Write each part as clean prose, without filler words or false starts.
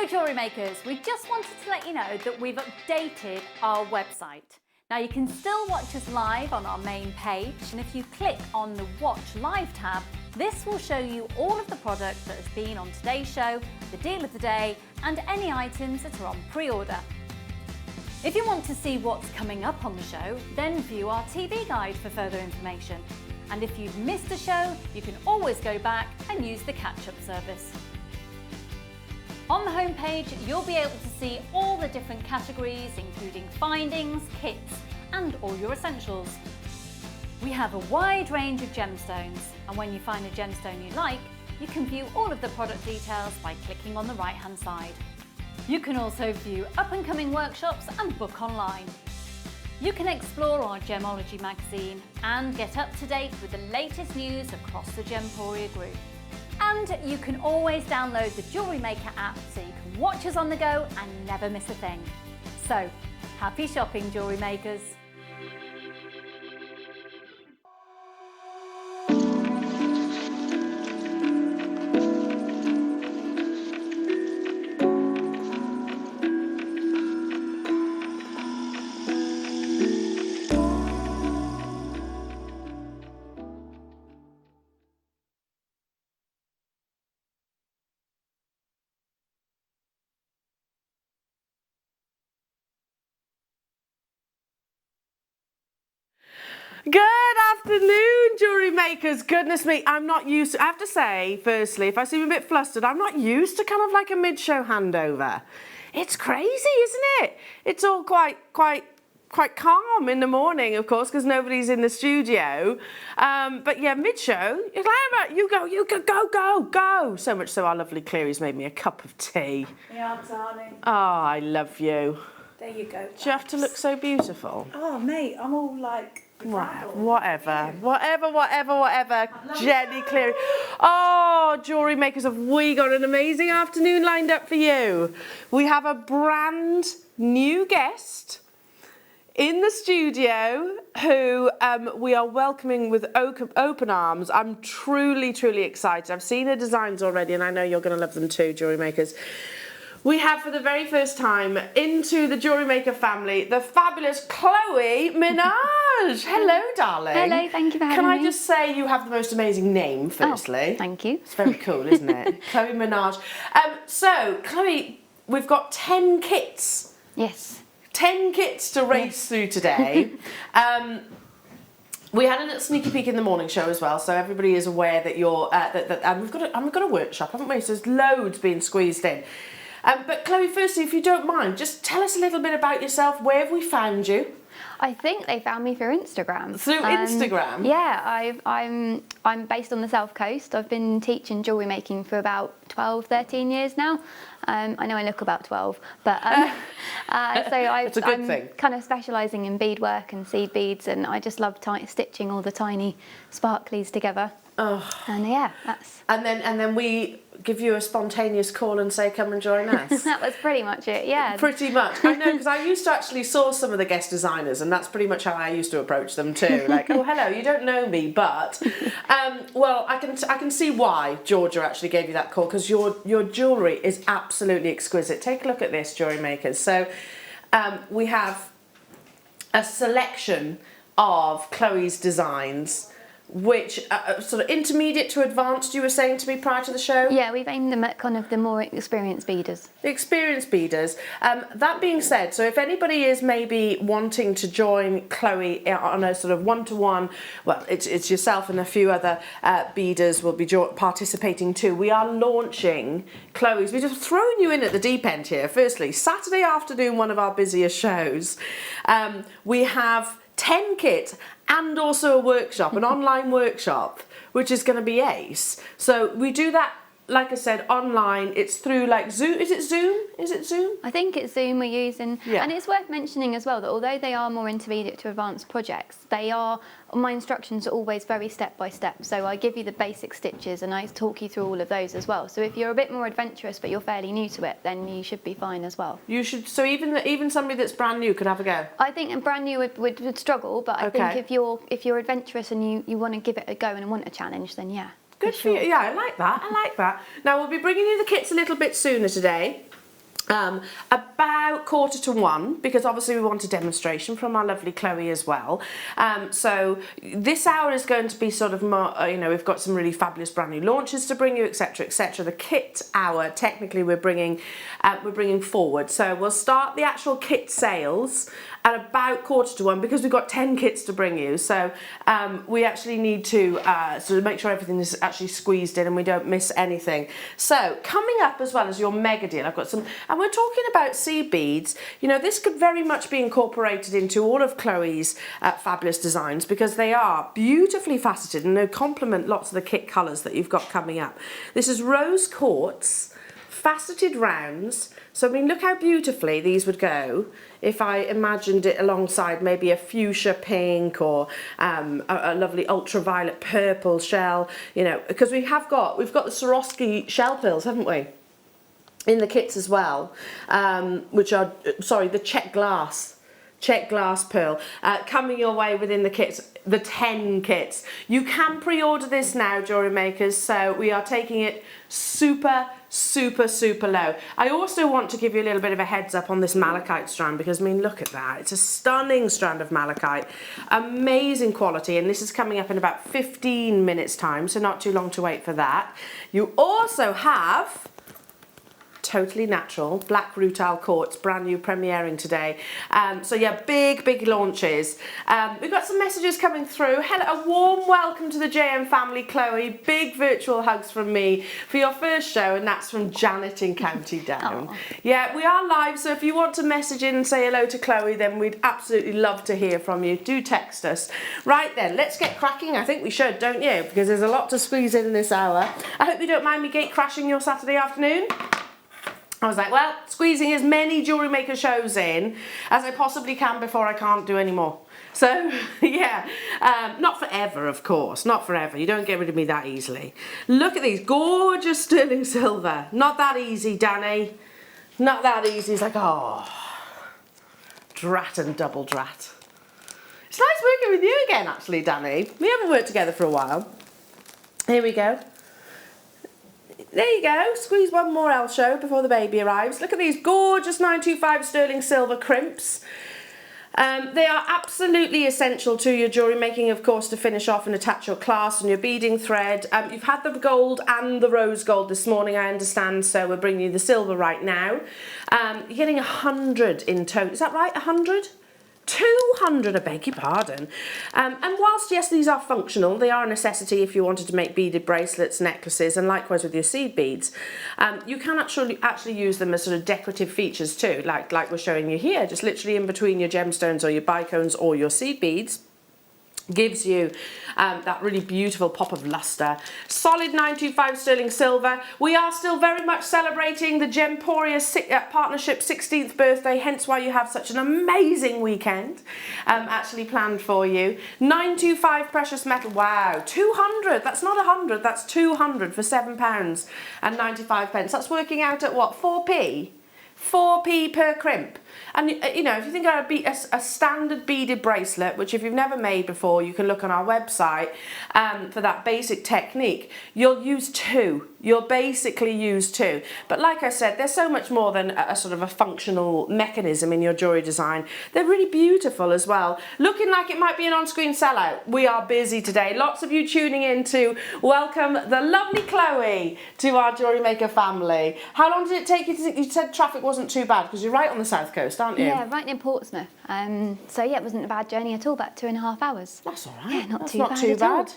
Hello Jewellery Makers, we just wanted to let you know that we've updated our website. Now you can still watch us live on our main page, and if you click on the Watch Live tab, this will show you all of the product that has been on today's show, the deal of the day, and any items that are on pre-order. If you want to see what's coming up on the show, then view our TV guide for further information. And if you've missed a show, you can always go back and use the catch-up service. On the homepage, you'll be able to see all the different categories, including findings, kits, and all your essentials. We have a wide range of gemstones, and when you find a gemstone you like, you can view all of the product details by clicking on the right-hand side. You can also view up-and-coming workshops and book online. You can explore our Gemology magazine and get up to date with the latest news across the Gemporia group. And you can always download the Jewellery Maker app so you can watch us on the go and never miss a thing. So, happy shopping, Jewellery Makers! Good afternoon, Jewellery Makers. Goodness me, I'm not used to, I have to say, firstly, if I seem a bit flustered, I'm not used to kind of like a mid-show handover. It's crazy, isn't it? It's all quite calm in the morning, of course, because nobody's in the studio. But yeah, mid-show, you're like, you go. So much so our lovely Cleary's made me a cup of tea. Yeah, darling. Oh, I love you. There you go. Do you have to look so beautiful? Oh, mate, I'm all like... Whatever. Jenny Cleary. Oh, Jewellery Makers, have we got an amazing afternoon lined up for you? We have a brand new guest in the studio who we are welcoming with open arms. I'm truly excited. I've seen her designs already and I know you're going to love them too, Jewellery Makers. We have for the very first time into the Jewellery Maker family, the fabulous Chloe Minaj. Hello, darling. Hello, thank you for having me. Can I just say you have the most amazing name, firstly? Oh, thank you. It's very cool, isn't it? Chloe Minaj. So, Chloe, we've got 10 kits. Yes. 10 kits to race through today. We had a little sneaky peek in the morning show as well, so everybody is aware that you're and we've got a workshop, haven't we? So there's loads being squeezed in. But Chloe, firstly, if you don't mind, just tell us a little bit about yourself. Where have we found you? I think they found me through Instagram. Through Instagram? Yeah, I'm based on the South Coast. I've been teaching jewellery making for about 12, 13 years now. I know I look about 12, but so I'm kind of specialising in beadwork and seed beads, and I just love stitching all the tiny sparklies together. Oh. And yeah, that's... And then we give you a spontaneous call and say, come and join us. That was pretty much it, yeah. Pretty much. I know, because I used to actually source some of the guest designers, and that's pretty much how I used to approach them too. Like, oh, hello, you don't know me, but... well, I can see why Georgia actually gave you that call, because your jewellery is absolutely exquisite. Take a look at this, Jewellery Makers. So we have a selection of Chloe's designs, which sort of intermediate to advanced, you were saying to me prior to the show? Yeah, we've aimed them at kind of the more experienced beaders. The experienced beaders. That being said, so if anybody is maybe wanting to join Chloe on a sort of one-to-one, well, it's yourself and a few other beaders will be participating too. We are launching Chloe's, we're just throwing you in at the deep end here. Firstly, Saturday afternoon, one of our busiest shows. We have 10 kits and also a workshop, an online workshop, which is going to be ace. So we do that, like I said, online. It's through like Zoom. Is it Zoom? I think it's Zoom we're using. Yeah. And it's worth mentioning as well that although they are more intermediate to advanced projects, my instructions are always very step by step. So I give you the basic stitches and I talk you through all of those as well. So if you're a bit more adventurous but you're fairly new to it, then you should be fine as well. You should. So even somebody that's brand new could have a go. I think a brand new would struggle, but I think if you're adventurous and you want to give it a go and want a challenge, then yeah. Good for you. Yeah, I like that. Now we'll be bringing you the kits a little bit sooner today. About 1:45, because obviously we want a demonstration from our lovely Chloe as well. So this hour is going to be sort of more, we've got some really fabulous brand new launches to bring you, etc., etc. The kit hour, technically, we're bringing forward. So we'll start the actual kit sales at about 1:45 because we've got 10 kits to bring you. So we actually need to sort of make sure everything is actually squeezed in and we don't miss anything. So coming up as well as your mega deal, I've got some, and we're talking about seed beads. This could very much be incorporated into all of Chloe's fabulous designs because they are beautifully faceted and they complement lots of the kit colours that you've got coming up. This is rose quartz, faceted rounds. So I mean, look how beautifully these would go if I imagined it alongside maybe a fuchsia pink or a lovely ultraviolet purple shell, because we've got the Swarovski shell pearls, haven't we? In the kits as well, which are, the check glass pearl coming your way within the kits, the 10 kits. You can pre-order this now, jewellery makers, so we are taking it super low. I also want to give you a little bit of a heads up on this malachite strand because I mean, look at that, it's a stunning strand of malachite, amazing quality, and this is coming up in about 15 minutes time, so not too long to wait for that. You also have totally natural black rutile quartz, brand new premiering today. So yeah, big launches. We've got some messages coming through. Hello, a warm welcome to the JM family, Chloe. Big virtual hugs from me for your first show, and that's from Janet in County Down. Aww. Yeah, we are live, so if you want to message in and say hello to Chloe, then we'd absolutely love to hear from you. Do text us. Right then, let's get cracking. I think we should, don't you? Because there's a lot to squeeze in this hour. I hope you don't mind me gate crashing your Saturday afternoon. I was like, well, squeezing as many Jewellery Maker shows in as I possibly can before I can't do any more. So, yeah, not forever, of course, not forever. You don't get rid of me that easily. Look at these, gorgeous sterling silver. Not that easy, Danny. Not that easy. It's like, oh, drat and double drat. It's nice working with you again, actually, Danny. We haven't worked together for a while. Here we go. There you go, squeeze one more L show before the baby arrives. Look at these gorgeous 925 sterling silver crimps. They are absolutely essential to your jewellery making, of course, to finish off and attach your clasp and your beading thread. You've had the gold and the rose gold this morning, I understand, so we're bringing you the silver right now. You're getting 100 in total, is that right, 100? 200, I beg your pardon. And whilst, yes, these are functional, they are a necessity if you wanted to make beaded bracelets, necklaces, and likewise with your seed beads. You can actually use them as sort of decorative features too, like we're showing you here, just literally in between your gemstones or your bicones or your seed beads. Gives you that really beautiful pop of luster. Solid 925 sterling silver. We are still very much celebrating the Gemporia partnership 16th birthday, hence why you have such an amazing weekend actually planned for you. 925 precious metal. Wow, 200. That's not 100. That's 200 for £7 and 95 pence. That's working out at what, 4p? 4p per crimp. And if you think about a standard beaded bracelet, which if you've never made before, you can look on our website for that basic technique, you'll use two. You'll basically use two. But like I said, they're so much more than a sort of a functional mechanism in your jewellery design. They're really beautiful as well. Looking like it might be an on-screen sellout. We are busy today. Lots of you tuning in to welcome the lovely Chloe to our Jewellery Maker family. How long did it take you to, you said traffic wasn't too bad because you're right on the south coast, aren't you? Yeah, right near Portsmouth. So yeah, it wasn't a bad journey at all, about 2.5 hours. That's all right. Yeah, not That's too not bad too at all. bad.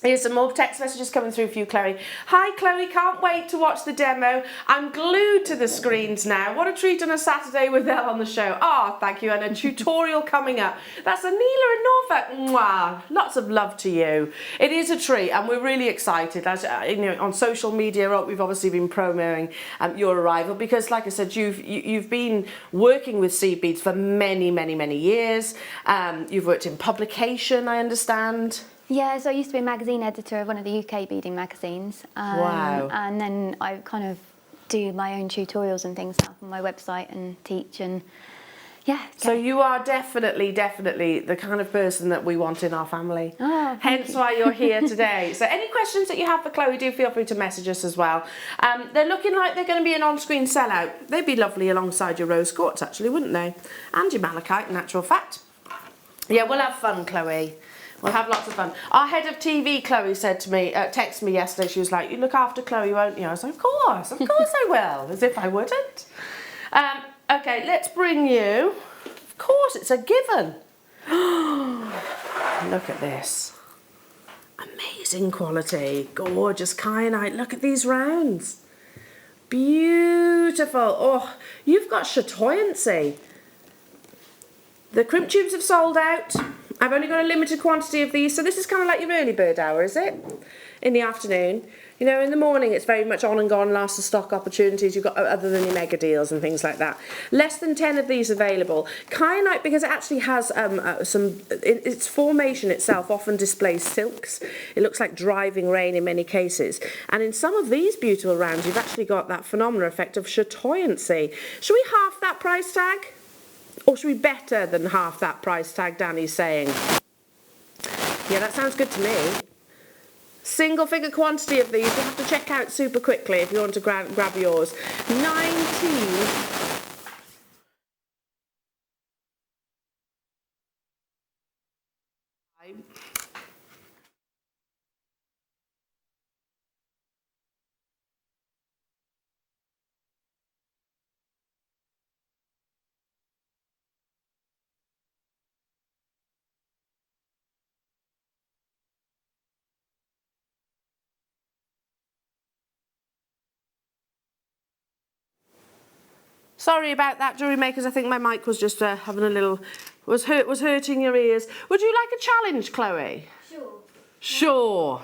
Here's some more text messages coming through for you, Chloe. Hi, Chloe, can't wait to watch the demo. I'm glued to the screens now. What a treat on a Saturday with Elle on the show. Oh, thank you, and a tutorial coming up. That's Anila in Norfolk. Mwah. Lots of love to you. It is a treat, and we're really excited. As on social media, we've obviously been promoting your arrival because, like I said, you've been working with seed beads for many years. You've worked in publication, I understand. Yeah, so I used to be a magazine editor of one of the UK beading magazines. Wow. And then I kind of do my own tutorials and things now on my website and teach, and Yeah. Okay. So you are definitely the kind of person that we want in our family. Oh, Hence why you're here today. So any questions that you have for Chloe, do feel free to message us as well. They're looking like they're going to be an on-screen sellout. They'd be lovely alongside your rose quartz, actually, wouldn't they? And your malachite, in actual fact. Yeah, we'll have fun, Chloe. We'll have lots of fun. Our head of TV, Chloe, said to me, texted me yesterday, she was like, you look after Chloe, won't you? I was like, of course I will, as if I wouldn't. Okay, let's bring you, of course, it's a given. Look at this. Amazing quality, gorgeous kyanite. Look at these rounds. Beautiful. Oh, you've got chatoyancy. The crimp tubes have sold out. I've only got a limited quantity of these, so this is kind of like your early bird hour, is it? In the afternoon. You know, in the morning it's very much on and gone, last of stock opportunities you've got other than your mega deals and things like that. Less than 10 of these available. Kyanite, because it actually has its formation itself often displays silks. It looks like driving rain in many cases. And in some of these beautiful rounds you've actually got that phenomenal effect of chatoyancy. Should we half that price tag? Or should we better than half that price tag, Danny's saying? Yeah, that sounds good to me. Single figure quantity of these. You have to check out super quickly if you want to grab yours. 19. Sorry about that, jewellery makers. I think my mic was just having a little, was hurting your ears. Would you like a challenge, Chloe? Sure.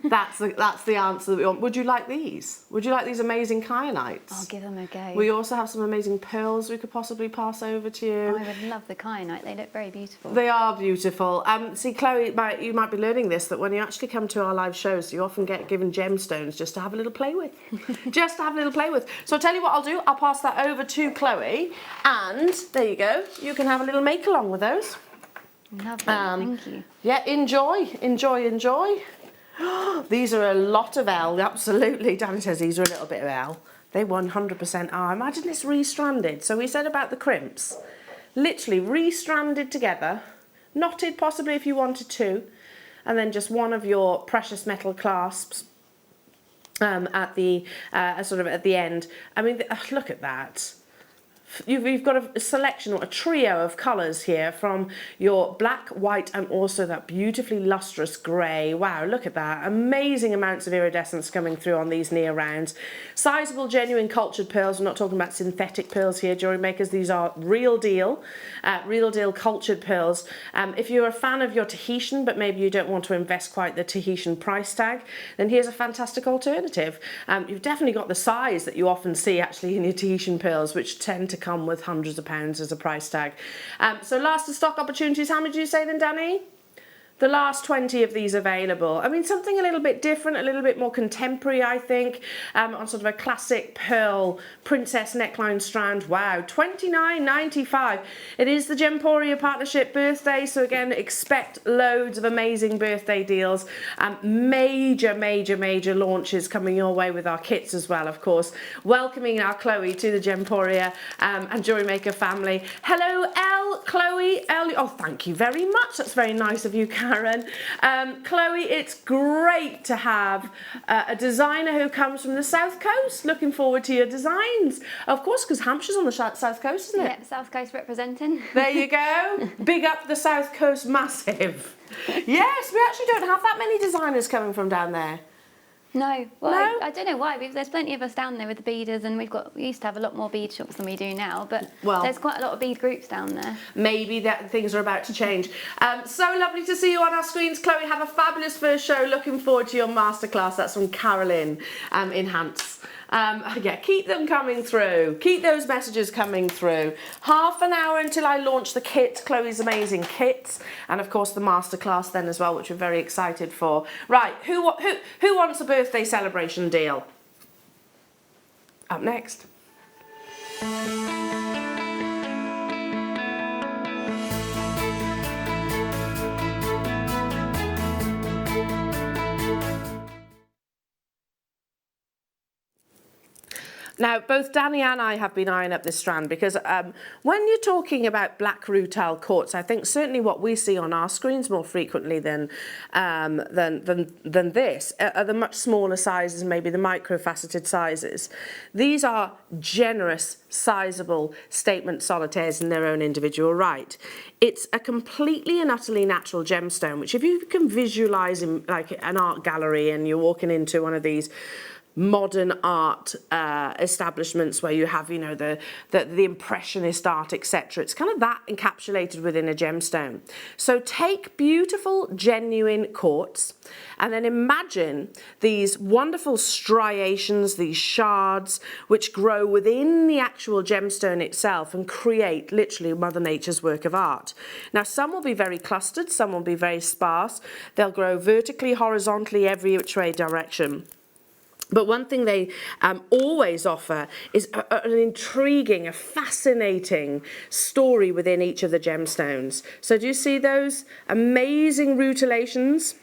That's the answer that we want. Would you like these? Would you like these amazing kyanites? I'll give them a go. We also have some amazing pearls we could possibly pass over to you. Oh, I would love the kyanite. They look very beautiful. They are beautiful. See, Chloe, you might be learning this, that when you actually come to our live shows, you often get given gemstones just to have a little play with. Just to have a little play with. So I'll tell you what I'll do. I'll pass that over to Chloe. And there you go. You can have a little make along with those. Lovely, thank you. Yeah, enjoy. These are a lot of L, absolutely. Danny says these are a little bit of L. They 100% are. Imagine this re-stranded. So we said about the crimps. Literally re-stranded together, knotted possibly if you wanted to, and then just one of your precious metal clasps at the sort of at the end. I mean, look at that. You've got a selection or a trio of colours here from your black, white and also that beautifully lustrous grey. Wow, look at that. Amazing amounts of iridescence coming through on these near rounds. Sizable, genuine cultured pearls. We're not talking about synthetic pearls here, jewellery makers. These are real deal cultured pearls. If you're a fan of your Tahitian, but maybe you don't want to invest quite the Tahitian price tag, then here's a fantastic alternative. You've definitely got the size that you often see actually in your Tahitian pearls, which tend to come with hundreds of pounds as a price tag. So last of stock opportunities, how many did you say then, Danny? The last 20 of these available. I mean, something a little bit different, a little bit more contemporary, I think, on sort of a classic pearl princess neckline strand. Wow, $29.95. It is the Gemporia Partnership birthday, so again, expect loads of amazing birthday deals. Major launches coming your way with our kits as well, of course. Welcoming our Chloe to the Gemporia and Jewellery Maker family. Hello, Chloe, oh, thank you very much. That's very nice of you, Karen. Chloe, it's great to have a designer who comes from the South Coast. Looking forward to your designs. Of course, because Hampshire's on the South Coast, isn't it? Yeah, South Coast representing. There you go. Big up the South Coast massive. Yes, we actually don't have that many designers coming from down there. No, well, No? I don't know why. There's plenty of us down there with the beaders, and we used to have a lot more bead shops than we do now, but there's quite a lot of bead groups down there. Maybe that things are about to change. So lovely to see you on our screens, Chloe. Have a fabulous first show. Looking forward to your masterclass. That's from Carolyn in Hants. Yeah, keep them coming through. Keep those messages coming through. Half an hour until I launch the kit, Chloe's amazing kits, and of course the masterclass then as well, which we're very excited for. Right, who wants a birthday celebration deal? Up next. Now, both Danny and I have been eyeing up this strand because when you're talking about black rutile quartz, I think certainly what we see on our screens more frequently than this are the much smaller sizes, maybe the microfaceted sizes. These are generous, sizable statement solitaires in their own individual right. It's a completely and utterly natural gemstone, which if you can visualize in like an art gallery and you're walking into one of these modern art establishments where you have, you know, the impressionist art, etc. It's kind of that encapsulated within a gemstone. So take beautiful, genuine quartz and then imagine these wonderful striations, these shards, which grow within the actual gemstone itself and create literally Mother Nature's work of art. Now, some will be very clustered, some will be very sparse. They'll grow vertically, horizontally, every which way direction. But one thing they always offer is an intriguing, a fascinating story within each of the gemstones. So do you see those amazing rutilations?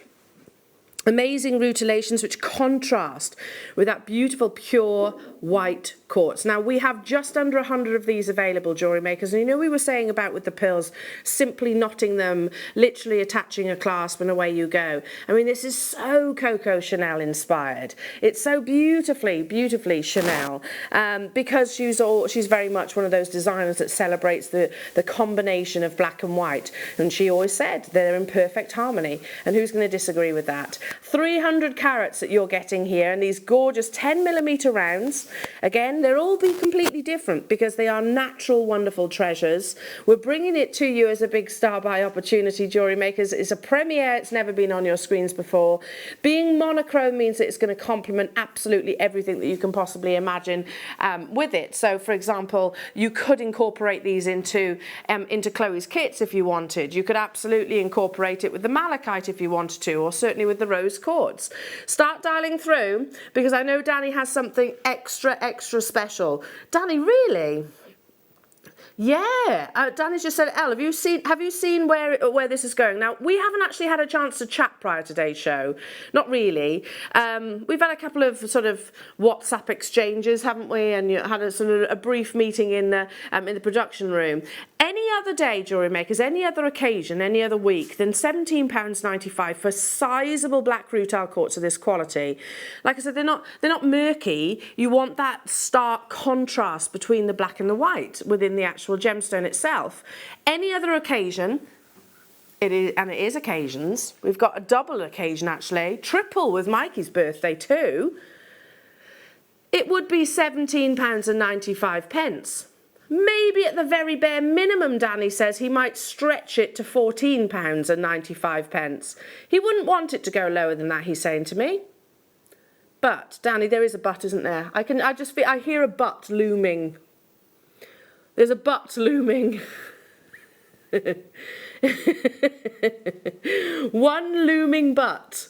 Amazing rutilations which contrast with that beautiful pure white quartz. Now we have just under 100 of these available, jewellery makers, and you know we were saying about with the pearls simply knotting them, literally attaching a clasp and away you go. I mean, this is so Coco Chanel inspired. It's so beautifully Chanel because she's very much one of those designers that celebrates the combination of black and white, and she always said they're in perfect harmony, and who's going to disagree with that? 300 carats that you're getting here, and these gorgeous 10mm rounds. Again, they'll all be completely different because they are natural, wonderful treasures. We're bringing it to you as a big star buy opportunity, jewellery makers. It's a premiere. It's never been on your screens before. Being monochrome means that it's going to complement absolutely everything that you can possibly imagine with it. So, for example, you could incorporate these into Chloe's kits if you wanted. You could absolutely incorporate it with the malachite if you wanted to, or certainly with the rose quartz. Start dialing through because I know Danny has something extra special. Danny, really? Yeah, Danny's just said, Elle, have you seen where this is going? Now, we haven't actually had a chance to chat prior to today's show. Not really. We've had a couple of sort of WhatsApp exchanges, haven't we? And you had a sort of a brief meeting in the production room. Any other day, jewellery makers, any other occasion, any other week, than £17.95 for sizable black rutile quartz of this quality. Like I said, they're not murky. You want that stark contrast between the black and the white within the actual gemstone itself. Any other occasion, it is occasions. We've got a double occasion actually, triple with Mikey's birthday too. It would be £17.95. Maybe at the very bare minimum, Danny says he might stretch it to £14.95. He wouldn't want it to go lower than that, he's saying to me. But, Danny, there is a but, isn't there? I hear a but looming. There's a but looming. One looming but.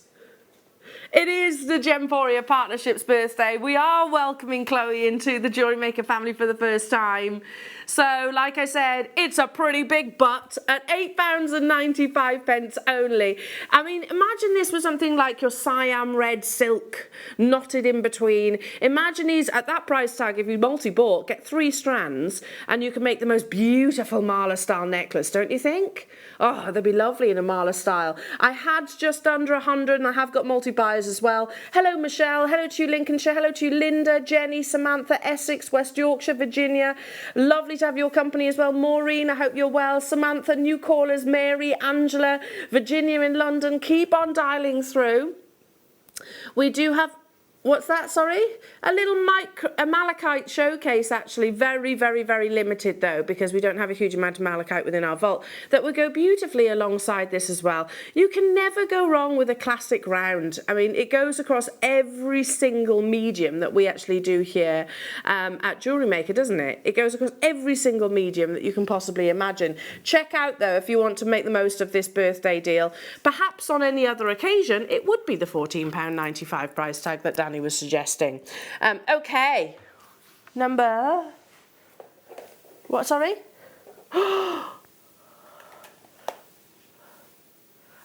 It is the Gemporia Partnership's birthday. We are welcoming Chloe into the Jewellery Maker family for the first time. So, like I said, it's a pretty big butt at £8.95 only. I mean, imagine this was something like your Siam red silk knotted in between. Imagine these at that price tag, if you multi-bought, get 3 strands and you can make the most beautiful Mala style necklace, don't you think? Oh, they'd be lovely in a Mala style. I had just under 100 and I have got multi-buyers as well. Hello, Michelle. Hello to you, Lincolnshire. Hello to you, Linda, Jenny, Samantha, Essex, West Yorkshire, Virginia. Lovely to have your company as well. Maureen, I hope you're well. Samantha, new callers, Mary, Angela, Virginia in London. Keep on dialing through. We do have... What's that, sorry? A little malachite showcase, actually. Very, very, very limited, though, because we don't have a huge amount of malachite within our vault. That would go beautifully alongside this as well. You can never go wrong with a classic round. I mean, it goes across every single medium that we actually do here at Jewellery Maker, doesn't it? It goes across every single medium that you can possibly imagine. Check out, though, if you want to make the most of this birthday deal. Perhaps on any other occasion, it would be the £14.95 price tag that Dan was suggesting. Okay, number, what, sorry? I'm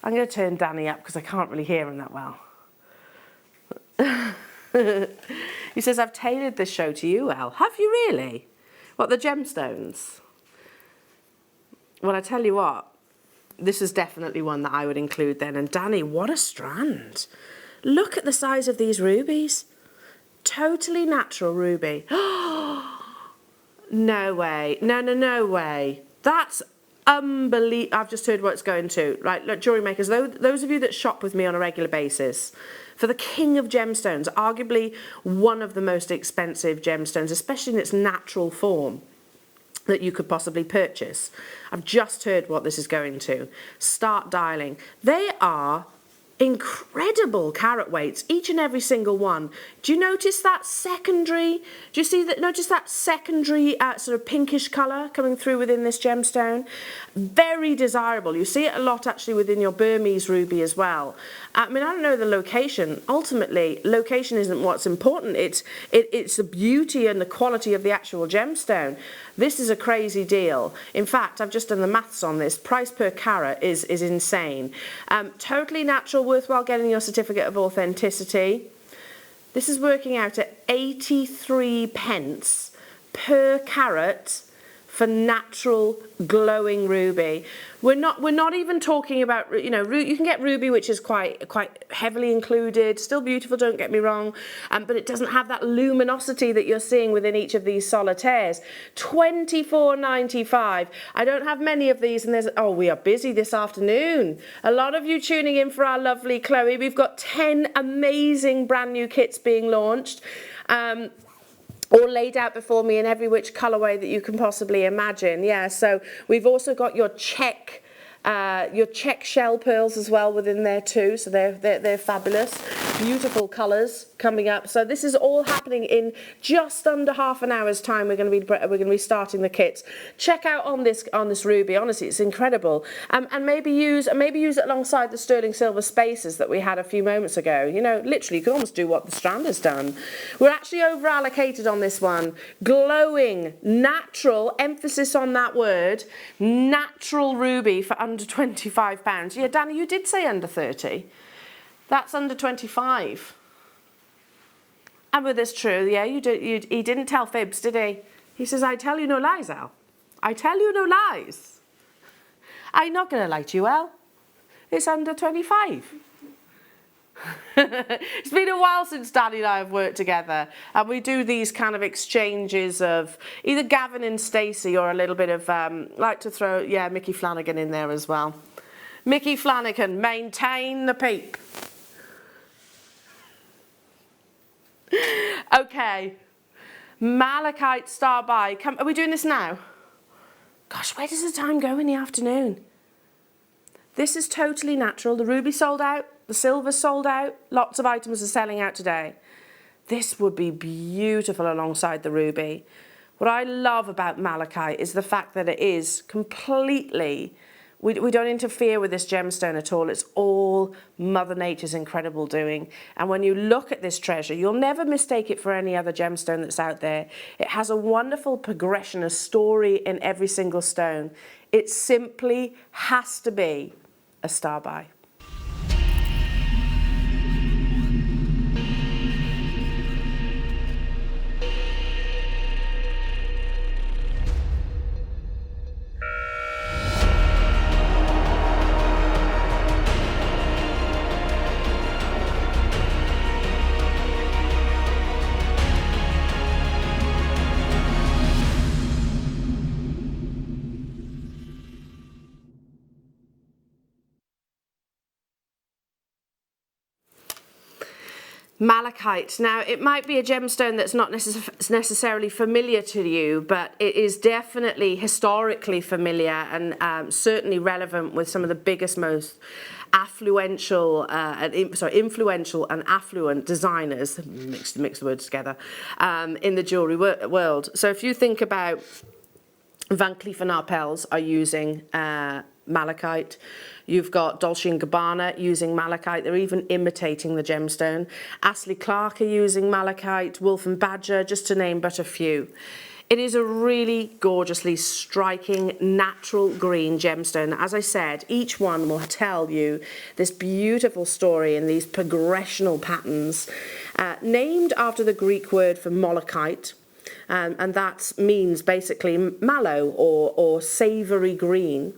going to turn Danny up because I can't really hear him that well. He says, I've tailored this show to you, Elle. Have you really? What, the gemstones? Well, I tell you what, this is definitely one that I would include then. And Danny, what a strand. Look at the size of these rubies. Totally natural ruby. No way. No, no, no way. That's unbelievable. I've just heard what it's going to. Right, look, jewellery makers, those of you that shop with me on a regular basis, for the king of gemstones, arguably one of the most expensive gemstones, especially in its natural form, that you could possibly purchase. I've just heard what this is going to. Start dialing. They are incredible carat weights, each and every single one. Do you notice that secondary, do you see that, notice that secondary sort of pinkish colour coming through within this gemstone? Very desirable. You see it a lot actually within your Burmese ruby as well. I mean, I don't know the location. Ultimately, location isn't what's important. It's the beauty and the quality of the actual gemstone. This is a crazy deal. In fact, I've just done the maths on this. Price per carat is insane. Totally natural, worthwhile getting your certificate of authenticity. This is working out at 83 pence per carat for natural glowing ruby. We're not even talking about, you know, you can get ruby which is quite heavily included, still beautiful, don't get me wrong, but it doesn't have that luminosity that you're seeing within each of these solitaires. $24.95. I don't have many of these, and there's, oh, we are busy this afternoon. A lot of you tuning in for our lovely Chloe. We've got 10 amazing brand new kits being launched. All laid out before me in every which colourway that you can possibly imagine. Yeah, so we've also got your check shell pearls as well within there too. So they're fabulous, beautiful colours coming up. So this is all happening in just under half an hour's time. We're going to be starting the kits. Check out on this ruby. Honestly, it's incredible. And maybe use it alongside the sterling silver spaces that we had a few moments ago. You know, literally, you can almost do what the strand has done. We're actually over allocated on this one. Glowing, natural, emphasis on that word, natural ruby for under £25. Yeah, Danny, you did say under 30. That's under 25. And with this true, yeah, he didn't tell fibs, did he? He says, I tell you no lies, Al. I tell you no lies. I'm not going to lie to you, Al. It's under 25. It's been a while since Danny and I have worked together, and we do these kind of exchanges of either Gavin and Stacey or a little bit of, like to throw, yeah, Mickey Flanagan in there as well. Mickey Flanagan, maintain the peak. Okay, Malachite Star By. Are we doing this now? Gosh, where does the time go in the afternoon? This is totally natural. The ruby sold out. The silver sold out. Lots of items are selling out today. This would be beautiful alongside the ruby. What I love about malachite is the fact that it is completely, we don't interfere with this gemstone at all. It's all Mother Nature's incredible doing. And when you look at this treasure, you'll never mistake it for any other gemstone that's out there. It has a wonderful progression, a story in every single stone. It simply has to be a star by. Malachite. Now, it might be a gemstone that's not necessarily familiar to you, but it is definitely historically familiar and certainly relevant with some of the biggest, most influential and affluent designers, mix the words together, in the jewellery world. So if you think about Van Cleef & Arpels are using malachite. You've got Dolce & Gabbana using malachite. They're even imitating the gemstone. Astley Clark are using malachite. Wolf & Badger, just to name but a few. It is a really gorgeously striking natural green gemstone. As I said, each one will tell you this beautiful story in these progressional patterns, named after the Greek word for malachite. And that means basically mallow or savoury green.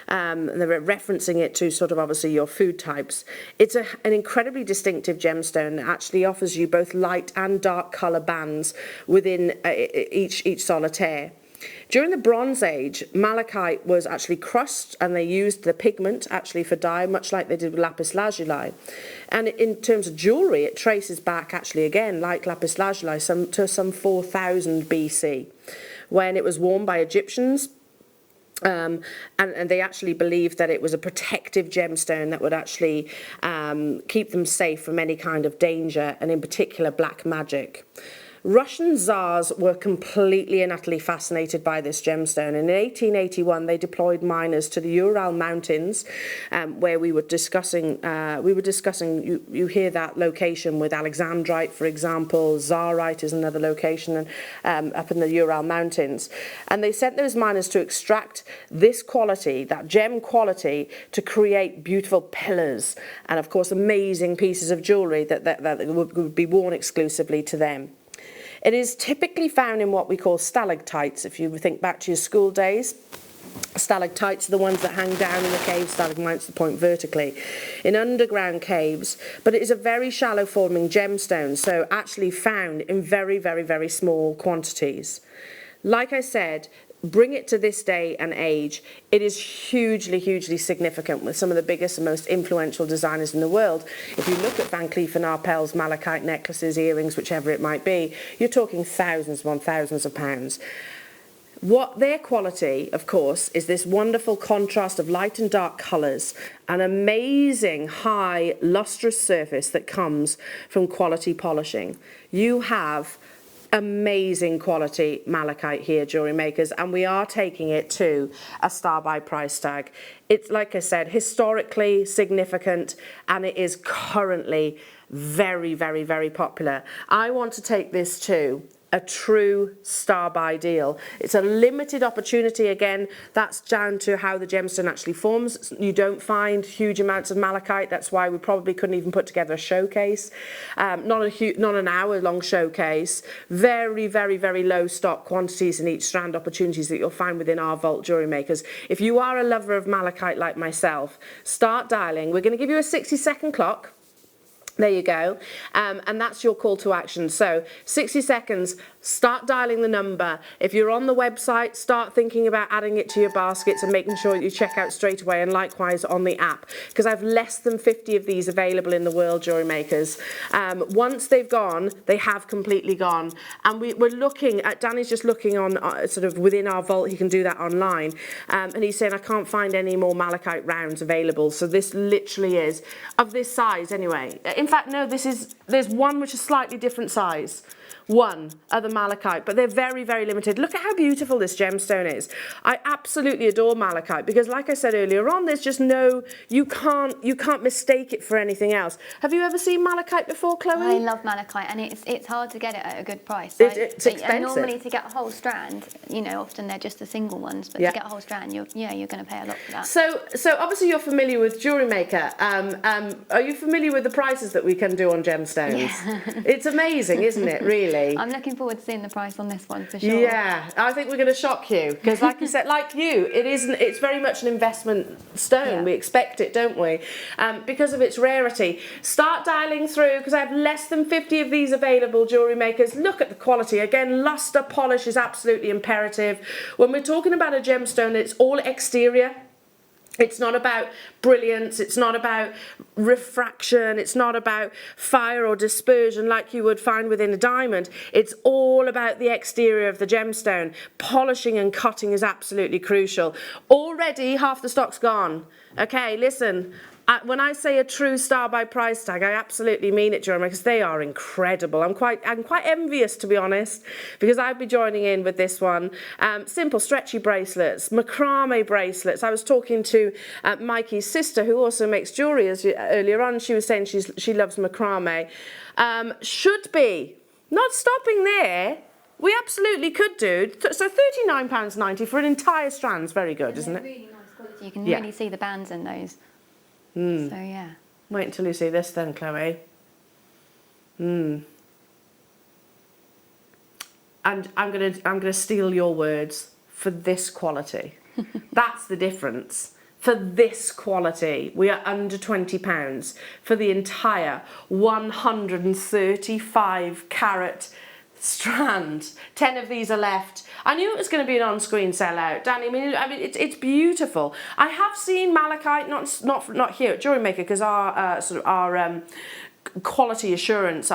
They're referencing it to sort of obviously your food types. It's an incredibly distinctive gemstone that actually offers you both light and dark colour bands within each solitaire. During the Bronze Age, malachite was actually crushed and they used the pigment actually for dye, much like they did with lapis lazuli. And in terms of jewellery, it traces back actually again, like lapis lazuli, to some 4000 BC, when it was worn by Egyptians. And they actually believed that it was a protective gemstone that would actually keep them safe from any kind of danger, and in particular black magic. Russian Tsars were completely and utterly fascinated by this gemstone. In 1881, they deployed miners to the Ural Mountains, where we were discussing. You hear that location with Alexandrite, for example. Tsarite is another location, up in the Ural Mountains. And they sent those miners to extract this quality, that gem quality, to create beautiful pillars and, of course, amazing pieces of jewellery that would be worn exclusively to them. It is typically found in what we call stalactites. If you think back to your school days, stalactites are the ones that hang down in the cave, stalagmites that point vertically, in underground caves. But it is a very shallow forming gemstone, so actually found in very, very, very small quantities. Like I said, bring it to this day and age, it is hugely, hugely significant with some of the biggest and most influential designers in the world. If you look at Van Cleef & Arpels, malachite necklaces, earrings, whichever it might be, you're talking thousands upon thousands of pounds. What their quality, of course, is this wonderful contrast of light and dark colours, an amazing high lustrous surface that comes from quality polishing. You have amazing quality malachite here, jewellery makers, and we are taking it to a star by price tag. It's, like I said, historically significant, and it is currently very, very, very popular. I want to take this to a true star buy deal. It's a limited opportunity. Again, that's down to how the gemstone actually forms. You don't find huge amounts of malachite. That's why we probably couldn't even put together a showcase. Not an hour-long showcase. Very, very, very low stock quantities in each strand opportunities that you'll find within our vault, jewellery makers. If you are a lover of malachite like myself, start dialing. We're going to give you a 60-second clock. There you go. And that's your call to action. So 60 seconds, start dialing the number. If you're on the website, start thinking about adding it to your baskets and making sure that you check out straight away, and likewise on the app, because I've less than 50 of these available in the world, jewellery makers. Once they've gone, they have completely gone. And we're looking at, Danny's just looking on sort of within our vault, he can do that online. And he's saying, I can't find any more malachite rounds available. So this literally is of this size anyway. In fact, no, there's one which is slightly different size. One other malachite, but they're very, very limited. Look at how beautiful this gemstone is. I absolutely adore malachite because, like I said earlier on, there's just no, you can't mistake it for anything else. Have you ever seen malachite before, Chloe? I love malachite, and it's hard to get it at a good price. It's expensive. And normally to get a whole strand, you know, often they're just the single ones, but to get a whole strand, you're going to pay a lot for that. So obviously you're familiar with Jewellery Maker. Are you familiar with the prices that we can do on gemstones? Yeah. It's amazing, isn't it? Really. I'm looking forward to seeing the price on this one for sure. Yeah, I think we're going to shock you because, like you said, like you, it's very much an investment stone. Yeah. We expect it, don't we? Because of its rarity. Start dialing through because I have less than 50 of these available, jewellery makers. Look at the quality. Again, luster, polish is absolutely imperative. When we're talking about a gemstone, it's all exterior. It's not about brilliance, it's not about refraction, it's not about fire or dispersion like you would find within a diamond. It's all about the exterior of the gemstone. Polishing and cutting is absolutely crucial. Already half the stock's gone. Okay, listen. When I say a true star by price tag, I absolutely mean it, Jeremy, because they are incredible. I'm quite envious, to be honest, because I'd be joining in with this one. Simple stretchy bracelets, macrame bracelets. I was talking to Mikey's sister, who also makes jewellery, earlier on. She was saying she loves macrame. Should be. Not stopping there. We absolutely could do. So £39.90 for an entire strand's very good, isn't it? Really nice quality. You can Yeah. really see the bands in those. So yeah. Wait until you see this then, Chloe. And I'm gonna steal your words for this quality. That's the difference. For this quality, we are under £20 for the entire 135 carat strand. 10 of these are left. I knew it was going to be an on-screen sellout, Danny. I mean, it's beautiful. I have seen malachite, not here at Jewellery Maker, because our quality assurance,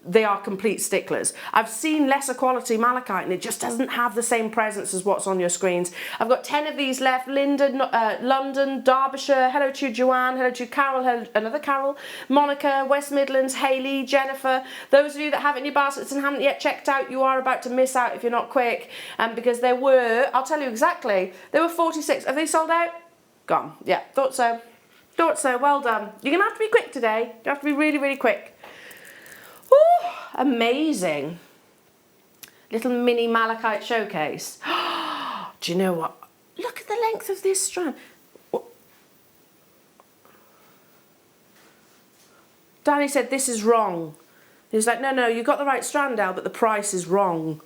they are complete sticklers. I've seen lesser quality malachite and it just doesn't have the same presence as what's on your screens. I've got 10 of these left. London, Derbyshire, hello to Joanne, hello to Carol, hello, another Carol, Monica, West Midlands, Hayley, Jennifer. Those of you that have it in your baskets and haven't yet checked out, you are about to miss out if you're not quick. Because there were, I'll tell you exactly, there were 46. Have they sold out? Gone. Yeah, thought so. Thought so. Well done. You're going to have to be quick today. You have to be really, really quick. Ooh, amazing. Little mini malachite showcase. Do you know what? Look at the length of this strand. Danny said this is wrong. He was like, no, you got the right strand, Elle, but the price is wrong.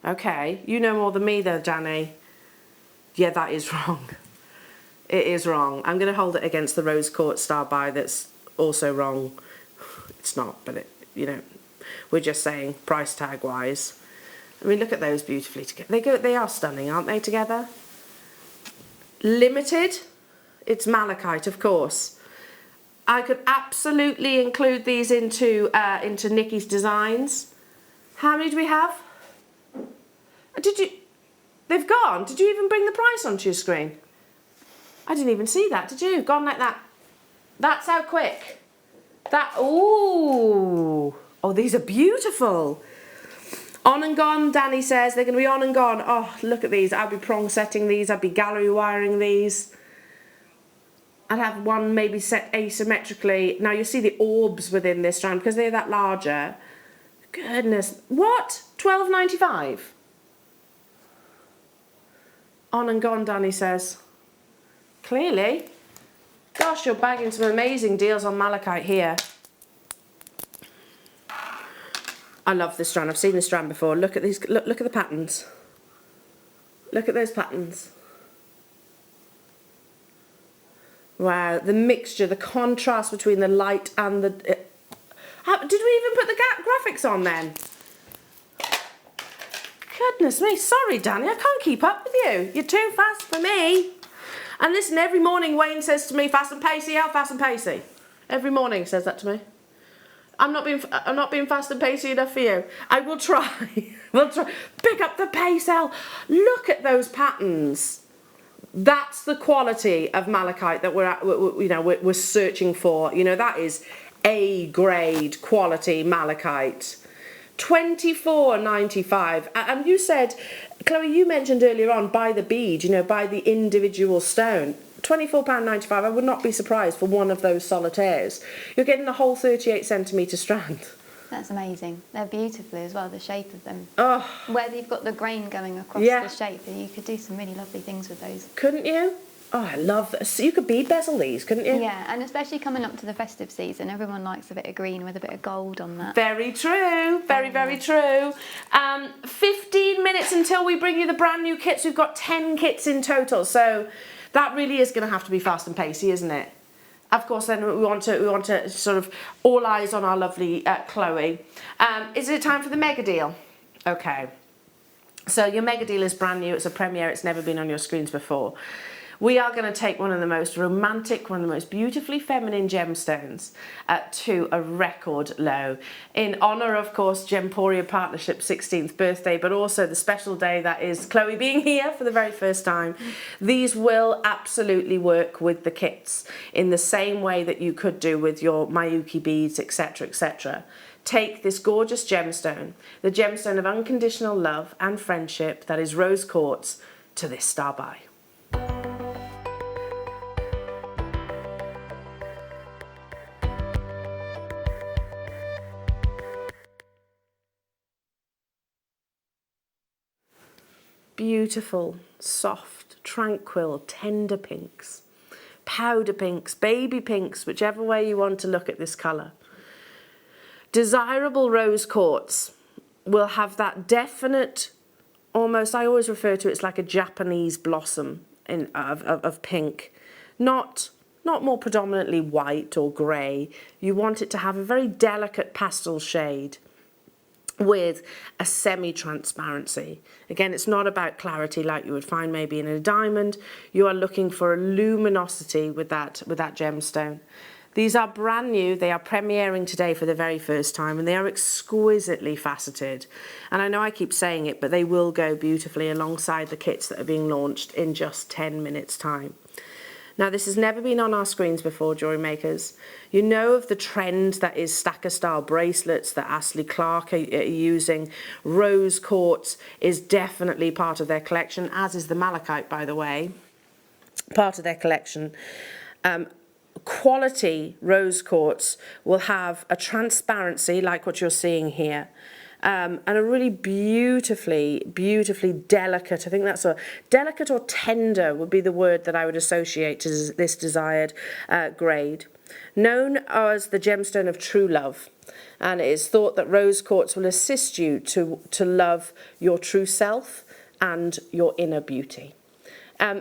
Okay, you know more than me though, Danny. Yeah, that is wrong. It is wrong. I'm going to hold it against the rose quartz star buy that's also wrong. It's not, but we're just saying price tag wise. I mean, look at those beautifully together. They are stunning, aren't they, together? Limited, it's malachite, of course. I could absolutely include these into Nikki's designs. How many do we have? They've gone. Did you even bring the price onto your screen? I didn't even see that, did you? Gone like that. That's how quick. Ooh. Oh, these are beautiful. On and gone, Danny says. They're going to be on and gone. Oh, look at these. I'd be prong setting these. I'd be gallery wiring these. I'd have one maybe set asymmetrically. Now, you see the orbs within this strand because they're that larger. Goodness. What? £12.95? On and gone, Danny says. Clearly. Gosh, you're bagging some amazing deals on malachite here. I love this strand. I've seen this strand before. Look at these. Look at the patterns. Look at those patterns. Wow, the mixture, the contrast between the light and the... did we even put the graphics on then? Goodness me. Sorry, Danny. I can't keep up with you. You're too fast for me. And listen, every morning Wayne says to me, fast and pacey, how fast and pacey? Every morning he says that to me. I'm not being fast and pacey enough for you. I will try. We'll try. Pick up the pace, Elle. Look at those patterns. That's the quality of malachite that we're searching for. That is A grade quality malachite. £24.95. And you said, Chloe, you mentioned earlier on, buy the bead, buy the individual stone. £24.95, I would not be surprised for one of those solitaires. You're getting a whole 38 centimetre strand. That's amazing. They're beautiful as well, the shape of them. Oh. Where you've got the grain going across the shape, you could do some really lovely things with those. Couldn't you? Oh, I love this. You could bead bezel these, couldn't you? Yeah, and especially coming up to the festive season, everyone likes a bit of green with a bit of gold on that. Very true. Very, very true. 15 minutes until we bring you the brand new kits. We've got 10 kits in total, so that really is going to have to be fast and pacey, isn't it? Of course, then we want to sort of all eyes on our lovely Chloe. Is it time for the mega deal? Okay. So your mega deal is brand new. It's a premiere. It's never been on your screens before. We are going to take one of the most romantic, one of the most beautifully feminine gemstones to a record low. In honour, of course, Gemporia Partnership's 16th birthday, but also the special day that is Chloe being here for the very first time. These will absolutely work with the kits in the same way that you could do with your Miyuki beads, etc., etc. Take this gorgeous gemstone, the gemstone of unconditional love and friendship that is rose quartz, to this star buy. beautiful, soft, tranquil, tender pinks, powder pinks, baby pinks, whichever way you want to look at this colour. Desirable rose quartz will have that definite, almost, I always refer to it as like a Japanese blossom of pink. Not more predominantly white or grey. You want it to have a very delicate pastel shade with a semi-transparency. Again, it's not about clarity like you would find maybe in a diamond. You are looking for a luminosity with that gemstone. These are brand new, they are premiering today for the very first time, and they are exquisitely faceted. And I know I keep saying it, but they will go beautifully alongside the kits that are being launched in just 10 minutes time. Now, this has never been on our screens before, jewellery makers. You know of the trend that is stacker style bracelets that Ashley Clark are using. Rose quartz is definitely part of their collection, as is the malachite, by the way, part of their collection. Quality rose quartz will have a transparency like what you're seeing here. And a really beautifully delicate, I think that's a delicate or tender would be the word that I would associate to this desired grade. Known as the gemstone of true love, and it is thought that rose quartz will assist you to love your true self and your inner beauty.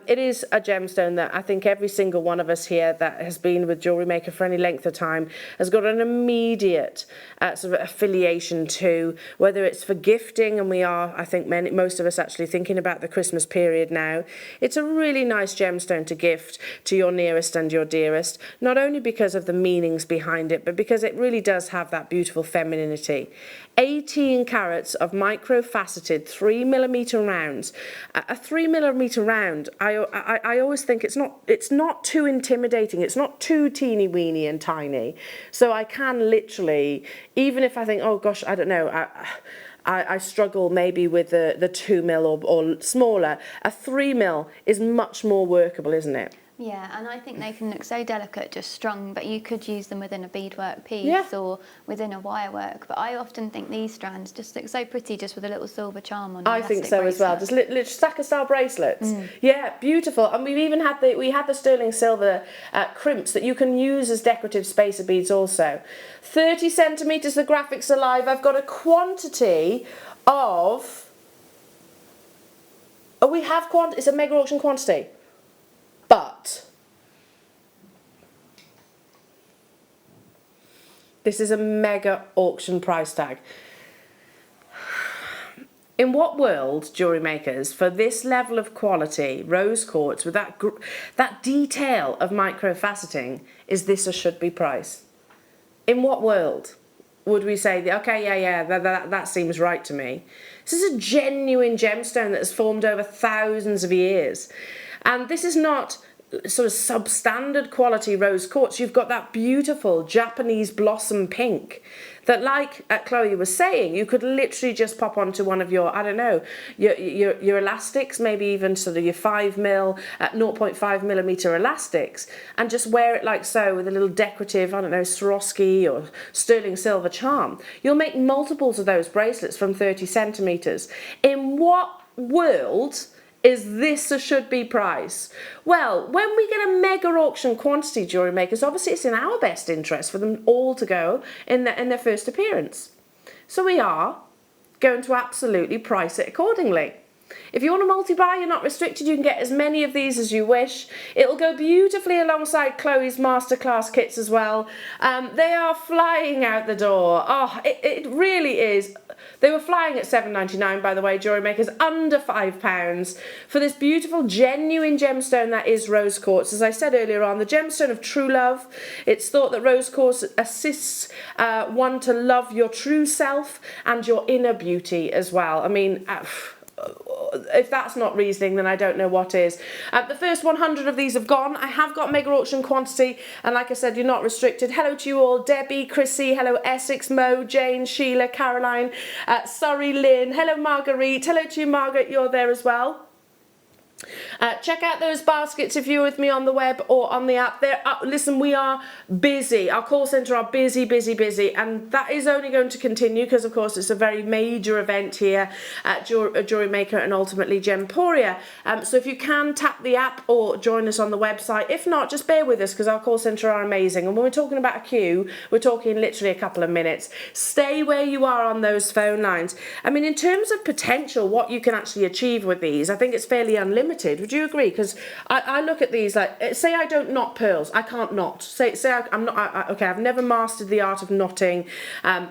It is a gemstone that I think every single one of us here that has been with Jewellery Maker for any length of time has got an immediate sort of affiliation to, whether it's for gifting, and we are, I think most of us actually thinking about the Christmas period now. It's a really nice gemstone to gift to your nearest and your dearest, not only because of the meanings behind it, but because it really does have that beautiful femininity. 18 carats of micro-faceted 3mm rounds. A 3mm round, I always think it's not too intimidating. It's not too teeny weeny and tiny. So I can literally, even if I think, oh gosh, I don't know, I struggle maybe with the 2mm or smaller, a 3mm is much more workable, isn't it? Yeah, and I think they can look so delicate, just strung, but you could use them within a beadwork piece or within a wirework. But I often think these strands just look so pretty just with a little silver charm on. I think so as well. Just little stacker style bracelets. Yeah, beautiful. And we've even had the sterling silver crimps that you can use as decorative spacer beads also. 30 centimetres. The graphics are live. I've got a quantity of. Oh, we have it's a mega auction quantity. But this is a mega auction price tag. In what world, jewellery makers, for this level of quality, rose quartz with that detail of micro-faceting, is this a should-be price? In what world would we say, okay, yeah, that seems right to me? This is a genuine gemstone that has formed over thousands of years. And this is not sort of substandard quality rose quartz. You've got that beautiful Japanese blossom pink that, like Chloe was saying, you could literally just pop onto one of your, I don't know, your elastics, maybe even sort of your 5mm at 0.5mm elastics, and just wear it like so with a little decorative, I don't know, Swarovski or sterling silver charm. You'll make multiples of those bracelets from 30 centimetres. In what world is this a should-be price? Well, when we get a mega auction quantity, jewellery makers, obviously it's in our best interest for them all to go in their first appearance. So we are going to absolutely price it accordingly. If you want to multi-buy, you're not restricted. You can get as many of these as you wish. It'll go beautifully alongside Chloe's Masterclass kits as well. They are flying out the door. Oh, it really is. They were flying at £7.99, by the way, jewellery makers, under £5 for this beautiful, genuine gemstone that is rose quartz. As I said earlier on, the gemstone of true love. It's thought that rose quartz assists one to love your true self and your inner beauty as well. I mean, if that's not reasoning, then I don't know what is. The first 100 of these have gone. I have got mega auction quantity, and like I said, you're not restricted. Hello to you all. Debbie, Chrissy, hello Essex, Mo, Jane, Sheila, Caroline, Surrey, Lynn, hello Marguerite. Hello to you, Margaret, you're there as well. Check out those baskets if you're with me on the web or on the app. Listen, we are busy. Our call centre are busy, and that is only going to continue because, of course, it's a very major event here at Jewellery Maker and ultimately Gemporia. So if you can, tap the app or join us on the website. If not, just bear with us because our call centre are amazing. And when we're talking about a queue, we're talking literally a couple of minutes. Stay where you are on those phone lines. I mean, in terms of potential, what you can actually achieve with these, I think it's fairly unlimited. Would you agree? Because I look at these like, say I don't knot pearls, I can't knot. Say I'm not. Okay, I've never mastered the art of knotting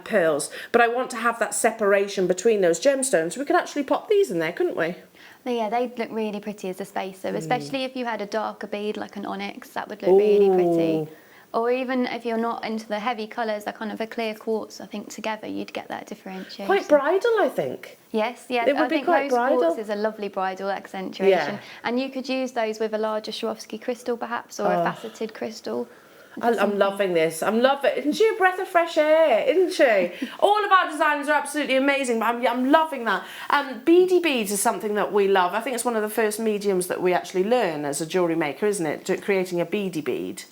pearls, but I want to have that separation between those gemstones. We could actually pop these in there, couldn't we? Yeah, they'd look really pretty as a spacer, especially if you had a darker bead like an onyx. That would look really pretty. Or even if you're not into the heavy colours, a kind of a clear quartz, I think together you'd get that differentiation. Quite bridal, I think. Yes, yeah. It would be quite bridal. Quartz is a lovely bridal accentuation. And you could use those with a larger Swarovski crystal perhaps, or a faceted crystal. I'm loving this. I'm loving it. Isn't she a breath of fresh air? Isn't she? All of our designers are absolutely amazing, but I'm loving that. Beady beads is something that we love. I think it's one of the first mediums that we actually learn as a jewellery maker, isn't it? Creating a beady bead.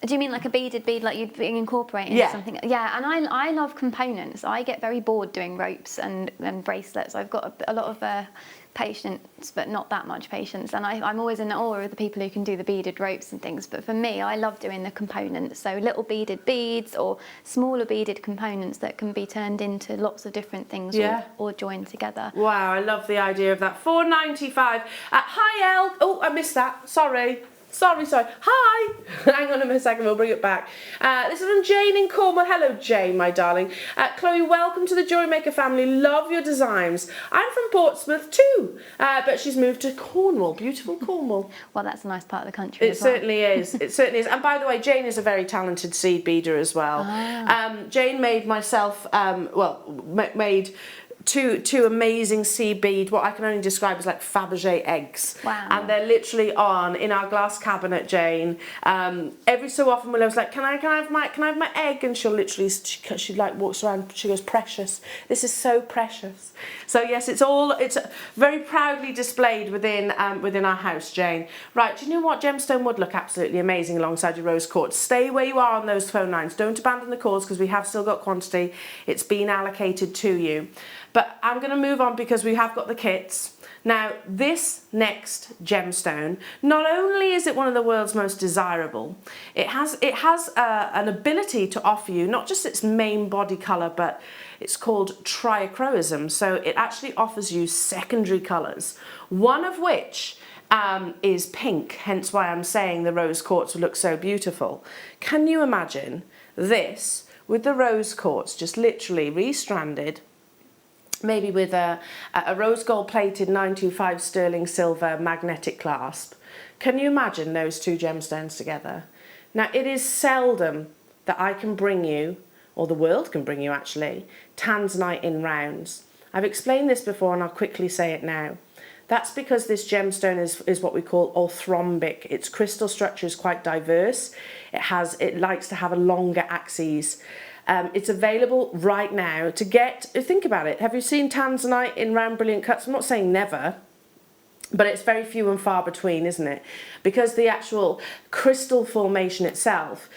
Do you mean like a beaded bead, like you'd incorporate into something? Yeah, and I love components. I get very bored doing ropes and bracelets. I've got a lot of patience, but not that much patience. And I'm always in awe of the people who can do the beaded ropes and things. But for me, I love doing the components. So little beaded beads or smaller beaded components that can be turned into lots of different things or joined together. Wow, I love the idea of that. $4.95. Hi, Elle. Oh, I missed that. Sorry. Hi. Hang on a second, we'll bring it back. This is from Jane in Cornwall. Hello, Jane, my darling. Chloe, welcome to the Jewellery Maker family. Love your designs. I'm from Portsmouth too, but she's moved to Cornwall. Beautiful Cornwall. Well, that's a nice part of the country. It certainly is. It certainly is. And by the way, Jane is a very talented seed beader as well. Jane made myself, made two amazing seed bead, what I can only describe as like Fabergé eggs. Wow. And they're literally on in our glass cabinet, Jane. Every so often Willow's like, can I have my egg? And she'll literally, she like walks around, she goes, precious. This is so precious. So yes, it's very proudly displayed within our house, Jane. Right, do you know what? Gemstone would look absolutely amazing alongside your rose quartz. Stay where you are on those phone lines. Don't abandon the calls because we have still got quantity. It's been allocated to you. But I'm going to move on because we have got the kits. Now, this next gemstone, not only is it one of the world's most desirable, it has an ability to offer you not just its main body colour, but it's called triachroism. So it actually offers you secondary colours, one of which is pink, hence why I'm saying the rose quartz would look so beautiful. Can you imagine this with the rose quartz just literally restranded, maybe with a rose gold plated 925 sterling silver magnetic clasp? Can you imagine those two gemstones together? Now, it is seldom that I can bring you, or the world can bring you actually, Tanzanite in rounds. I've explained this before and I'll quickly say it now. That's because this gemstone is what we call orthorhombic. Its crystal structure is quite diverse. It likes to have a longer axis. It's available right now to get, think about it, have you seen Tanzanite in round brilliant cuts? I'm not saying never, but it's very few and far between, isn't it? Because the actual crystal formation itself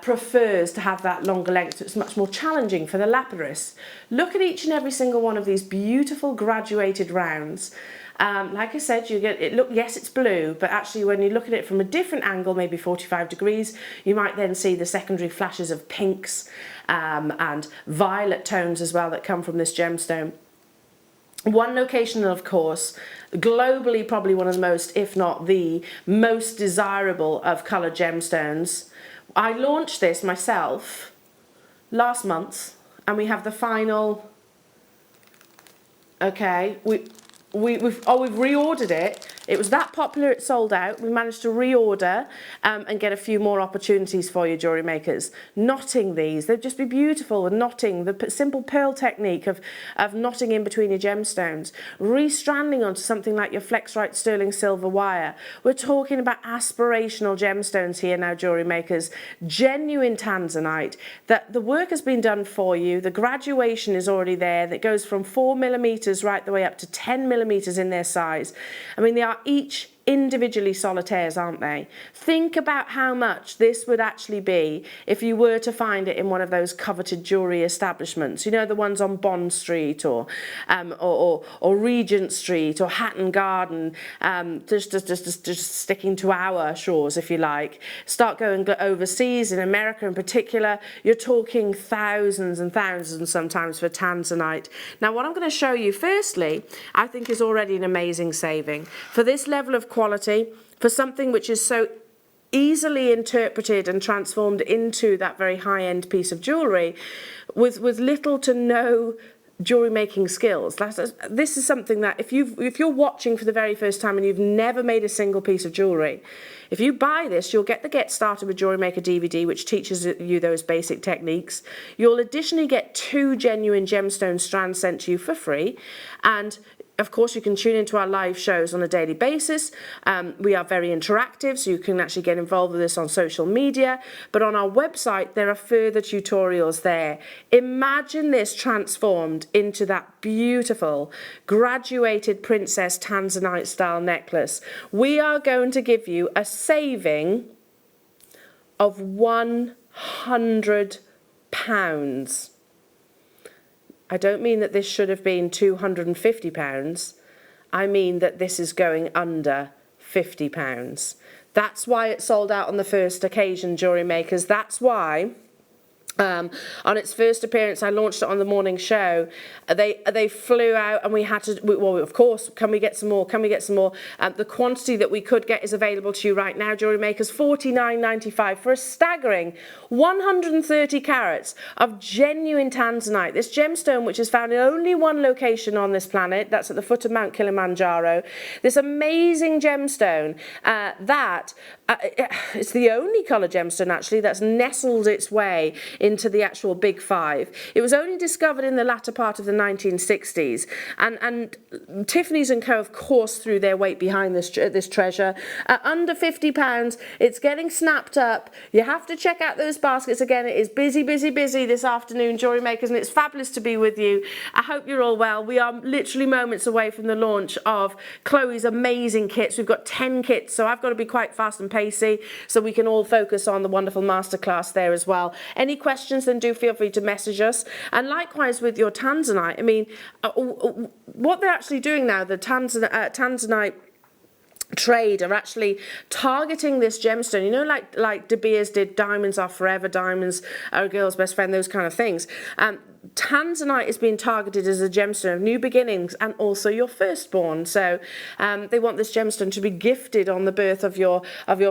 prefers to have that longer length, so it's much more challenging for the lapidus. Look at each and every single one of these beautiful graduated rounds. Like I said, you get it. Look, yes, it's blue, but actually when you look at it from a different angle, maybe 45 degrees, you might then see the secondary flashes of pinks and violet tones as well that come from this gemstone. One location, of course, globally probably one of the most, if not the most desirable of coloured gemstones. I launched this myself last month, and we have the final. Okay, we've reordered it. It was that popular it sold out. We managed to reorder and get a few more opportunities for you, jewellery makers. Knotting these, they'd just be beautiful. And knotting, the simple pearl technique of knotting in between your gemstones, restranding onto something like your Flexrite sterling silver wire. We're talking about aspirational gemstones here now, jewellery makers. Genuine Tanzanite. That the work has been done for you. The graduation is already there. That goes from 4mm right the way up to 10mm in their size. I mean, they are each individually solitaires, aren't they? Think about how much this would actually be if you were to find it in one of those coveted jewellery establishments, you know, the ones on Bond Street or Regent Street or Hatton Garden, just sticking to our shores, if you like. Start going overseas, in America in particular, you're talking thousands and thousands sometimes for Tanzanite. Now, what I'm going to show you firstly, I think is already an amazing saving. For this level of quality, for something which is so easily interpreted and transformed into that very high-end piece of jewellery with little to no jewellery making skills. This is something that if you're watching for the very first time and you've never made a single piece of jewellery, if you buy this, you'll get the Get Started with Jewellery Maker DVD, which teaches you those basic techniques. You'll additionally get 2 genuine gemstone strands sent to you for free, and of course, you can tune into our live shows on a daily basis. We are very interactive, so you can actually get involved with us on social media. But on our website, there are further tutorials there. Imagine this transformed into that beautiful graduated princess Tanzanite style necklace. We are going to give you a saving of £100. I don't mean that this should have been £250. I mean that this is going under £50. That's why it sold out on the first occasion, Jewellery Makers. That's why on its first appearance, I launched it on the morning show. They flew out, and we had to. Well, of course, can we get some more? Can we get some more? The quantity that we could get is available to you right now, Jewellery Makers. $49.95 for a staggering 130 carats of genuine Tanzanite. This gemstone, which is found in only one location on this planet, that's at the foot of Mount Kilimanjaro. This amazing gemstone it's the only colour gemstone actually that's nestled its way into the actual Big Five. It was only discovered in the latter part of the 1960s, and Tiffany's & Co. of course threw their weight behind this treasure. At under £50, it's getting snapped up. You have to check out those baskets again. It is busy this afternoon, Jewellery Makers, and it's fabulous to be with you. I hope you're all well. We are literally moments away from the launch of Chloe's amazing kits. We've got 10 kits, so I've got to be quite fast and pacey so we can all focus on the wonderful masterclass there as well. Any questions, then do feel free to message us. And likewise with your Tanzanite, I mean, what they're actually doing now, the Tanzanite trade are actually targeting this gemstone, you know, like De Beers did Diamonds Are Forever, Diamonds Are a Girl's Best Friend, those kind of things. Tanzanite is being targeted as a gemstone of new beginnings and also your firstborn. So they want this gemstone to be gifted on the birth of your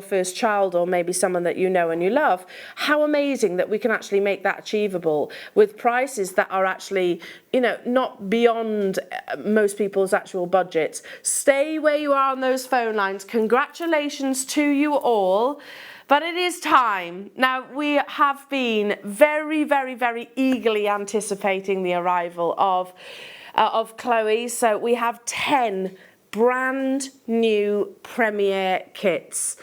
first child, or maybe someone that you know and you love. How amazing that we can actually make that achievable with prices that are actually, you know, not beyond most people's actual budgets. Stay where you are on those phone lines. Congratulations to you all. But it is time. Now, we have been very eagerly anticipating the arrival of Chloe. So we have 10 brand new premiere kits.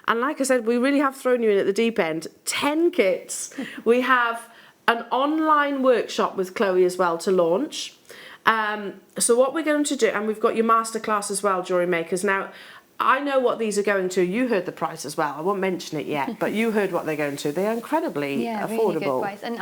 And like I said, we really have thrown you in at the deep end. 10 kits. We have an online workshop with Chloe as well to launch. So what we're going to do, and we've got your masterclass as well, Jewellery Makers. Now, I know what these are going to. You heard the price as well. I won't mention it yet, but you heard what they're going to. They are incredibly affordable. Really good price. And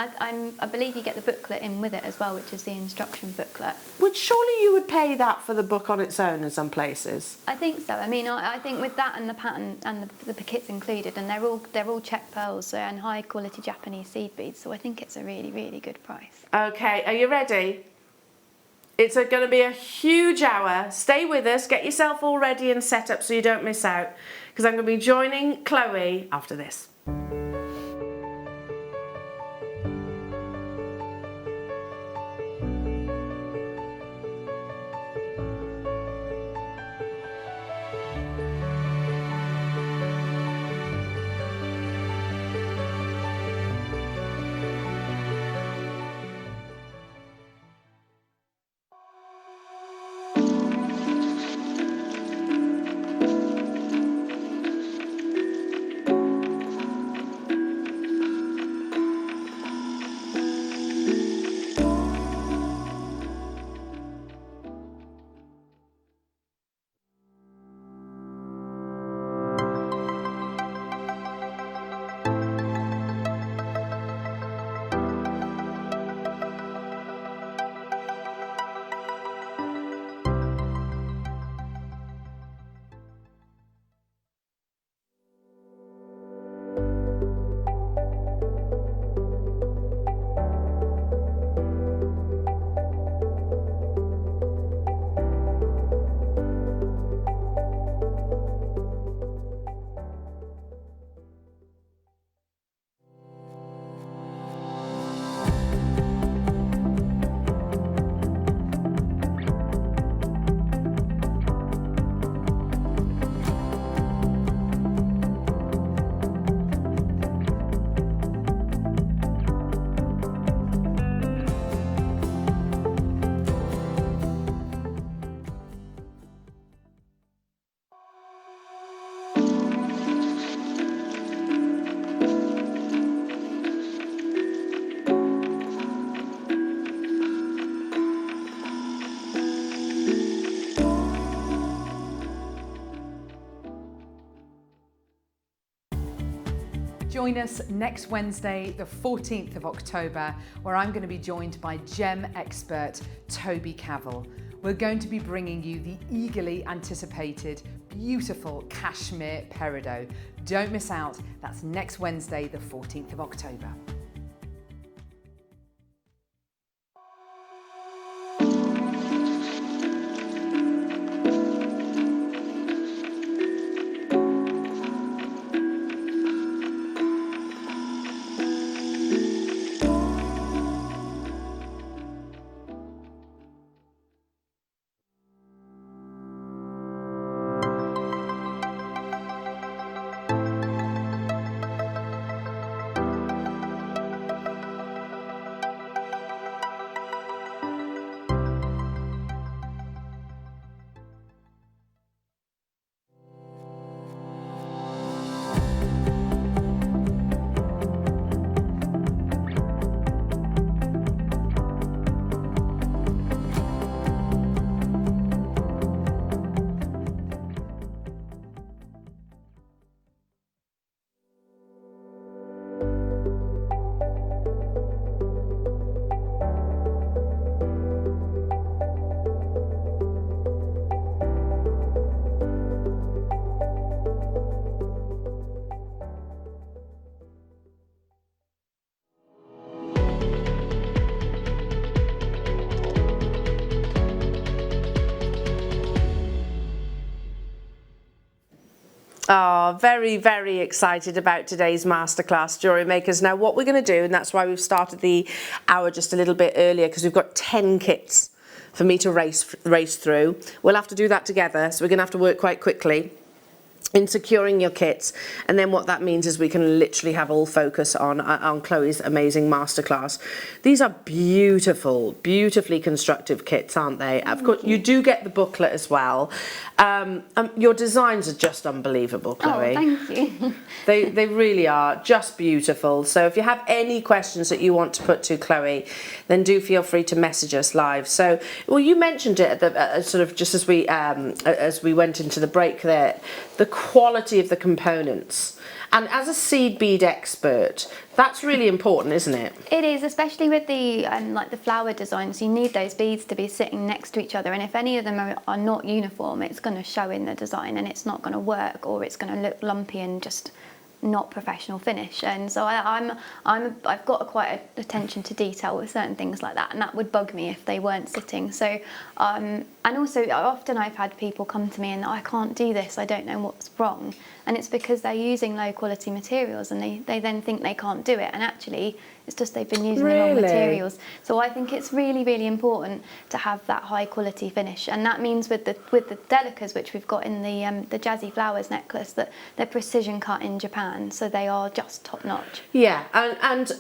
I believe you get the booklet in with it as well, which is the instruction booklet. Which surely you would pay that for the book on its own in some places. I think so. I mean, I think with that and the pattern and the kits included, and they're all check pearls and high quality Japanese seed beads. So I think it's a really good price. Okay, are you ready? It's going to be a huge hour. Stay with us, get yourself all ready and set up so you don't miss out, because I'm going to be joining Chloe after this. Join us next Wednesday, the 14th of October, where I'm going to be joined by gem expert Toby Cavill. We're going to be bringing you the eagerly anticipated, beautiful cashmere peridot. Don't miss out. That's next Wednesday, the 14th of October. Oh, very, very excited about today's masterclass, Jewellery Makers. Now, what we're going to do, and that's why we've started the hour just a little bit earlier, because we've got 10 kits for me to race through. We'll have to do that together, so we're going to have to work quite quickly in securing your kits, and then what that means is we can literally have all focus on Chloe's amazing masterclass. These are beautiful, beautifully constructive kits, aren't they? Of course, you do get the booklet as well. Your designs are just unbelievable, Chloe. Oh, thank you. They really are just beautiful. So if you have any questions that you want to put to Chloe, then do feel free to message us live. So, well, you mentioned it at the sort of just as we went into the break there, the quality of the components. And as a seed bead expert, that's really important, isn't it? It is, especially with the like the flower designs. You need those beads to be sitting next to each other, and if any of them are not uniform, it's going to show in the design, and it's not going to work, or it's going to look lumpy and just not professional finish. And so I've got quite attention to detail with certain things like that, and that would bug me if they weren't sitting. So and also often I've had people come to me and I can't do this, I don't know what's wrong, and it's because they're using low quality materials and they then think they can't do it, and actually it's just they've been using the wrong materials. So I think it's really, really important to have that high quality finish, and that means with the delicas, which we've got in the Jazzy Flowers necklace, that they're precision cut in Japan, so they are just top notch. Yeah, and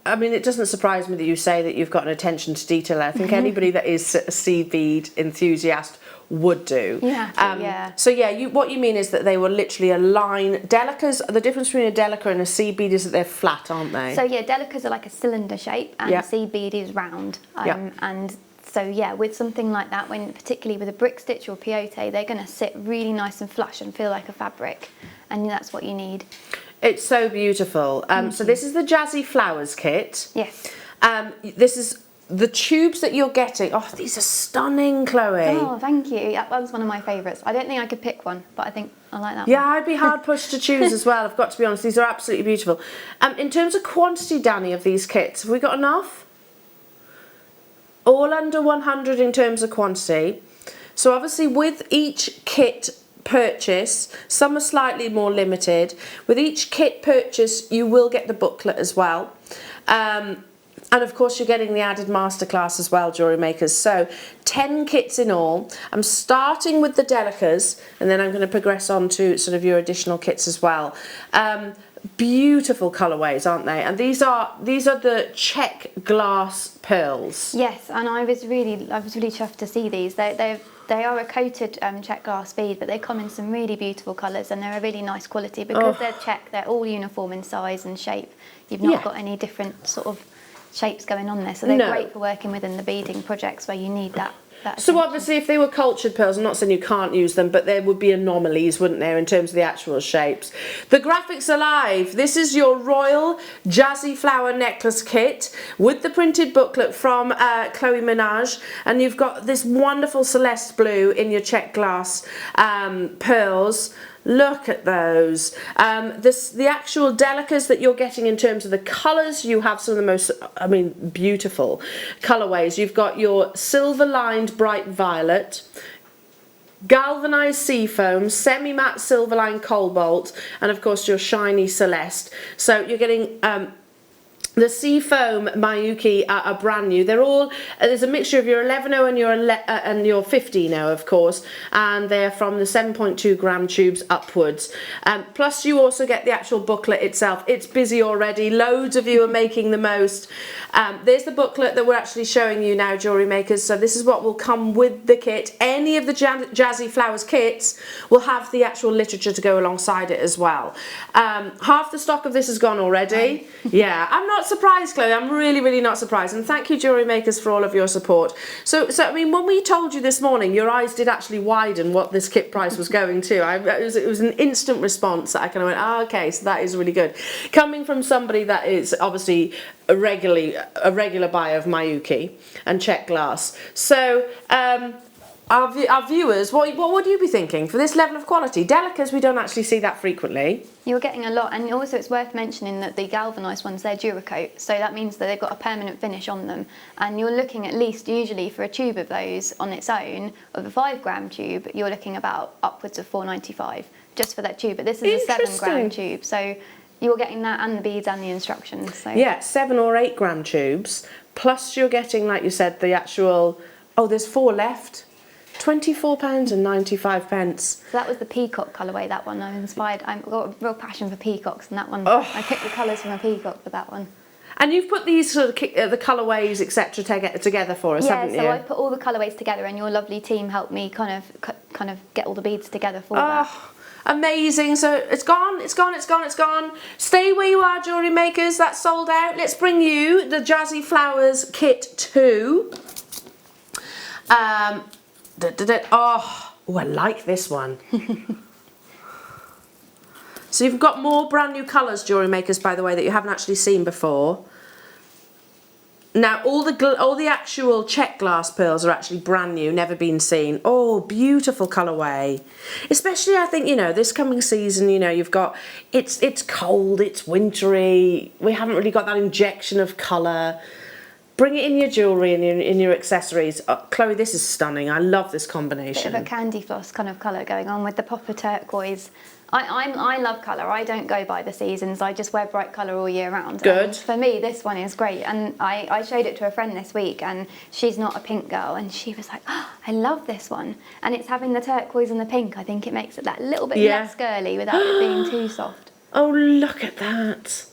I mean, it doesn't surprise me that you say that you've got an attention to detail. I think anybody that is a seed bead enthusiast would do. Yeah. Yeah. So yeah, what you mean is that they were literally a line. Delicas, the difference between a delica and a seed bead is that they're flat, aren't they? So yeah, delicas are like a cylinder shape, and a seed bead is round. And so yeah, with something like that, when particularly with a brick stitch or peyote, they're going to sit really nice and flush and feel like a fabric, and that's what you need. It's so beautiful. So this is the Jazzy Flowers kit. Yes. This is the tubes that you're getting. Oh, these are stunning, Chloe. Oh, thank you. That was one of my favourites. I don't think I could pick one, but I think I like that one. Yeah, I'd be hard pushed to choose as well, I've got to be honest. These are absolutely beautiful. In terms of quantity, Danny, of these kits, have we got enough? All under 100 in terms of quantity. So obviously with each kit purchase, some are slightly more limited. With each kit purchase, you will get the booklet as well. And of course you're getting the added masterclass as well, Jewellery Makers. So 10 kits in all. I'm starting with the delicas, and then I'm going to progress on to sort of your additional kits as well. Beautiful colourways, aren't they? And these are the check glass pearls. Yes, and I was really chuffed to see these. They are a coated check glass bead, but they come in some really beautiful colours, and they're a really nice quality because they're check. They're all uniform in size and shape. You've not got any different sort of shapes going on there, so they're great for working within the beading projects where you need that that So attention. obviously if they were cultured pearls, I'm not saying you can't use them, but there would be anomalies, wouldn't there, in terms of the actual shapes. The graphics alive. This is your Royal Jazzy Flower Necklace Kit with the printed booklet from Chloe Minaj, and you've got this wonderful Celeste blue in your check glass pearls. Look at those. The actual delicas that you're getting in terms of the colours, you have some of the most, I mean, beautiful colourways. You've got your silver-lined bright violet, galvanised seafoam, semi-matte silver-lined cobalt, and of course your shiny Celeste. So you're getting the Seafoam Mayuki are brand new. They're all, there's a mixture of your 11.0 and your 15.0 of course, and they're from the 7.2 gram tubes upwards. Plus you also get the actual booklet itself. It's busy already, loads of you are making the most. There's the booklet that we're actually showing you now, Jewellery Makers. So this is what will come with the kit. Any of the Jazzy Flowers kits will have the actual literature to go alongside it as well. Half the stock of this has gone already. Yeah, I'm not surprised, Chloe. I'm really not surprised, and thank you, Jewellery Makers, for all of your support. So I mean, when we told you this morning, your eyes did actually widen what this kit price was going to. It was an instant response that I kind of went, oh, okay, so that is really good, coming from somebody that is obviously a regular buyer of Mayuki and check glass. So our viewers, what would you be thinking for this level of quality? Delicas, we don't actually see that frequently. You're getting a lot, and also it's worth mentioning that the galvanised ones, they're Duracoat, so that means that they've got a permanent finish on them, and you're looking at least usually for a tube of those on its own, of a 5 gram tube, you're looking about upwards of £4.95 just for that tube, but this is a 7 gram tube, so you're getting that and the beads and the instructions. So. Yeah, 7 or 8 gram tubes, plus you're getting, like you said, the actual, oh, there's 4 left. £24.95. So that was the peacock colourway, that one. I've got a real passion for peacocks, and that one, I picked the colours from a peacock for that one. And you've put these sort of the colourways, etc., together for us, haven't you? Yeah, so I put all the colourways together, and your lovely team helped me kind of get all the beads together for that. Amazing. So it's gone. Stay where you are, Jewellery Makers. That's sold out. Let's bring you the Jazzy Flowers Kit 2. Oh, I like this one. So you've got more brand new colours, Jewellery Makers, by the way, that you haven't actually seen before. Now all the actual check glass pearls are actually brand new, never been seen. Oh, beautiful colourway. Especially, I think, you know, this coming season, you know, you've got, it's cold, it's wintry, we haven't really got that injection of colour. Bring it in your jewellery and in your accessories. Chloe, this is stunning. I love this combination. Bit of a candy floss kind of colour going on with the popper turquoise. I love colour. I don't go by the seasons. I just wear bright colour all year round. Good. And for me, this one is great. And I showed it to a friend this week, and she's not a pink girl, and she was like, oh, I love this one. And it's having the turquoise and the pink. I think it makes it that little bit less girly without it being too soft. Oh, look at that.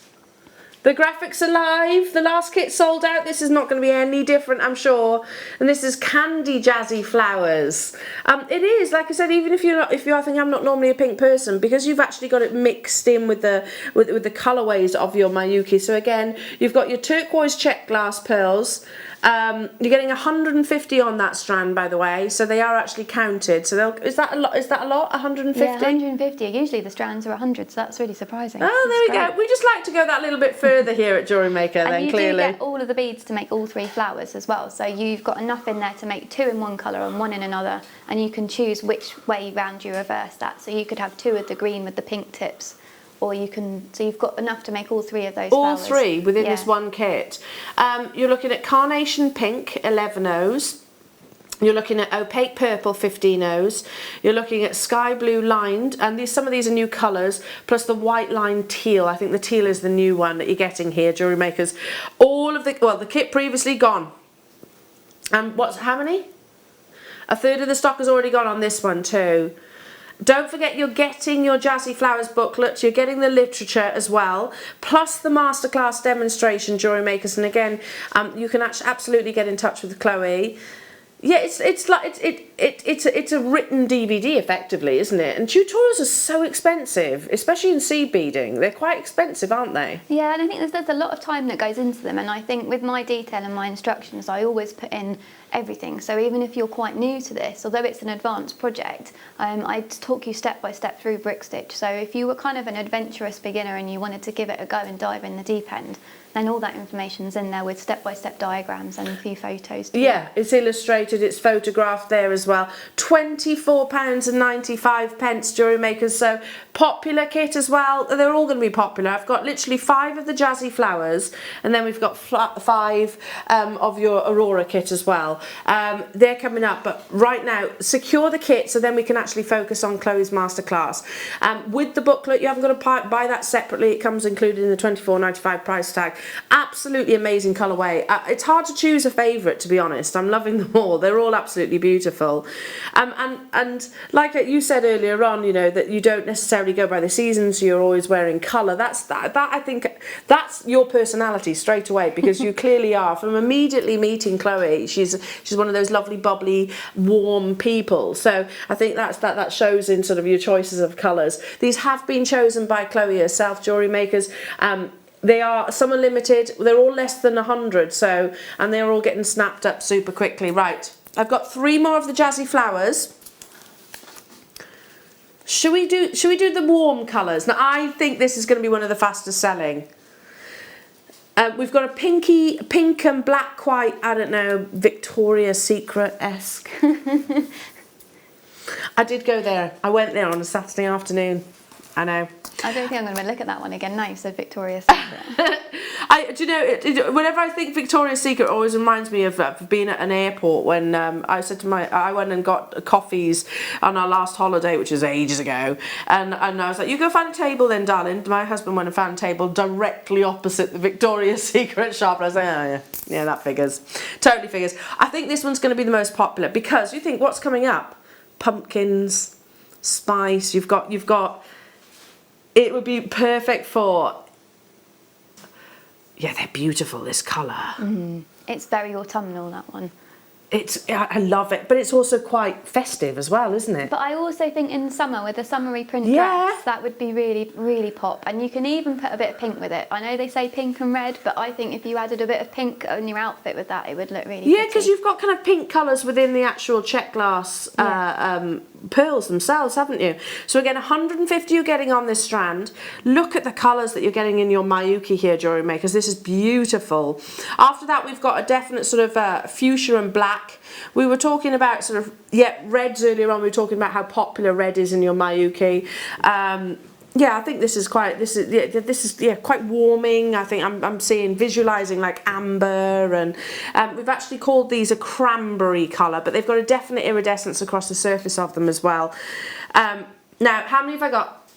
The graphics are live. The last kit sold out. This is not going to be any different, I'm sure. And this is Candy Jazzy Flowers. It is, like I said, even if you're thinking I'm not normally a pink person, because you've actually got it mixed in with the colourways of your Mayuki. So again, you've got your turquoise check glass pearls. You're getting 150 on that strand, by the way, so they are actually counted. So is that a lot? 150? Yeah, 150. Usually the strands are 100, so that's really surprising. Oh, there we go. We just like to go that little bit further here at Jewellery Maker, and then clearly. And you do get all of the beads to make all 3 flowers as well. So you've got enough in there to make 2 in one colour and 1 in another, and you can choose which way round you reverse that. So you could have 2 of the green with the pink tips, or you can, so you've got enough to make all 3 of those flowers. All 3 within this one kit. You're looking at carnation pink 11.0s. You're looking at opaque purple 15.0s. You're looking at sky blue lined, and some of these are new colours, plus the white lined teal. I think the teal is the new one that you're getting here, Jewellery Makers. All of the kit previously gone. And how many? A third of the stock has already gone on this one too. Don't forget, you're getting your Jazzy Flowers booklet, you're getting the literature as well, plus the Masterclass demonstration, Jewellery Makers. And again, you can absolutely get in touch with Chloe. Yeah, it's a written DVD effectively, isn't it? And tutorials are so expensive, especially in seed beading. They're quite expensive, aren't they? Yeah, and I think there's a lot of time that goes into them. And I think with my detail and my instructions, I always put in everything. So even if you're quite new to this, although it's an advanced project, I talk you step by step through brick stitch. So if you were kind of an adventurous beginner and you wanted to give it a go and dive in the deep end, then all that information's in there with step-by-step diagrams and a few photos too. Yeah, it's illustrated, it's photographed there as well. £24.95, Jewellery Makers. So popular kit as well. They're all going to be popular. I've got literally 5 of the Jazzy flowers, and then we've got 5 of your Aurora kit as well. They're coming up, but right now, secure the kit so then we can actually focus on Chloe's masterclass. With the booklet, you haven't got to buy that separately. It comes included in the £24.95 price tag. Absolutely amazing colourway. It's hard to choose a favourite, to be honest. I'm loving them all. They're all absolutely beautiful. And like you said earlier on, you know, that you don't necessarily go by the seasons, you're always wearing colour. That I think that's your personality straight away, because you clearly are. From immediately meeting Chloe, she's one of those lovely, bubbly, warm people. So I think that shows in sort of your choices of colours. These have been chosen by Chloe herself, Jewellery Makers. They are, some are limited, they're all less than 100, so, and they're all getting snapped up super quickly. Right, I've got 3 more of the Jazzy flowers. Should we do the warm colours? Now, I think this is going to be one of the fastest selling. We've got a pink and black white, I don't know, Victoria's Secret-esque. I did go there. I went there on a Saturday afternoon. I know. I don't think I'm going to look at that one again now. You said Victoria's Secret. Do you know, whenever I think Victoria's Secret, it always reminds me of being at an airport when I said to I went and got coffees on our last holiday, which was ages ago, and I was like, you go find a table then, darling. My husband went and found a table directly opposite the Victoria's Secret shop, and I was like, oh yeah, that figures. Totally figures. I think this one's going to be the most popular, because you think, what's coming up? Pumpkins, spice, you've got it would be perfect for, yeah, they're beautiful, this colour. It's very autumnal, that one. I love it, but it's also quite festive as well, isn't it? But I also think in summer, with a summery print Yeah. dress, that would be really, really pop. And you can even put a bit of pink with it. I know they say pink and red, but I think if you added a bit of pink on your outfit with that, it would look really Yeah, because pretty. you've got kind of pink colours within the actual check glass pearls themselves, haven't you? So again, 150 you're getting on this strand. Look at the colours that you're getting in your Miyuki here, Jewellery Makers. This is beautiful. After that, we've got a definite sort of fuchsia and black. We were talking about sort of, reds earlier on. We were talking about how popular red is in your Miyuki. Yeah, I think this is quite quite warming. I think I'm seeing, visualising like amber, and we've actually called these a cranberry colour, but they've got a definite iridescence across the surface of them as well. Now, how many have I got?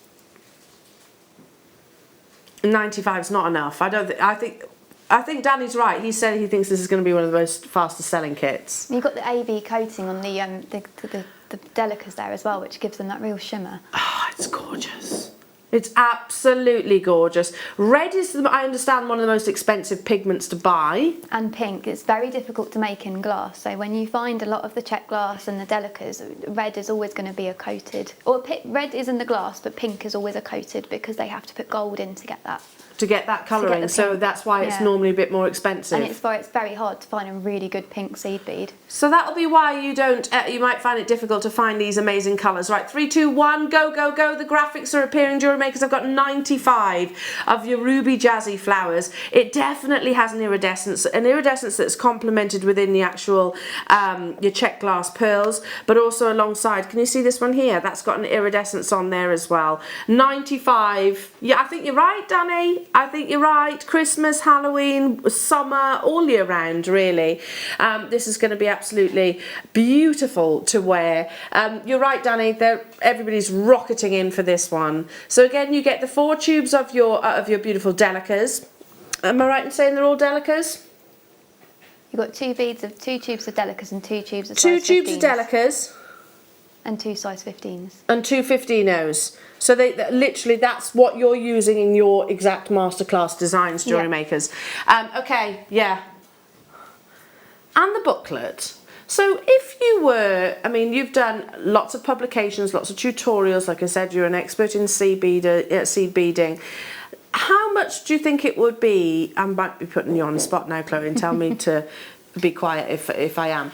95 is not enough. I think Danny's right. He said he thinks this is going to be one of the most fastest selling kits. You've got the AB coating on the delicas there as well, which gives them that real shimmer. Oh, it's gorgeous. It's absolutely gorgeous. Red is, I understand, one of the most expensive pigments to buy. And pink, it's very difficult to make in glass. So when you find a lot of the check glass and the delicas, red is always going to be a coated. Or red is in the glass, but pink is always a coated, because they have to put gold in to get that. To get that colouring, so that's why it's normally a bit more expensive. And it's very hard to find a really good pink seed bead. So that'll be why you don't, you might find it difficult to find these amazing colours. Right, 3, 2, 1, go, go, go. The graphics are appearing, Jewellery Makers. I've got 95 of your ruby Jazzy flowers. It definitely has an iridescence that's complemented within the actual, your check glass pearls, but also alongside, can you see this one here? That's got an iridescence on there as well. 95, yeah, I think you're right, Danny. I think you're right. Christmas, Halloween, summer, all year round, really. This is going to be absolutely beautiful to wear. You're right, Danny. Everybody's rocketing in for this one. So again, you get the 4 tubes of your beautiful delicas. Am I right in saying they're all delicas? You've got 2 tubes of delicas and 2 tubes of size 15s. 2 tubes of delicas. And 2 size 15s. And 2 15-0s. So literally, that's what you're using in your exact masterclass designs, Jewellery Makers. Okay, yeah. And the booklet. So if you were, I mean, you've done lots of publications, lots of tutorials. Like I said, you're an expert in seed beading. How much do you think it would be? I might be putting you on the spot now, Chloe, and tell me to be quiet if I am.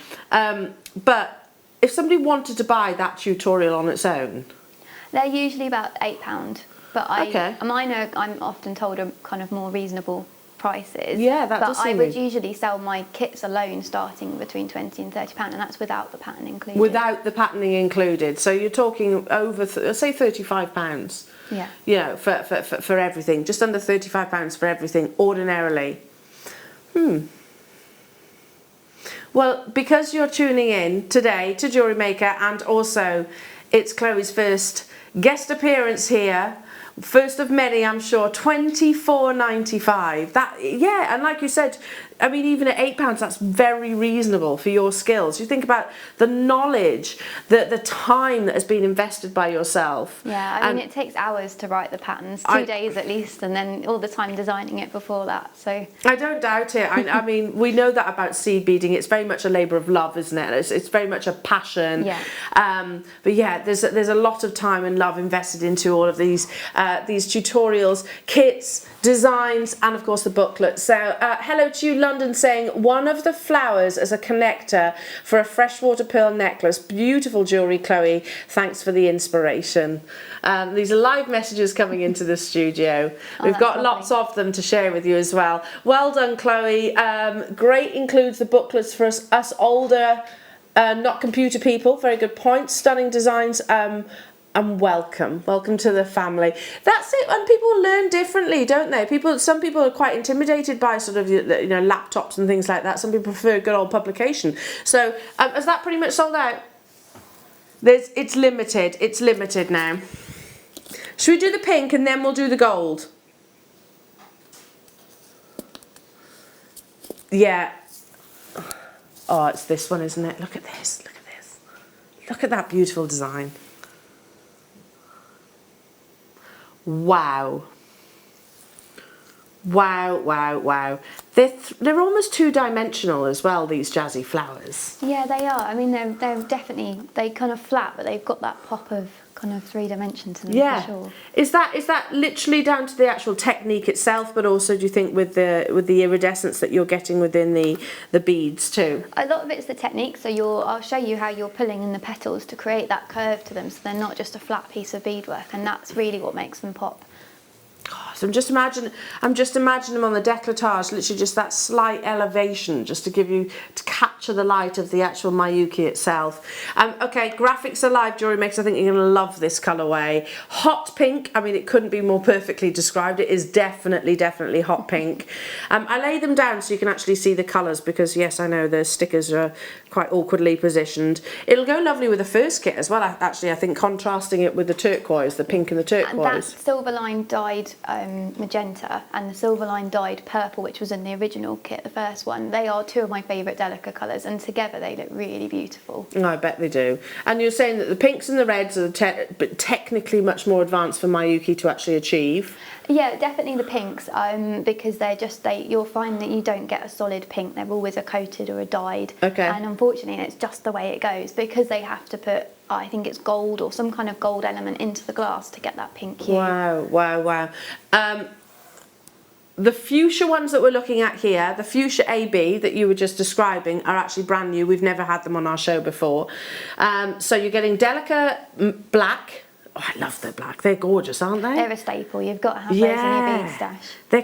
But if somebody wanted to buy that tutorial on its own, they're usually about £8. But mine are, I'm often told, are kind of more reasonable prices. Yeah, that does But I seem would usually sell my kits alone starting between £20 and £30, and that's without the pattern included. without the patterning included. So you're talking over, say, £35. Yeah. You know, for everything, just under £35 for everything ordinarily. Well, because you're tuning in today to Jewellery Maker, and also it's Chloe's first guest appearance here, first of many, I'm sure, £24.95. That, yeah, and like you said, I mean, even at £8, that's very reasonable for your skills. You think about the knowledge, the time that has been invested by yourself. Yeah, I mean, it takes hours to write the patterns, 2 days at least, and then all the time designing it before that. So I don't doubt it. I mean, we know that about seed beading. It's very much a labour of love, isn't it? It's very much a passion. Yeah. But yeah, there's a lot of time and love invested into all of these tutorials, kits, designs, and of course the booklet. So hello to you, London, saying one of the flowers as a connector for a freshwater pearl necklace. Beautiful jewellery, Chloe. Thanks for the inspiration. These are live messages coming into the studio. We've got lots of them to share with you as well. Well done, Chloe. Great includes the booklets for us older, not computer people. Very good point. Stunning designs. And welcome to the family. That's it. And people learn differently, don't they? Some people are quite intimidated by sort of, you know, laptops and things like that. Some people prefer good old publication. So is that pretty much sold out? It's limited. It's limited now. Should we do the pink and then we'll do the gold? Yeah. Oh, it's this one, isn't it? Look at this. Look at this. Look at that beautiful design. Wow. Wow, wow, wow. They're almost two-dimensional as well, these jazzy flowers. yeah, they are. I mean, they're definitely, they kind of flat, but they've got that pop of kind of 3 dimension to them, for sure. Is that literally down to the actual technique itself, but also do you think with the iridescence that you're getting within the beads too? A lot of it's the technique. So I'll show you how you're pulling in the petals to create that curve to them, so they're not just a flat piece of beadwork, and that's really what makes them pop. So I'm just imagining them on the décolletage, literally just that slight elevation, just to capture the light of the actual Mayuki itself. Okay, graphics are live, Jewellery Makers. I think you're going to love this colourway. Hot pink. I mean, it couldn't be more perfectly described. It is definitely hot pink. I lay them down so you can actually see the colours, because yes, I know the stickers are quite awkwardly positioned. It'll go lovely with the first kit as well. Actually, I think contrasting it with the turquoise, the pink and the turquoise. And that silver line dyed magenta and the silver line dyed purple, which was in the original kit, the first one, they are two of my favourite Delica colours, and together they look really beautiful. I bet they do. And you're saying that the pinks and the reds are but technically much more advanced for Mayuki to actually achieve? Yeah, definitely the pinks, because you'll find that you don't get a solid pink. They're always a coated or a dyed. Okay. And unfortunately, it's just the way it goes, because they have to put, I think it's gold or some kind of gold element into the glass to get that pink hue. Wow. The fuchsia ones that we're looking at here, the fuchsia AB that you were just describing, are actually brand new. We've never had them on our show before. So you're getting Delica black. Oh, I love the black. They're gorgeous, aren't they? They're a staple. You've got to have those in your bead stash. They're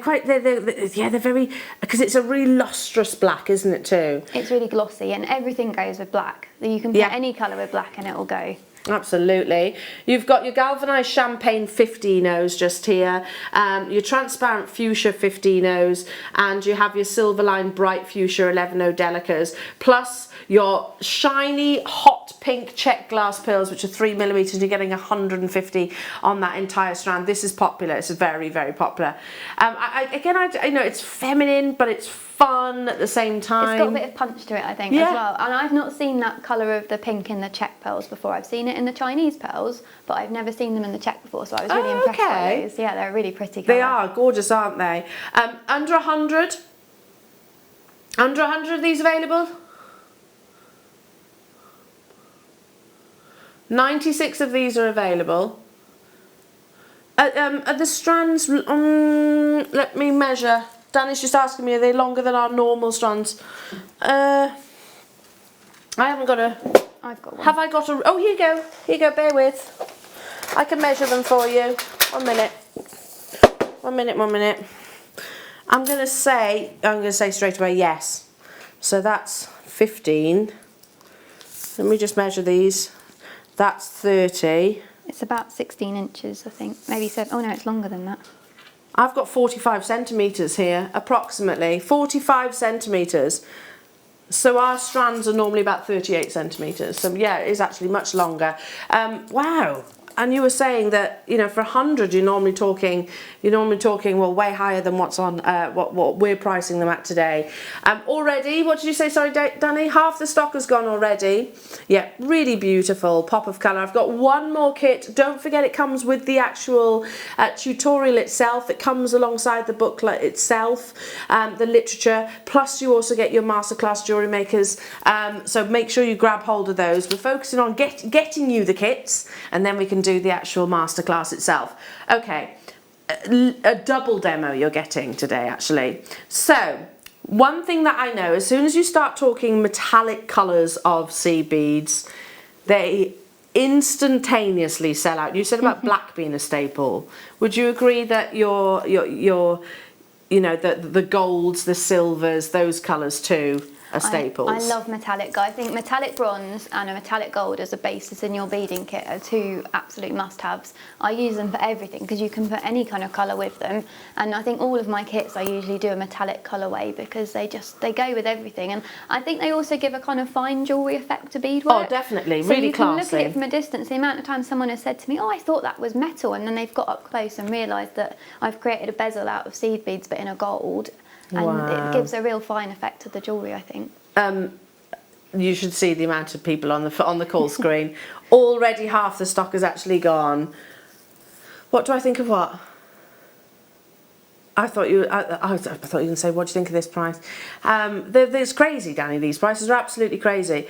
very, because it's a really lustrous black, isn't it too? It's really glossy, and everything goes with black. You can put any colour with black and it will go. Absolutely. You've got your galvanised champagne 15-Os just here, your transparent fuchsia 15-Os, and you have your silver line bright fuchsia 11-O Delicas, plus your shiny hot pink check glass pearls, which are 3mm. You're getting 150 on that entire strand. This is popular. It's very popular. I know it's feminine, but it's fun at the same time. It's got a bit of punch to it, I think, as well. And I've not seen that colour of the pink in the check pearls before. I've seen it in the Chinese pearls, but I've never seen them in the check before, so I was really impressed by those. Yeah, they're a really pretty colour. They are gorgeous, aren't they? Under 100? Under 100 of these available? 96 of these are available. Are the strands, let me measure. Danny's just asking me, are they longer than our normal strands? I haven't got a... I've got one. Have I got a... Oh, here you go. Here you go, bear with. I can measure them for you. 1 minute. 1 minute, 1 minute. I'm going to say straight away yes. So that's 15. Let me just measure these. That's 30. It's about 16 inches, I think. Maybe 7. Oh no, it's longer than that. I've got 45 centimetres here, approximately. 45 centimetres. So our strands are normally about 38 centimetres. So yeah, it is actually much longer. Wow. And you were saying that, you know, for 100 you're normally talking well way higher than what's on what we're pricing them at today. Already, what did you say? Sorry, Danny, half the stock has gone already. Yeah, really beautiful pop of colour. I've got one more kit. Don't forget it comes with the actual tutorial itself. It comes alongside the booklet itself, the literature. Plus you also get your Masterclass Jewellery Makers. So make sure you grab hold of those. We're focusing on getting you the kits, and then we can do the actual masterclass itself. Okay, a double demo you're getting today actually. So one thing that I know, as soon as you start talking metallic colours of seed beads, they instantaneously sell out. You said about black being a staple. Would you agree that your you know, the golds, the silvers, those colours too are staples? I love metallic. I think metallic bronze and a metallic gold as a basis in your beading kit are two absolute must-haves. I use them for everything because you can put any kind of colour with them, and I think all of my kits I usually do a metallic colourway because they go with everything, and I think they also give a kind of fine jewellery effect to beadwork. Oh, definitely, so really you can classy. look at it from a distance. The amount of times someone has said to me, oh, I thought that was metal, and then they've got up close and realised that I've created a bezel out of seed beads but in a gold. And wow. It gives a real fine effect to the jewellery, I think. You should see the amount of people on the call screen. Already half the stock has actually gone. What do I think of what? I thought you were going to say, what do you think of this price? It's crazy, Danny. These prices are absolutely crazy.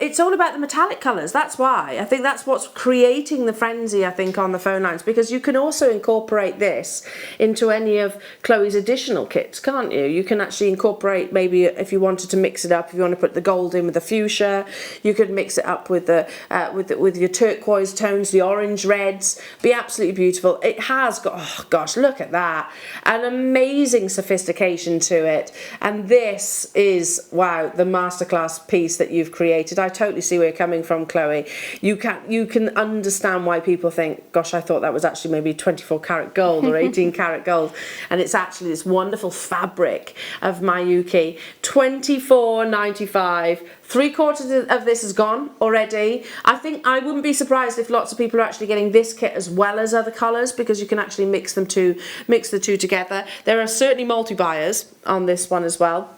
It's all about the metallic colours. That's why. I think that's what's creating the frenzy, I think, on the phone lines, because you can also incorporate this into any of Chloe's additional kits, can't you? You can actually incorporate, maybe if you wanted to mix it up, if you want to put the gold in with the fuchsia, you could mix it up with with your turquoise tones, the orange reds. Be absolutely beautiful. It has got, oh gosh, look at that, an amazing sophistication to it. And this is, wow, the masterclass piece that you've created. I totally see where you're coming from, Chloe. You can understand why people think, gosh, I thought that was actually maybe 24 karat gold or 18 karat gold, and it's actually this wonderful fabric of Miyuki. $24.95. 3/4 of this is gone already. I think I wouldn't be surprised if lots of people are actually getting this kit as well as other colours, because you can actually mix the two together. There are certainly multi-buyers on this one as well.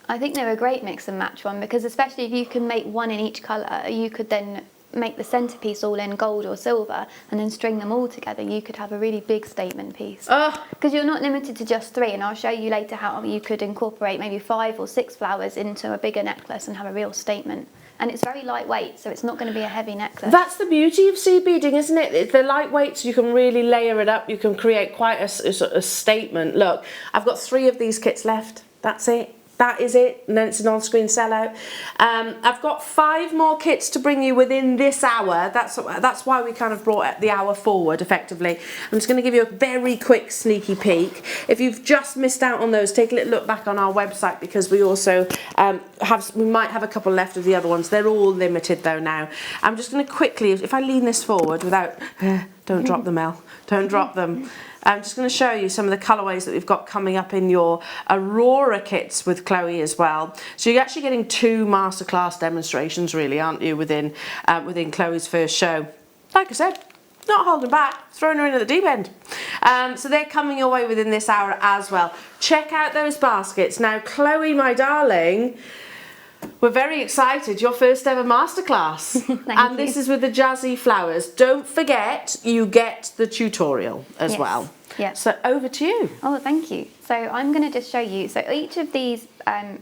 I think they're a great mix and match one, because especially if you can make one in each colour, you could then make the centrepiece all in gold or silver and then string them all together. You could have a really big statement piece. Because you're not limited to just 3, and I'll show you later how you could incorporate maybe 5 or 6 flowers into a bigger necklace and have a real statement. And it's very lightweight, so it's not going to be a heavy necklace. That's the beauty of seed beading, isn't it? They're lightweight, so you can really layer it up. You can create quite a statement. Look, I've got 3 of these kits left. That's it. That is it, and then it's an on-screen sellout. I've got 5 more kits to bring you within this hour. That's why we kind of brought the hour forward, effectively. I'm just going to give you a very quick sneaky peek. If you've just missed out on those, take a little look back on our website, because we also we might have a couple left of the other ones. They're all limited though now. I'm just going to quickly, if I lean this forward without, don't drop them, Mel. Don't drop them. I'm just going to show you some of the colourways that we've got coming up in your Aurora kits with Chloe as well. So you're actually getting 2 masterclass demonstrations, really, aren't you, within Chloe's first show. Like I said, not holding back, throwing her in at the deep end. So they're coming your way within this hour as well. Check out those baskets. Now, Chloe, my darling, we're very excited. Your first ever masterclass. And this is with the Jazzy flowers. Don't forget, you get the tutorial as well. Yeah. So over to you. Oh, thank you. So I'm going to just show you. So each of these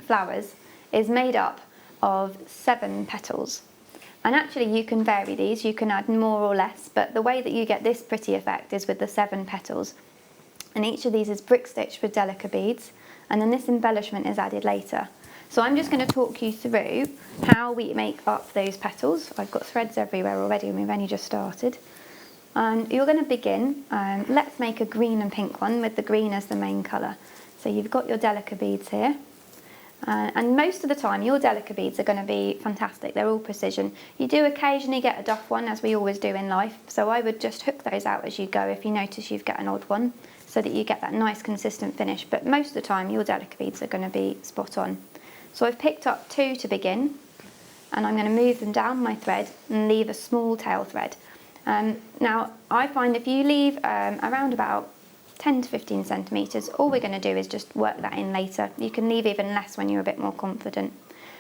flowers is made up of 7 petals. And actually you can vary these. You can add more or less. But the way that you get this pretty effect is with the 7 petals. And each of these is brick stitched with delica beads, and then this embellishment is added later. So I'm just going to talk you through how we make up those petals. I've got threads everywhere already and we've only just started. And you're going to begin, let's make a green and pink one with the green as the main colour. So you've got your delica beads here. And most of the time your delica beads are going to be fantastic, they're all precision. You do occasionally get a duff one, as we always do in life, so I would just hook those out as you go if you notice you've got an odd one, so that you get that nice consistent finish, but most of the time your delica beads are going to be spot on. So I've picked up 2 to begin, and I'm going to move them down my thread and leave a small tail thread. Now I find if you leave around about 10 to 15 centimetres, all we're going to do is just work that in later. You can leave even less when you're a bit more confident.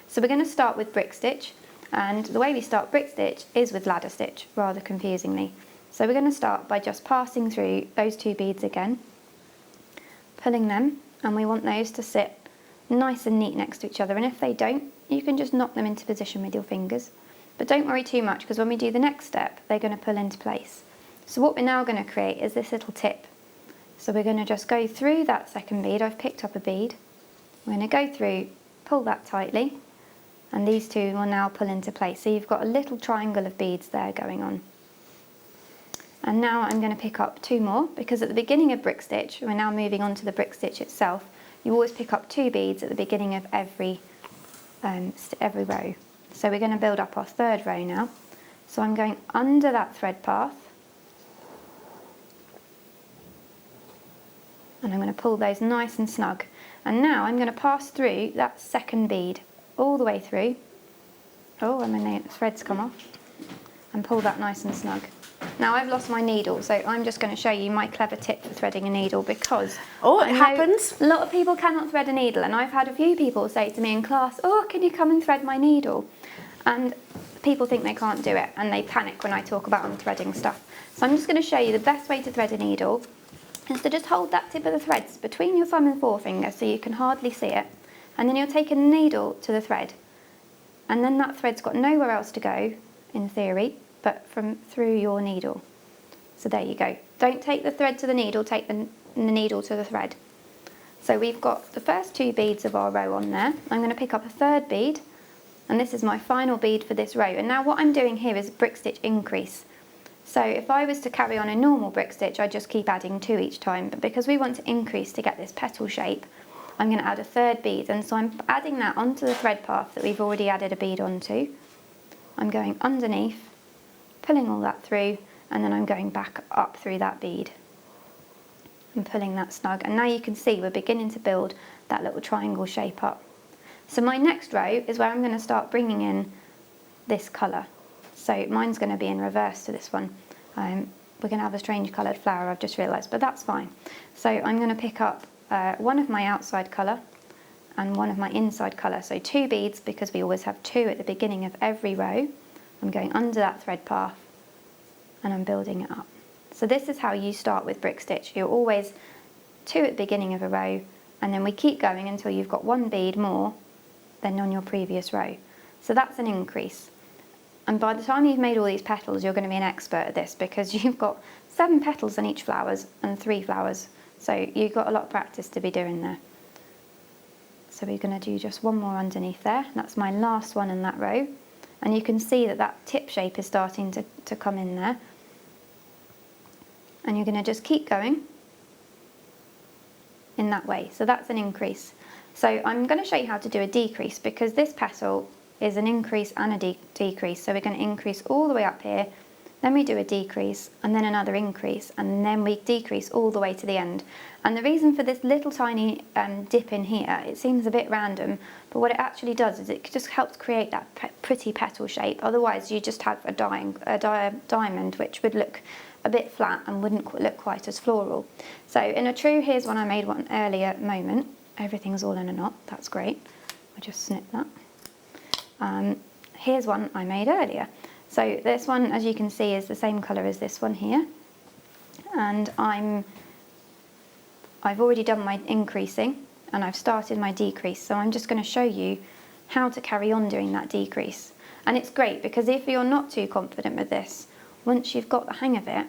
So we're going to start with brick stitch, and the way we start brick stitch is with ladder stitch, rather confusingly. So we're going to start by just passing through those 2 beads again, pulling them, and we want those to sit nice and neat next to each other, and if they don't, you can just knock them into position with your fingers. But don't worry too much, because when we do the next step, they're going to pull into place. So what we're now going to create is this little tip. So we're going to just go through that second bead. I've picked up a bead. We're going to go through, pull that tightly, and these 2 will now pull into place. So you've got a little triangle of beads there going on. And now I'm going to pick up 2 more, because at the beginning of brick stitch, we're now moving on to the brick stitch itself, you always pick up 2 beads at the beginning of every row. So we're going to build up our 3rd row now. So I'm going under that thread path, and I'm going to pull those nice and snug. And now I'm going to pass through that 2nd bead all the way through. Oh, and then the threads come off, and pull that nice and snug. Now I've lost my needle, so I'm just going to show you my clever tip for threading a needle, because it happens. A lot of people cannot thread a needle, and I've had a few people say to me in class, oh, can you come and thread my needle? And people think they can't do it, and they panic when I talk about unthreading stuff. So I'm just going to show you the best way to thread a needle is to just hold that tip of the threads between your thumb and forefinger so you can hardly see it, and then you'll take a needle to the thread, and then that thread's got nowhere else to go, in theory, but through your needle. So there you go. Don't take the thread to the needle, take the needle to the thread. So we've got the first 2 beads of our row on there. I'm going to pick up a 3rd bead, and this is my final bead for this row. And now what I'm doing here is brick stitch increase. So if I was to carry on a normal brick stitch, I'd just keep adding 2 each time, but because we want to increase to get this petal shape, I'm going to add a 3rd bead, and so I'm adding that onto the thread path that we've already added a bead onto. I'm going underneath, pulling all that through, and then I'm going back up through that bead and pulling that snug, and now you can see we're beginning to build that little triangle shape up. So my next row is where I'm going to start bringing in this colour. So mine's going to be in reverse to this one. We're going to have a strange coloured flower, I've just realised, but that's fine. So I'm going to pick up one of my outside colour and one of my inside colour, so 2 beads, because we always have 2 at the beginning of every row. I'm going under that thread path, and I'm building it up. So this is how you start with brick stitch. You're always 2 at the beginning of a row, and then we keep going until you've got 1 bead more than on your previous row. So that's an increase. And by the time you've made all these petals, you're going to be an expert at this, because you've got 7 petals on each flowers and 3 flowers. So you've got a lot of practice to be doing there. So we're going to do just 1 more underneath there. That's my last one in that row. And you can see that that tip shape is starting to come in there. And you're going to just keep going in that way. So that's an increase. So I'm going to show you how to do a decrease, because this petal is an increase and a decrease. So we're going to increase all the way up here, then we do a decrease, and then another increase, and then we decrease all the way to the end. And the reason for this little tiny dip in here, it seems a bit random, but what it actually does is it just helps create that pretty petal shape. Otherwise you just have a diamond, which would look a bit flat and wouldn't look quite as floral. So in a true here's one I made one earlier moment, everything's all in a knot, that's great. I just snipped that. Here's one I made earlier. So this one, as you can see, is the same colour as this one here. And I've already done my increasing and I've started my decrease. So I'm just going to show you how to carry on doing that decrease. And it's great because if you're not too confident with this, once you've got the hang of it,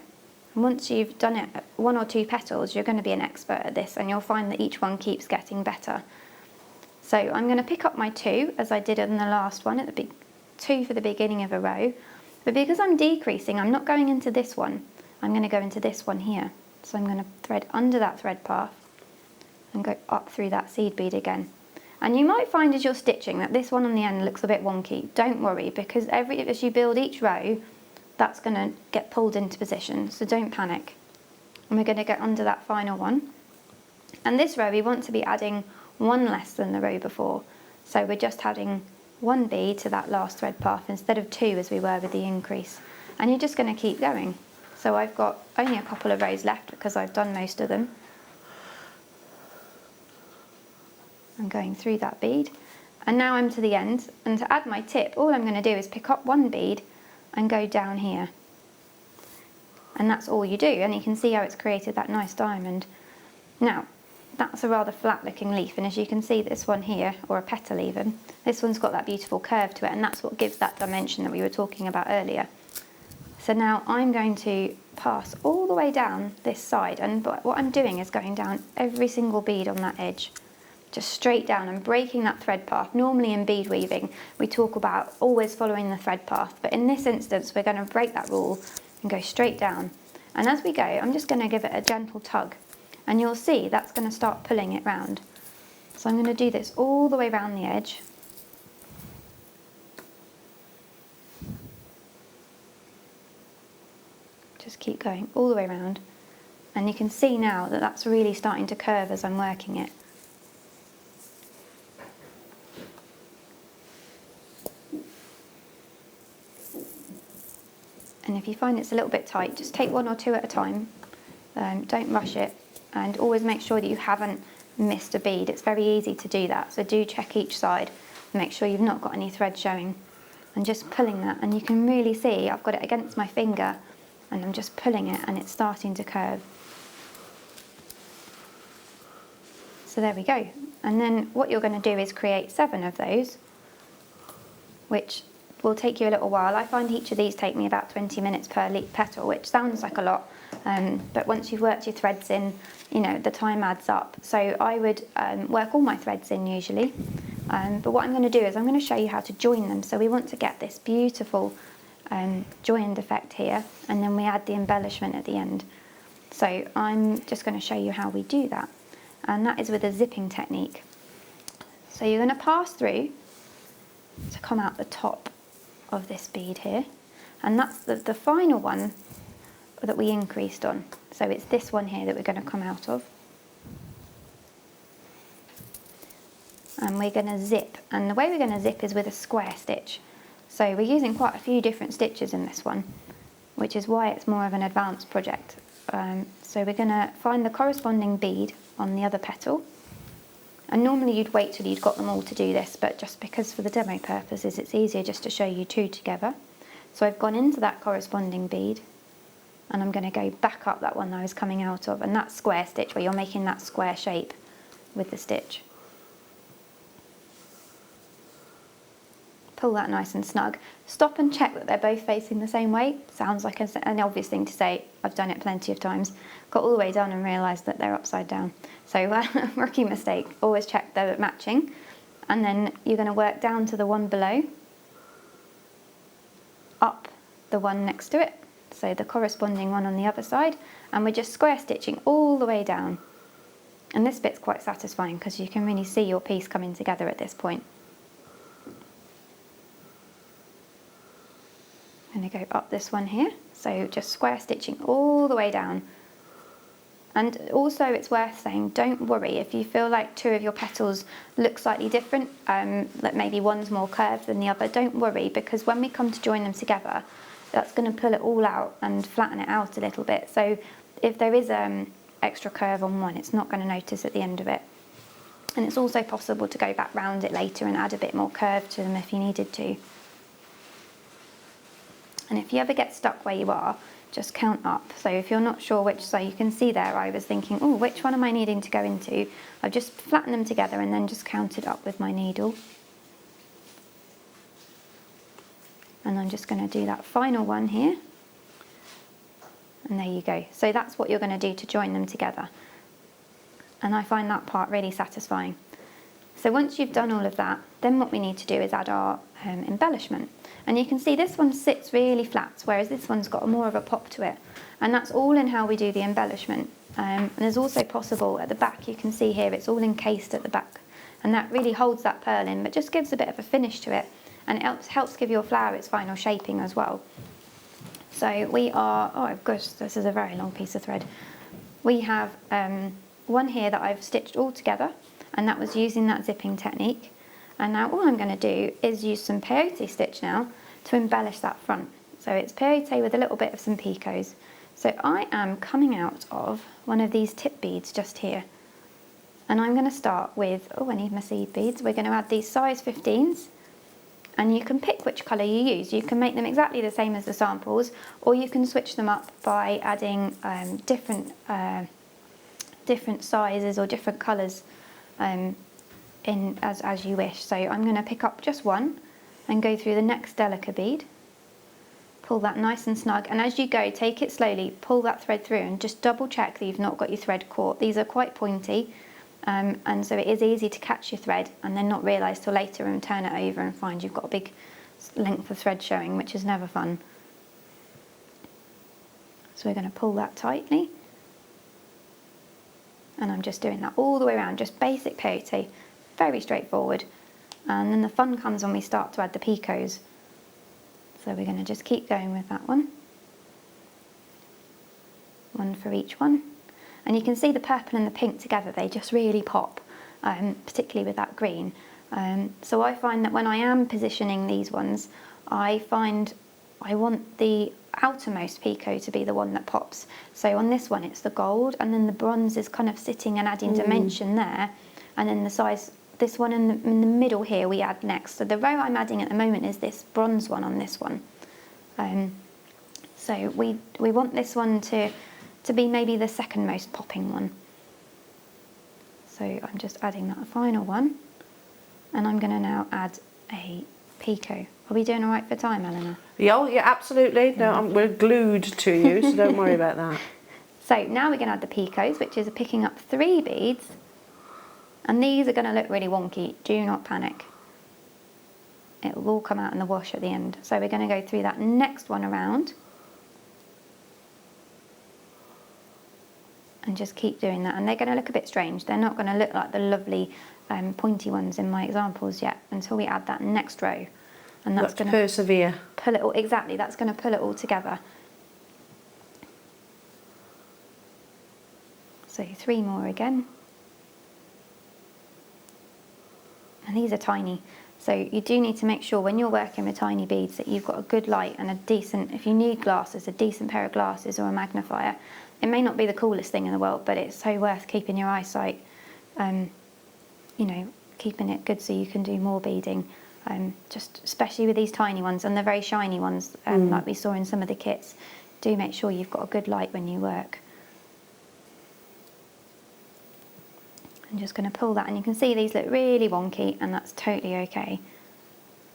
And once you've done it 1 or 2 petals, you're going to be an expert at this, and you'll find that each one keeps getting better. So I'm going to pick up my 2 as I did in the last one, at the big 2 for the beginning of a row. But because I'm decreasing, I'm not going into this one. I'm going to go into this one here. So I'm going to thread under that thread path and go up through that seed bead again. And you might find as you're stitching that this one on the end looks a bit wonky. Don't worry, because as you build each row, that's going to get pulled into position, so don't panic. And we're going to go under that final one. And this row we want to be adding 1 less than the row before. So we're just adding 1 bead to that last thread path instead of 2 as we were with the increase. And you're just going to keep going. So I've got only a couple of rows left because I've done most of them. I'm going through that bead. And now I'm to the end. And to add my tip, all I'm going to do is pick up 1 bead and go down here. And that's all you do. And you can see how it's created that nice diamond. Now, that's a rather flat looking leaf, and as you can see, this one here, or a petal even, this one's got that beautiful curve to it, and that's what gives that dimension that we were talking about earlier. So now I'm going to pass all the way down this side, and what I'm doing is going down every single bead on that edge, just straight down and breaking that thread path. Normally in bead weaving we talk about always following the thread path, but in this instance we're going to break that rule and go straight down. And as we go, I'm just going to give it a gentle tug, and you'll see that's going to start pulling it round. So I'm going to do this all the way around the edge. Just keep going all the way around, and you can see now that that's really starting to curve as I'm working it. And if you find it's a little bit tight, just take 1 or 2 at a time. Don't rush it, and always make sure that you haven't missed a bead. It's very easy to do that, so do check each side and make sure you've not got any thread showing. And just pulling that, and you can really see I've got it against my finger, and I'm just pulling it and it's starting to curve. So there we go. And then what you're going to do is create 7 of those, which will take you a little while. I find each of these take me about 20 minutes per petal, which sounds like a lot, but once you've worked your threads in, you know, the time adds up. So I would work all my threads in usually, but what I'm going to do is I'm going to show you how to join them. So we want to get this beautiful joined effect here, and then we add the embellishment at the end. So I'm just going to show you how we do that, and that is with a zipping technique. So you're going to pass through to come out the top of this bead here, and that's the final one that we increased on. So it's this one here that we're going to come out of, and we're going to zip, and the way we're going to zip is with a square stitch. So we're using quite a few different stitches in this one, which is why it's more of an advanced project. So we're going to find the corresponding bead on the other petal. And normally you'd wait till you'd got them all to do this, but just because for the demo purposes it's easier just to show you 2 together. So I've gone into that corresponding bead, and I'm going to go back up that one that I was coming out of, and that square stitch where you're making that square shape with the stitch. Pull that nice and snug. Stop and check that they're both facing the same way. Sounds like an obvious thing to say. I've done it plenty of times. Got all the way done and realised that they're upside down. So rookie mistake. Always check they're matching. And then you're going to work down to the one below, up the one next to it, so the corresponding one on the other side, and we're just square stitching all the way down. And this bit's quite satisfying because you can really see your piece coming together at this point. I'm going to go up this one here, so just square stitching all the way down. And also it's worth saying, don't worry if you feel like 2 of your petals look slightly different, that maybe one's more curved than the other. Don't worry, because when we come to join them together, that's going to pull it all out and flatten it out a little bit. So if there is extra curve on one, it's not going to notice at the end of it. And it's also possible to go back round it later and add a bit more curve to them if you needed to. And if you ever get stuck where you are, just count up. So if you're not sure which, so you can see there I was thinking, oh, which one am I needing to go into? I've just flattened them together and then just counted up with my needle. And I'm just going to do that final one here. And there you go. So that's what you're going to do to join them together. And I find that part really satisfying. So once you've done all of that, then what we need to do is add our embellishment. And you can see this one sits really flat, whereas this one's got more of a pop to it. And that's all in how we do the embellishment. And there's also possible at the back, you can see here, it's all encased at the back. And that really holds that pearl in, but just gives a bit of a finish to it. And it helps give your flower its final shaping as well. So we are, oh gosh, this is a very long piece of thread. We have one here that I've stitched all together, and that was using that zipping technique. And now all I'm going to do is use some peyote stitch now to embellish that front. So it's peyote with a little bit of some picots. So I am coming out of one of these tip beads just here. And I'm going to start with, oh, I need my seed beads. We're going to add these size 15s. And you can pick which colour you use. You can make them exactly the same as the samples, or you can switch them up by adding different sizes or different colours in as you wish. So I'm going to pick up just one and go through the next delica bead. Pull that nice and snug, and as you go, take it slowly, pull that thread through and just double check that you've not got your thread caught. These are quite pointy, and so it is easy to catch your thread and then not realise till later and turn it over and find you've got a big length of thread showing, which is never fun. So we're going to pull that tightly, and I'm just doing that all the way around, just basic peyote, very straightforward. And then the fun comes when we start to add the picots. So we're going to just keep going with that one. One for each one. And you can see the purple and the pink together, they just really pop, particularly with that green. So I find that when I am positioning these ones, I find I want the outermost picot to be the one that pops. So on this one it's the gold, and then the bronze is kind of sitting and adding dimension there. And then the size, this one in the middle here we add next. So the row I'm adding at the moment is this bronze one on this one. So we want this one to be maybe the second most popping one. So I'm just adding that final one, and I'm going to now add a picot. Are we doing all right for time, Eleanor? Yeah, absolutely. No, we're glued to you, so don't worry about that. So now we're going to add the picots, which is picking up 3 beads, and these are going to look really wonky. Do not panic. It will all come out in the wash at the end. So we're going to go through that next one around. And just keep doing that, and they're going to look a bit strange. They're not going to look like the lovely pointy ones in my examples yet until we add that next row, and that's going to persevere. Pull it all, exactly. That's going to pull it all together. So 3 more again, and these are tiny. So you do need to make sure when you're working with tiny beads that you've got a good light and a decent, if you need glasses, a decent pair of glasses or a magnifier. It may not be the coolest thing in the world, but it's so worth keeping your eyesight, you know, keeping it good so you can do more beading. Just especially with these tiny ones and the very shiny ones, like we saw in some of the kits. Do make sure you've got a good light when you work. I'm just going to pull that, and you can see these look really wonky, and that's totally okay.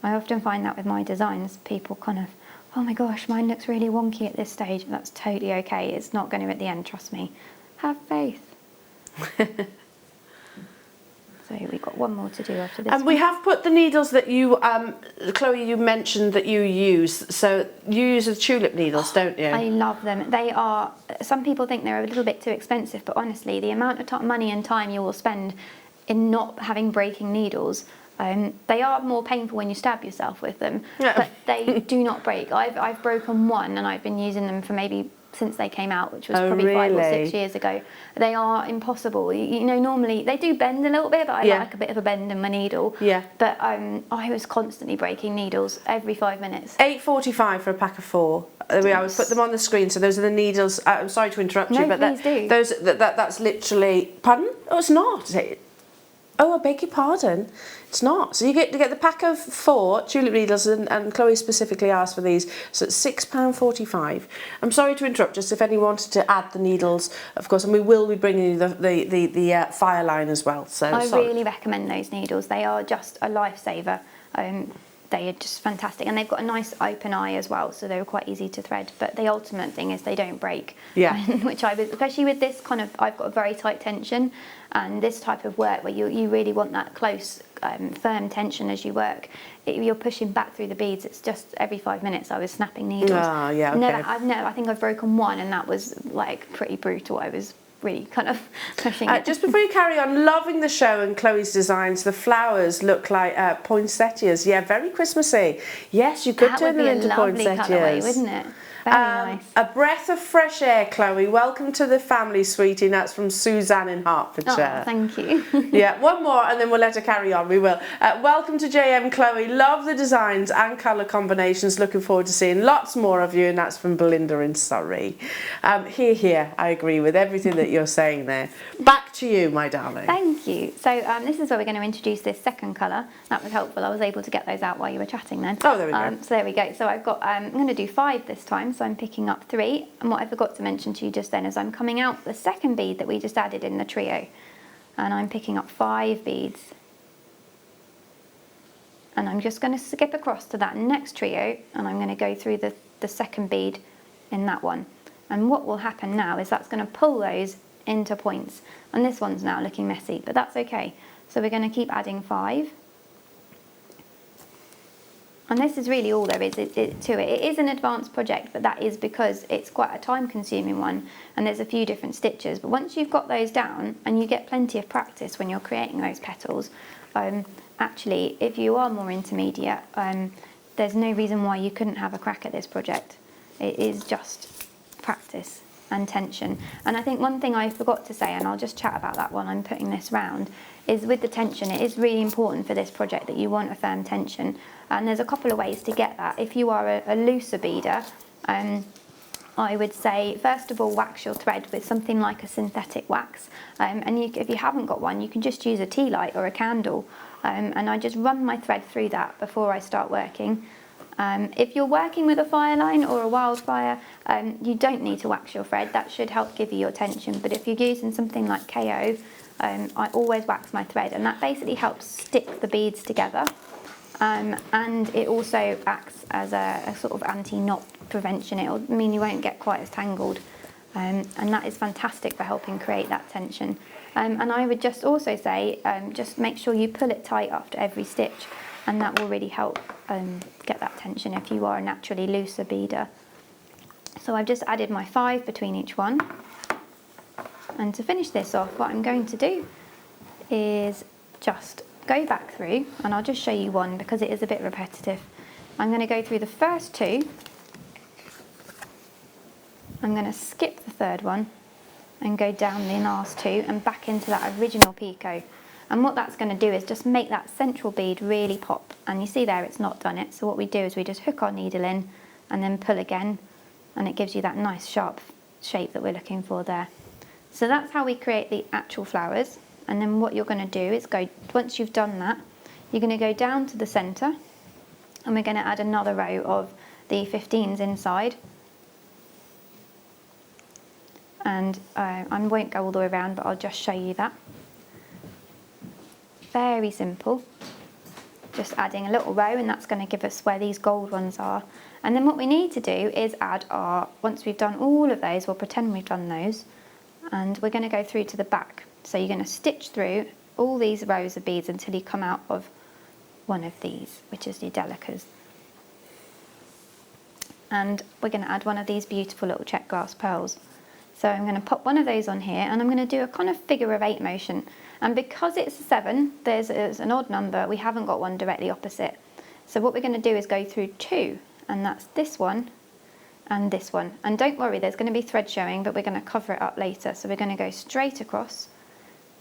I often find that with my designs, people kind of, oh my gosh, mine looks really wonky at this stage. That's totally okay. It's not going to at the end, trust me. Have faith. So we've got one more to do after this. And we have put the needles that you, Chloe, you mentioned that you use. So you use the tulip needles, don't you? I love them. They are, some people think they're a little bit too expensive, but honestly, the amount of money and time you will spend in not having breaking needles, they are more painful when you stab yourself with them, but they do not break. I've broken one, and I've been using them for maybe since they came out, which was probably 5 or 6 years ago. They are impossible. You know, normally they do bend a little bit, but I like a bit of a bend in my needle. Yeah. But I was constantly breaking needles every 5 minutes. £8.45 for a pack of 4. I would put them on the screen. So those are the needles. I'm sorry to interrupt you, but that's literally. Pardon? Oh, it's not. Oh, I beg your pardon. It's not. So you get to get the pack of 4 tulip needles, and Chloe specifically asked for these. So it's £6.45. I'm sorry to interrupt. Just if anyone wanted to add the needles, of course, and we will be bringing you the fire line as well. So I really recommend those needles. They are just a lifesaver. they are just fantastic, and they've got a nice open eye as well, so they're quite easy to thread. But the ultimate thing is they don't break. Yeah. Which I was, especially with this kind of, I've got a very tight tension, and this type of work where you really want that close, firm tension as you work. You're pushing back through the beads. It's just every 5 minutes I was snapping needles. Ah, yeah, okay. I think I've broken one, and that was like pretty brutal. I was really kind of pushing it. Just before you carry on, loving the show and Chloe's designs. The flowers look like poinsettias. Yeah, very Christmassy. Yes, you could turn them into poinsettias. Colourway, wouldn't it? Very nice. A breath of fresh air, Chloe. Welcome to the family, sweetie. And that's from Suzanne in Hertfordshire. Oh, thank you. Yeah, one more and then we'll let her carry on. We will. Welcome to JM, Chloe. Love the designs and colour combinations. Looking forward to seeing lots more of you. And that's from Belinda in Surrey. Here. I agree with everything that you're saying there. Back to you, my darling. Thank you. So this is where we're going to introduce this second colour. That was helpful. I was able to get those out while you were chatting then. Oh, there we go. So there we go. So I've got, I'm going to do 5 this time. So I'm picking up 3. And what I forgot to mention to you just then is I'm coming out the second bead that we just added in the trio. And I'm picking up 5 beads. And I'm just going to skip across to that next trio, and I'm going to go through the second bead in that one. And what will happen now is that's going to pull those into points. And this one's now looking messy, but that's okay. So we're going to keep adding 5. And this is really all there is to it. It is an advanced project, but that is because it's quite a time-consuming one, and there's a few different stitches. But once you've got those down, and you get plenty of practice when you're creating those petals, actually, if you are more intermediate, there's no reason why you couldn't have a crack at this project. It is just practice and tension. And I think one thing I forgot to say, and I'll just chat about that while I'm putting this round, is with the tension, it is really important for this project that you want a firm tension. And there's a couple of ways to get that. If you are a looser beader, I would say, first of all, wax your thread with something like a synthetic wax. If you haven't got one, you can just use a tea light or a candle. And I just run my thread through that before I start working. If you're working with a fire line or a wildfire, you don't need to wax your thread. That should help give you your tension. But if you're using something like KO, I always wax my thread, and that basically helps stick the beads together. And it also acts as a sort of anti-knot prevention. It'll mean you won't get quite as tangled. And that is fantastic for helping create that tension. And I would just also say, just make sure you pull it tight after every stitch, and that will really help get that tension if you are a naturally looser beader. So I've just added my 5 between each one. And to finish this off, what I'm going to do is just go back through, and I'll just show you one because it is a bit repetitive. I'm going to go through the first 2. I'm going to skip the third one and go down the last 2 and back into that original picot. And what that's going to do is just make that central bead really pop. And you see there it's not done it. So what we do is we just hook our needle in and then pull again, and it gives you that nice sharp shape that we're looking for there. So that's how we create the actual flowers. And then what you're going to do is once you've done that, you're going to go down to the centre, and we're going to add another row of the 15s inside. And I won't go all the way around, but I'll just show you that. Very simple. Just adding a little row, and that's going to give us where these gold ones are. And then what we need to do is add once we've done all of those, we'll pretend we've done those, and we're going to go through to the back. So you're going to stitch through all these rows of beads until you come out of one of these, which is your delicas. And we're going to add one of these beautiful little check glass pearls. So I'm going to pop one of those on here, and I'm going to do a kind of figure of 8 motion. And because it's a 7, there's an odd number, we haven't got one directly opposite. So what we're going to do is go through 2, and that's this one and this one. And don't worry, there's going to be thread showing, but we're going to cover it up later. So we're going to go straight across.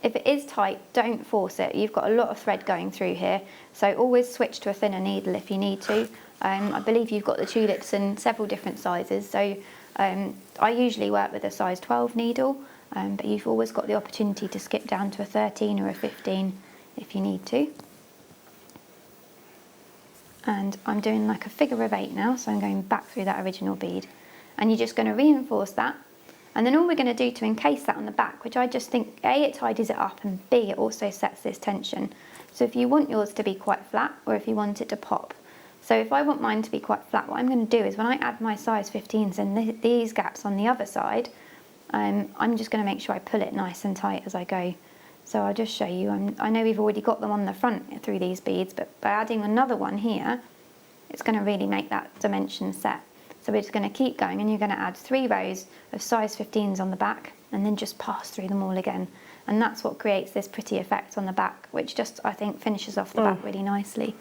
If it is tight, don't force it. You've got a lot of thread going through here, so always switch to a thinner needle if you need to. I believe you've got the tulips in several different sizes, so I usually work with a size 12 needle, but you've always got the opportunity to skip down to a 13 or a 15 if you need to. And I'm doing like a figure of 8 now, so I'm going back through that original bead. And you're just going to reinforce that. And then all we're going to do to encase that on the back, which I just think, A, it tidies it up, and B, it also sets this tension. So if you want yours to be quite flat, or if you want it to pop, So if I want mine to be quite flat, what I'm going to do is when I add my size 15s in these gaps on the other side, I'm just going to make sure I pull it nice and tight as I go. So I'll just show you. I know we've already got them on the front through these beads, but by adding another one here, it's going to really make that dimension set. So we're just going to keep going, and you're going to add 3 rows of size 15s on the back, and then just pass through them all again. And that's what creates this pretty effect on the back, which just, I think, finishes off the back really nicely.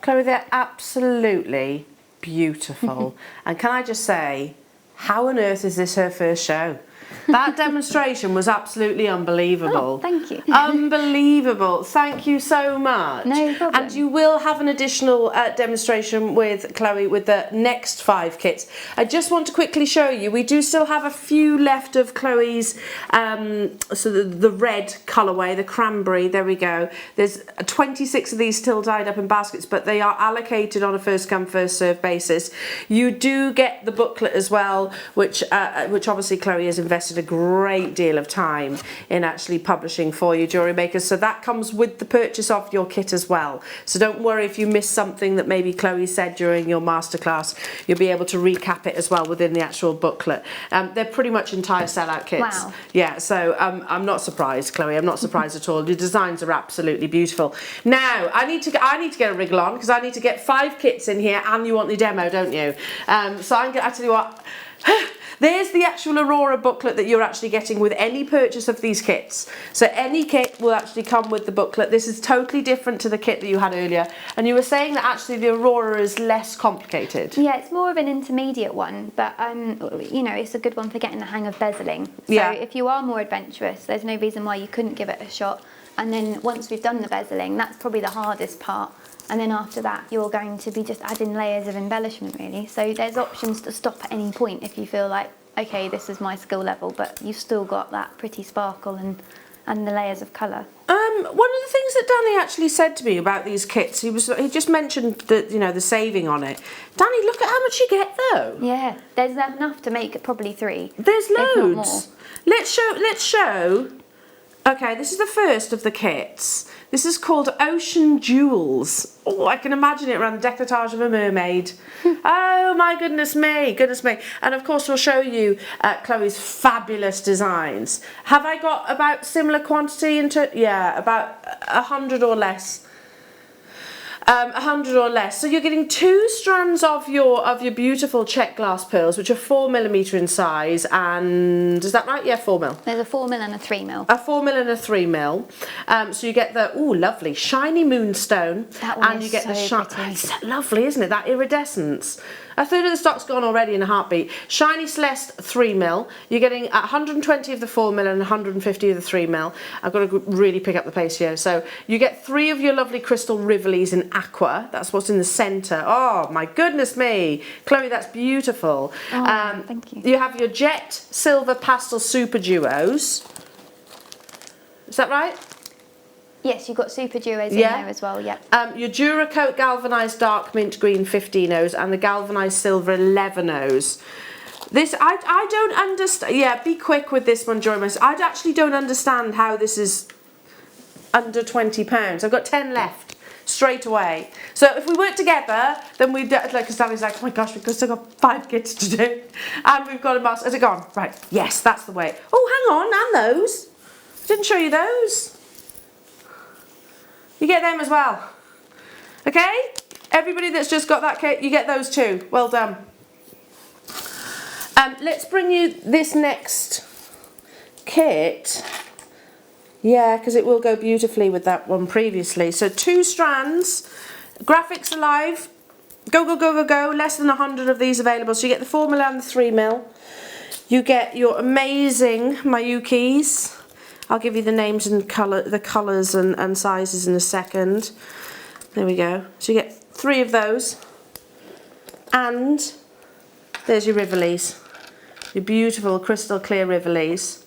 Chloe, they're absolutely beautiful. And can I just say, how on earth is this her first show? That demonstration was absolutely unbelievable. Oh, thank you. Unbelievable. Thank you so much. No problem. And you will have an additional demonstration with Chloe with the next 5 kits. I just want to quickly show you, we do still have a few left of Chloe's, so the red colourway, the cranberry, there we go. There's 26 of these still tied up in baskets, but they are allocated on a first come, first served basis. You do get the booklet as well, which obviously Chloe has invested a great deal of time in actually publishing for you, Jewellery Makers. So that comes with the purchase of your kit as well. So don't worry if you miss something that maybe Chloe said during your masterclass, you'll be able to recap it as well within the actual booklet. They're pretty much entire sellout kits. Wow. Yeah, so I'm not surprised, Chloe. I'm not surprised at all. Your designs are absolutely beautiful. Now I need to get a wriggle on because I need to get 5 kits in here, and you want the demo, don't you? So I tell you what. There's the actual Aurora booklet that you're actually getting with any purchase of these kits. So any kit will actually come with the booklet. This is totally different to the kit that you had earlier. And you were saying that actually the Aurora is less complicated. Yeah, it's more of an intermediate one, but you know, it's a good one for getting the hang of bezeling. So if you are more adventurous, there's no reason why you couldn't give it a shot. And then once we've done the bezeling, that's probably the hardest part. And then after that, you're going to be just adding layers of embellishment, really. So there's options to stop at any point if you feel like, okay, this is my skill level, but you've still got that pretty sparkle and the layers of colour. One of the things that Danny actually said to me about these kits, he just mentioned that, you know, the saving on it. Danny, look at how much you get though. Yeah, there's enough to make probably 3. There's loads. If not more. Let's show. Okay, this is the first of the kits. This is called Ocean Jewels. Oh, I can imagine it around the décolletage of a mermaid. Oh my goodness me, goodness me. And of course we'll show you Chloe's fabulous designs. Have I got about similar quantity yeah, about 100 or less. 100 or less. So you're getting 2 strands of your beautiful check glass pearls, which are 4mm in size, and is that right? Yeah, 4mm. There's a 4mm and a 3mm. A 4mm and a 3mm. So you get the lovely shiny moonstone, that one and is you get so the shiny. pretty. It's lovely, isn't it? That iridescence. A third of the stock's gone already in a heartbeat. Shiny Celeste 3mm. You're getting 120 of the 4mm and 150 of the 3mm. I've got to really pick up the pace here. So you get 3 of your lovely crystal Rivolis in aqua. That's what's in the centre. Oh my goodness me, Chloe, that's beautiful. Oh, thank you. You have your jet silver pastel super duos. Is that right? Yes, you've got super duos in there as well, yeah. Your Duracoat galvanised dark mint green 15Os and the galvanised silver 11Os. This, I don't understand. Yeah, be quick with this one, Jewellery Maker. I actually don't understand how this is under £20. I've got 10 left straight away. So if we work together, then we'd, like, because Danny's like, oh my gosh, we've still got 5 kits to do. And we've got a mask. Is it gone? Right, yes, that's the way. Oh, hang on, and those. Didn't show you those. You get them as well. Okay? Everybody that's just got that kit, you get those too. Well done. Let's bring you this next kit. Yeah, because it will go beautifully with that one previously. So 2 strands, graphics alive. Go, go, go, go, go. Less than 100 of these available. So you get the 4mm and the 3mm. You get your amazing Mayukis. I'll give you the names and the colours and sizes in a second. There we go. So you get 3 of those. And there's your Rivolis. Your beautiful crystal clear Rivolis.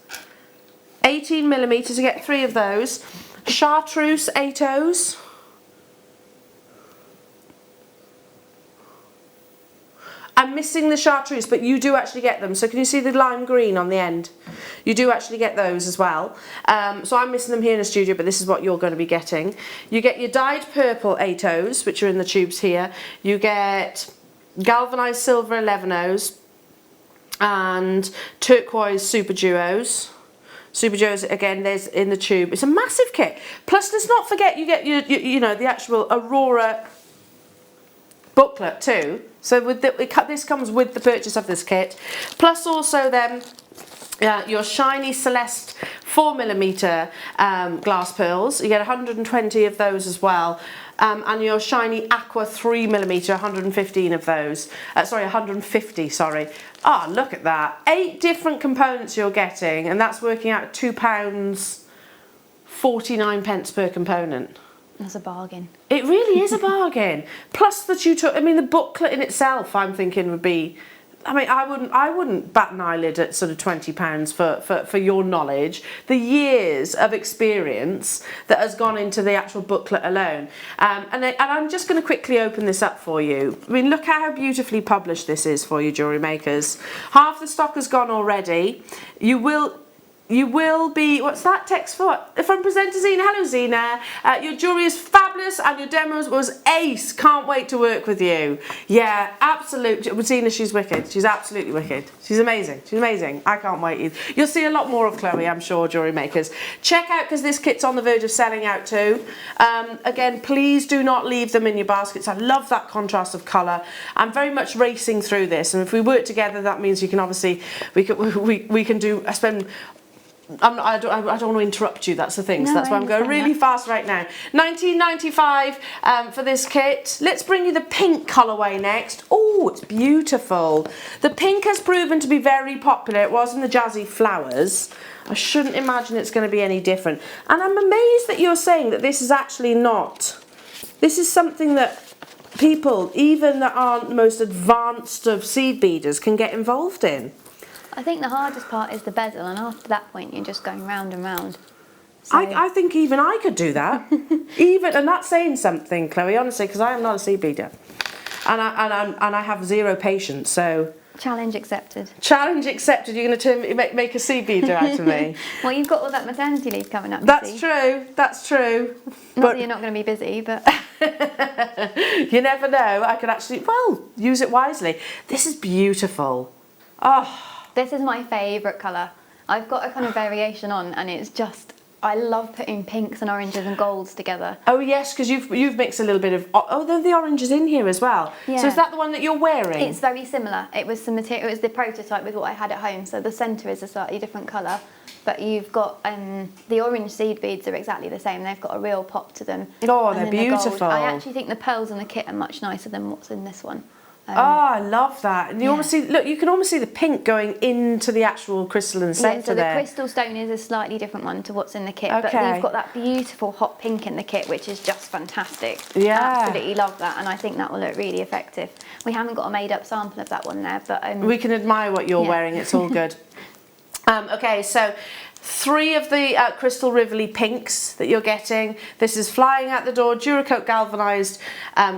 18mm, you get 3 of those. Chartreuse 8Os. I'm missing the chartreuse, but you do actually get them. So can you see the lime green on the end? You do actually get those as well. So I'm missing them here in the studio, but this is what you're going to be getting. You get your dyed purple 8/0s, which are in the tubes here. You get galvanized silver 11/0s and turquoise super duos. Super Duos, again, there's in the tube. It's a massive kit. Plus, let's not forget you get your you know, the actual Aurora booklet too. So with this comes with the purchase of this kit. Plus also then your shiny Celeste 4mm glass pearls. You get 120 of those as well. And your shiny Aqua 3mm, 115 of those. Sorry, 150, sorry. Ah, look at that. 8 different components you're getting, and that's working out at £2.49 per component. That's a bargain. It really is a bargain. Plus the tutorial, I mean, the booklet in itself, I'm thinking would be, I mean, I wouldn't bat an eyelid at sort of £20 for your knowledge. The years of experience that has gone into the actual booklet alone. And I'm just going to quickly open this up for you. I mean, look how beautifully published this is for you, jewellery makers. Half the stock has gone already. You will be, what's that text for? From presenter Zena. Hello Zena. Your jewellery is fabulous and your demos was ace. Can't wait to work with you. Yeah, absolutely. Zena, she's wicked. She's absolutely wicked. She's amazing. She's amazing. I can't wait either. You'll see a lot more of Chloe, I'm sure, jewellery makers. Check out, because this kit's on the verge of selling out too. Again, please do not leave them in your baskets. I love that contrast of colour. I'm very much racing through this, and if we work together, that means you can obviously, we can do, I don't want to interrupt you, that's the thing, so that's why I'm going really fast right now. £19.95 for this kit. Let's bring you the pink colourway next. Oh, it's beautiful. The pink has proven to be very popular. It was in the Jazzy Flowers. I shouldn't imagine it's going to be any different. And I'm amazed that you're saying that this is actually not. This is something that people, even that aren't the most advanced of seed beaders, can get involved in. I think the hardest part is the bezel, and after that point you're just going round and round. So I think even I could do that. And that's saying something, Chloe, honestly, because I am not a seed beader. And I have zero patience, so... Challenge accepted. Challenge accepted. You're going to make a seed beader out of me. Well, you've got all that maternity leave coming up. That's true. That's true. Not that you're not going to be busy, but... You never know. I could actually, well, use it wisely. This is beautiful. Oh... This is my favourite colour. I've got a kind of variation on, and it's just, I love putting pinks and oranges and golds together. Oh yes, because you've mixed a little bit of, oh, then the orange is in here as well. Yeah. So is that the one that you're wearing? It's very similar. It was some material, it was the prototype with what I had at home, so the centre is a slightly different colour. But you've got, the orange seed beads are exactly the same. They've got a real pop to them. Oh, they're beautiful. I actually think the pearls in the kit are much nicer than what's in this one. Oh, I love that. And you almost see, look, you can almost see the pink going into the actual crystalline centre so the there. crystal stone is a slightly different one to what's in the kit, but you've got that beautiful hot pink in the kit, which is just fantastic. Yeah. Absolutely love that, and I think that will look really effective. We haven't got a made-up sample of that one there, but... we can admire what you're wearing, it's all good. Okay, so 3 of the crystal Rivoli pinks that you're getting. This is flying out the door, Duracoat galvanised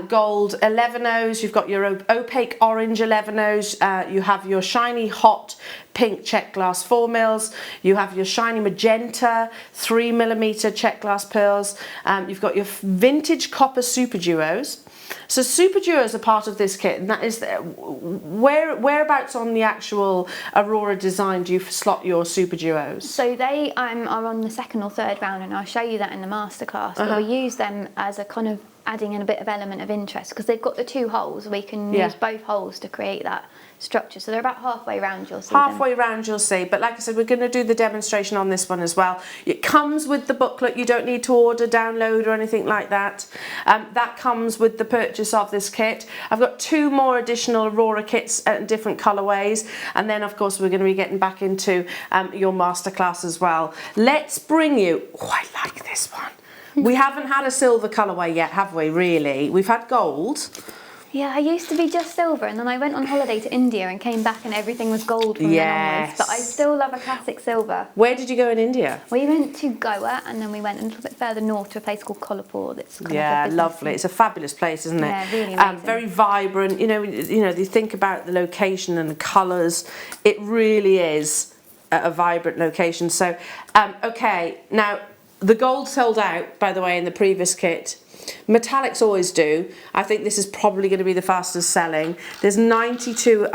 gold 11/0s. You've got your opaque orange 11/0s. You have your shiny hot pink check glass 4mm. You have your shiny magenta 3mm check glass pearls. You've got your vintage copper super duos. So super duos are part of this kit, and that is whereabouts on the actual Aurora design do you slot your super duos? So they are on the 2nd or 3rd round, and I'll show you that in the masterclass. But we use them as a kind of adding in a bit of element of interest, because they've got the 2 holes. We can use both holes to create that structure. So they're about halfway round, you'll see. Halfway round, you'll see. But like I said, we're going to do the demonstration on this one as well. It comes with the booklet. You don't need to order, download or anything like that. That comes with the purchase of this kit. I've got 2 more additional Aurora kits at different colourways. And then, of course, we're going to be getting back into your masterclass as well. Let's bring you... Oh, I like this one. We haven't had a silver colourway yet, have we, really? We've had gold. Yeah, I used to be just silver, and then I went on holiday to India and came back and everything was gold from then onwards. But I still love a classic silver. Where did you go in India? We went to Goa, and then we went a little bit further north to a place called Kolhapur. That's kind of lovely. It's a fabulous place, isn't it? Yeah, really amazing. Very vibrant. You know, you think about the location and the colours. It really is at a vibrant location. So, okay, now the gold sold out, by the way, in the previous kit. Metallics always do. I think this is probably going to be the fastest selling. There's 92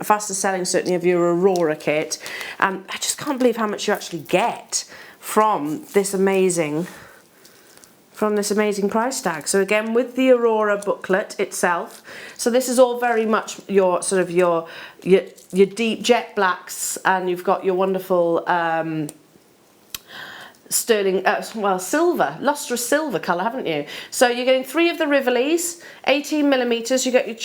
fastest selling, certainly, of your Aurora kit. I just can't believe how much you actually get from this amazing price tag. So again, with the Aurora booklet itself, so this is all very much your sort of your deep jet blacks, and you've got your wonderful sterling, silver, lustrous silver colour, haven't you? So you're getting 3 of the Rivolis, 18mm. You get your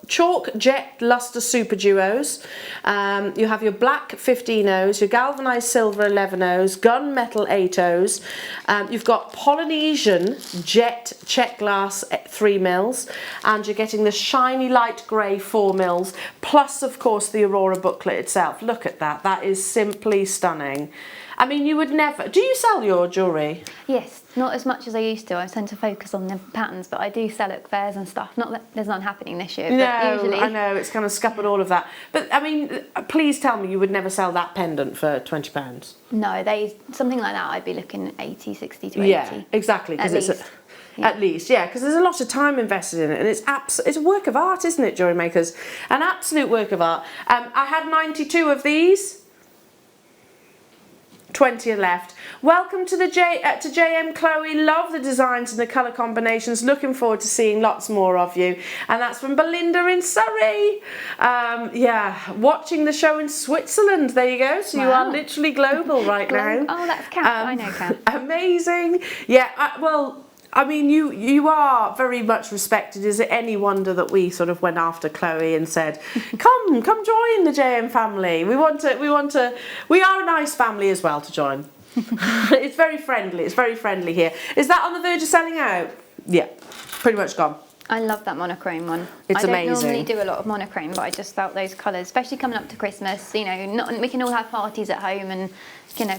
chalk jet luster super duos. You have your black 15Os, your galvanised silver 11Os, gunmetal 8Os. You've got Polynesian jet check glass 3mm, and you're getting the shiny light grey 4mm, plus of course the Aurora booklet itself. Look at that. That is simply stunning. I mean, you would never... Do you sell your jewellery? Yes, not as much as I used to. I tend to focus on the patterns, but I do sell at fairs and stuff. Not that there's none happening this year, No, but usually... I know, it's kind of scuppered all of that. But, I mean, please tell me you would never sell that pendant for £20. No, something like that, I'd be looking at 80, 60 to 80. Yeah, exactly. At least. At least, yeah, because there's a lot of time invested in it, and it's a work of art, isn't it, Jewellery Makers? An absolute work of art. I had 92 of these. 20 are left. Welcome to the to JM Chloe. Love the designs and the colour combinations. Looking forward to seeing lots more of you. And that's from Belinda in Surrey. Yeah, watching the show in Switzerland. There you go. So you are literally global right now. Oh, that's Kat. I know Kat. Amazing. Yeah, well, I mean, you are very much respected. Is it any wonder that we sort of went after Chloe and said, come join the JM family. We are a nice family as well to join. It's very friendly here. Is that on the verge of selling out? Yeah, pretty much gone. I love that monochrome one. It's amazing. I don't normally do a lot of monochrome, but I just felt those colours, especially coming up to Christmas, you know, we can all have parties at home and, you know,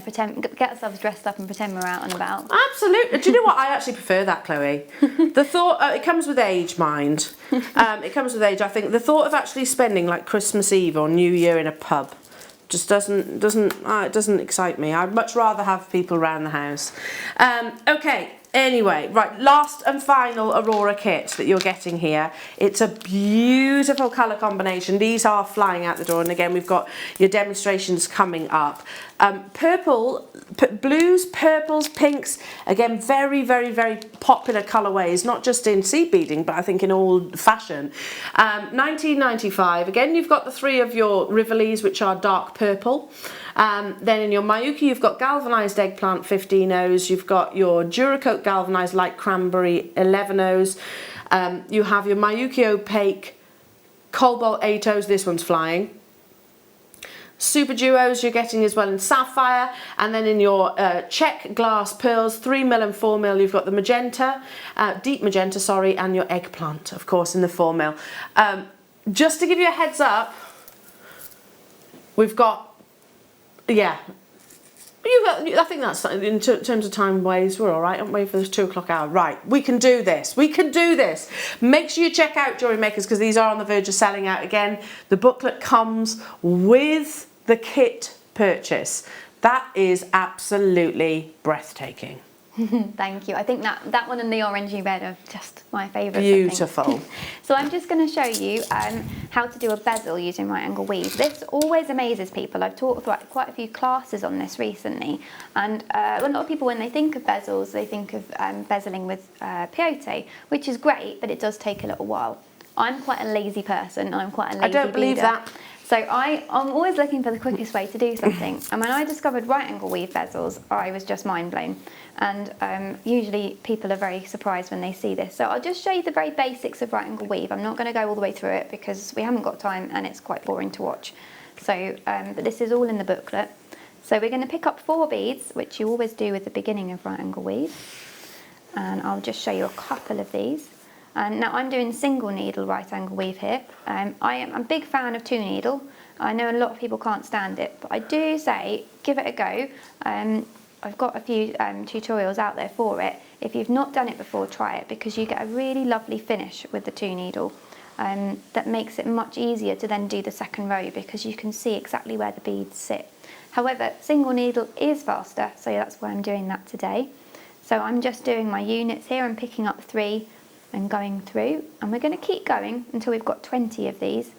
get ourselves dressed up and pretend we're out and about. Absolutely. Do you know what? I actually prefer that, Chloe. The thought, it comes with age, mind. It comes with age. I think the thought of actually spending like Christmas Eve or New Year in a pub just doesn't excite me. I'd much rather have people around the house. Okay. Anyway, right, last and final Aurora kit that you're getting here. It's a beautiful colour combination. These are flying out the door, and again, we've got your demonstrations coming up. Blues, purples, pinks, again, very, very, very popular colourways, not just in seed beading, but I think in all fashion. 1995, again, you've got the 3 of your Rivolis, which are dark purple. Then in your Miyuki, you've got galvanised eggplant 15Os, you've got your Duracoat galvanised light cranberry 11Os, you have your Miyuki opaque cobalt 8Os, this one's flying. Super duos you're getting as well in sapphire, and then in your check glass pearls 3mm and 4mm you've got the magenta, deep magenta, sorry, and your eggplant, of course, in the 4mm. Just to give you a heads up, we've got, yeah, I think that's, in terms of time ways, we're all right, aren't we, for this 2 o'clock hour? Right, we can do this. We can do this. Make sure you check out Jewellery Makers, because these are on the verge of selling out again. The booklet comes with the kit purchase. That is absolutely breathtaking. Thank you. I think that one and the orangey red are just my favourites. Beautiful. So I'm just going to show you how to do a bezel using right angle weave. This always amazes people. I've taught quite a few classes on this recently, and a lot of people, when they think of bezels, they think of bezeling with peyote, which is great, but it does take a little while. I'm quite a lazy person. I'm quite a lazy I don't believe beader. that. So I'm always looking for the quickest way to do something. And when I discovered right angle weave bezels, I was just mind blown. And usually people are very surprised when they see this. So I'll just show you the very basics of right angle weave. I'm not going to go all the way through it because we haven't got time and it's quite boring to watch. So, but this is all in the booklet. So we're going to pick up 4 beads, which you always do at the beginning of right angle weave. And I'll just show you a couple of these. And now I'm doing single needle right angle weave here. I'm a big fan of 2 needle. I know a lot of people can't stand it, but I do say give it a go. I've got a few tutorials out there for it. If you've not done it before, try it, because you get a really lovely finish with the 2 needle. that makes it much easier to then do the second row because you can see exactly where the beads sit. However, single needle is faster, so that's why I'm doing that today. So I'm just doing my units here and picking up 3 and going through, and we're going to keep going until we've got 20 of these,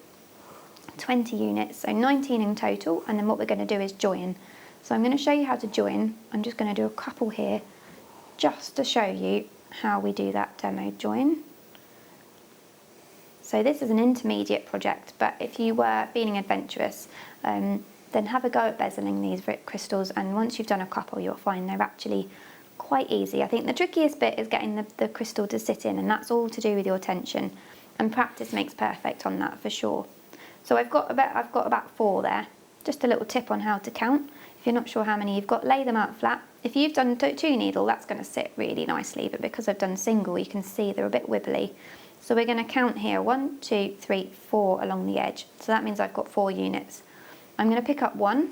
20 units, so 19 in total, and then what we're going to do is join. So I'm going to show you how to join. I'm just going to do a couple here just to show you how we do that demo join. So this is an intermediate project, but if you were feeling adventurous, then have a go at bezeling these crystals, and once you've done a couple you'll find they're actually quite easy. I think the trickiest bit is getting the crystal to sit in, and that's all to do with your tension, and practice makes perfect on that for sure. So I've got about 4 there. Just a little tip on how to count. If you're not sure how many you've got, lay them out flat. If you've done 2 needle, that's going to sit really nicely, but because I've done single, you can see they're a bit wibbly. So we're going to count here 1, 2, 3, 4 along the edge. So that means I've got 4 units. I'm going to pick up 1,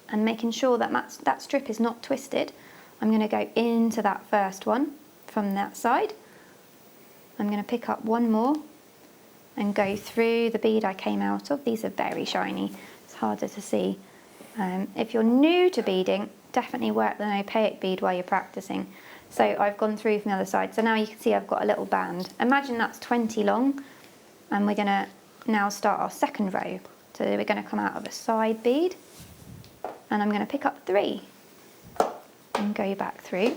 and making sure that that strip is not twisted, I'm going to go into that first one from that side. I'm going to pick up 1 more and go through the bead I came out of. These are very shiny, it's harder to see. If you're new to beading, definitely work the opaque bead while you're practicing. So I've gone through from the other side, so now you can see I've got a little band. Imagine that's 20 long, and we're going to now start our second row. So we're going to come out of a side bead, and I'm going to pick up 3 and go back through.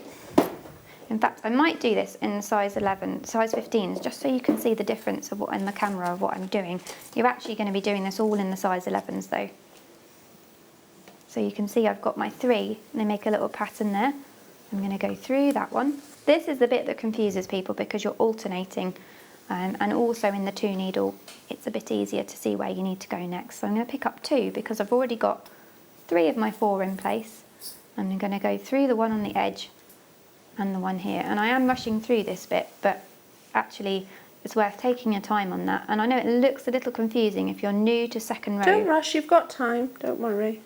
In fact, I might do this in size 11, size 15s, just so you can see the difference of what in the camera of what I'm doing. You're actually going to be doing this all in the size 11s though. So you can see I've got my 3, and they make a little pattern there. I'm going to go through that one. This is the bit that confuses people because you're alternating, and also in the 2 needle it's a bit easier to see where you need to go next. So I'm going to pick up 2 because I've already got 3 of my 4 in place. I'm going to go through the one on the edge and the one here, and I am rushing through this bit, but actually it's worth taking your time on that. And I know it looks a little confusing if you're new to second row. Don't rush, you've got time, don't worry.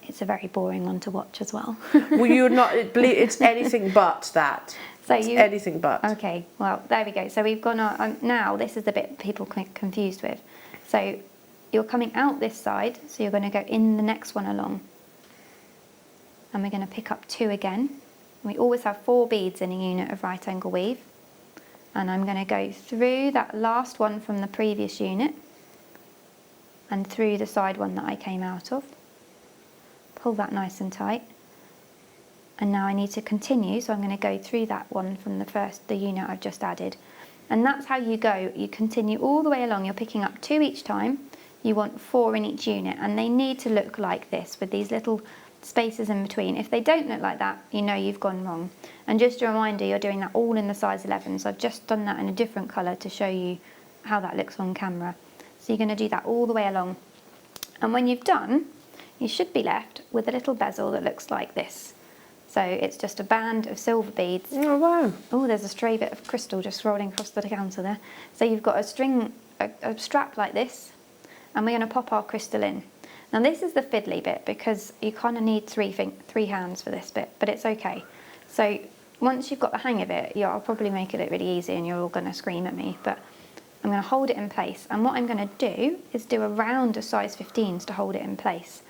It's a very boring one to watch as well. Well, you're not, it's anything but that. So it's anything but. Okay, well, there we go. So we've gone on, now this is the bit people get confused with. So you're coming out this side, so you're going to go in the next one along. And we're going to pick up 2 again. We always have 4 beads in a unit of right angle weave. And I'm going to go through that last one from the previous unit and through the side one that I came out of. Pull that nice and tight. And now I need to continue, so I'm going to go through that one from the unit I've just added. And that's how you go. You continue all the way along. You're picking up 2 each time. You want 4 in each unit, and they need to look like this with these little spaces in between. If they don't look like that, you know you've gone wrong. And just a reminder, you're doing that all in the size 11, so I've just done that in a different colour to show you how that looks on camera. So you're going to do that all the way along. And when you've done, you should be left with a little bezel that looks like this. So it's just a band of silver beads. Oh wow. Oh, there's a stray bit of crystal just rolling across the counter there. So you've got a string, a strap like this, and we're going to pop our crystal in. Now this is the fiddly bit because you kind of need 3 hands for this bit, but it's okay. So once you've got the hang of it, yeah, I'll probably make it really easy and you're all going to scream at me, but I'm going to hold it in place. And what I'm going to do is do a round of size 15s to hold it in place.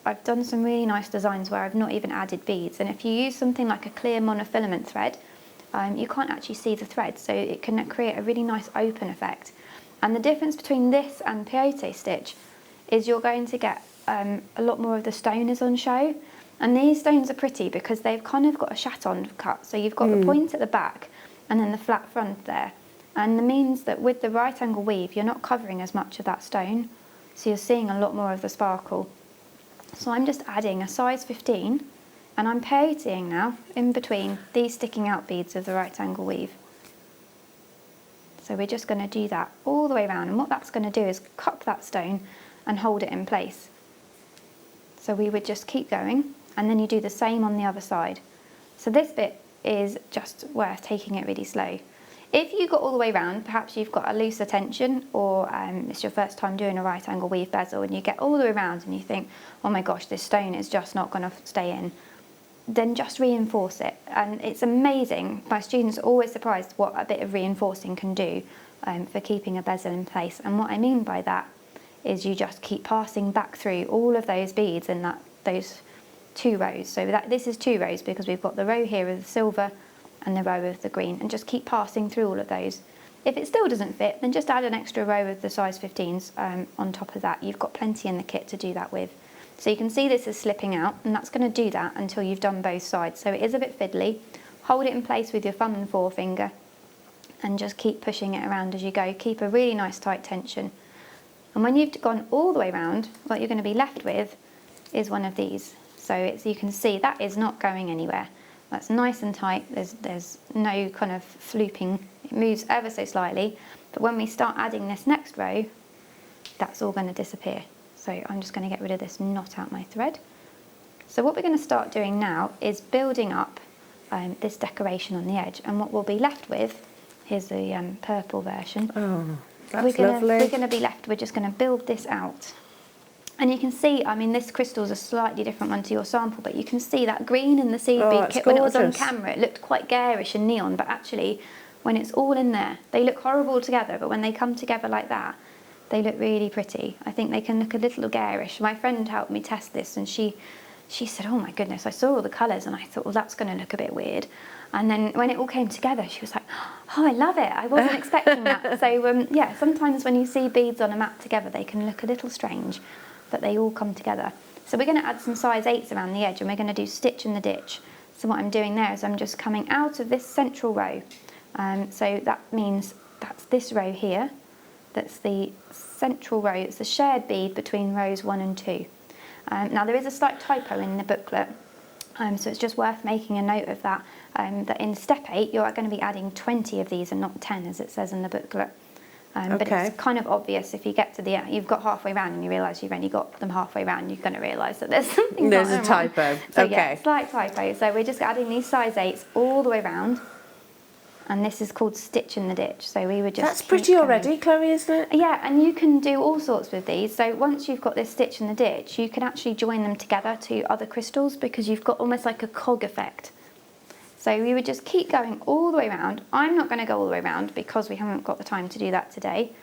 I've done some really nice designs where I've not even added beads, and if you use something like a clear monofilament thread, you can't actually see the thread, so it can create a really nice open effect. And the difference between this and peyote stitch is you're going to get a lot more of the stone is on show, and these stones are pretty because they've kind of got a chaton cut, so you've got the point at the back and then the flat front there, and that means that with the right angle weave you're not covering as much of that stone, so you're seeing a lot more of the sparkle. So I'm just adding a size 15, and I'm peyoteing now in between these sticking out beads of the right angle weave. So we're just going to do that all the way around, and what that's going to do is cup that stone and hold it in place. So we would just keep going, and then you do the same on the other side. So this bit is just worth taking it really slow. If you got all the way around, perhaps you've got a looser tension, or it's your first time doing a right angle weave bezel and you get all the way around and you think, oh my gosh, this stone is just not going to stay in. then just reinforce it. And it's amazing. My students are always surprised what a bit of reinforcing can do for keeping a bezel in place. And what I mean by that is you just keep passing back through all of those beads in those 2 rows. So this is 2 rows because we've got the row here of the silver and the row of the green, and just keep passing through all of those. If it still doesn't fit, then just add an extra row of the size 15s on top of that. You've got plenty in the kit to do that with. So you can see this is slipping out, and that's going to do that until you've done both sides. So it is a bit fiddly. Hold it in place with your thumb and forefinger and just keep pushing it around as you go. Keep a really nice tight tension. And when you've gone all the way around, what you're going to be left with is one of these. So you can see that is not going anywhere. That's nice and tight. There's no kind of flooping. It moves ever so slightly. But when we start adding this next row, that's all going to disappear. So I'm just going to get rid of this knot out my thread. So what we're going to start doing now is building up this decoration on the edge, and what we'll be left with, here's the purple version. Oh, that's lovely. We're going to be left, we're just going to build this out. And you can see, I mean, this crystal's a slightly different one to your sample, but you can see that green in the seed bead kit. When it was on camera, it looked quite garish and neon, but actually, when it's all in there, they look horrible together, but when they come together like that, they look really pretty. I think they can look a little garish. My friend helped me test this, and she said, oh my goodness, I saw all the colours and I thought, well, that's going to look a bit weird. And then when it all came together, she was like, oh, I love it. I wasn't expecting that. So yeah, sometimes when you see beads on a mat together, they can look a little strange, but they all come together. So we're going to add some size 8s around the edge, and we're going to do stitch in the ditch. So what I'm doing there is I'm just coming out of this central row. So that means that's this row here. That's the central row. It's the shared bead between rows 1 and 2. Now there is a slight typo in the booklet, so it's just worth making a note of that, that in step 8 you are going to be adding 20 of these and not 10 as it says in the booklet. But it's kind of obvious if you get to the end, you've got halfway round and you realise you've only got them halfway round, you're going to realise that there's something There's a typo. Wrong. So yeah, slight typo. So we're just adding these size 8s all the way round. And this is called stitch in the ditch. So we would just That's pretty already, Chloe, isn't it? Yeah, and you can do all sorts with these. So once you've got this stitch in the ditch, you can actually join them together to other crystals because you've got almost like a cog effect. So we would just keep going all the way around. I'm not going to go all the way around because we haven't got the time to do that today.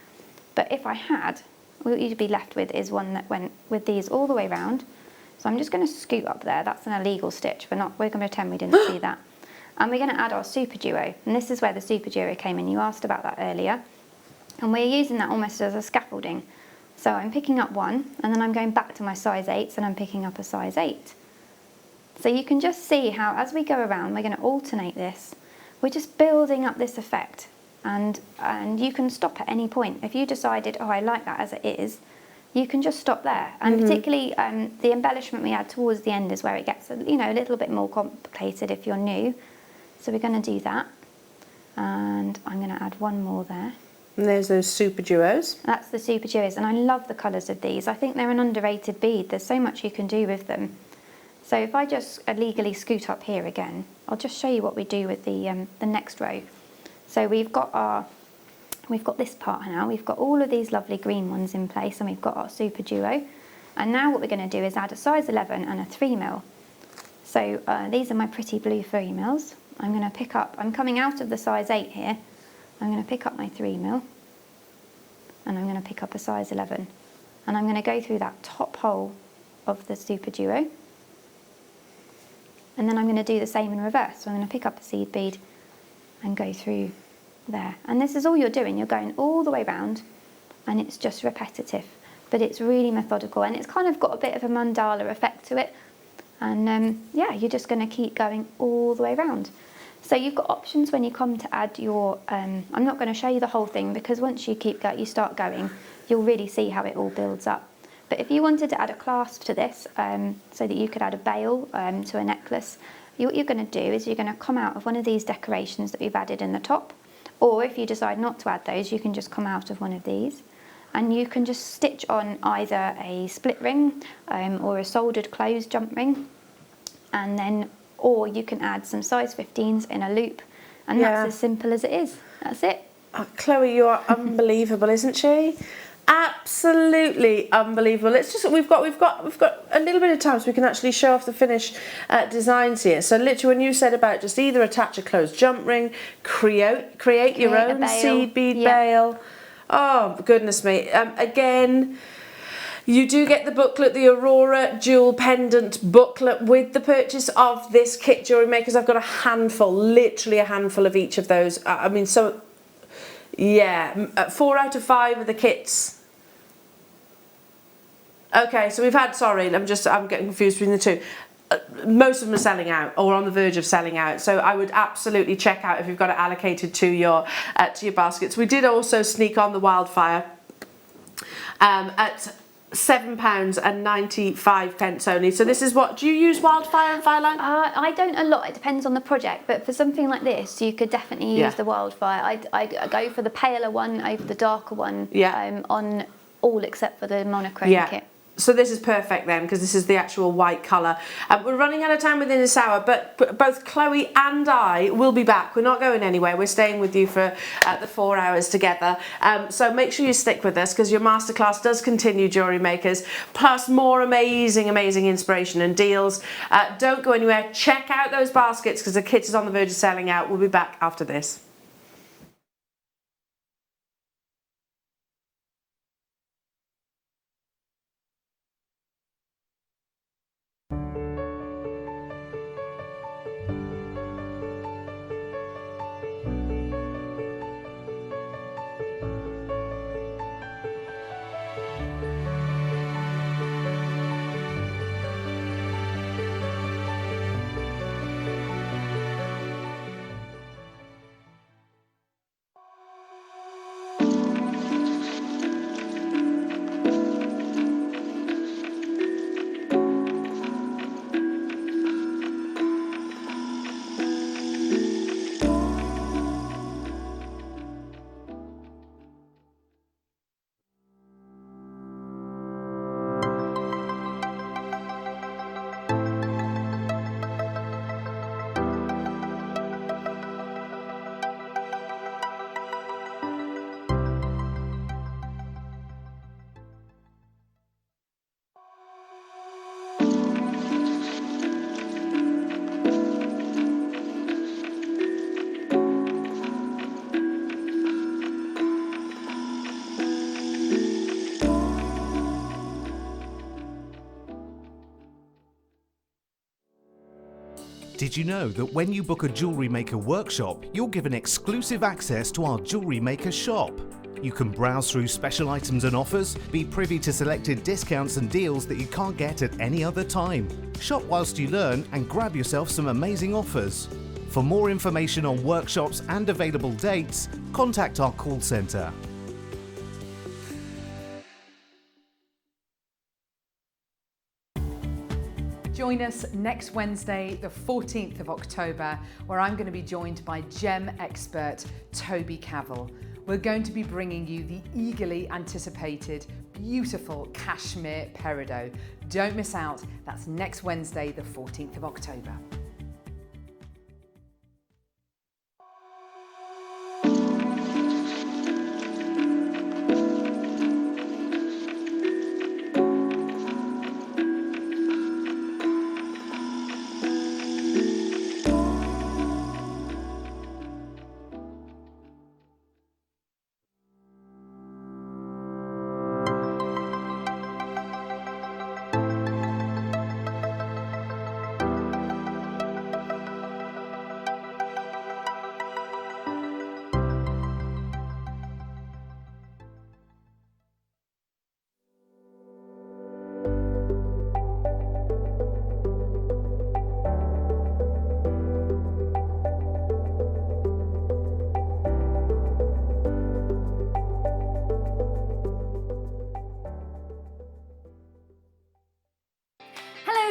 But if I had, what you'd be left with is one that went with these all the way around. So I'm just going to scoot up there. That's an illegal stitch. We're going to pretend we didn't see that. And we're going to add our super duo, and this is where the super duo came in. You asked about that earlier, and we're using that almost as a scaffolding. So I'm picking up one, and then I'm going back to my size 8s, and I'm picking up a size 8. So you can just see how as we go around, we're going to alternate this. We're just building up this effect, and you can stop at any point. If you decided, oh, I like that as it is, you can just stop there. And particularly the embellishment we add towards the end is where it gets a little bit more complicated if you're new. So we're going to do that, and I'm going to add one more there. And there's those super duos. That's the super duos, and I love the colours of these. I think they're an underrated bead. There's so much you can do with them. So if I just illegally scoot up here again, I'll just show you what we do with the next row. So we've got this part now. We've got all of these lovely green ones in place, and we've got our super duo. And now what we're going to do is add a size 11 and a 3mm. So these are my pretty blue 3mm. I'm going to pick up, I'm coming out of the size 8 here, I'm going to pick up my 3mm, and I'm going to pick up a size 11. And I'm going to go through that top hole of the super duo, and then I'm going to do the same in reverse. So I'm going to pick up a seed bead and go through there. And this is all you're doing, you're going all the way round, and it's just repetitive, but it's really methodical, and it's kind of got a bit of a mandala effect to it. And yeah, you're just going to keep going all the way around. So you've got options when you come to add your, I'm not going to show you the whole thing because once you start going, you'll really see how it all builds up. But if you wanted to add a clasp to this, so that you could add a bail to a necklace, what you're going to do is you're going to come out of one of these decorations that we've added in the top, or if you decide not to add those, you can just come out of one of these. And you can just stitch on either a split ring or a soldered closed jump ring, and then, or you can add some size 15s in a loop, and that's as simple as it is. That's it. Chloe, you are unbelievable, isn't she? absolutely unbelievable. Let's just we've got a little bit of time so we can actually show off the finished designs here. So literally when you said about just either attach a closed jump ring, create your own seed bead bail. Oh goodness me. Again, you do get the booklet, the Aurora Jewel Pendant booklet with the purchase of this kit, Jewellery Makers. I've got a handful, literally a handful of each of those. I mean, so yeah, 4 out of 5 of the kits. Okay, so we've had, sorry, I'm getting confused between the two. Most of them are selling out or on the verge of selling out. So I would absolutely check out if you've got it allocated to your baskets. We did also sneak on the Wildfire at £7.95 only. So this is what, do you use Wildfire and Fireline? I don't a lot, it depends on the project, but for something like this you could definitely use the Wildfire. I go for the paler one over the darker one on all except for the monochrome kit. So this is perfect then, because this is the actual white colour. We're running out of time within this hour, but both Chloe and I will be back. We're not going anywhere. We're staying with you for the 4 hours together. So make sure you stick with us, because your masterclass does continue, Jewellery Makers, plus more amazing inspiration and deals. Don't go anywhere. Check out those baskets, because the kit is on the verge of selling out. We'll be back after this. Did you know that when you book a Jewellery Maker workshop, you're given exclusive access to our Jewellery Maker shop? You can browse through special items and offers, be privy to selected discounts and deals that you can't get at any other time. Shop whilst you learn and grab yourself some amazing offers. For more information on workshops and available dates, contact our call centre. Join us next Wednesday, the 14th of October, where I'm going to be joined by gem expert Toby Cavill. We're going to be bringing you the eagerly anticipated, beautiful cashmere peridot. Don't miss out. That's next Wednesday, the 14th of October.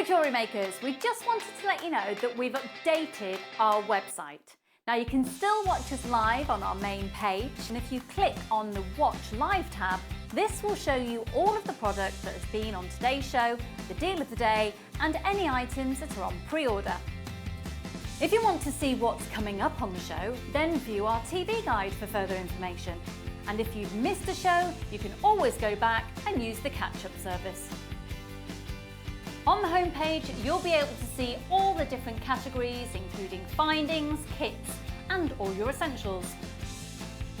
Jewellery Makers, we just wanted to let you know that we've updated our website. Now you can still watch us live on our main page, and if you click on the Watch Live tab, this will show you all of the product that has been on today's show, the deal of the day, and any items that are on pre-order. If you want to see what's coming up on the show, then view our TV guide for further information. And if you've missed a show, you can always go back and use the catch-up service. On the homepage, you'll be able to see all the different categories, including findings, kits, and all your essentials.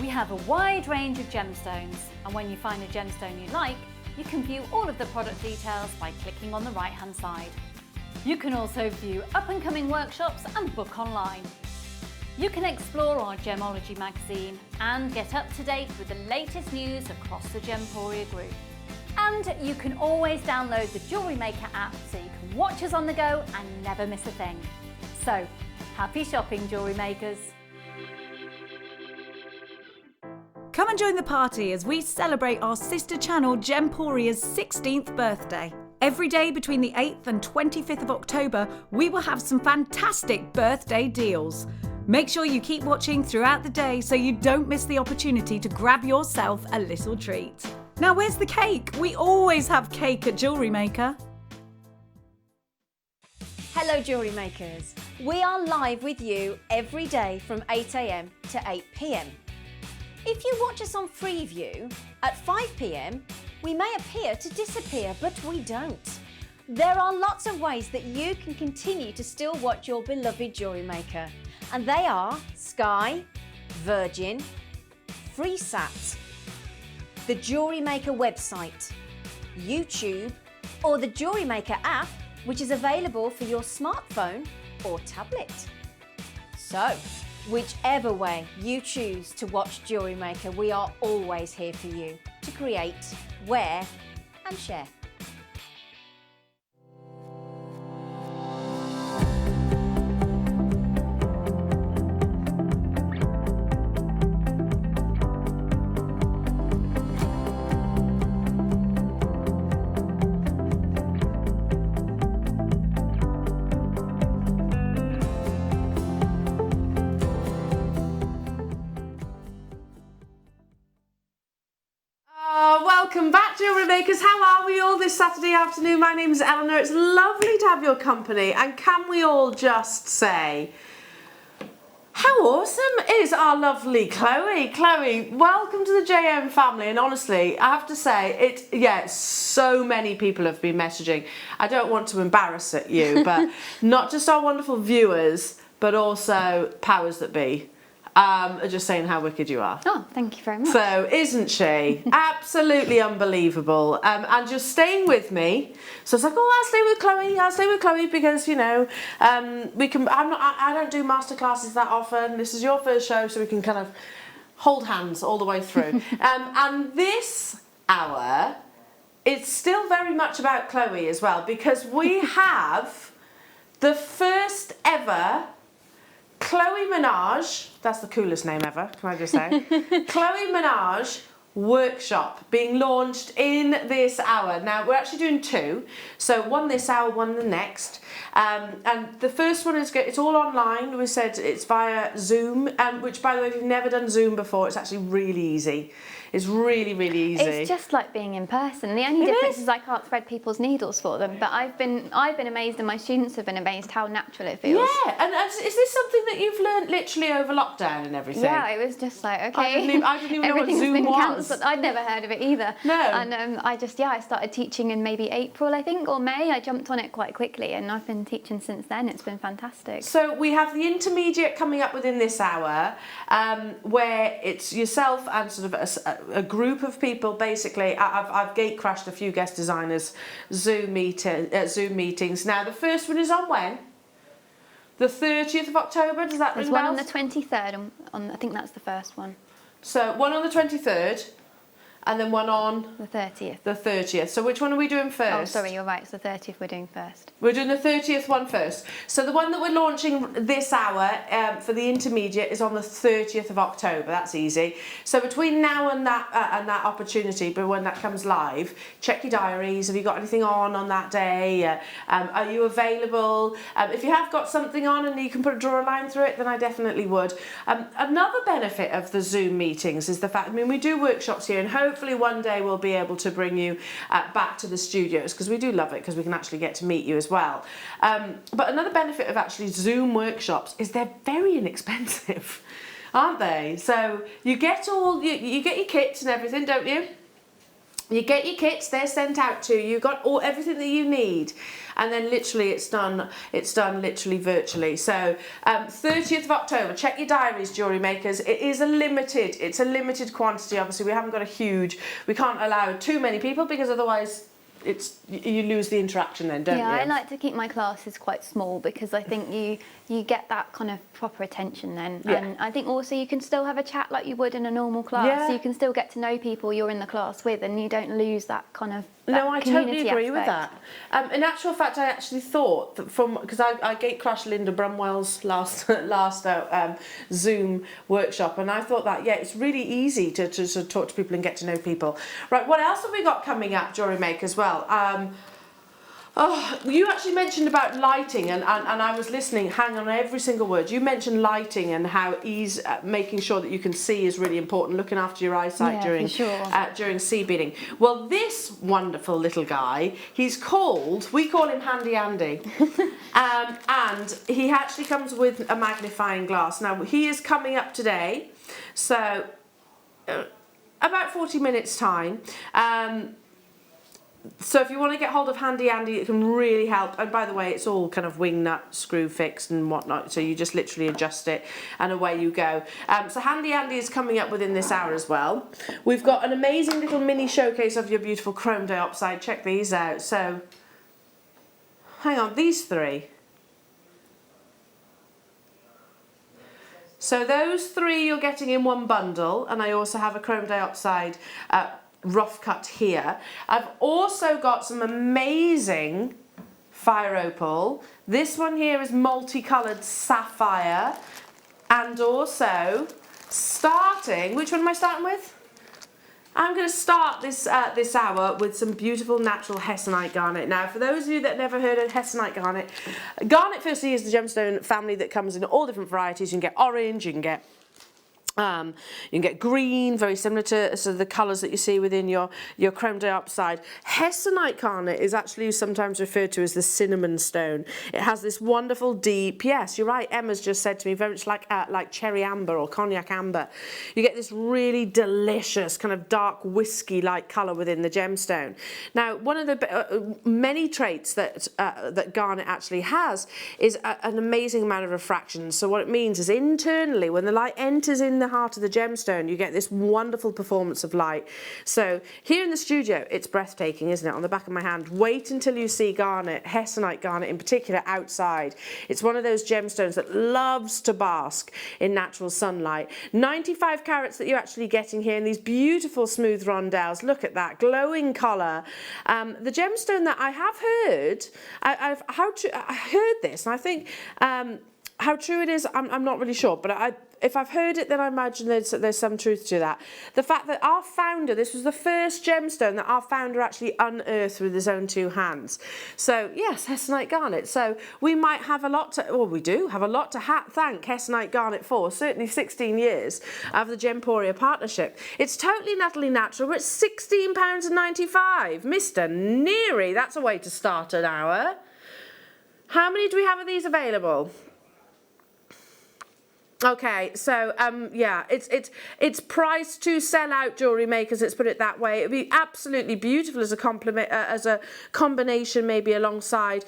We have a wide range of gemstones, and when you find a gemstone you like, you can view all of the product details by clicking on the right-hand side. You can also view up-and-coming workshops and book online. You can explore our Gemology magazine and get up to date with the latest news across the Gemporia group. And you can always download the Jewellery Maker app so you can watch us on the go and never miss a thing. So, happy shopping, Jewellery Makers! Come and join the party as we celebrate our sister channel Gemporia's 16th birthday. Every day between the 8th and 25th of October, we will have some fantastic birthday deals. Make sure you keep watching throughout the day so you don't miss the opportunity to grab yourself a little treat. Now where's the cake? We always have cake at Jewellery Maker. Hello Jewellery Makers. We are live with you every day from 8 AM to 8 PM. If you watch us on Freeview at 5 PM, we may appear to disappear, but we don't. There are lots of ways that you can continue to still watch your beloved Jewellery Maker, and they are Sky, Virgin, FreeSat, the Jewellery Maker website, YouTube, or the Jewellery Maker app, which is available for your smartphone or tablet. So, whichever way you choose to watch Jewellery Maker, we are always here for you to create, wear, and share. Welcome back, Jewellery Makers. How are we all this Saturday afternoon? My name is Eleanor. It's lovely to have your company. And can we all just say, how awesome is our lovely Chloe? Chloe, welcome to the JM family. And honestly, I have to say, so many people have been messaging. I don't want to embarrass you, but not just our wonderful viewers, but also powers that be. Just saying how wicked you are. Oh, thank you very much. So, isn't she? Absolutely unbelievable. And just staying with me. So it's like, oh, I'll stay with Chloe because, you know, I don't do masterclasses that often. This is your first show, so we can kind of hold hands all the way through. And this hour, it's still very much about Chloe as well, because we have the first ever Chloe Minaj, that's the coolest name ever, can I just say? Chloe Minaj workshop being launched in this hour. Now, we're actually doing two. So one this hour, one the next. And the first one is, it's all online. We said it's via Zoom, which, by the way, if you've never done Zoom before, it's actually really easy. It's really, really easy. It's just like being in person. The only difference is I can't thread people's needles for them. But I've been amazed, and my students have been amazed how natural it feels. Yeah, and is this something that you've learnt literally over lockdown and everything? Yeah, it was just like, okay. I didn't even know what Zoom was. Cancelled. I'd never heard of it either. No. And I started teaching in maybe April, I think, or May. I jumped on it quite quickly, and I've been teaching since then. It's been fantastic. So we have the intermediate coming up within this hour, where it's yourself and sort of a group of people. Basically, I've gate crashed a few guest designers Zoom meetings. Now the first one is on when? The 30th of October. Does that ring There's one on bells? the 23rd. I think that's the first one. So one on the 23rd. And then one on? The 30th. The 30th. So which one are we doing first? Oh, sorry, you're right. It's the 30th we're doing first. We're doing the 30th one first. So the one that we're launching this hour for the intermediate is on the 30th of October. That's easy. So between now and that opportunity, but when that comes live, check your diaries. Have you got anything on that day? Are you available? If you have got something on and you can draw a line through it, then I definitely would. Another benefit of the Zoom meetings is the fact, we do workshops here, and hopefully one day we'll be able to bring you back to the studios, because we do love it, because we can actually get to meet you as well. But another benefit of actually Zoom workshops is they're very inexpensive. aren't they? So you get all, you get your kits and everything, don't you? You get your kits, they're sent out to you, you've got everything that you need, and then literally it's done literally virtually. So 30th of October, check your diaries, jewellery makers. It's a limited quantity. Obviously we haven't got we can't allow too many people, because otherwise you lose the interaction then, don't you? Yeah, I like to keep my classes quite small, because I think you get that kind of proper attention then. Yeah. And I think also you can still have a chat like you would in a normal class. Yeah. So you can still get to know people you're in the class with, and you don't lose that kind of No, I totally community agree with aspect. that. In actual fact, I actually thought that because I gate crashed Linda Brumwell's last Zoom workshop, and I thought that, yeah, it's really easy to talk to people and get to know people. Right, what else have we got coming up, Jewellery Maker, as well? Oh, you actually mentioned about lighting, and I was listening, hang on every single word. You mentioned lighting and how making sure that you can see is really important, looking after your eyesight during seed beading. Well, this wonderful little guy, we call him Handy Andy, and he actually comes with a magnifying glass. Now, he is coming up today, so about 40 minutes time. So if you want to get hold of Handy Andy, it can really help. And by the way, it's all kind of wing nut screw fixed and whatnot, so you just literally adjust it and away you go. So Handy Andy is coming up within this hour as well. We've got an amazing little mini showcase of your beautiful chrome diopside. Check these out. So hang on, these three. So those three you're getting in one bundle, and I also have a chrome diopside rough cut here. I've also got some amazing fire opal. This one here is multicoloured sapphire, and also starting, which one am I starting with? I'm going to start this hour with some beautiful natural hessonite garnet. Now, for those of you that never heard of hessonite garnet, garnet firstly is the gemstone family that comes in all different varieties. You can get orange, you can get green, very similar to the colours that you see within your chrome diopside. Hessonite garnet is actually sometimes referred to as the cinnamon stone. It has this wonderful deep, yes, you're right, Emma's just said to me, very much like cherry amber or cognac amber. You get this really delicious kind of dark whiskey-like colour within the gemstone. Now, one of the many traits that garnet actually has is an amazing amount of refraction. So what it means is internally, when the light enters in the heart of the gemstone, you get this wonderful performance of light. So here in the studio, it's breathtaking, isn't it? On the back of my hand. Wait until you see garnet, hessonite garnet in particular, outside. It's one of those gemstones that loves to bask in natural sunlight. 95 carats that you're actually getting here in these beautiful smooth rondelles. Look at that glowing colour. The gemstone that I have heard, I heard this, and I think how true it is, I'm not really sure, but if I've heard it, then I imagine there's some truth to that. The fact that our founder, this was the first gemstone that our founder actually unearthed with his own two hands. So yes, hessonite garnet. So we might have a lot to, well, we do have a lot to thank hessonite garnet for, certainly 16 years of the Gemporia partnership. It's totally and utterly natural, but it's £16.95. Mr. Neary, that's a way to start an hour. How many do we have of these available? Okay, so yeah, it's priced to sell out, Jewellery Makers. Let's put it that way. It'd be absolutely beautiful as a complement, as a combination, maybe alongside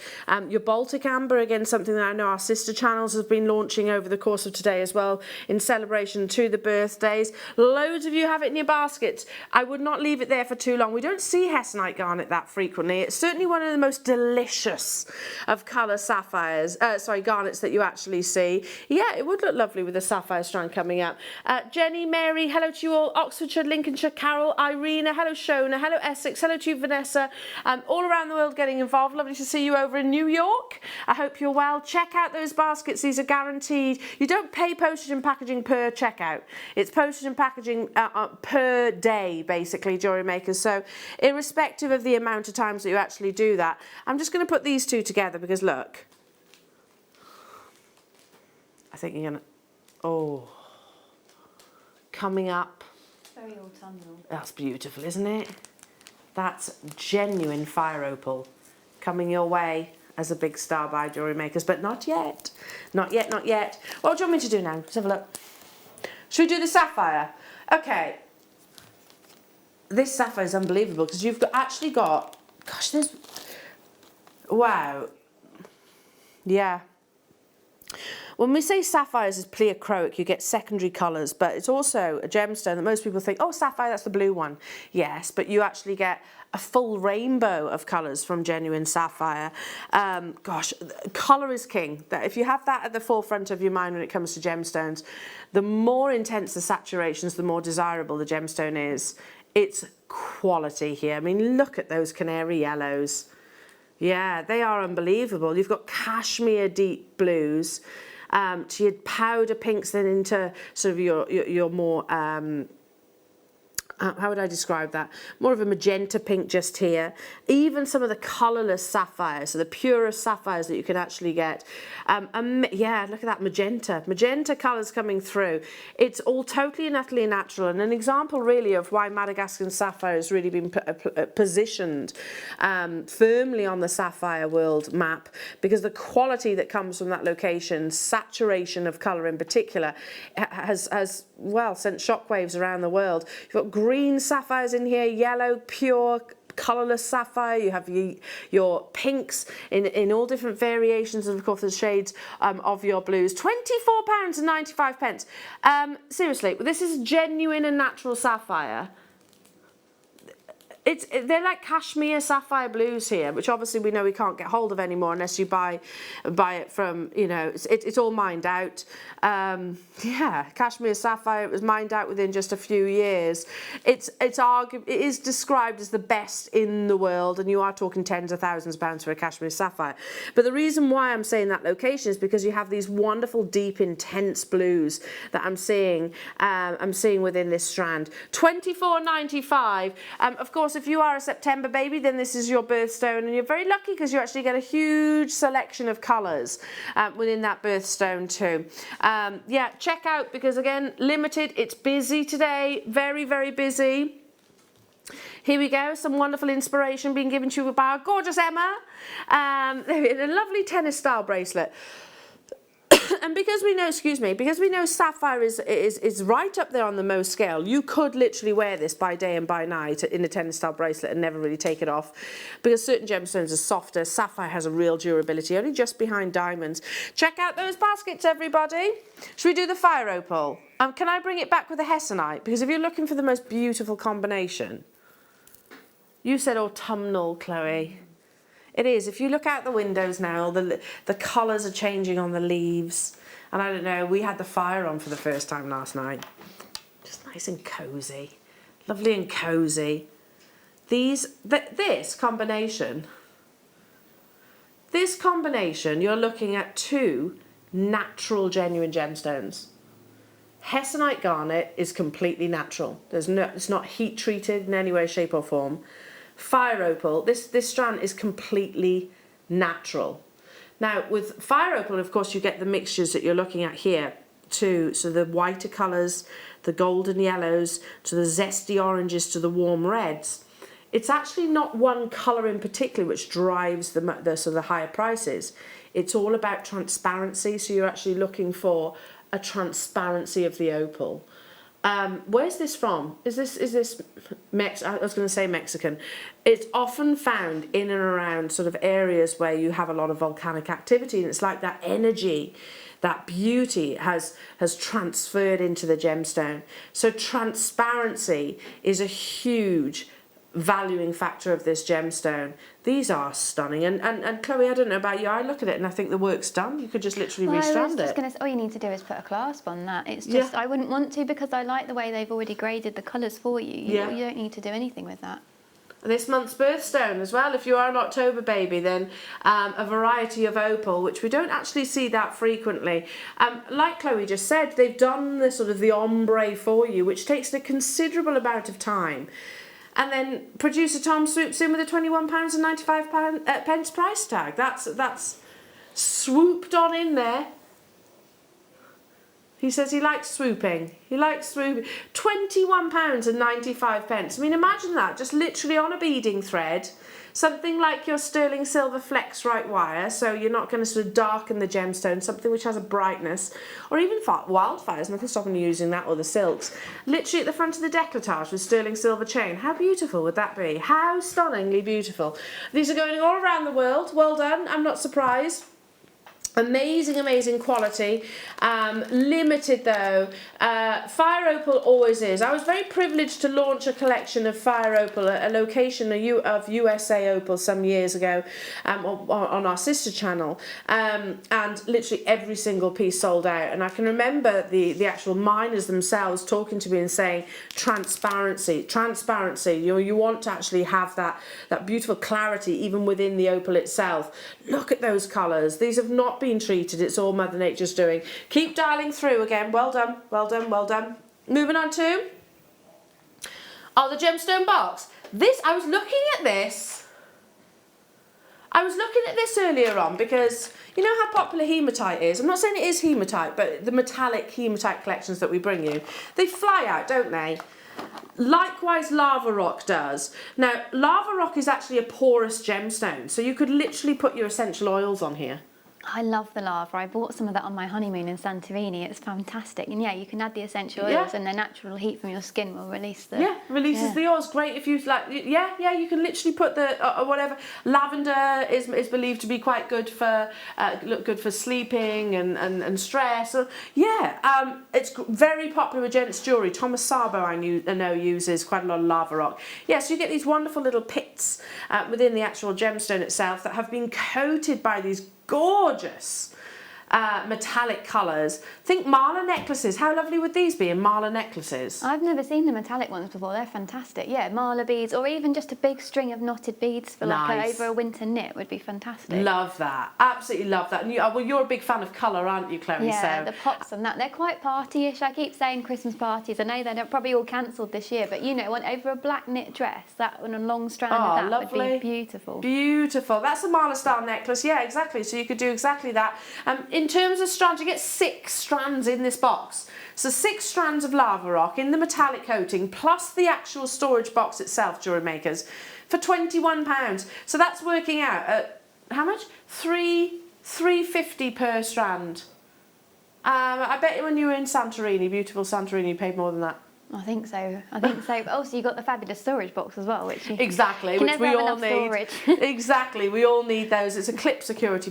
your Baltic Amber. Again, something that I know our sister channels have been launching over the course of today as well, in celebration to the birthdays. Loads of you have it in your baskets. I would not leave it there for too long. We don't see hessonite garnet that frequently. It's certainly one of the most delicious of colour sapphires, garnets that you actually see. Yeah, it would look lovely with the sapphire strand coming up. Jenny, Mary, hello to you all. Oxfordshire, Lincolnshire, Carol, Irina, hello Shona, hello Essex, hello to you Vanessa. All around the world getting involved. Lovely to see you over in New York. I hope you're well. Check out those baskets. These are guaranteed. You don't pay postage and packaging per checkout. It's postage and packaging per day, basically, Jewellery Makers. So irrespective of the amount of times that you actually do that, I'm just going to put these two together because look, I think you're going to, oh, coming up. Very autumnal. That's beautiful, isn't it? That's genuine fire opal coming your way as a big star by Jewellery Makers, but not yet. Not yet, not yet. What do you want me to do now? Let's have a look. Should we do the sapphire? Okay. This sapphire is unbelievable because you've actually got, gosh, there's, wow. Yeah. When we say sapphires is pleochroic, you get secondary colours, but it's also a gemstone that most people think, oh, sapphire, that's the blue one. Yes, but you actually get a full rainbow of colours from genuine sapphire. Gosh, colour is king. If you have that at the forefront of your mind when it comes to gemstones, the more intense the saturations, the more desirable the gemstone is. It's quality here. I mean, look at those canary yellows. Yeah, they are unbelievable. You've got cashmere deep blues, to your powder pinks, then into sort of your more, how would I describe that? More of a magenta pink just here. Even some of the colourless sapphires, so the purest sapphires that you can actually get. Yeah, look at that magenta. Magenta colours coming through. It's all totally and utterly natural, and an example really of why Madagascan sapphire has really been positioned firmly on the sapphire world map, because the quality that comes from that location, saturation of colour in particular, has well, sent shockwaves around the world. You've got green sapphires in here, yellow, pure, colourless sapphire. You have your pinks in all different variations, and of course the shades of your blues. £24.95. Seriously, this is genuine and natural sapphire. They're like cashmere sapphire blues here, which obviously we know we can't get hold of anymore unless you buy it from, you know, it's all mined out. Yeah, cashmere sapphire, it was mined out within just a few years. It is described as the best in the world, and you are talking tens of thousands of pounds for a cashmere sapphire. But the reason why I'm saying that location is because you have these wonderful, deep, intense blues that I'm seeing within this strand. £24.95. Of course, if you are a September baby, then this is your birthstone, and you're very lucky because you actually get a huge selection of colours within that birthstone too. Yeah, check out, because again, limited, it's busy today, very, very busy. Here we go, some wonderful inspiration being given to you by our gorgeous Emma. A lovely tennis style bracelet. And because we know, because we know sapphire is right up there on the Mohs scale, you could literally wear this by day and by night in a tennis style bracelet and never really take it off, because certain gemstones are softer. Sapphire has a real durability, only just behind diamonds. Check out those baskets, everybody. Should we do the fire opal? Can I bring it back with the hessonite? Because if you're looking for the most beautiful combination, you said autumnal, Chloe. It is. If you look out the windows now, the colours are changing on the leaves. And I don't know, we had the fire on for the first time last night. Just nice and cosy. Lovely and cosy. This combination, you're looking at two natural, genuine gemstones. Hessonite garnet is completely natural. It's not heat treated in any way, shape or form. Fire opal, this strand is completely natural. Now with fire opal, of course, you get the mixtures that you're looking at here too. So the whiter colours, the golden yellows, to the zesty oranges, to the warm reds. It's actually not one colour in particular which drives the sort of the higher prices. It's all about transparency. So you're actually looking for a transparency of the opal. Where's this from? Is this I was going to say Mexican. It's often found in and around sort of areas where you have a lot of volcanic activity, and it's like that energy, that beauty has transferred into the gemstone. So transparency is a huge valuing factor of this gemstone. These are stunning, and Chloe, I don't know about you, I look at it and I think the work's done. You could just literally restrand it. All you need to do is put a clasp on that. It's just, I wouldn't want to, because I like the way they've already graded the colours for you. You don't need to do anything with that. This month's birthstone as well, if you are an October baby, then a variety of opal, which we don't actually see that frequently. Like Chloe just said, they've done the sort of the ombre for you, which takes a considerable amount of time. And then producer Tom swoops in with a £21.95 price tag. That's swooped on in there. He says he likes swooping. He likes swooping. £21.95. I mean, imagine that, just literally on a beading thread. Something like your sterling silver flex right wire, so you're not going to sort of darken the gemstone, something which has a brightness, or even wildfires, nothing stopping you using that or the silks. Literally at the front of the décolletage with sterling silver chain. How beautiful would that be? How stunningly beautiful. These are going all around the world. Well done, I'm not surprised. Amazing, amazing quality. Limited though. Fire opal always is. I was very privileged to launch a collection of fire opal, a location of USA opal some years ago on our sister channel, and literally every single piece sold out. And I can remember the actual miners themselves talking to me and saying, transparency. You want to actually have that beautiful clarity even within the opal itself. Look at those colours. These have not been treated, it's all Mother Nature's doing. Keep dialing through again. Well done, well done, well done. Moving on to the gemstone box. This, I was looking at this earlier on because you know how popular hematite is. I'm not saying it is hematite, but the metallic hematite collections that we bring you, they fly out, don't they? Likewise, lava rock does. Now, lava rock is actually a porous gemstone, so you could literally put your essential oils on here. I love the lava. I bought some of that on my honeymoon in Santorini. It's fantastic. And yeah, you can add the essential oils and the natural heat from your skin will release the... Yeah, releases the oils. Great if you like... Yeah, you can literally put the... whatever. Lavender is believed to be quite good for... good for sleeping and stress. So, yeah, it's very popular with gents jewellery. Thomas Sabo, I know, uses quite a lot of lava rock. Yeah, so you get these wonderful little pits within the actual gemstone itself that have been coated by these gorgeous metallic colours. Think mala necklaces. How lovely would these be in mala necklaces? I've never seen the metallic ones before. They're fantastic. Yeah, mala beads, or even just a big string of knotted beads for over a winter knit would be fantastic. Love that. Absolutely love that. And you're a big fan of colour, aren't you, Chloe? Yeah, so. The pops and that. They're quite party-ish. I keep saying Christmas parties. I know they're probably all cancelled this year, but you know, over a black knit dress, that and a long strand of that lovely. would be beautiful. Beautiful. That's a mala style necklace. Yeah, exactly. So you could do exactly that. In terms of strands, you get 6 strands in this box. So 6 strands of lava rock in the metallic coating, plus the actual storage box itself, Jewellery Makers, for £21. So that's working out at how much? $3.50 per strand. I bet when you were in Santorini, beautiful Santorini, you paid more than that. I think so. But also you got the fabulous storage box as well, which which we all need. Exactly, we all need those. It's a clip security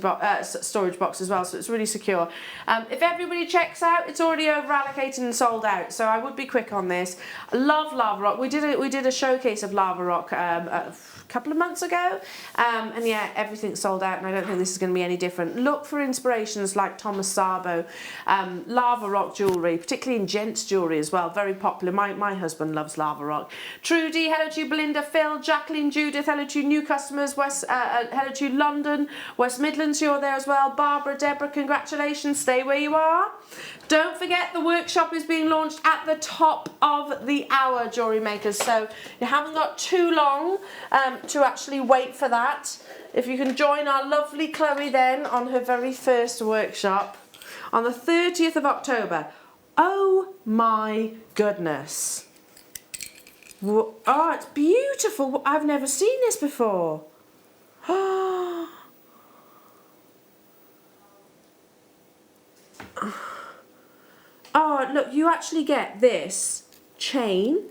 storage box as well, so it's really secure. If everybody checks out, it's already over allocated and sold out. So I would be quick on this. I love lava rock. We did a showcase of lava rock a couple of months ago, and yeah, everything's sold out, and I don't think this is going to be any different. Look for inspirations like Thomas Sabo, lava rock jewellery, particularly in gents jewellery as well, very popular. My husband loves lava rock. Trudy, hello to you. Belinda, Phil, Jacqueline, Judith, hello to you. New customers, hello to you. London, West Midlands, you're there as well. Barbara, Deborah, congratulations. Stay where you are. Don't forget the workshop is being launched at the top of the hour, Jewellery Makers. So you haven't got too long to actually wait for that. If you can join our lovely Chloe then on her very first workshop on the 30th of October. Oh my goodness. Oh, it's beautiful. I've never seen this before. Oh, look, you actually get this chain,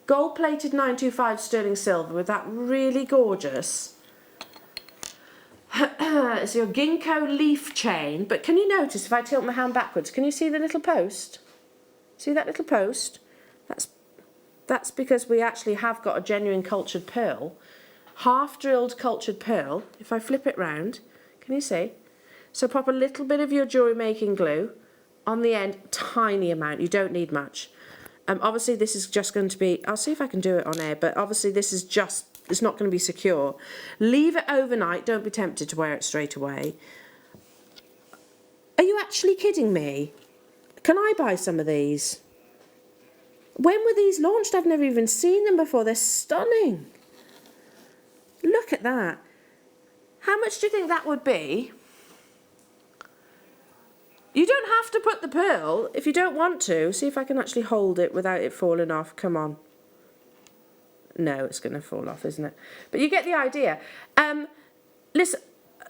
gold-plated 925 sterling silver with that really gorgeous. It's your ginkgo leaf chain, but can you notice if I tilt my hand backwards, can you see the little post? See that little post? That's because we actually have got a genuine cultured pearl, half drilled cultured pearl. If I flip it round, can you see? So pop a little bit of your jewellery making glue on the end, tiny amount, you don't need much. Obviously this is just going to be, I'll see if I can do it on air, but obviously this is just, it's not going to be secure. Leave it overnight, don't be tempted to wear it straight away. Are you actually kidding me? Can I buy some of these? When were these launched? I've never even seen them before. They're stunning. Look at that. How much do you think that would be You don't have to put the pearl if you don't want to. See if I can actually hold it without it falling off. Come on. No, it's going to fall off, isn't it? But you get the idea. Listen,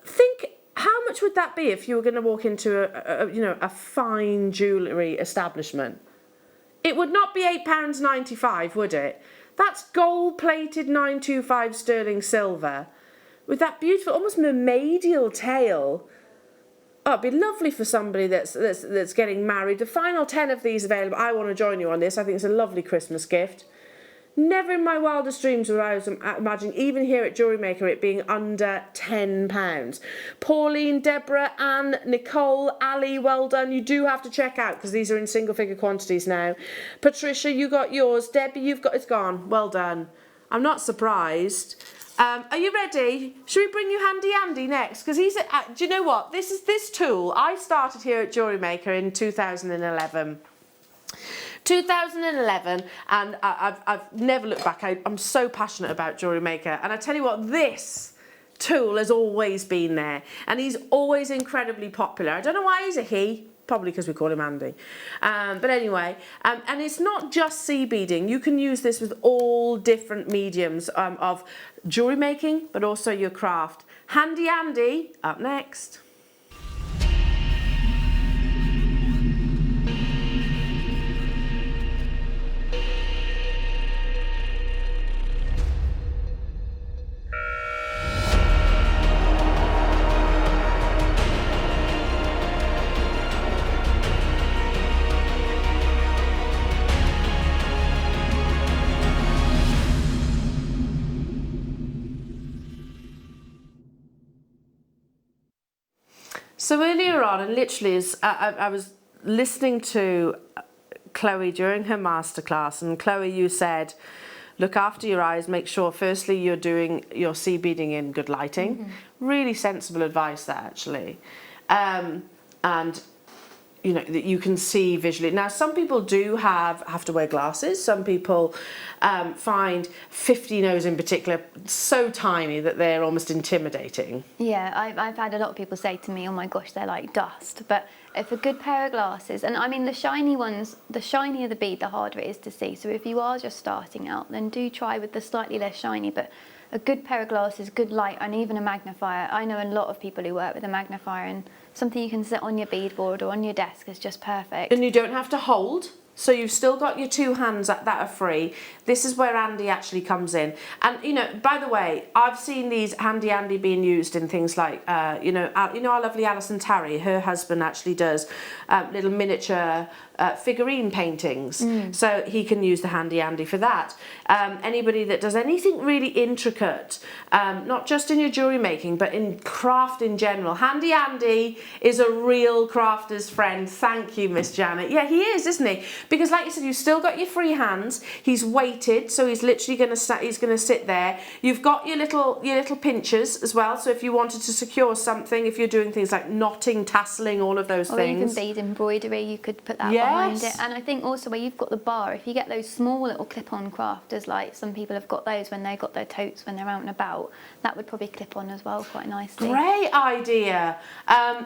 think, how much would that be if you were going to walk into a fine jewellery establishment? It would not be £8.95, would it? That's gold-plated 925 sterling silver with that beautiful, almost mermaidial tail. Oh, it'd be lovely for somebody that's getting married. The final 10 of these available. I want to join you on this. I think it's a lovely Christmas gift. Never in my wildest dreams would I imagine, even here at Jewellery Maker, it being under £10. Pauline, Deborah, Anne, Nicole, Ali, well done. You do have to check out because these are in single figure quantities now. Patricia, you got yours. Debbie, you've got, it's gone. Well done. I'm not surprised. Are you ready? Should we bring you Handy Andy next? Because he's, do you know what? This tool, I started here at Jewellery Maker in 2011. 2011, and I've never looked back. I'm so passionate about Jewellery Maker, and I tell you what, this tool has always been there, and he's always incredibly popular. I don't know why he's a he, probably because we call him Andy. But anyway, and it's not just sea beading. You can use this with all different mediums of jewellery making, but also your craft. Handy Andy, up next. So earlier on, and literally as I was listening to Chloe during her masterclass, and Chloe, you said, look after your eyes, make sure firstly you're doing your sea beading in good lighting. Mm-hmm. Really sensible advice there, actually. And you know, that you can see visually. Now, some people do have to wear glasses. Some people find 50 in particular so tiny that they're almost intimidating. Yeah, I've had a lot of people say to me, oh my gosh, they're like dust. But if a good pair of glasses, and I mean the shiny ones, the shinier the bead, the harder it is to see. So if you are just starting out, then do try with the slightly less shiny, but a good pair of glasses, good light, and even a magnifier. I know a lot of people who work with a magnifier, and something you can sit on your beadboard or on your desk is just perfect. And you don't have to hold, so you've still got your two hands that are free. This is where Andy actually comes in. And you know, by the way, I've seen these Handy Andy being used in things like, you know our lovely Alison Tarry, her husband actually does little miniature figurine paintings, so he can use the Handy Andy for that. Anybody that does anything really intricate, not just in your jewellery making, but in craft in general, Handy Andy is a real crafter's friend. Thank you, Miss Janet. Yeah, he is, isn't he? Because like you said, you've still got your free hands. He's weighted, so he's literally going to sit there. You've got your little pinchers as well, so if you wanted to secure something, if you're doing things like knotting, tasseling, all of those things. Or even bead embroidery, you could put that behind it. And I think also where you've got the bar, if you get those small little clip-on crafters, like some people have got those when they got their totes when they're out and about, that would probably clip on as well quite nicely. Great idea.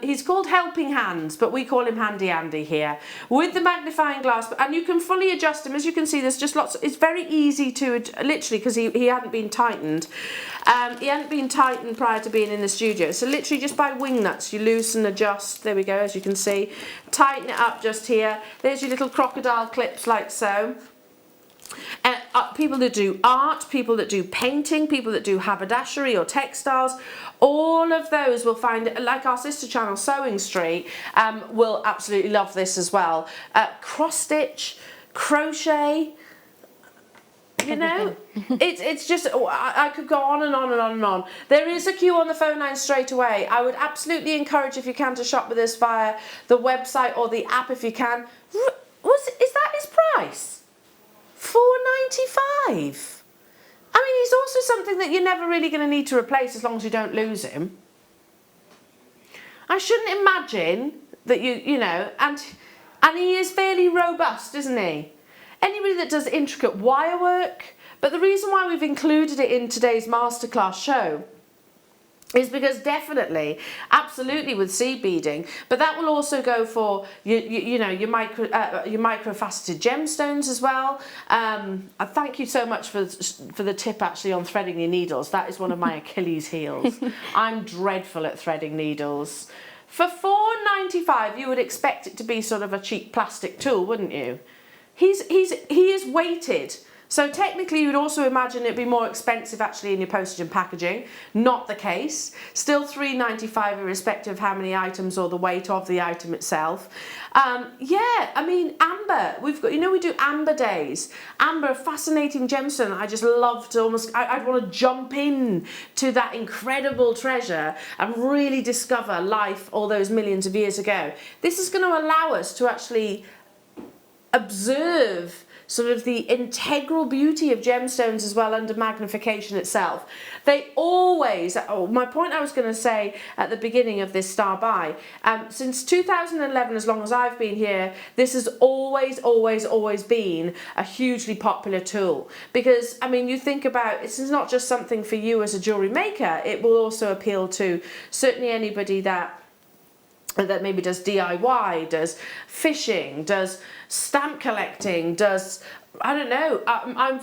He's called Helping Hands, but we call him Handy Andy here. With the magnifying glass, and you can fully adjust him. As you can see, there's just lots. It's very easy to, literally, because he hadn't been tightened. He hadn't been tightened prior to being in the studio. So literally just by wing nuts, you loosen, adjust. There we go, as you can see. Tighten it up just here. There's your little crocodile clips like so. People that do art, people that do painting, people that do haberdashery or textiles, all of those will find it, like our sister channel Sewing Street, will absolutely love this as well. Cross stitch, crochet, you know, it's just, I could go on and on and on and on. There is a queue on the phone line straight away. I would absolutely encourage, if you can, to shop with us via the website or the app if you can. Is that his price? $4.95. I mean, he's also something that you're never really going to need to replace as long as you don't lose him. I shouldn't imagine that you know, and he is fairly robust, isn't he? Anybody that does intricate wire work, but the reason why we've included it in today's masterclass show is because definitely, absolutely with seed beading, but that will also go for you know your microfaceted gemstones as well. Thank you so much for the tip actually on threading your needles. That is one of my Achilles heels. I'm dreadful at threading needles. For $4.95, you would expect it to be sort of a cheap plastic tool, wouldn't you? He is weighted. So technically you would also imagine it'd be more expensive actually in your postage and packaging. Not the case. Still $3.95 irrespective of how many items or the weight of the item itself. Yeah, I mean amber, we've got, you know, we do amber days. Amber, a fascinating gemstone that I just love to almost, I'd want to jump in to that incredible treasure and really discover life all those millions of years ago. This is going to allow us to actually observe sort of the integral beauty of gemstones as well under magnification itself. They always, oh, my point I was going to say at the beginning of this star buy, since 2011, as long as I've been here, this has always been a hugely popular tool. Because, I mean, you think about, this is not just something for you as a jewellery maker, it will also appeal to certainly anybody that maybe does DIY, does fishing, does stamp collecting, does, I don't know, I'm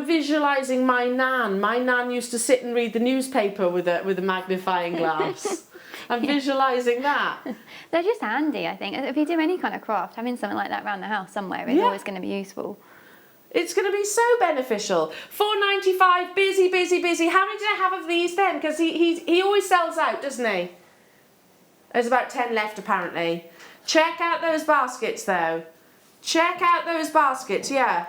visualising my nan. My nan used to sit and read the newspaper with a magnifying glass. I'm visualising that. They're just handy, I think. If you do any kind of craft, having something like that around the house somewhere is always going to be useful. It's going to be so beneficial. $4.95, busy. How many did I have of these then? Because he always sells out, doesn't he? There's about 10 left apparently. Check out those baskets though. Check out those baskets, yeah.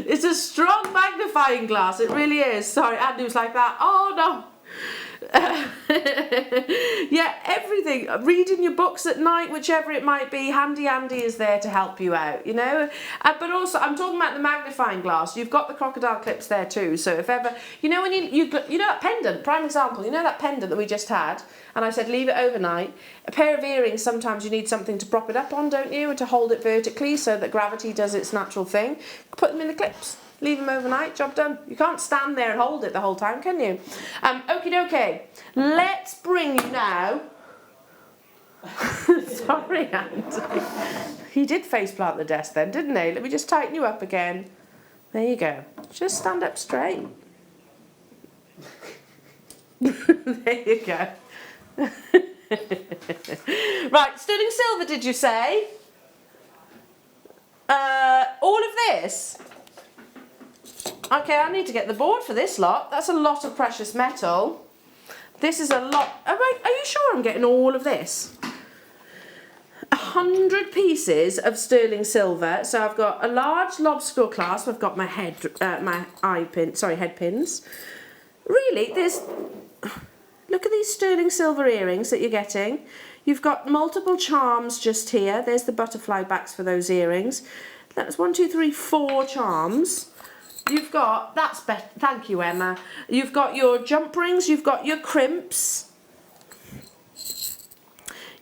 It's a strong magnifying glass, it really is. Sorry, Andy was like that. Oh no. Yeah, everything. Reading your books at night, whichever it might be, Handy Andy is there to help you out, you know. But also, I'm talking about the magnifying glass. You've got the crocodile clips there too. So if ever, you know, when you know that pendant, prime example, you know that pendant that we just had, and I said leave it overnight. A pair of earrings, sometimes you need something to prop it up on, don't you, and to hold it vertically so that gravity does its natural thing. Put them in the clips. Leave them overnight, job done. You can't stand there and hold it the whole time, can you? Okie dokie. Let's bring you now. Sorry, Andy. He did faceplant the desk then, didn't he? Let me just tighten you up again. There you go. Just stand up straight. There you go. Right, sterling silver, did you say? All of this? Okay, I need to get the board for this lot. That's a lot of precious metal. This is a lot. Are you sure I'm getting all of this? 100 pieces of sterling silver. So I've got a large lobster clasp. I've got my head pins. Really, there's. Look at these sterling silver earrings that you're getting. You've got multiple charms just here. There's the butterfly backs for those earrings. That's 1, 2, 3, 4 charms. You've got, that's better, thank you Emma. You've got your jump rings, you've got your crimps.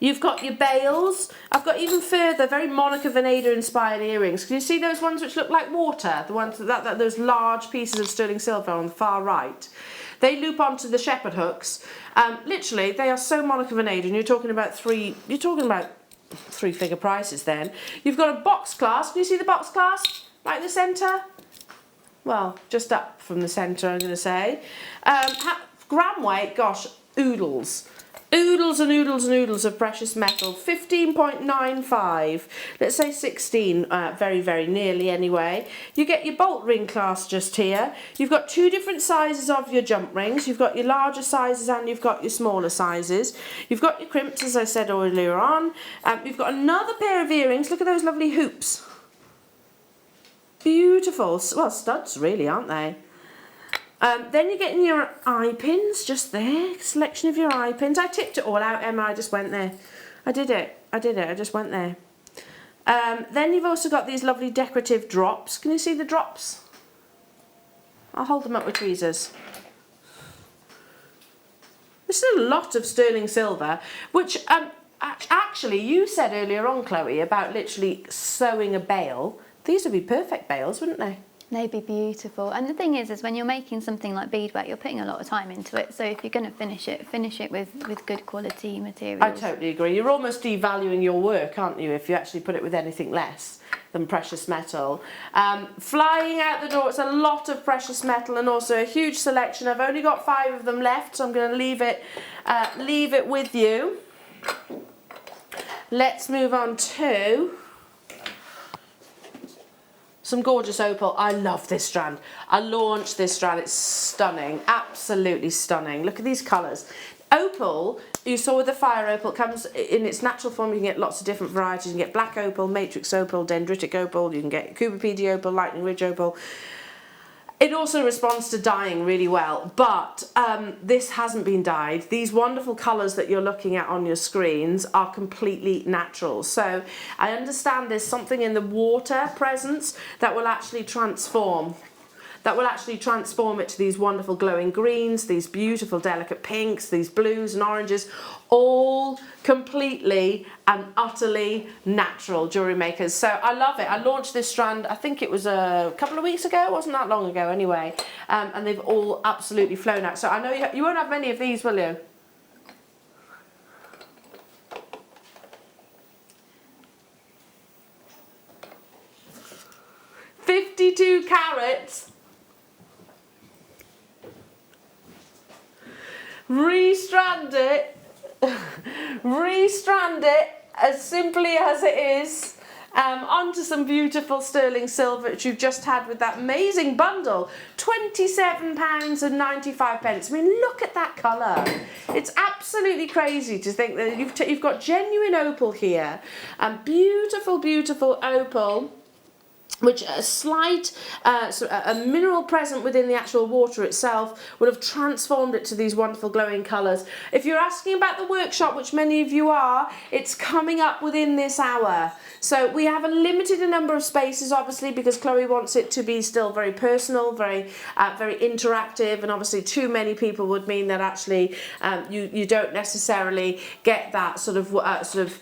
You've got your bails. I've got even further, very Monica Vinader inspired earrings. Can you see those ones which look like water? The ones those large pieces of sterling silver on the far right. They loop onto the shepherd hooks. Literally, they are so Monica Vinader, and you're talking about three-figure prices then. You've got a box clasp. Can you see the box clasp right in the centre? Well, just up from the centre, I'm going to say. Gram weight, gosh, oodles. Oodles and oodles and oodles of precious metal. 15.95. Let's say 16, very, very nearly anyway. You get your bolt ring clasp just here. You've got 2 different sizes of your jump rings. You've got your larger sizes and you've got your smaller sizes. You've got your crimps, as I said earlier on. You've got another pair of earrings. Look at those lovely hoops. Beautiful. Well, studs really, aren't they? Then you're getting your eye pins just there. Selection of your eye pins. I tipped it all out, Emma. I just went there. I did it. I just went there. Then you've also got these lovely decorative drops. Can you see the drops? I'll hold them up with tweezers. This is a lot of sterling silver, which Actually, you said earlier on, Chloe, about literally sewing a bail. These would be perfect bails, wouldn't they? They'd be beautiful. And the thing is when you're making something like beadwork, you're putting a lot of time into it. So if you're going to finish it with good quality materials. I totally agree. You're almost devaluing your work, aren't you, if you actually put it with anything less than precious metal. Flying out the door, it's a lot of precious metal and also a huge selection. I've only got 5 of them left, so I'm going to leave it with you. Let's move on to some gorgeous opal. I love this strand. I launched this strand. It's stunning, absolutely stunning. Look at these colours. Opal, you saw with the fire opal, comes in its natural form. You can get lots of different varieties. You can get black opal, matrix opal, dendritic opal. You can get Cooperpedy opal, lightning ridge opal. It also responds to dyeing really well, but this hasn't been dyed. These wonderful colours that you're looking at on your screens are completely natural. So I understand there's something in the water presence that will actually transform. It to these wonderful glowing greens, these beautiful delicate pinks, these blues and oranges, all completely and utterly natural jewellery makers. So I love it. I launched this strand, I think it was a couple of weeks ago, it wasn't that long ago anyway, and they've all absolutely flown out. So I know you won't have many of these, will you? $52 carats. Restrand it as simply as it is onto some beautiful sterling silver which you've just had with that amazing bundle. £27.95. I mean, look at that colour. It's absolutely crazy to think that you've got genuine opal here, and beautiful, beautiful opal, which a slight a mineral present within the actual water itself would have transformed it to these wonderful glowing colours. If you're asking about the workshop, which many of you are, it's coming up within this hour. So we have a limited number of spaces, obviously, because Chloe wants it to be still very personal, very interactive, and obviously too many people would mean that actually you don't necessarily get that sort of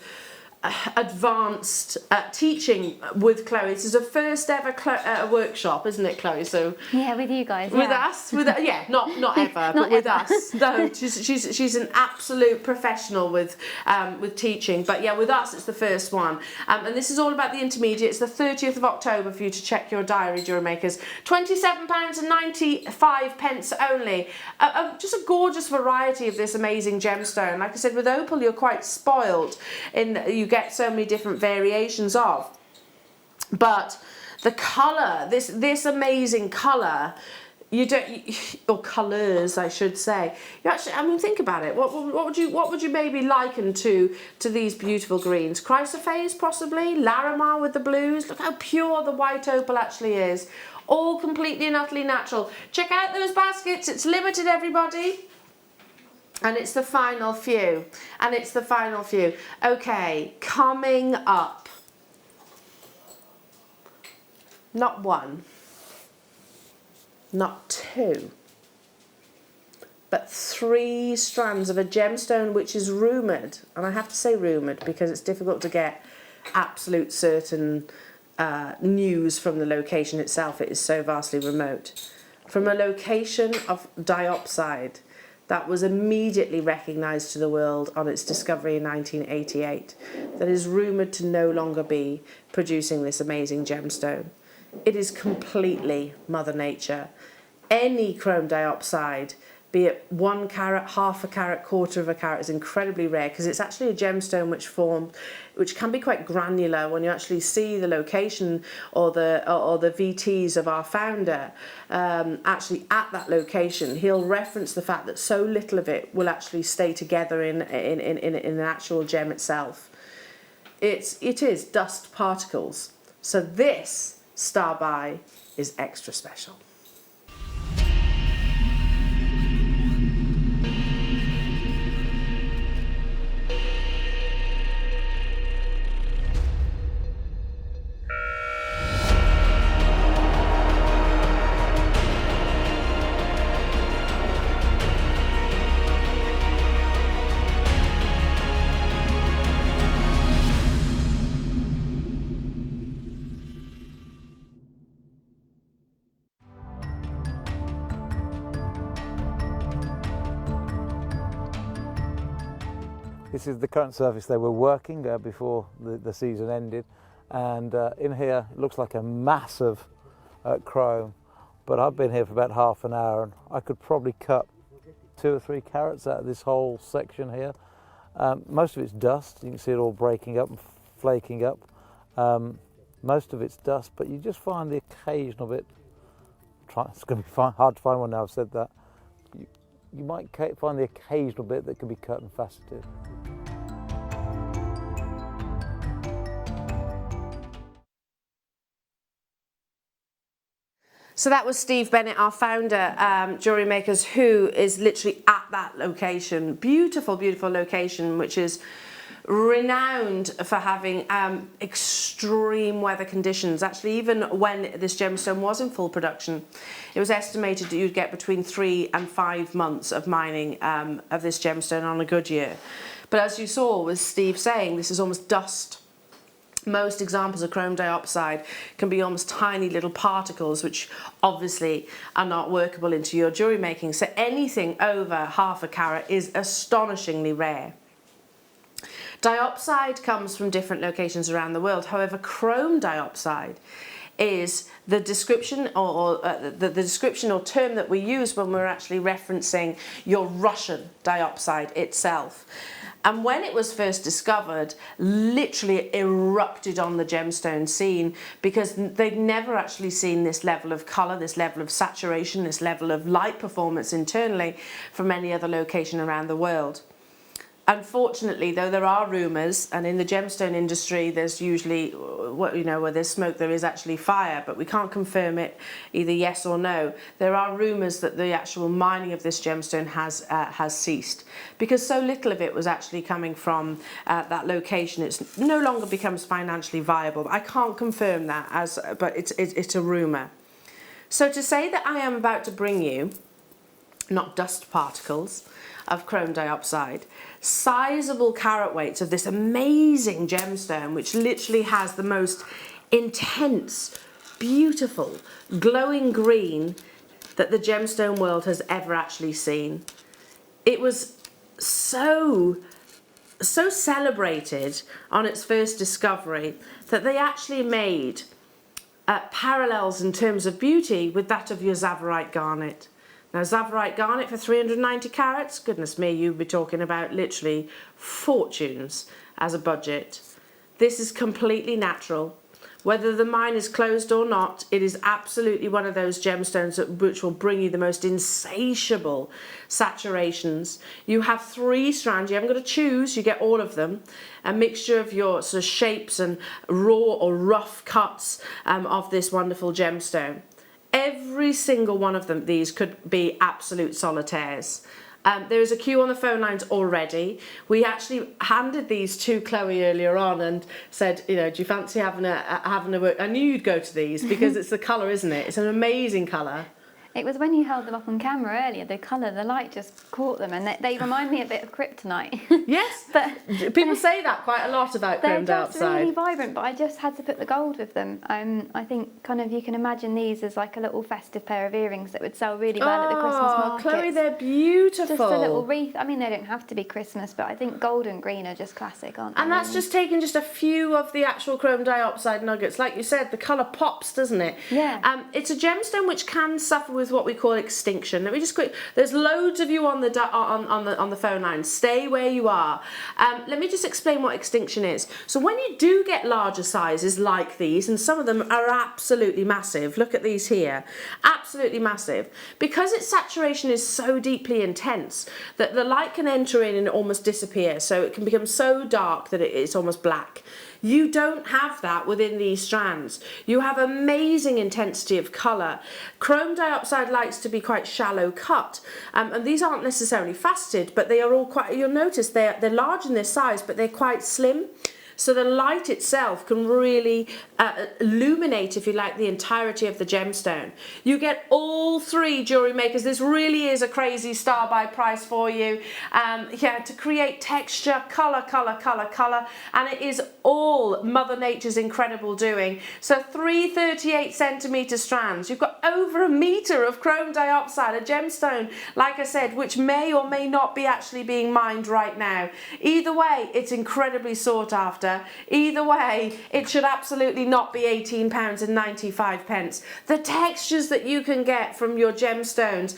advanced teaching with Chloe. This is a first ever workshop, isn't it, Chloe? So yeah, with you guys. With us, yeah, not ever, but with us. No, she's an absolute professional with teaching. But yeah, with us, it's the first one, and this is all about the intermediate. It's the 30th of October for you to check your diary, Jewellery Makers. £27.95 only. Just a gorgeous variety of this amazing gemstone. Like I said, with opal, you're quite spoiled in that you get so many different variations of, but the colour, this amazing colour, or colours I should say, you actually, I mean, think about it. What would you maybe liken to these beautiful greens? Chrysoprase possibly, Larimar with the blues. Look how pure the white opal actually is, all completely and utterly natural. Check out those baskets, it's limited, everybody. And it's the final few. Okay, coming up. Not 1, not 2, but 3 strands of a gemstone which is rumoured. And I have to say rumoured because it's difficult to get absolute certain news from the location itself. It is so vastly remote. From a location of diopside that was immediately recognised to the world on its discovery in 1988, that is rumoured to no longer be producing this amazing gemstone. It is completely Mother Nature. Any chrome diopside, be it 1 carat, half a carat, quarter of a carat, is incredibly rare because it's actually a gemstone which can be quite granular. When you actually see the location or the VTs of our founder actually at that location, he'll reference the fact that so little of it will actually stay together in an actual gem itself. It is dust particles. So this star buy is extra special. This is the current surface they were working before the season ended, and in here it looks like a massive chrome, but I've been here for about half an hour and I could probably cut 2 or 3 carats out of this whole section here. Most of it's dust, you can see it all breaking up and flaking up. Most of it's dust, but you just find the occasional bit. It's going to be hard to find one now I've said that. You might find the occasional bit that can be cut and faceted. So that was Steve Bennett, our founder, Jewellery Makers, who is literally at that location. Beautiful, beautiful location, which is renowned for having extreme weather conditions. Actually, even when this gemstone was in full production, it was estimated that you'd get between 3 and 5 months of mining of this gemstone on a good year. But as you saw with Steve saying, this is almost dust. Most examples of chrome dioxide can be almost tiny little particles, which obviously are not workable into your jewellery making. So anything over half a carat is astonishingly rare. Diopside comes from different locations around the world. However, chrome diopside is the description or the description or term that we use when we're actually referencing your Russian diopside itself. And when it was first discovered, literally it erupted on the gemstone scene because they'd never actually seen this level of colour, this level of saturation, this level of light performance internally from any other location around the world. Unfortunately, though, there are rumours, and in the gemstone industry there's usually, where there's smoke there is actually fire, but we can't confirm it either yes or no. There are rumours that the actual mining of this gemstone has ceased because so little of it was actually coming from that location. It's no longer becomes financially viable. I can't confirm that, but it's a rumour. So to say that I am about to bring you not dust particles of chrome dioxide, sizable carat weights of this amazing gemstone, which literally has the most intense, beautiful, glowing green that the gemstone world has ever actually seen. It was so celebrated on its first discovery that they actually made parallels in terms of beauty with that of your Tsavorite garnet. Now, Tsavorite garnet for 390 carats, goodness me, you'd be talking about literally fortunes as a budget. This is completely natural. Whether the mine is closed or not, it is absolutely one of those gemstones which will bring you the most insatiable saturations. You have 3 strands, you haven't got to choose, you get all of them. A mixture of your sort of shapes and raw or rough cuts of this wonderful gemstone. Every single one of them, these could be absolute solitaires. There is a queue on the phone lines already. We actually handed these to Chloe earlier on and said, do you fancy having a work? I knew you'd go to these because it's the colour, isn't it? It's an amazing colour. It was when you held them up on camera earlier, the colour, the light just caught them, and they remind me a bit of kryptonite. Yes, but people say that quite a lot about chrome dioxide. They're just really vibrant, but I just had to put the gold with them. I think kind of you can imagine these as like a little festive pair of earrings that would sell really well at the Christmas markets. Chloe, they're beautiful. Just a little wreath. I mean, they don't have to be Christmas, but I think gold and green are just classic, aren't they? And that's just taking just a few of the actual chrome dioxide nuggets. Like you said, the colour pops, doesn't it? Yeah. It's a gemstone which can suffer with what we call extinction. Let me just quick. There's loads of you on the phone line. Stay where you are. Let me just explain what extinction is. So when you do get larger sizes like these, and some of them are absolutely massive. Look at these here, absolutely massive. Because its saturation is so deeply intense that the light can enter in and almost disappear. So it can become so dark that it's almost black. You don't have that within these strands. You have amazing intensity of colour. Chrome dioxide likes to be quite shallow cut, and these aren't necessarily faceted, but they are all quite, you'll notice they're large in their size, but they're quite slim. so the light itself can really illuminate, if you like, the entirety of the gemstone. You get all three jewellery makers. This really is a crazy star buy price for you. Yeah, to create texture, colour, and it is all Mother Nature's incredible doing. So 3 38cm strands. You've got over a metre of chrome dioxide, a gemstone, like I said, which may or may not be actually being mined right now. Either way, it's incredibly sought after. Either way, it should absolutely not be £18.95. The textures that you can get from your gemstones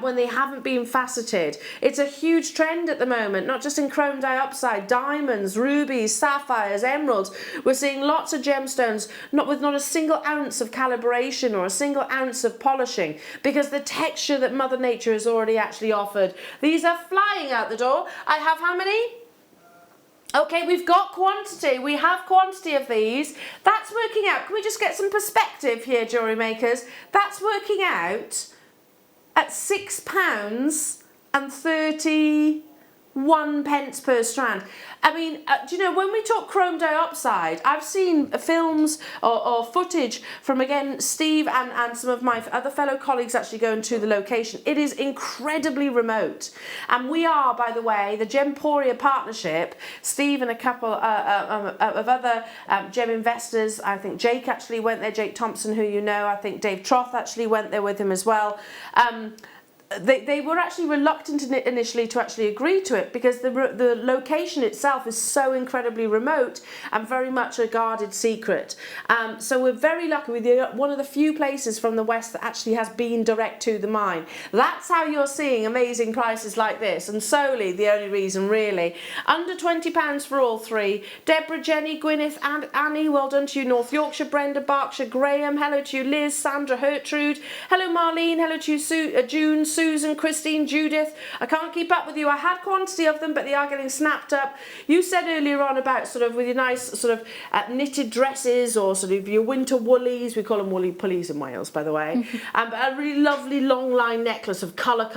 when they haven't been faceted, it's a huge trend at the moment, not just in chrome dioxide, diamonds, rubies, sapphires, emeralds. We're seeing lots of gemstones with not a single ounce of calibration or a single ounce of polishing, because the texture that Mother Nature has already actually offered. These are flying out the door. I have how many? Okay, we've got quantity. We have quantity of these. That's working out. Can we just get some perspective here, jewellery makers? That's working out at £6.31 per strand. I mean, do you know, when we talk chrome dioxide, I've seen films or footage from, again, Steve and some of my other fellow colleagues actually going to the location. It is incredibly remote. And we are, by the way, the Gemporia partnership, Steve and a couple of other gem investors. I think Jake actually went there, Jake Thompson, who you know. I think Dave Troth actually went there with him as well. They were actually reluctant initially to actually agree to it, because the location itself is so incredibly remote and very much a guarded secret. So we're very lucky with one of the few places from the West that actually has been direct to the mine. That's how you're seeing amazing prices like this, and solely the only reason really. Under £20 for all three. Deborah, Jenny, Gwyneth and Annie, well done to you. North Yorkshire, Brenda, Berkshire, Graham, hello to you. Liz, Sandra, Gertrude, hello Marlene, hello to you. June, Susan, Christine, Judith. I can't keep up with you. I had quantity of them, but they are getting snapped up. You said earlier on about sort of with your nice sort of knitted dresses, or sort of your winter woolies. We call them woolly pulleys in Wales, by the way. But a really lovely long line necklace of colour.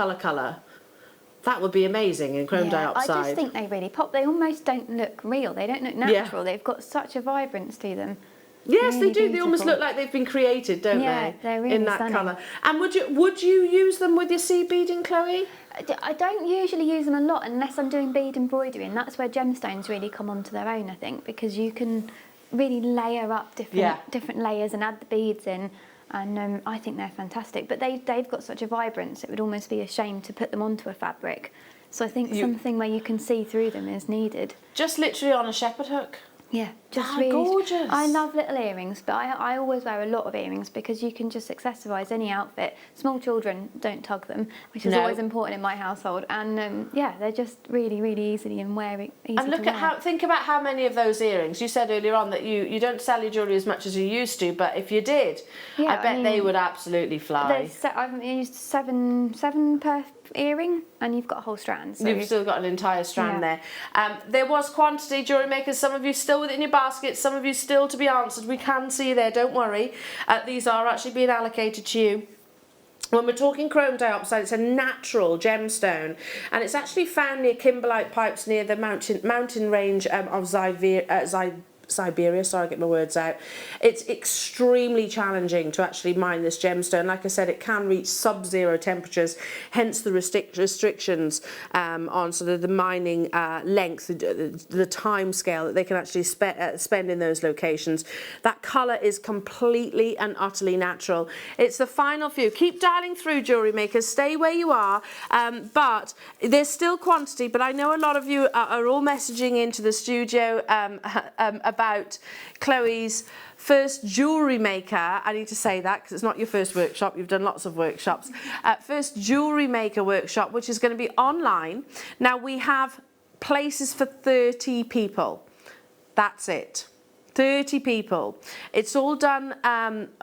That would be amazing in chrome dioxide. I just think they really pop. They almost don't look real. They don't look natural. Yeah. They've got such a vibrance to them. Yes, really they do. Beautiful. They almost look like they've been created, don't they? Yeah, they're really in that stunning. colour. And would you use them with your seed beading, Chloe? I don't usually use them a lot unless I'm doing bead embroidery, and that's where gemstones really come onto their own, I think, because you can really layer up different layers and add the beads in. And I think they're fantastic. But they've got such a vibrance, it would almost be a shame to put them onto a fabric. So I think something where you can see through them is needed. Just literally on a shepherd hook? Yeah, just really gorgeous. I love little earrings, but I always wear a lot of earrings because you can just accessorise any outfit. Small children don't tug them, which is always important in my household. And yeah, they're just really, really easy and wear. And look at think about how many of those earrings. You said earlier on that you don't sell your jewellery as much as you used to, but if you did, I bet they would absolutely fly. I've used seven per earring, and you've got a whole strand. So you've still got an entire strand there. There was quantity, jewellery makers. Some of you still with it in your basket, some of you still to be answered. We can see there, don't worry. These are actually being allocated to you. When we're talking chrome dioxide, it's a natural gemstone, and it's actually found near kimberlite pipes near the mountain range of Siberia, sorry, I get my words out. It's extremely challenging to actually mine this gemstone. Like I said, it can reach sub-zero temperatures, hence the restrictions on sort of the mining length, the time scale that they can actually spend in those locations. That colour is completely and utterly natural. It's the final few. Keep dialing through, jewellery makers. Stay where you are, but there's still quantity. But I know a lot of you are all messaging into the studio about Chloe's first jewellery maker. I need to say that because it's not your first workshop. You've done lots of workshops. First jewellery maker workshop, which is going to be online. Now we have places for 30 people. That's it. 30 people. It's all done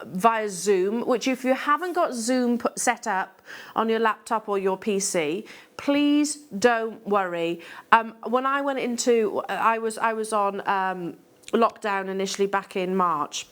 via Zoom, which if you haven't got Zoom set up on your laptop or your PC, please don't worry. When I went into, I was on lockdown initially back in March.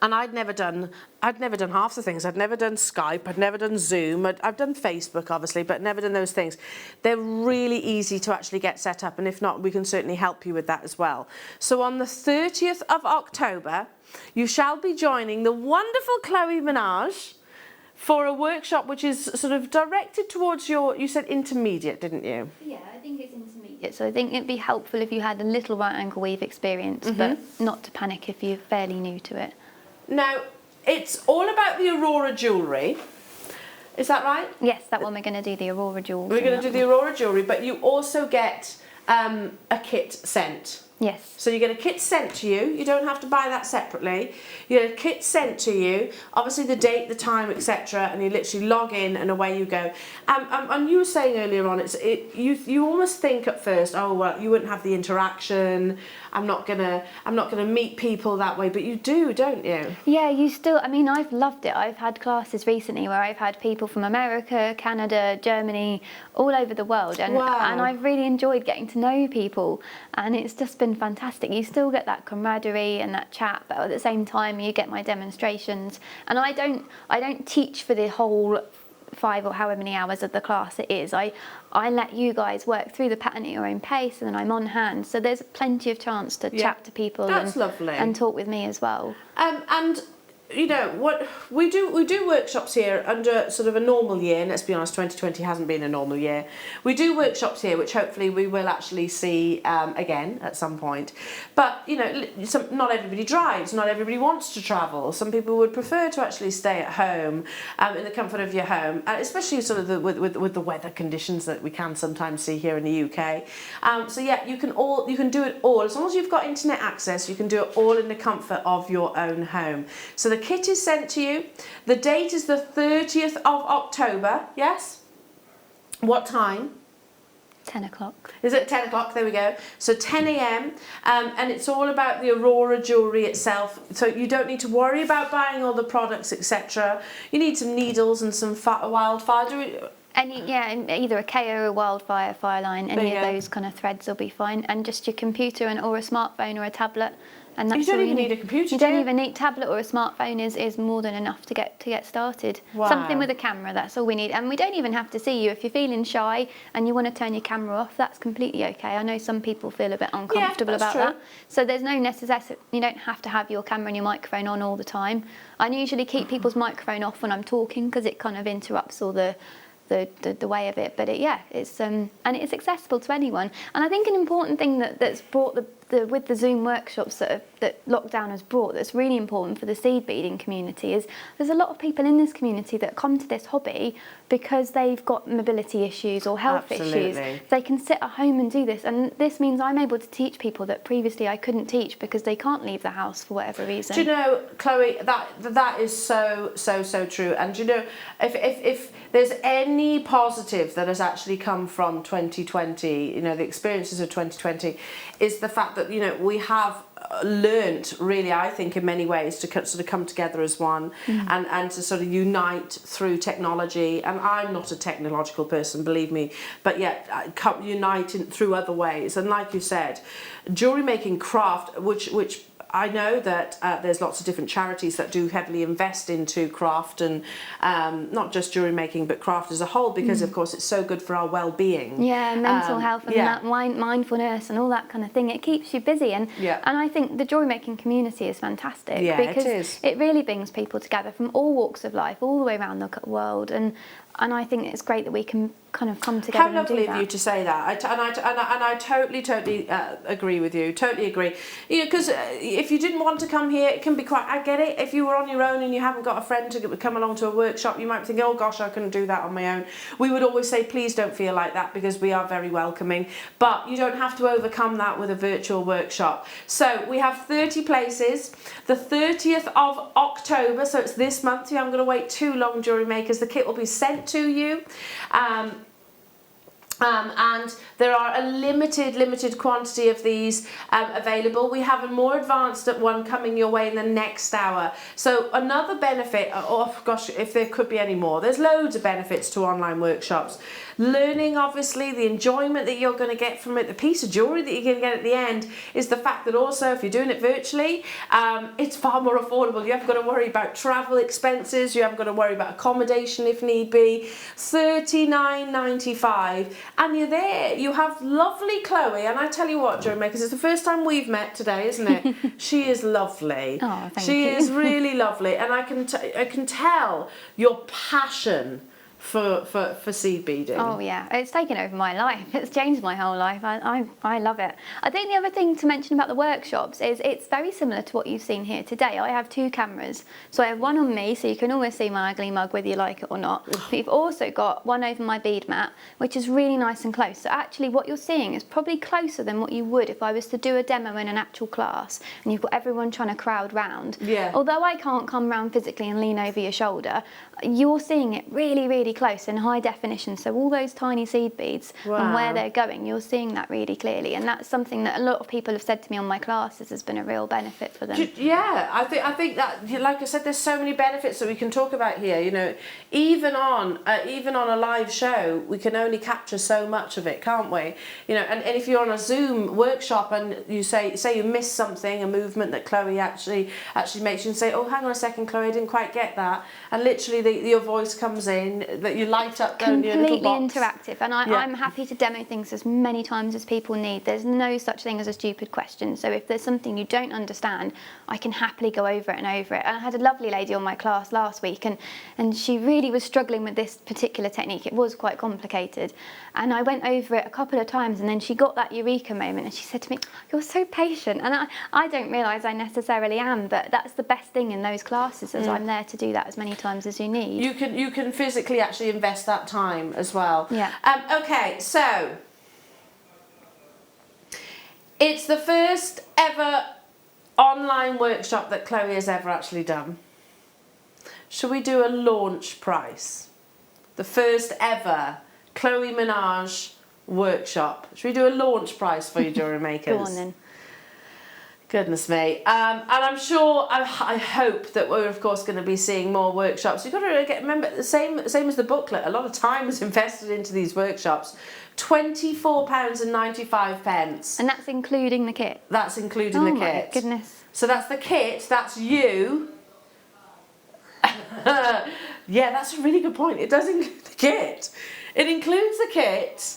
And I'd never done half the things. I'd never done Skype, I'd never done Zoom, I've done Facebook obviously, but never done those things. They're really easy to actually get set up, and if not, we can certainly help you with that as well. So on the 30th of October, you shall be joining the wonderful Chloe Minaj for a workshop which is sort of directed towards you said intermediate, didn't you? Yeah, I think it's intermediate. So I think it'd be helpful if you had a little right angle weave experience, but not to panic if you're fairly new to it. Now, it's all about the Aurora jewellery. Is that right? Yes, that one we're going to do the Aurora jewels. We're going to do the Aurora jewellery, but you also get a kit sent. Yes. So you get a kit sent to you. You don't have to buy that separately. You get a kit sent to you, obviously the date, the time, etc., and you literally log in and away you go. And you were saying earlier on, you almost think at first, oh well, you wouldn't have the interaction. I'm not gonna meet people that way, but you do, don't you? Yeah, you still. I mean, I've loved it. I've had classes recently where I've had people from America, Canada, Germany, all over the world, and I've really enjoyed getting to know people, and it's just been fantastic. You still get that camaraderie and that chat, but at the same time, you get my demonstrations, and I don't teach for the whole 5 or however many hours of the class it is. I let you guys work through the pattern at your own pace, and then I'm on hand. So there's plenty of chance to chat to people and talk with me as well. And you know what we do workshops here under sort of a normal year, and let's be honest, 2020 hasn't been a normal year. We do workshops here which hopefully we will actually see again at some point, but you know, not everybody drives, not everybody wants to travel. Some people would prefer to actually stay at home in the comfort of your home, especially sort of with the weather conditions that we can sometimes see here in the UK. So yeah, you can do it all as long as you've got internet access. You can do it all in the comfort of your own home. So the kit is sent to you. The date is the 30th of October, yes? What time? 10 o'clock. Is it 10 o'clock? There we go. So 10 a.m. And it's all about the Aurora jewellery itself. So you don't need to worry about buying all the products, etc. You need some needles and some wildfire. Either a KO or a wildfire fire line, any of those kind of threads will be fine. And just your computer or a smartphone or a tablet. And that's you don't even need a computer. You don't even need tablet or a smartphone is more than enough to get started. Wow. Something with a camera, that's all we need. And we don't even have to see you. If you're feeling shy and you want to turn your camera off, that's completely okay. I know some people feel a bit uncomfortable about that. So there's no necessity. You don't have to have your camera and your microphone on all the time. I usually keep people's microphone off when I'm talking because it kind of interrupts all the way of it, but it's and it's accessible to anyone. And I think an important thing that's brought with the Zoom workshops that lockdown has brought, that's really important for the seed beading community, is there's a lot of people in this community that come to this hobby because they've got mobility issues or health issues. They can sit at home and do this, and this means I'm able to teach people that previously I couldn't teach because they can't leave the house for whatever reason. Do you know, Chloe, that is so true. And do you know, if there's any positive that has actually come from 2020, you know, the experiences of 2020, is the fact that, you know, we have learnt, really, I think, in many ways, to sort of come together as one and to sort of unite through technology. And I'm not a technological person, believe me, but yet unite through other ways. And like you said, jewellery making craft, which I know that there's lots of different charities that do heavily invest into craft and not just jewellery making, but craft as a whole, because of course it's so good for our well-being. Yeah, mental health and that mindfulness and all that kind of thing. It keeps you busy, and I think the jewellery making community is fantastic because it really brings people together from all walks of life, all the way around the world, and I think it's great that we can kind of come together. How lovely of you to say that. I totally agree with you. Totally agree. You know, because if you didn't want to come here, it can be quite. I get it. If you were on your own and you haven't got a friend to come along to a workshop, you might be thinking, oh gosh, I couldn't do that on my own. We would always say, please don't feel like that, because we are very welcoming. But you don't have to overcome that with a virtual workshop. So we have 30 places. The 30th of October, so it's this month. You haven't got to wait too long, jewellery makers. The kit will be sent to you. And there are a limited quantity of these available. We have a more advanced one coming your way in the next hour. So another benefit, oh gosh, if there could be any more, there's loads of benefits to online workshops. Learning, obviously, the enjoyment that you're going to get from it, the piece of jewellery that you're going to get at the end, is the fact that also if you're doing it virtually, it's far more affordable. You haven't got to worry about travel expenses, you haven't got to worry about accommodation if need be. $39.95, and you're there. You have lovely Chloe, and I tell you what, Jewellery Makers, it's the first time we've met today, isn't it? She is lovely. Oh, thank you. She is really lovely, and I can tell your passion for seed beading. Oh yeah, it's taken over my life. It's changed my whole life. I love it. I think the other thing to mention about the workshops is it's very similar to what you've seen here today. I have 2 cameras. So I have one on me, so you can always see my ugly mug whether you like it or not. But you've also got one over my bead mat, which is really nice and close. So actually what you're seeing is probably closer than what you would if I was to do a demo in an actual class and you've got everyone trying to crowd round. Yeah. Although I can't come round physically and lean over your shoulder, you're seeing it really, really close in high definition. So all those tiny seed beads and where they're going, you're seeing that really clearly. And that's something that a lot of people have said to me on my classes has been a real benefit for them. Yeah, I think that, like I said, there's so many benefits that we can talk about here. You know, even on a live show, we can only capture so much of it, can't we? You know, and if you're on a Zoom workshop and you say you miss something, a movement that Chloe actually makes, you can say, oh, hang on a second, Chloe, I didn't quite get that. And literally your voice comes in, that you light up, don't you, a little box. Completely interactive, and I'm happy to demo things as many times as people need. There's no such thing as a stupid question, so if there's something you don't understand, I can happily go over it and over it. And I had a lovely lady on my class last week, and she really was struggling with this particular technique. It was quite complicated, and I went over it a couple of times, and then she got that eureka moment, and she said to me, you're so patient. And I don't realise I necessarily am, but that's the best thing in those classes, is I'm there to do that as many times as you need. You can physically actually invest that time as well. Yeah. Okay, so it's the first ever online workshop that Chloe has ever actually done. Should we do a launch price? The first ever Chloe Minaj workshop. Should we do a launch price for you, Jewellery Makers? Go on then. Goodness me. And I'm sure, I hope that we're of course going to be seeing more workshops. You've got to remember, the same as the booklet, a lot of time was invested into these workshops. £24.95. And that's including the kit? That's including the kit. Oh my goodness. So that's the kit, that's you. Yeah, that's a really good point. It does include the kit. It includes the kit.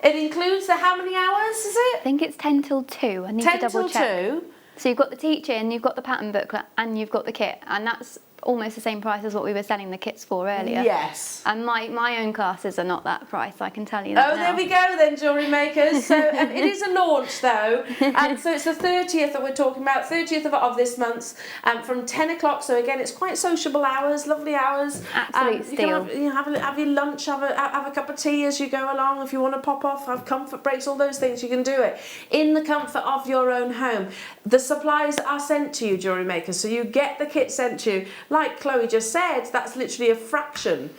It includes the how many hours, is it? I think it's 10 till 2. I need to double check. 10 till 2. So you've got the teaching, you've got the pattern booklet, and you've got the kit, and that's almost the same price as what we were selling the kits for earlier. Yes. And my own classes are not that price, I can tell you that. Oh, there we go then, Jewellery Makers. So it is a launch though, and so it's the 30th that we're talking about, 30th of this month, from 10 o'clock. So again, it's quite sociable hours, lovely hours. Absolute steal. You can have your lunch, have a cup of tea as you go along. If you want to pop off, have comfort breaks, all those things, you can do it in the comfort of your own home. The supplies are sent to you, Jewellery Makers, so you get the kit sent to you. Like Chloe just said, that's literally a fraction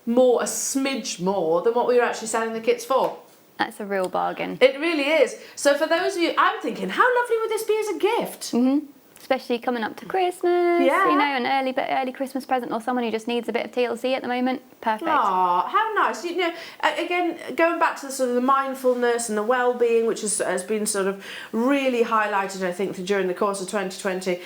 more, a smidge more than what we were actually selling the kits for. That's a real bargain. It really is. So for those of you, I'm thinking, how lovely would this be as a gift? Mm-hmm. Especially coming up to Christmas, yeah. You know, an early Christmas present, or someone who just needs a bit of TLC at the moment. Perfect. Oh, how nice. You know, again, going back to the sort of the mindfulness and the well-being, which has been sort of really highlighted, I think, during the course of 2020,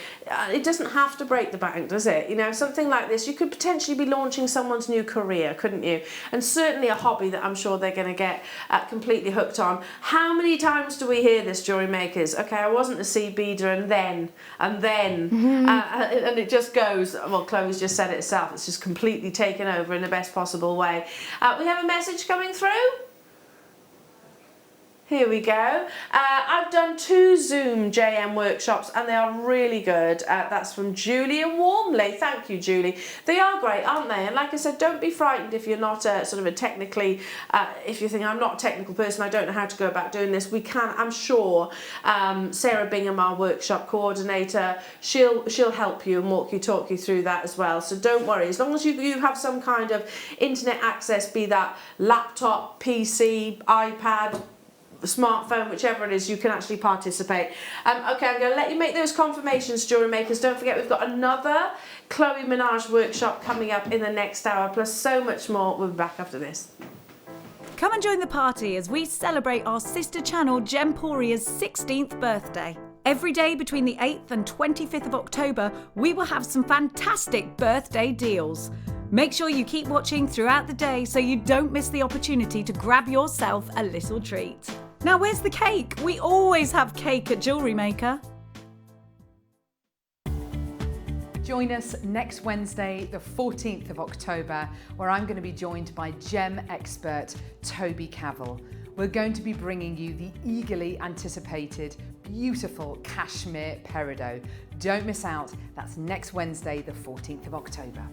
it doesn't have to break the bank, does it? You know, something like this, you could potentially be launching someone's new career, couldn't you? And certainly a hobby that I'm sure they're going to get completely hooked on. How many times do we hear this, Jewellery Makers? Okay, I wasn't a seed beader, and then, and it just goes, well, Chloe's just said it herself, it's just completely taken over in the best possible way. We have a message coming through. Here we go. I've done 2 Zoom JM workshops and they are really good. That's from Julie and Warmly. Thank you, Julie. They are great, aren't they? And like I said, don't be frightened if you're not sort of a technically, if you think I'm not a technical person, I don't know how to go about doing this. We can, I'm sure, Sarah Bingham, our workshop coordinator, she'll help you and talk you through that as well. So don't worry, as long as you have some kind of internet access, be that laptop, PC, iPad, smartphone, whichever it is, you can actually participate. Okay, I'm going to let you make those confirmations, jewellery makers. Don't forget, we've got another Chloe Minaj workshop coming up in the next hour, plus so much more. We'll be back after this. Come and join the party as we celebrate our sister channel Gemporia's 16th birthday. Every day between the 8th and 25th of October, we will have some fantastic birthday deals. Make sure you keep watching throughout the day so you don't miss the opportunity to grab yourself a little treat. Now, where's the cake? We always have cake at Jewellery Maker. Join us next Wednesday, the 14th of October, where I'm going to be joined by gem expert Toby Cavill. We're going to be bringing you the eagerly anticipated, beautiful cashmere peridot. Don't miss out. That's next Wednesday, the 14th of October.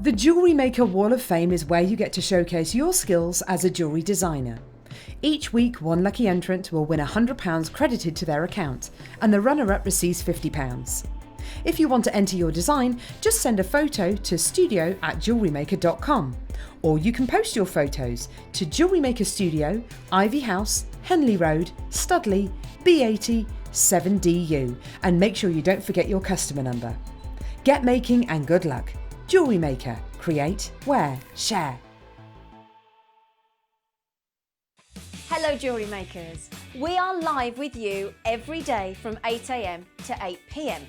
The Jewellery Maker Wall of Fame is where you get to showcase your skills as a jewellery designer. Each week, one lucky entrant will win £100 credited to their account, and the runner-up receives £50. If you want to enter your design, just send a photo to studio@jewellerymaker.com, or you can post your photos to Jewellery Maker Studio, Ivy House, Henley Road, Studley, B80 7DU, and make sure you don't forget your customer number. Get making and good luck. Jewellery Maker. Create, wear, share. Hello Jewellery Makers. We are live with you every day from 8 AM to 8 PM.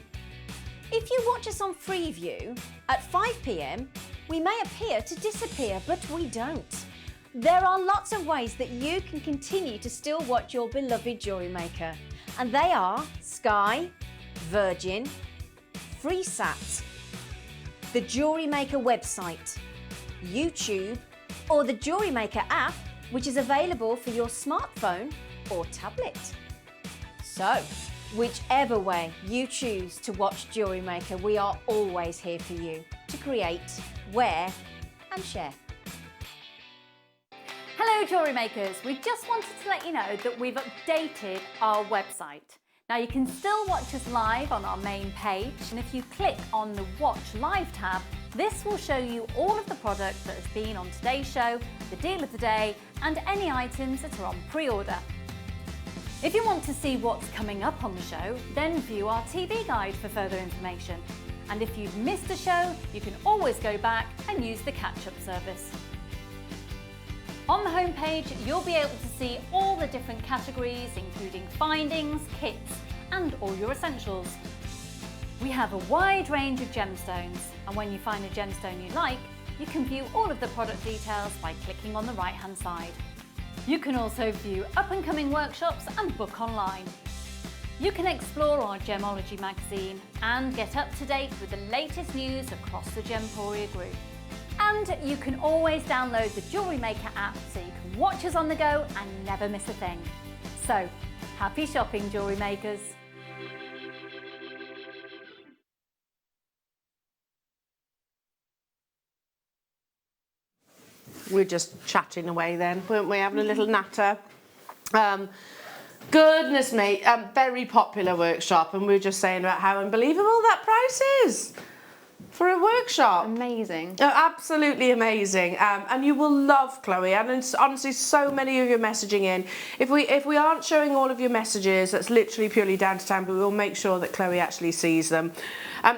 If you watch us on Freeview at 5 PM, we may appear to disappear, but we don't. There are lots of ways that you can continue to still watch your beloved Jewellery Maker, and they are Sky, Virgin, FreeSat, the Jewellery Maker website, YouTube, or the Jewellery Maker app, which is available for your smartphone or tablet. So, whichever way you choose to watch Jewellery Maker, we are always here for you to create, wear, and share. Hello Jewellery Makers, we just wanted to let you know that we've updated our website. Now you can still watch us live on our main page, and if you click on the Watch Live tab, this will show you all of the product that has been on today's show, the deal of the day, and any items that are on pre-order. If you want to see what's coming up on the show, then view our TV guide for further information. And if you've missed a show, you can always go back and use the catch-up service. On the homepage, you'll be able to see all the different categories, including findings, kits, and all your essentials. We have a wide range of gemstones, and when you find a gemstone you like, you can view all of the product details by clicking on the right-hand side. You can also view up-and-coming workshops and book online. You can explore our Gemology magazine and get up to date with the latest news across the Gemporia group. And you can always download the Jewellery Maker app so you can watch us on the go and never miss a thing. So, happy shopping, Jewellery Makers! We're just chatting away then, weren't we? Having a little natter. Goodness me, very popular workshop, and we were just saying about how unbelievable that price is for a workshop. Amazing. Oh, absolutely amazing. And you will love Chloe, and it's honestly so many of you messaging in. If we aren't showing all of your messages, that's literally purely down to time, but we'll make sure that Chloe actually sees them.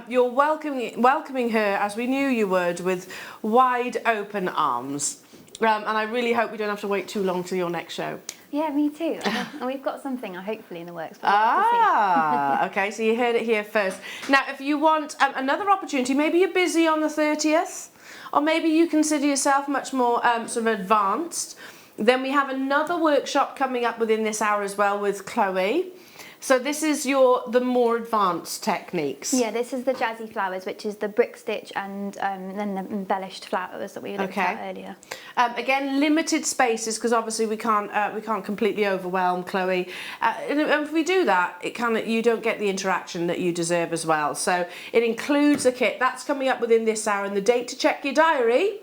You're welcoming her, as we knew you would, with wide open arms. And I really hope we don't have to wait too long till your next show. Yeah, me too. And we've got something hopefully in the works. Okay, so you heard it here first. Now, if you want another opportunity, maybe you're busy on the 30th, or maybe you consider yourself much more sort of advanced, then we have another workshop coming up within this hour as well with Chloe. So this is the more advanced techniques. Yeah, this is the Jazzy flowers, which is the brick stitch and then the embellished flowers that we looked at earlier. Again, limited spaces, because obviously we can't completely overwhelm Chloe. And if we do that, you don't get the interaction that you deserve as well. So it includes a kit. That's coming up within this hour, and the date to check your diary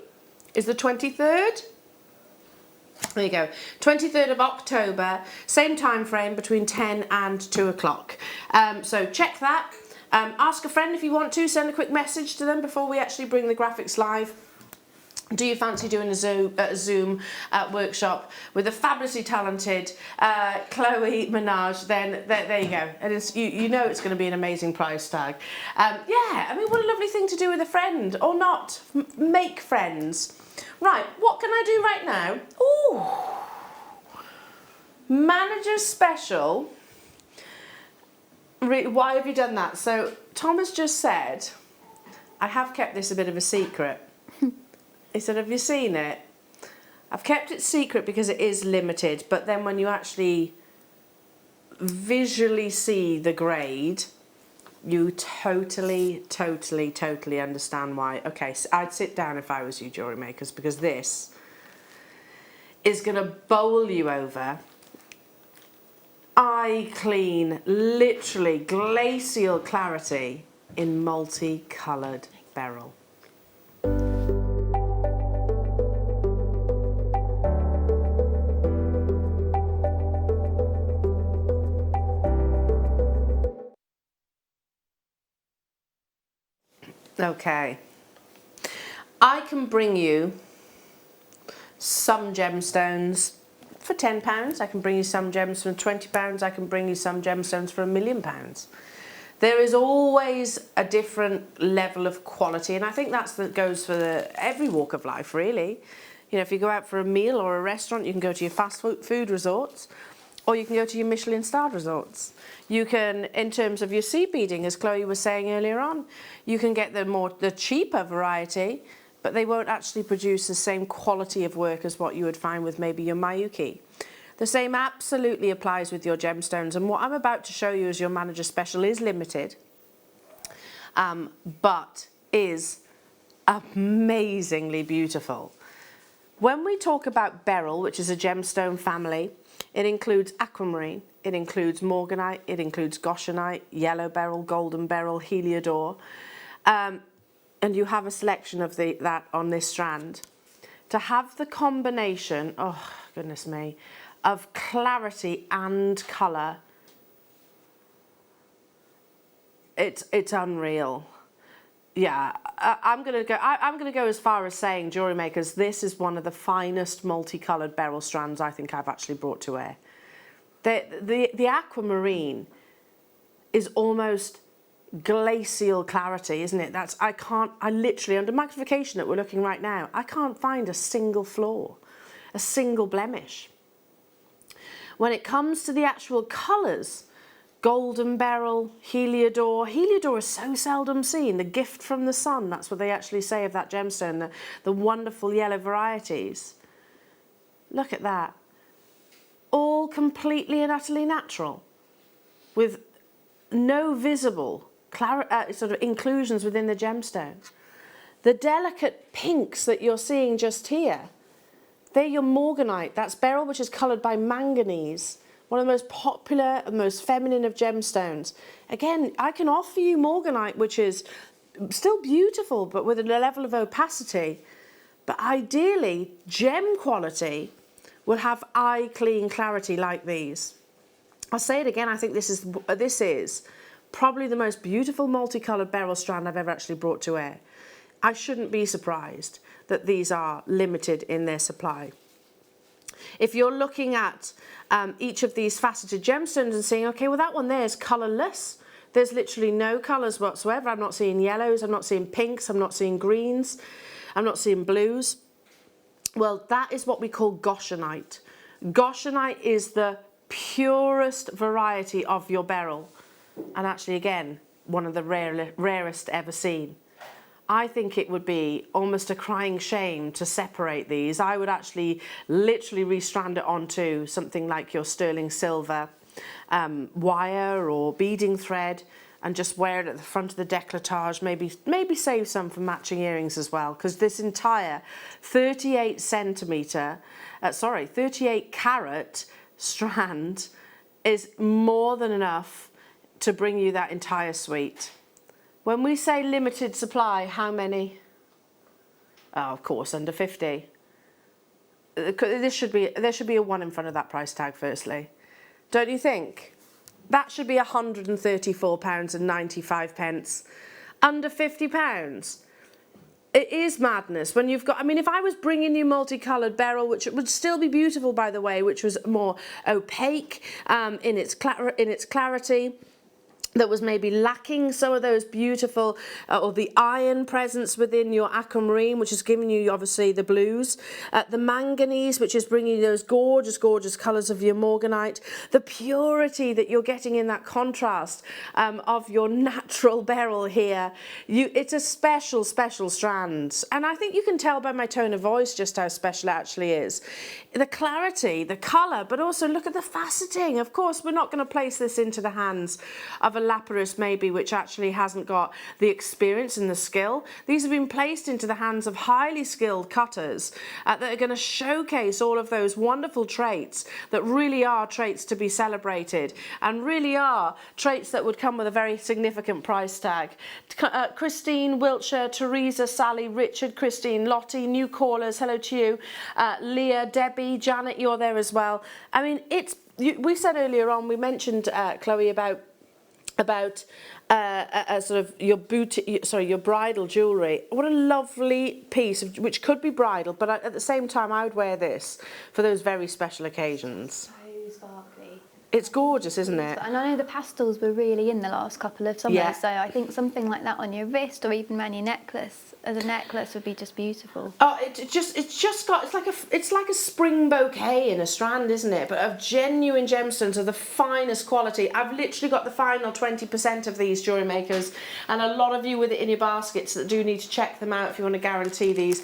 is the 23rd. There you go, 23rd of October, same time frame between 10 and 2 o'clock. So check that. Ask a friend if you want to, send a quick message to them before we actually bring the graphics live. Do you fancy doing a Zoom workshop with a fabulously talented Chloe Minaj? Then there you go. And you know it's going to be an amazing price tag. Yeah, I mean, what a lovely thing to do with a friend, or not. Make friends. Right, what can I do right now? Ooh, Manager Special. Why have you done that? So Thomas just said, I have kept this a bit of a secret. He said, have you seen it? I've kept it secret because it is limited, but then when you actually visually see the grade, you totally understand why. Okay, so I'd sit down if I was you, Jewellery Makers, because this is going to bowl you over. Eye clean, literally glacial clarity in multicoloured beryl. Okay, I can bring you some gemstones for £10. I can bring you some gems for £20. I can bring you some gemstones for £1 million. There is always a different level of quality, and I think that goes for every walk of life, really. You know, if you go out for a meal or a restaurant, you can go to your fast food resorts, or you can go to your Michelin-starred resorts. You can, in terms of your seed beading, as Chloe was saying earlier on, you can get the cheaper variety, but they won't actually produce the same quality of work as what you would find with maybe your Miyuki. The same absolutely applies with your gemstones, and what I'm about to show you as your Manager Special is limited, but is amazingly beautiful. When we talk about beryl, which is a gemstone family, it includes aquamarine, it includes morganite, it includes goshenite, yellow beryl, golden beryl, heliodor, and you have a selection of that on this strand. To have the combination, oh goodness me, of clarity and colour, it's unreal. Yeah, I'm gonna go as far as saying, Jewellery Makers, this is one of the finest multicoloured beryl strands I think I've actually brought to air. The aquamarine is almost glacial clarity, isn't it? I literally, under magnification that we're looking right now, I can't find a single flaw, a single blemish. When it comes to the actual colours, golden beryl, heliodor. Heliodor is so seldom seen. The gift from the sun, that's what they actually say of that gemstone, the wonderful yellow varieties. Look at that. All completely and utterly natural, with no visible sort of inclusions within the gemstone. The delicate pinks that you're seeing just here, they're your morganite. That's beryl which is coloured by manganese, one of the most popular and most feminine of gemstones. Again, I can offer you morganite, which is still beautiful, but with a level of opacity. But ideally, gem quality will have eye clean clarity like these. I'll say it again, I think this is probably the most beautiful multicoloured beryl strand I've ever actually brought to air. I shouldn't be surprised that these are limited in their supply. If you're looking at each of these faceted gemstones and saying, okay, well that one there is colourless, there's literally no colours whatsoever. I'm not seeing yellows, I'm not seeing pinks, I'm not seeing greens, I'm not seeing blues. Well, that is what we call goshenite. Goshenite is the purest variety of your beryl, and actually again, one of the rarest ever seen. I think it would be almost a crying shame to separate these. I would actually literally restrand it onto something like your sterling silver wire or beading thread, and just wear it at the front of the décolletage, maybe save some for matching earrings as well, because this entire 38 carat strand is more than enough to bring you that entire suite. When we say limited supply, how many? Oh, of course, under 50. There should be a 1 in front of that price tag, firstly. Don't you think? That should be £134.95. Under £50. It is madness when you've got, I mean, if I was bringing you multicoloured beryl, which would still be beautiful, by the way, which was more opaque in its clarity, that was maybe lacking some of those beautiful, or the iron presence within your aquamarine, which is giving you obviously the blues, the manganese, which is bringing you those gorgeous, gorgeous colours of your morganite, the purity that you're getting in that contrast of your natural beryl here. It's a special, special strand, and I think you can tell by my tone of voice just how special it actually is. The clarity, the colour, but also look at the faceting. Of course, we're not going to place this into the hands of a lapidus maybe which actually hasn't got the experience and the skill. These have been placed into the hands of highly skilled cutters that are going to showcase all of those wonderful traits that really are traits to be celebrated, and really are traits that would come with a very significant price tag. Christine, Wiltshire, Teresa, Sally, Richard, Christine, Lottie, new callers, hello to you, Leah, Debbie, Janet, you're there as well. I mean, we said earlier on, we mentioned Chloe about sort of your your bridal jewellery. What a lovely piece, which could be bridal, but at the same time I would wear this for those very special occasions. So sparkly. It's gorgeous, isn't it? And I know the pastels were really in the last couple of summers, yeah. So I think something like that on your wrist, or even around your necklace, as a necklace, would be just beautiful. Oh, it's like a spring bouquet in a strand, isn't it? But of genuine gemstones of the finest quality. I've literally got the final 20% of these, jewellery makers, and a lot of you with it in your baskets that do need to check them out if you want to guarantee these.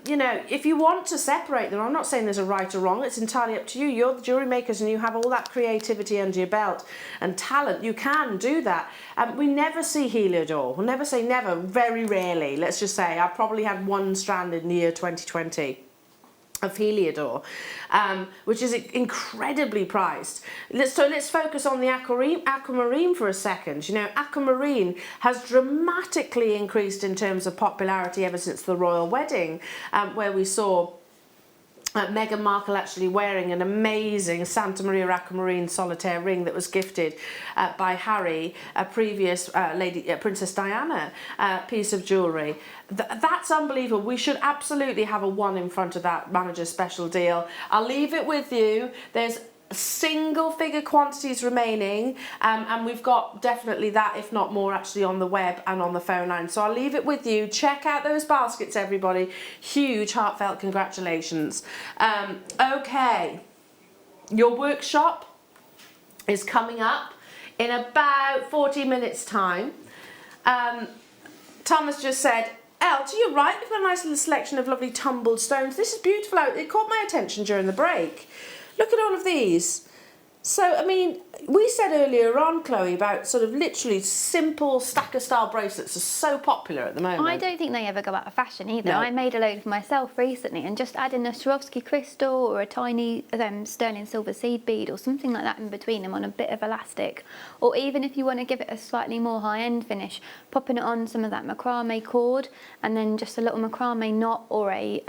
You know, if you want to separate them, I'm not saying there's a right or wrong, it's entirely up to you. You're the jewellery makers and you have all that creativity under your belt and talent. You can do that. We never see heliodor. We'll never say never, very rarely. Let's just say I probably had 1 strand in the year 2020 of heliodor, which is incredibly priced. So let's focus on the aquamarine for a second. You know, aquamarine has dramatically increased in terms of popularity ever since the royal wedding, where we saw Meghan Markle actually wearing an amazing Santa Maria aquamarine solitaire ring that was gifted by Harry, a previous Princess Diana piece of jewellery. That's unbelievable. We should absolutely have a 1 in front of that manager's special deal. I'll leave it with you. There's single figure quantities remaining, and we've got definitely that, if not more, actually on the web and on the phone line. So I'll leave it with you. Check out those baskets, everybody. Huge heartfelt congratulations. Okay, your workshop is coming up in about 40 minutes time. Thomas just said, Elle, to your right, we've got a nice little selection of lovely tumbled stones. This is beautiful. It caught my attention during the break. Look at all of these. So, I mean, we said earlier on, Chloe, about sort of literally simple stacker style bracelets are so popular at the moment. I don't think they ever go out of fashion either. No. I made a load for myself recently, and just adding a Swarovski crystal or a tiny sterling silver seed bead or something like that in between them on a bit of elastic, or even if you want to give it a slightly more high-end finish, popping it on some of that macrame cord and then just a little macrame knot or a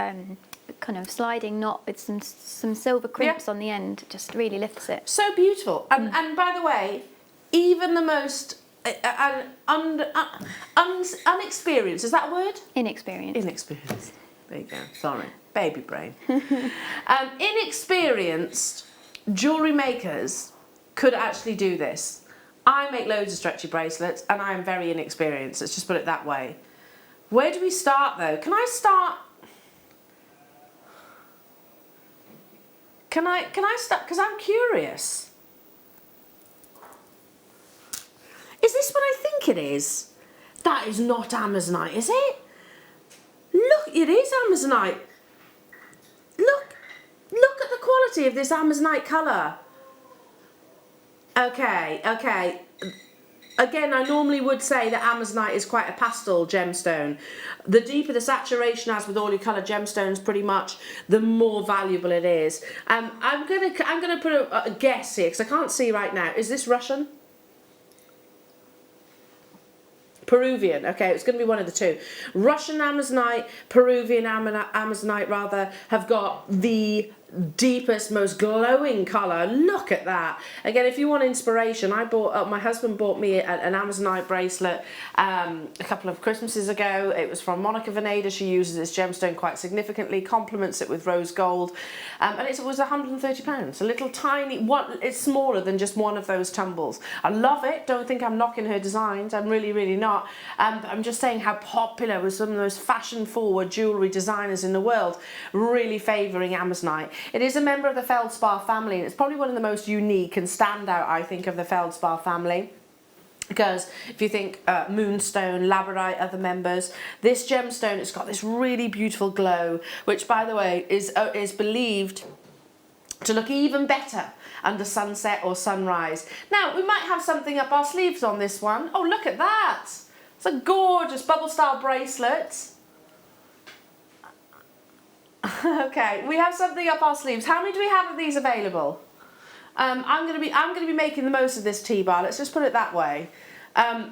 kind of sliding knot with some silver crimps on the end just really lifts it. So beautiful. And by the way, even the most unexperienced, is that a word? Inexperienced. Inexperienced. There you go. Sorry. Baby brain. Inexperienced jewellery makers could actually do this. I make loads of stretchy bracelets and I am very inexperienced. Let's just put it that way. Where do we start though? Can I start? Can I start? Because I'm curious. Is this what I think it is? That is not Amazonite, is it? Look, it is Amazonite. Look at the quality of this Amazonite colour. Okay. Again, I normally would say that Amazonite is quite a pastel gemstone. The deeper the saturation, as with all your coloured gemstones, pretty much, the more valuable it is. I'm gonna put a guess here because I can't see right now. Is this Russian? Peruvian. Okay, it's going to be one of the two. Russian Amazonite, Peruvian Amazonite rather, have got the deepest, most glowing colour. Look at that. Again, if you want inspiration, my husband bought me an Amazonite bracelet a couple of Christmases ago. It was from Monica Veneda. She uses this gemstone quite significantly, complements it with rose gold, and it was £130. A little tiny one. It's smaller than just one of those tumbles. I love it. Don't think I'm knocking her designs. I'm really not. But I'm just saying how popular with some of the most fashion-forward jewellery designers in the world, really favouring Amazonite. It is a member of the feldspar family, and it's probably one of the most unique and standout, I think, of the feldspar family. Because if you think moonstone, labradorite, other members, this gemstone, it's got this really beautiful glow, which, by the way, is believed to look even better under sunset or sunrise. Now, we might have something up our sleeves on this one. Oh, look at that. It's a gorgeous bubble style bracelet. Okay, we have something up our sleeves. How many do we have of these available? I'm going to be making the most of this T-bar. Let's just put it that way.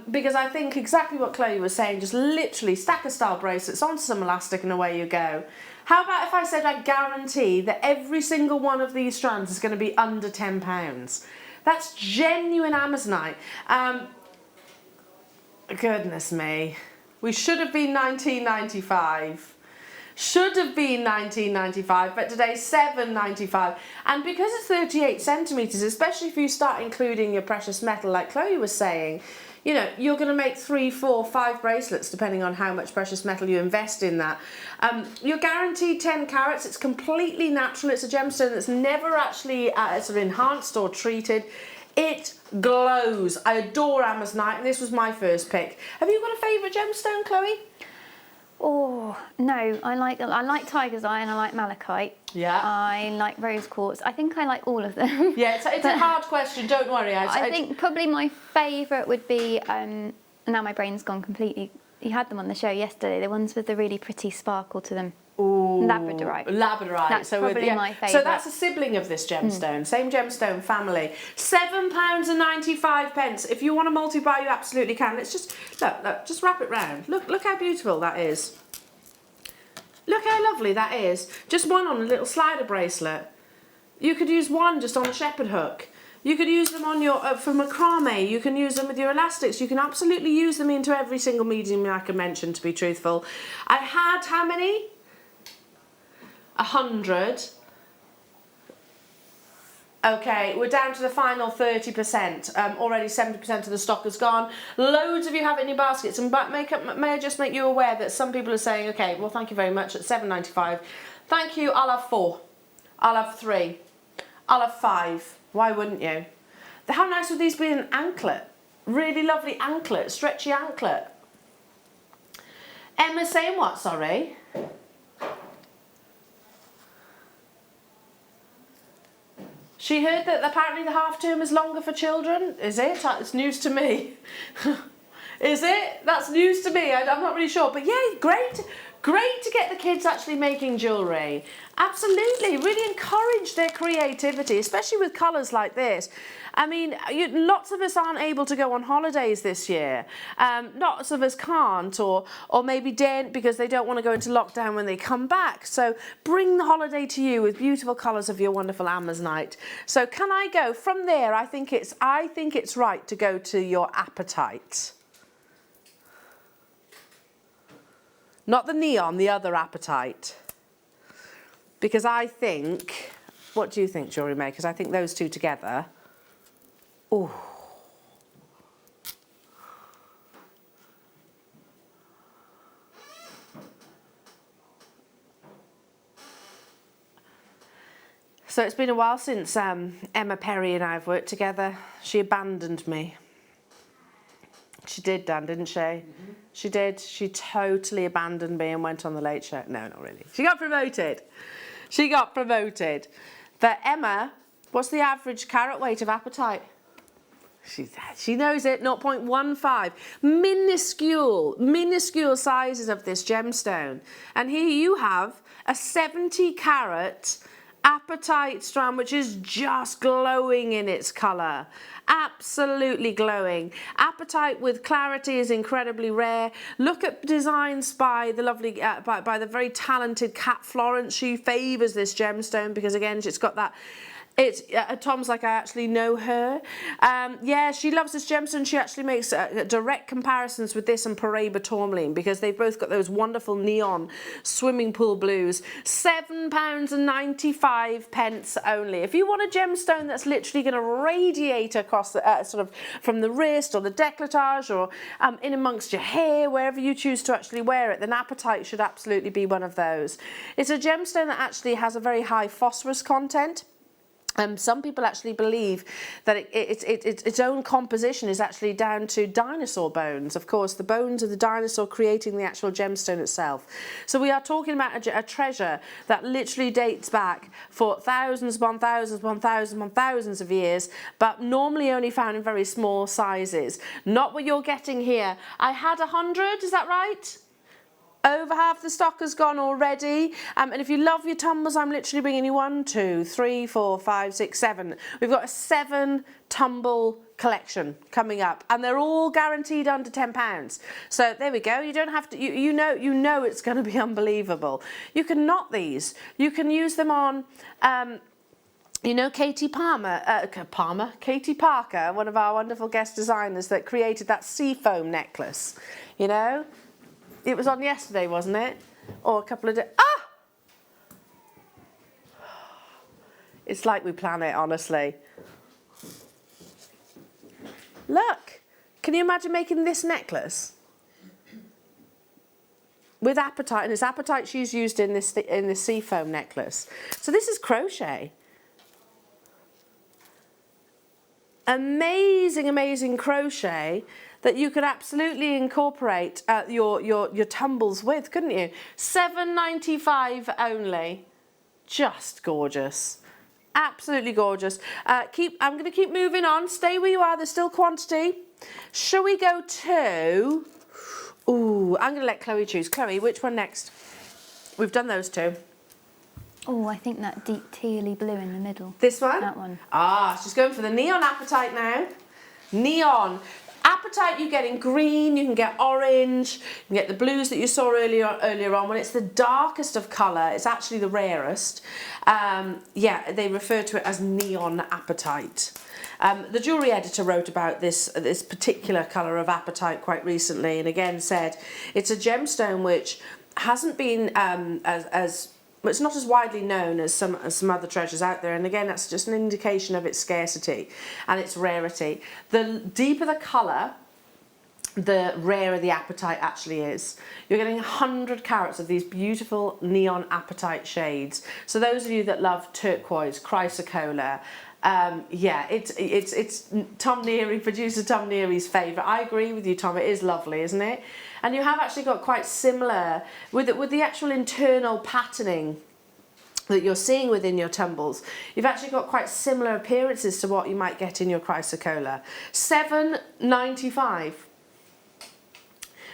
Because I think exactly what Chloe was saying, just literally stacker style bracelets onto some elastic and away you go. How about if I said I guarantee that every single one of these strands is going to be under £10? That's genuine Amazonite. Goodness me. We should have been $19.95. Should have been $19.95, but today's $7.95. And because it's 38 centimetres, especially if you start including your precious metal, like Chloe was saying, you know, you're going to make 3, 4, 5 bracelets depending on how much precious metal you invest in that. You're guaranteed 10 carats. It's completely natural. It's a gemstone that's never actually sort of enhanced or treated. It glows. I adore Amazonite, and this was my first pick. Have you got a favourite gemstone, Chloe? Oh, no, I like tiger's eye and I like malachite. Yeah. I like rose quartz. I think I like all of them. Yeah, it's a hard question, don't worry. I think probably my favourite would be, now my brain's gone completely, you had them on the show yesterday, the ones with the really pretty sparkle to them. Ooh, Labradorite. Labradorite. That's probably my favourite. So that's a sibling of this gemstone, same gemstone family. £7.95. If you want a multi-buy, you absolutely can. Let's just look, just wrap it round. Look how beautiful that is. Look how lovely that is. Just one on a little slider bracelet. You could use one just on a shepherd hook. You could use them on your for macrame. You can use them with your elastics. You can absolutely use them into every single medium I can mention, to be truthful. I had how many? 100. Okay, we're down to the final 30%. Already 70% of the stock is gone. Loads of you have it in your baskets. And may I just make you aware that some people are saying, okay, well, thank you very much at $7.95. Thank you, I'll have 4. I'll have 3. I'll have 5. Why wouldn't you? How nice would these be in an anklet? Really lovely anklet, stretchy anklet. Emma's saying what, sorry? She heard that apparently the half term is longer for children. Is it? It's news to me. Is it? That's news to me. I'm not really sure. But yeah, great. Great to get the kids actually making jewellery. Absolutely. Really encourage their creativity, especially with colours like this. I mean, lots of us aren't able to go on holidays this year. Lots of us can't, or maybe daren't because they don't want to go into lockdown when they come back. So bring the holiday to you with beautiful colours of your wonderful Tanzanite. So can I go from there? I think it's right to go to your apatite. Not the neon, the other apatite. Because I think, what do you think, Jewellery Makers? I think those two together. Oh. So it's been a while since Emma Perry and I have worked together. She abandoned me. She did, Dan, didn't she? Mm-hmm. She did. She totally abandoned me and went on the Late Show. No, not really. She got promoted. She got promoted. But Emma, what's the average carat weight of apatite? She knows it, 0.15. Minuscule sizes of this gemstone. And here you have a 70 carat apatite strand, which is just glowing in its colour. Absolutely glowing. Apatite with clarity is incredibly rare. Look at designs by the lovely, by the very talented Kat Florence. She favours this gemstone because again, it's got that. It's Tom's like, I actually know her. Yeah, she loves this gemstone. She actually makes direct comparisons with this and Paraiba tourmaline because they've both got those wonderful neon swimming pool blues. £7.95 only. If you want a gemstone that's literally going to radiate across the, sort of from the wrist or the décolletage or in amongst your hair, wherever you choose to actually wear it, then apatite should absolutely be one of those. It's a gemstone that actually has a very high phosphorus content. Some people actually believe that its own composition is actually down to dinosaur bones. Of course, the bones of the dinosaur creating the actual gemstone itself. So we are talking about a treasure that literally dates back for thousands upon thousands upon thousands upon thousands of years, but normally only found in very small sizes. Not what you're getting here. I had 100, is that right? Over half the stock has gone already, and if you love your tumbles, I'm literally bringing you 1, 2, 3, 4, 5, 6, 7. We've got a 7 tumble collection coming up, and they're all guaranteed under £10. So there we go. You don't have to. You know it's going to be unbelievable. You can knot these. You can use them on. You know, Katie Parker, one of our wonderful guest designers that created that seafoam necklace. You know. It was on yesterday, wasn't it? Or a couple of days. Ah! It's like we plan it, honestly. Look. Can you imagine making this necklace? With apatite, and it's apatite she's used in this seafoam necklace. So this is crochet. Amazing, amazing crochet that you could absolutely incorporate your tumbles with, couldn't you? £7.95 only. Just gorgeous. Absolutely gorgeous. I'm going to keep moving on. Stay where you are. There's still quantity. Shall we go to... Ooh, I'm going to let Chloe choose. Chloe, which one next? We've done those two. Oh, I think that deep tealy blue in the middle. This one? That one. Ah, she's going for the neon apatite now. Neon. Apatite you get in green, you can get orange, you can get the blues that you saw earlier on. When it's the darkest of colour, it's actually the rarest. Yeah, they refer to it as neon apatite. The jewellery editor wrote about this particular colour of apatite quite recently, and again said it's a gemstone which hasn't been it's not as widely known as some other treasures out there, and again that's just an indication of its scarcity and its rarity. The deeper the colour, the rarer the apatite actually is. You're getting 100 carats of these beautiful neon apatite shades. So those of you that love turquoise, chrysocolla, Yeah, it's Tom Neary, producer Tom Neary's favourite. I agree with you, Tom. It is lovely, isn't it? And you have actually got quite similar with the actual internal patterning that you're seeing within your tumbles. You've actually got quite similar appearances to what you might get in your chrysocolla. $7.95.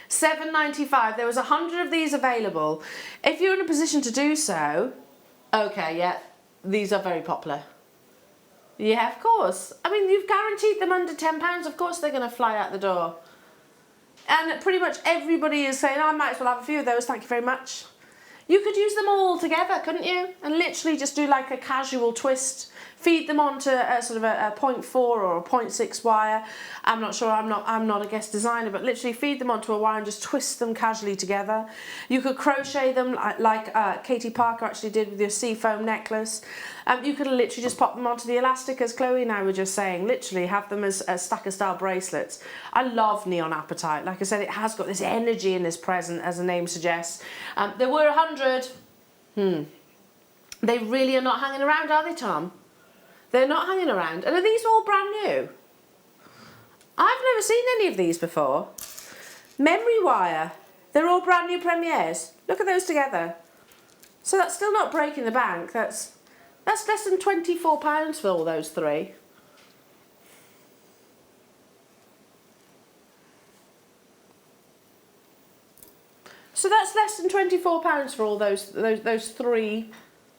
$7.95. There was 100 of these available. If you're in a position to do so, okay, yeah, these are very popular. Yeah, of course. I mean, you've guaranteed them under £10. Of course they're going to fly out the door. And pretty much everybody is saying, oh, I might as well have a few of those, thank you very much. You could use them all together, couldn't you? And literally just do like a casual twist. Feed them onto a sort of a 0.4 or a 0.6 wire. I'm not sure, I'm not a guest designer, but literally feed them onto a wire and just twist them casually together. You could crochet them like Katie Parker actually did with your seafoam necklace. You could literally just pop them onto the elastic, as Chloe and I were just saying. Literally have them as stacker style bracelets. I love Neon Apatite. Like I said, it has got this energy in this present, as the name suggests. There were 100. They really are not hanging around, are they, Tom? They're not hanging around. And are these all brand new? I've never seen any of these before. Memory wire. They're all brand new premieres. Look at those together. So that's still not breaking the bank. That's less than £24 for all those three. So that's less than £24 for all those three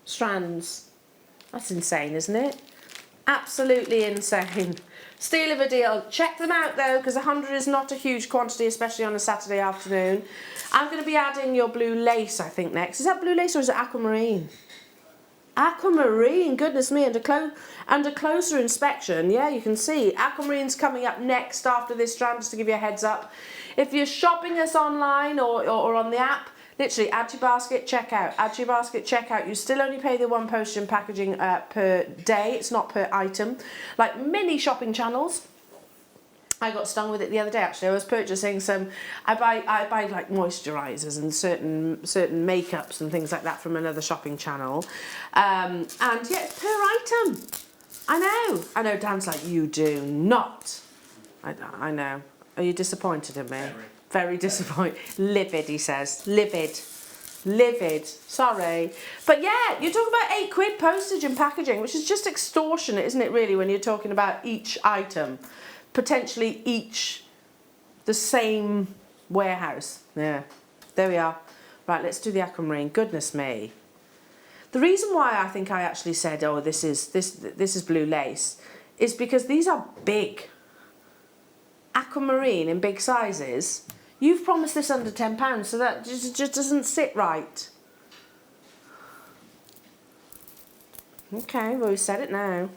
strands. That's insane, isn't it? Absolutely insane. Steal of a deal. Check them out though, because 100 is not a huge quantity, especially on a Saturday afternoon. I'm going to be adding your blue lace, I think, next. Is that blue lace or is it aquamarine? Aquamarine, goodness me, under closer inspection, yeah, you can see aquamarine's coming up next after this strand, just to give you a heads up. If you're shopping us online or on the app, literally add to your basket, check out. Add to your basket, check out. You still only pay the one postage and packaging per day. It's not per item. Like many shopping channels. I got stung with it the other day actually. I was purchasing some, I buy like moisturisers and certain makeups and things like that from another shopping channel. And yeah, it's per item. I know Dan's like, you do not. I know. Are you disappointed in me? Very disappointed. Livid, he says. Livid. Livid. Sorry. But yeah, you're talking about £8 postage and packaging, which is just extortionate, isn't it, really, when you're talking about each item? Potentially each the same warehouse. Yeah. There we are. Right, let's do the aquamarine. Goodness me. The reason why I think I actually said, oh, this is blue lace, is because these are big. Aquamarine in big sizes. You've promised this under £10, so that just doesn't sit right. Okay, well, we said it now.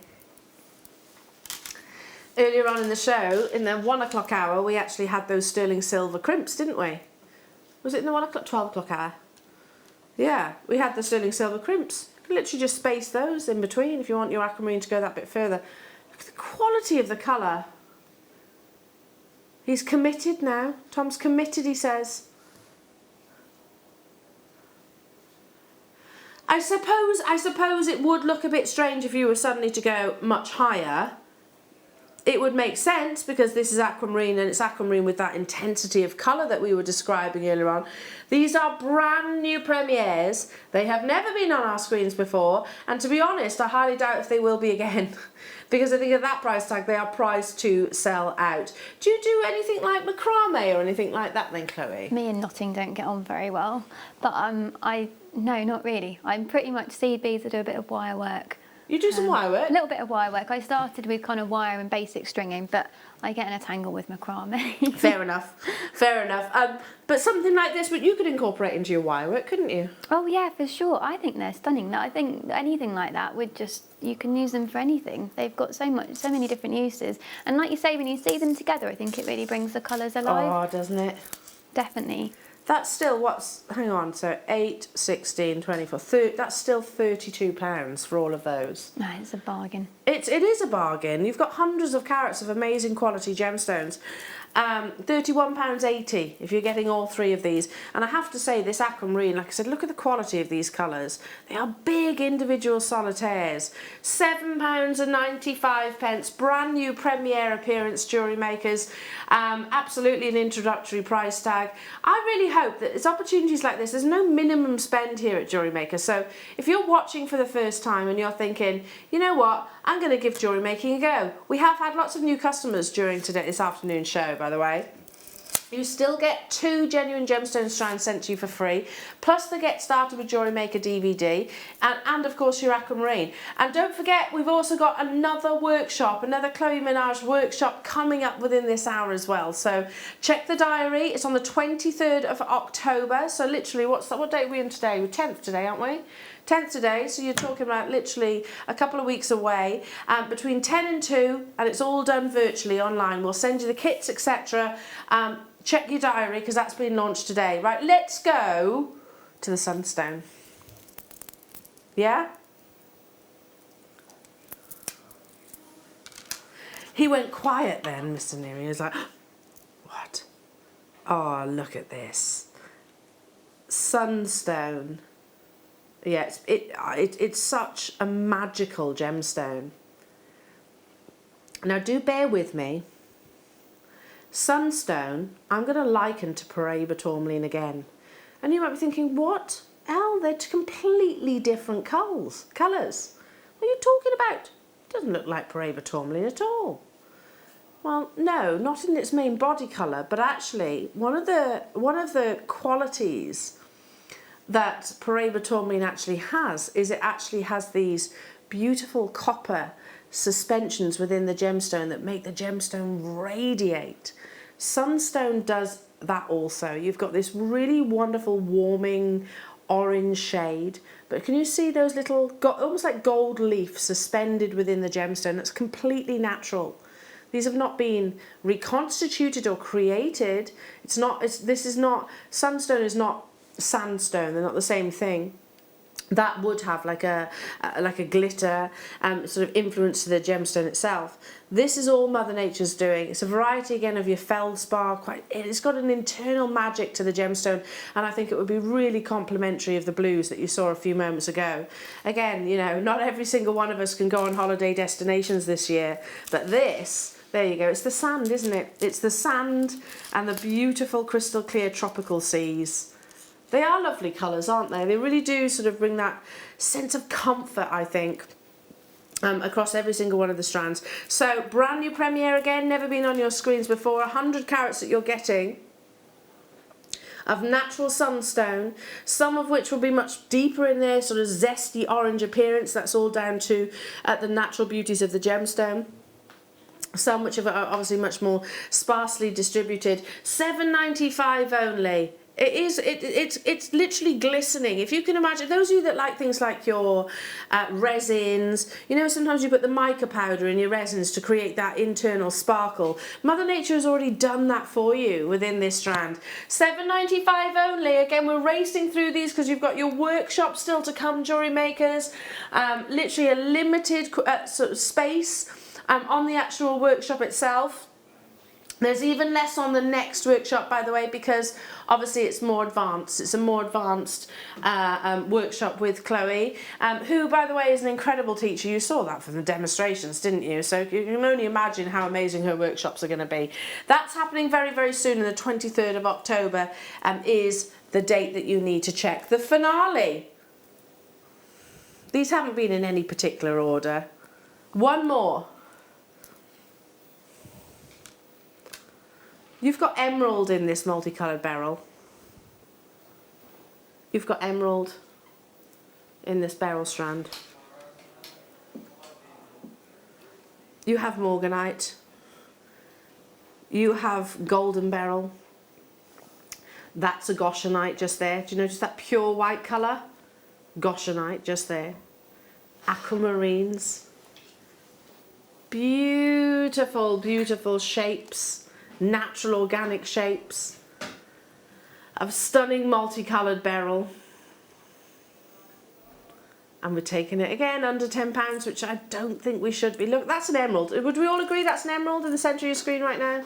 Earlier on in the show, in the 1 o'clock hour, we actually had those sterling silver crimps, didn't we? Was it in the 1 o'clock, 12 o'clock hour? Yeah, we had the sterling silver crimps. You can literally just space those in between if you want your aquamarine to go that bit further. Look at the quality of the colour. He's committed now. Tom's committed, he says. I suppose it would look a bit strange if you were suddenly to go much higher. It would make sense because this is aquamarine and it's aquamarine with that intensity of colour that we were describing earlier on. These are brand new premieres. They have never been on our screens before, and to be honest, I highly doubt if they will be again because I think at that price tag they are priced to sell out. Do you do anything like macrame or anything like that then, Chloe? Me and knotting don't get on very well, but no, not really. I'm pretty much seed beads. I do a bit of wire work. You do some wire work? A little bit of wire work. I started with kind of wire and basic stringing, but I get in a tangle with macrame. Fair enough, fair enough. But something like this, but you could incorporate into your wire work, couldn't you? Oh yeah, for sure. I think they're stunning. I think anything like that would just, you can use them for anything. They've got so many different uses. And like you say, when you see them together, I think it really brings the colours alive. Oh, doesn't it? Definitely. That's still hang on, so 8, 16, 24, 30, that's still £32 for all of those. No, it's a bargain. It is a bargain. You've got hundreds of carats of amazing quality gemstones. £31.80 if you're getting all three of these. And I have to say, this aquamarine, like I said, look at the quality of these colours. They are big individual solitaires. £7.95, brand new premiere appearance, Jewellery Makers. Absolutely an introductory price tag. I really hope that it's opportunities like this. There's no minimum spend here at Jewellery Maker. So if you're watching for the first time and you're thinking, you know what, I'm going to give jewellery making a go. We have had lots of new customers during this afternoon show, by the way. You still get 2 genuine gemstone strands sent to you for free, plus the Get Started with Jewellery Maker DVD, and of course your aquamarine. And don't forget, we've also got another workshop, another Chloe Minaj workshop coming up within this hour as well. So check the diary. It's on the 23rd of October. So literally, what date are we in today? We're 10th today, aren't we? 10th today, so you're talking about literally a couple of weeks away, between 10 and 2, and it's all done virtually online. We'll send you the kits, etc. Check your diary, because that's been launched today. Right, let's go to the sunstone. Yeah? He went quiet then, Mr. Neary. He was like, what? Oh, look at this. Sunstone. Yeah, it's such a magical gemstone. Now, do bear with me. Sunstone, I'm going to liken to Paraiba tourmaline again. And you might be thinking, what? They're completely different colours. What are you talking about? It doesn't look like Paraiba tourmaline at all. Well, no, not in its main body colour, but actually one of the qualities that Paraiba tourmaline actually has is it actually has these beautiful copper suspensions within the gemstone that make the gemstone radiate. Sunstone does that also. You've got this really wonderful warming orange shade, but can you see those little almost like gold leaf suspended within the gemstone? That's completely natural. These have not been reconstituted or created. Sunstone is not sandstone. They're not the same thing. That would have like a glitter sort of influence to the gemstone itself. This is all Mother Nature's doing. It's a variety again of your feldspar. It's got an internal magic to the gemstone, and I think it would be really complementary of the blues that you saw a few moments ago. Again, you know, not every single one of us can go on holiday destinations this year, but this, there you go, it's the sand, isn't it? It's the sand and the beautiful crystal clear tropical seas. They are lovely colours, aren't they? They really do sort of bring that sense of comfort, I think, across every single one of the strands. So, brand new premiere again, never been on your screens before. 100 carats that you're getting of natural sunstone, some of which will be much deeper in their sort of zesty orange appearance. That's all down to the natural beauties of the gemstone. Some which are obviously much more sparsely distributed. £7.95 only. It's literally glistening. If you can imagine, those of you that like things like your resins, you know, sometimes you put the mica powder in your resins to create that internal sparkle. Mother Nature has already done that for you within this strand. £7.95 only. Again, we're racing through these because you've got your workshop still to come, Jewellery Makers. Literally a limited sort of space on the actual workshop itself. There's even less on the next workshop, by the way, because obviously it's more advanced. It's a more advanced workshop with Chloe, who, by the way, is an incredible teacher. You saw that from the demonstrations, didn't you? So you can only imagine how amazing her workshops are going to be. That's happening very, very soon, and the 23rd of October is the date that you need to check. The finale. These haven't been in any particular order. One more. You've got emerald in this multicoloured beryl. You've got emerald in this beryl strand. You have morganite. You have golden beryl. That's a goshenite just there. Do you notice that pure white colour? Goshenite just there. Aquamarines. Beautiful, beautiful shapes. Natural organic shapes of stunning multicoloured beryl, and we're taking it again under £10, which I don't think we should be. Look, that's an emerald. Would we all agree that's an emerald in the centre of your screen right now?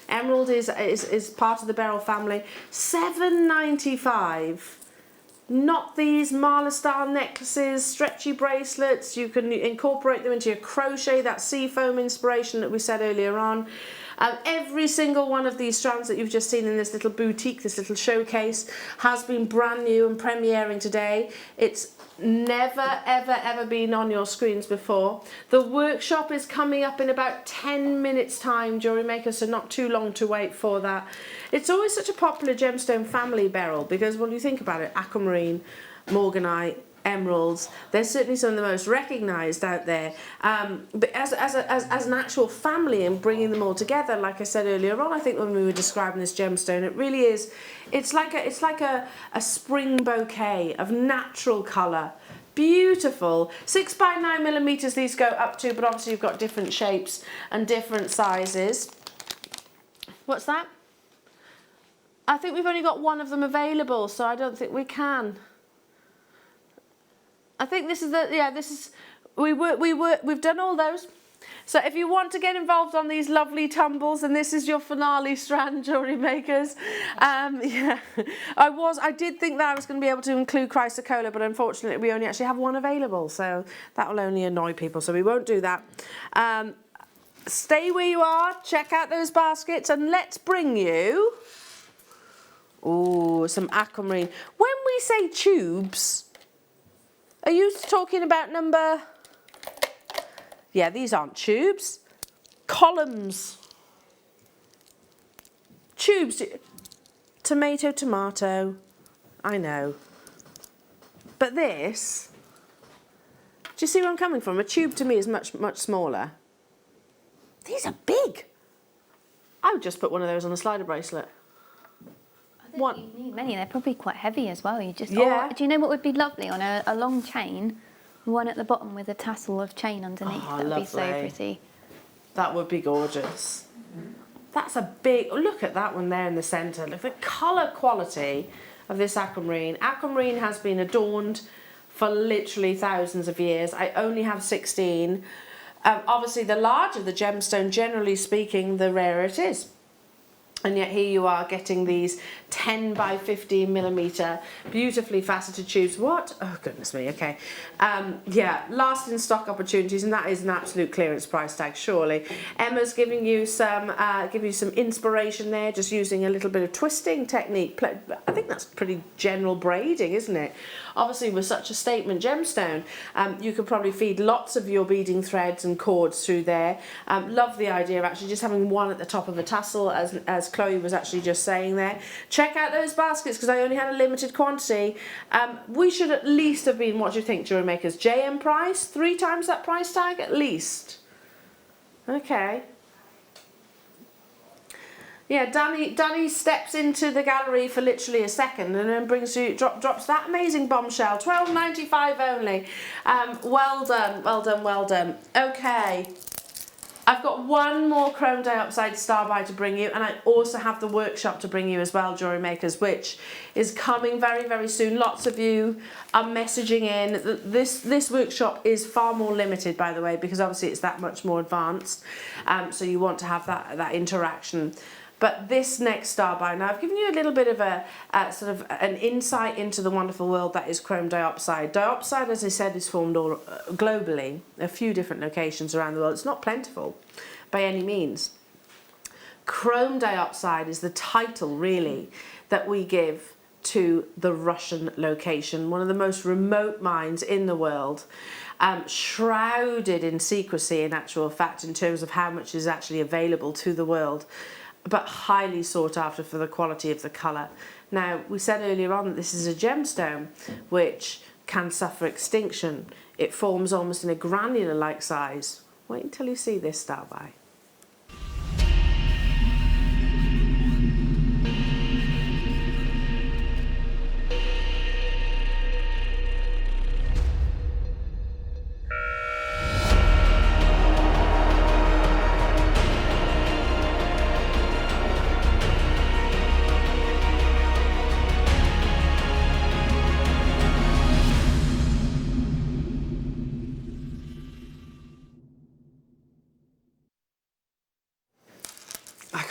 Emerald is part of the beryl family. $7.95. Not these Mala style necklaces, stretchy bracelets. You can incorporate them into your crochet, that sea foam inspiration that we said earlier on. Every single one of these strands that you've just seen in this little boutique, this little showcase, has been brand new and premiering today. It's never ever been on your screens before. The workshop is coming up in about 10 minutes time, Jewellery Maker, so not too long to wait for that. It's always such a popular gemstone family beryl because when you think about it, aquamarine, morganite, emeralds, they're certainly some of the most recognised out there. But as an actual family and bringing them all together, like I said earlier on, I think when we were describing this gemstone, it really is, it's like a spring bouquet of natural colour. Beautiful. 6x9mm these go up to, but obviously you've got different shapes and different sizes. What's that? I think we've only got one of them available, so I don't think we can. I think this is we've done all those. So if you want to get involved on these lovely tumbles, and this is your finale strand, Jewellery Makers. Yeah, I did think that I was going to be able to include chrysocolla, but unfortunately we only actually have one available, so that will only annoy people, so we won't do that. Stay where you are, check out those baskets, and let's bring you some aquamarine. When we say tubes, are you talking about number? Yeah, these aren't tubes. Columns. Tubes. Tomato, tomato. I know. But this, do you see where I'm coming from? A tube to me is much smaller. These are big. I would just put one of those on a slider bracelet. I don't think you need many. They're probably quite heavy as well. You just do you know what would be lovely on a long chain? One at the bottom with a tassel of chain underneath. Oh, that would be so lovely. pretty. That would be gorgeous. That's a big, look at that one there in the centre. Look at the colour quality of this aquamarine. Aquamarine has been adorned for literally thousands of years. I only have 16. Obviously the larger the gemstone, generally speaking, the rarer it is. And yet here you are getting these 10x15mm beautifully faceted tubes. What? Oh goodness me, okay. Yeah, last in stock opportunities, and that is an absolute clearance price tag, surely. Emma's giving you some inspiration there, just using a little bit of twisting technique. I think that's pretty general braiding, isn't it? Obviously with such a statement gemstone, you could probably feed lots of your beading threads and cords through there. Love the idea of actually just having one at the top of a tassel, as Chloe was actually just saying there. Check out those baskets because I only had a limited quantity. We should at least have been, what do you think, Jewellery Makers? JM price? 3 times that price tag at least. Okay. Yeah, Danny steps into the gallery for literally a second and then brings you drops that amazing bombshell. $12.95 only. Well done, well done, well done. Okay. I've got one more chrome dioxide star by to bring you, and I also have the workshop to bring you as well, Jewellery Makers, which is coming very, very soon. Lots of you are messaging in. This workshop is far more limited, by the way, because obviously it's that much more advanced. So you want to have that interaction. But this next star by, now I've given you a little bit of a sort of an insight into the wonderful world that is chrome diopside. Diopside, as I said, is formed all globally, a few different locations around the world. It's not plentiful by any means. Chrome diopside is the title, really, that we give to the Russian location, one of the most remote mines in the world. Shrouded in secrecy, in actual fact, in terms of how much is actually available to the world, but highly sought after for the quality of the colour. Now, we said earlier on that this is a gemstone which can suffer extinction. It forms almost in a granular-like size. Wait until you see this star by.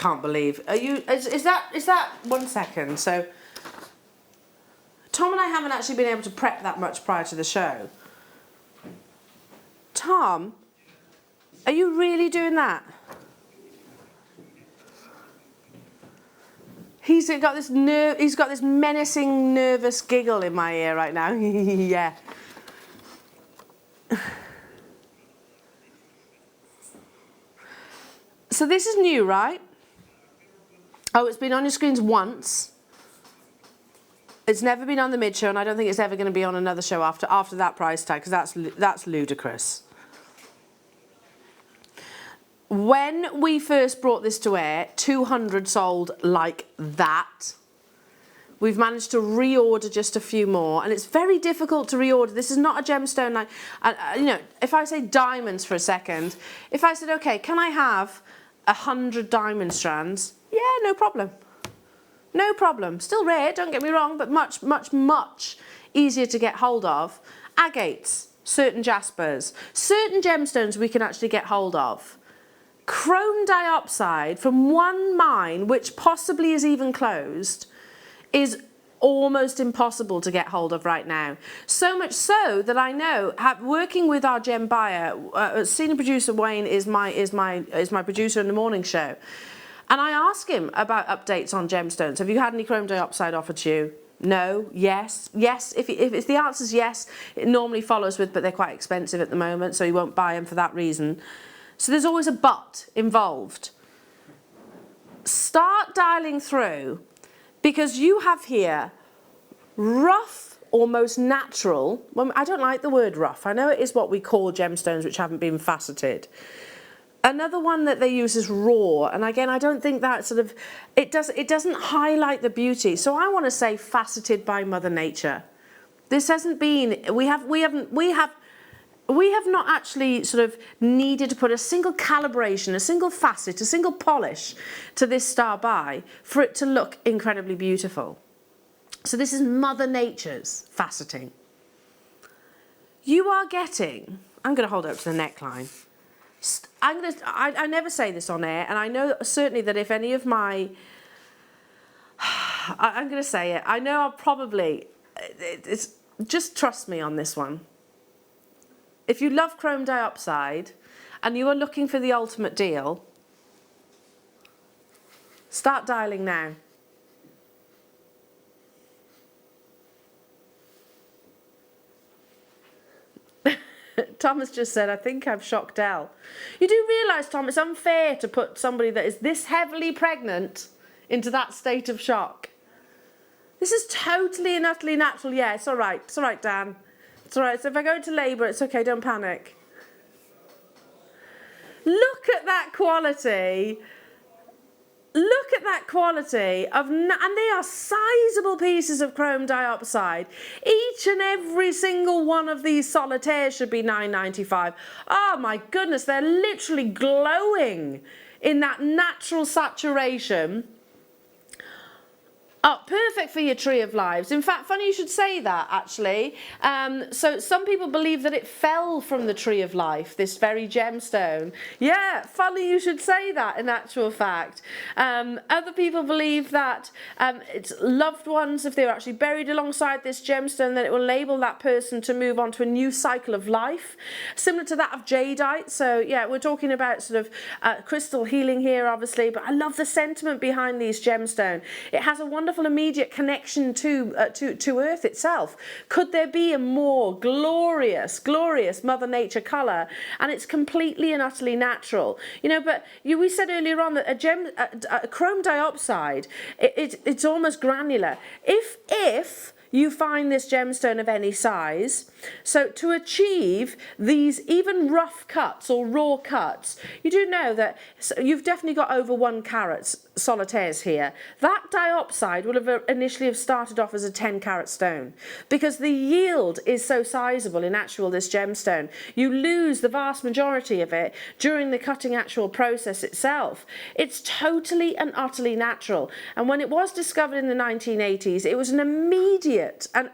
can't believe. Are you? Is that 1 second? So Tom and I haven't actually been able to prep that much prior to the show. Tom, are you really doing that? He's got this menacing, nervous giggle in my ear right now. Yeah. So this is new, right? Oh, it's been on your screens once. It's never been on the mid show, and I don't think it's ever going to be on another show after that price tag, because that's ludicrous. When we first brought this to air, 200 sold like that. We've managed to reorder just a few more, and it's very difficult to reorder. This is not a gemstone line. You know, if I say diamonds for a second, if I said, okay, can I have 100 diamond strands? Yeah, no problem. No problem. Still rare, don't get me wrong, but much, much, much easier to get hold of. Agates, certain jaspers, certain gemstones we can actually get hold of. Chrome dioxide from one mine, which possibly is even closed, is almost impossible to get hold of right now. So much so that I know, working with our gem buyer, senior producer Wayne is my producer in the morning show, and I ask him about updates on gemstones. Have you had any chrome dioxide offered to you? No, yes, yes. If the answer's yes, it normally follows with, but they're quite expensive at the moment, so you won't buy them for that reason. So there's always a but involved. Start dialing through, because you have here rough, almost natural. Well, I don't like the word rough. I know it is what we call gemstones which haven't been faceted. Another one that they use is raw, and again, I don't think that sort of it doesn't highlight the beauty. So I want to say faceted by Mother Nature. This hasn't been. We have not actually sort of needed to put a single calibration, a single facet, a single polish to this star by for it to look incredibly beautiful. So this is Mother Nature's faceting. You are getting, I'm going to hold it up to the neckline. I never say this on air, and I know certainly that if any of my, I'm going to say it, I know I'll probably, just trust me on this one. If you love chrome dioxide and you are looking for the ultimate deal, start dialing now. Thomas just said, I think I've shocked Elle. You do realise, Tom, it's unfair to put somebody that is this heavily pregnant into that state of shock. This is totally and utterly natural. Yeah, it's all right. It's all right, Dan. It's all right. So if I go into labour, it's okay. Don't panic. Look at that quality. Look at that quality of, and they are sizable pieces of chrome dioxide. Each and every single one of these solitaires should be £9.95. Oh my goodness, they're literally glowing in that natural saturation. Oh, perfect for your Tree of Lives. In fact, funny you should say that, actually. So some people believe that it fell from the Tree of Life, this very gemstone. Yeah, funny you should say that, in actual fact. Other people believe that it's loved ones, if they were actually buried alongside this gemstone, that it will enable that person to move on to a new cycle of life, similar to that of jadeite. So, yeah, we're talking about sort of crystal healing here, obviously, but I love the sentiment behind these gemstones. It has a wonderful immediate connection to Earth itself. Could there be a more glorious Mother Nature colour? And it's completely and utterly natural. You know, but we said earlier on that a chrome dioxide, it's almost granular. If you find this gemstone of any size, so to achieve these even rough cuts or raw cuts, you do know that you've definitely got over 1 carat solitaires here, that diopside will have initially started off as a 10 carat stone, because the yield is so sizable in this gemstone. You lose the vast majority of it during the cutting actual process itself. It's totally and utterly natural, and when it was discovered in the 1980s, it was an immediate and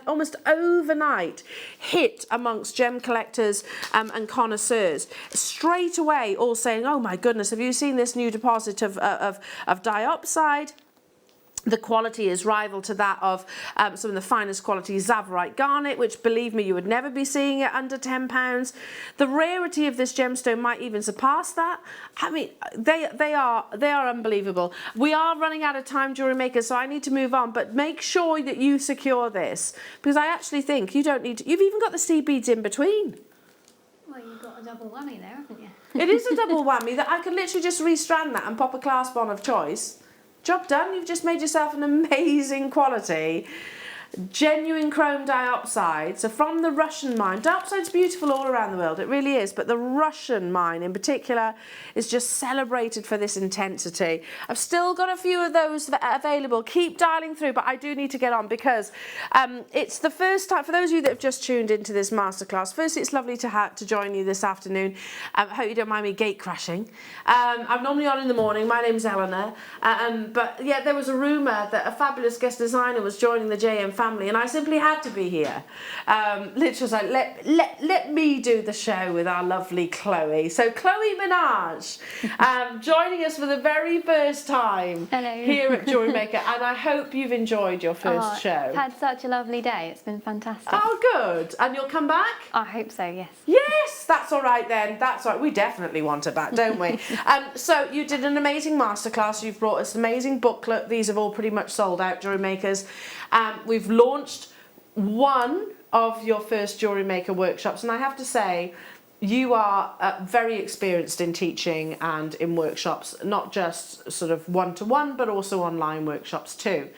almost overnight hit amongst gem collectors and connoisseurs. Straight away all saying, oh my goodness, have you seen this new deposit of diopside? The quality is rival to that of some of the finest quality Tsavorite garnet, which, believe me, you would never be seeing it under £10. The rarity of this gemstone might even surpass that. I mean, they are unbelievable. We are running out of time, Jewellery Maker, so I need to move on. But make sure that you secure this, because I actually think you don't need to. You've even got the seed beads in between. Well, you've got a double whammy there, haven't you? It is a double whammy that I could literally just restrand that and pop a clasp on of choice. Job done. You've just made yourself an amazing quality genuine chrome diopside. So from the Russian mine, diopside's beautiful all around the world, it really is, but the Russian mine in particular is just celebrated for this intensity. I've still got a few of those available. Keep dialing through, but I do need to get on because it's the first time, for those of you that have just tuned into this masterclass, firstly it's lovely to join you this afternoon. I hope you don't mind me gate crashing. I'm normally on in the morning. My name's Eleanor, but yeah, there was a rumour that a fabulous guest designer was joining the JM family, and I simply had to be here. Literally was like, let me do the show with our lovely Chloe. So Chloe Minaj, joining us for the very first time here at Jewellery Maker, and I hope you've enjoyed your first show. I've had such a lovely day. It's been fantastic. Oh, good. And you'll come back? I hope so, yes. Yes, that's all right then. That's all right. We definitely want her back, don't we? So you did an amazing masterclass. You've brought us an amazing booklet. These have all pretty much sold out, Jewellery Makers. We've launched one of your first Jewellery Maker workshops, and I have to say, you are very experienced in teaching and in workshops, not just sort of one-to-one, but also online workshops too.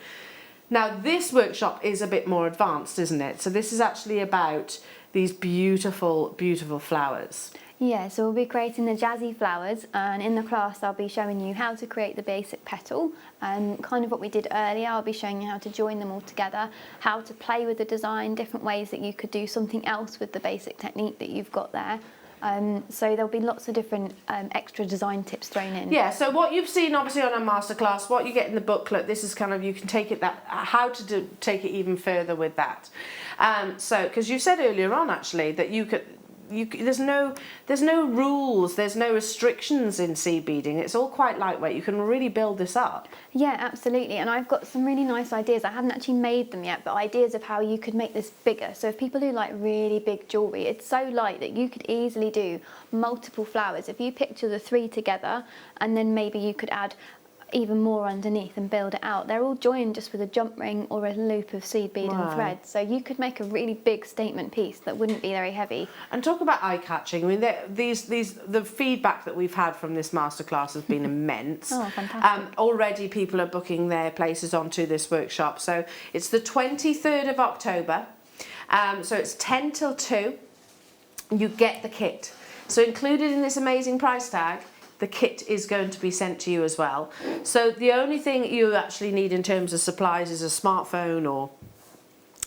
Now, this workshop is a bit more advanced, isn't it? So this is actually about these beautiful, beautiful flowers. Yeah, so we'll be creating the Jazzy flowers, and in the class I'll be showing you how to create the basic petal, and kind of what we did earlier. I'll be showing you how to join them all together, how to play with the design, different ways that you could do something else with the basic technique that you've got there. So there'll be lots of different extra design tips thrown in. Yeah, so what you've seen obviously on our masterclass, what you get in the booklet, this is kind of, you can take it how to take it even further with that. So, because you said earlier on actually that there's no rules, there's no restrictions in seed beading. It's all quite lightweight. You can really build this up. Yeah, absolutely. And I've got some really nice ideas. I haven't actually made them yet, but ideas of how you could make this bigger. So if people do like really big jewellery, it's so light that you could easily do multiple flowers. If you picture the three together, and then maybe you could add even more underneath and build it out. They're all joined just with a jump ring or a loop of seed bead and thread. So you could make a really big statement piece that wouldn't be very heavy. And talk about eye-catching. I mean, the feedback that we've had from this masterclass has been immense. Oh, fantastic. Already people are booking their places onto this workshop. So it's the 23rd of October. So it's 10 till 2. You get the kit. So included in this amazing price tag, the kit is going to be sent to you as well. So the only thing you actually need in terms of supplies is a smartphone or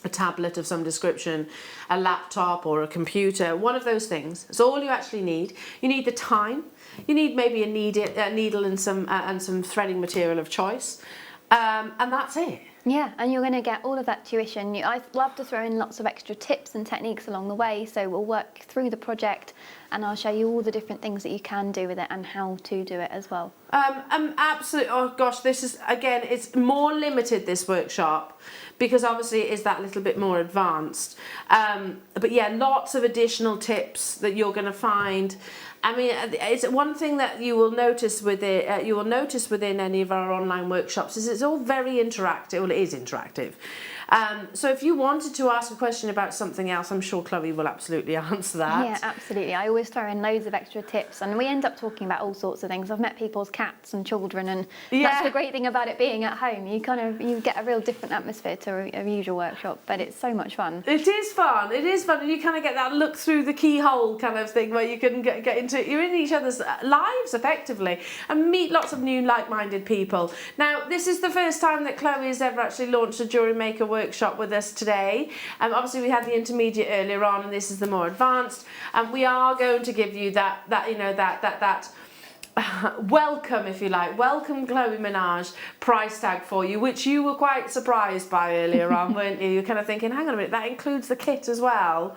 a tablet of some description, a laptop or a computer, one of those things. That's all you actually need. You need the time. You need maybe a needle and some threading material of choice. And that's it. Yeah, and you're going to get all of that tuition. I love to throw in lots of extra tips and techniques along the way, so we'll work through the project and I'll show you all the different things that you can do with it and how to do it as well. Absolutely. Oh gosh, this is, again, it's more limited, this workshop, because obviously it is that little bit more advanced. But yeah, lots of additional tips that you're going to find. I mean, it's one thing that you will notice with it. You will notice within any of our online workshops is it's all very interactive. Well, it is interactive. So if you wanted to ask a question about something else, I'm sure Chloe will absolutely answer that. Yeah, absolutely. I always throw in loads of extra tips, and we end up talking about all sorts of things. I've met people's cats and children, and that's the great thing about it being at home. You get a real different atmosphere to a usual workshop, but it's so much fun. It is fun. It is fun, and you kind of get that look through the keyhole kind of thing where you can get into. You're in each other's lives effectively, and meet lots of new like-minded people. Now, this is the first time that Chloe has ever actually launched a Jewellery Maker workshop with us today. Obviously, we had the intermediate earlier on, and this is the more advanced. And we are going to give you that welcome, if you like, welcome Chloe Minaj price tag for you, which you were quite surprised by earlier on, weren't you? You're kind of thinking, hang on a minute, that includes the kit as well.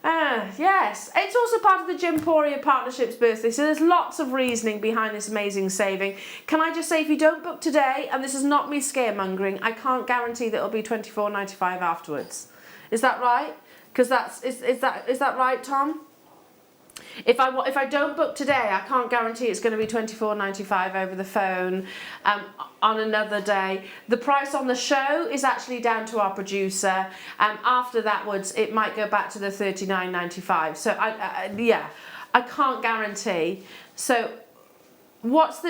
Yes, it's also part of the Gemporia Partnership's birthday, so there's lots of reasoning behind this amazing saving. Can I just say, if you don't book today, and this is not me scaremongering, I can't guarantee that it'll be $24.95 afterwards. Is that right? Because is that right, Tom? If I don't book today, I can't guarantee it's going to be $24.95 over the phone on another day. The price on the show is actually down to our producer. After that, it might go back to the $39.95. So I can't guarantee. So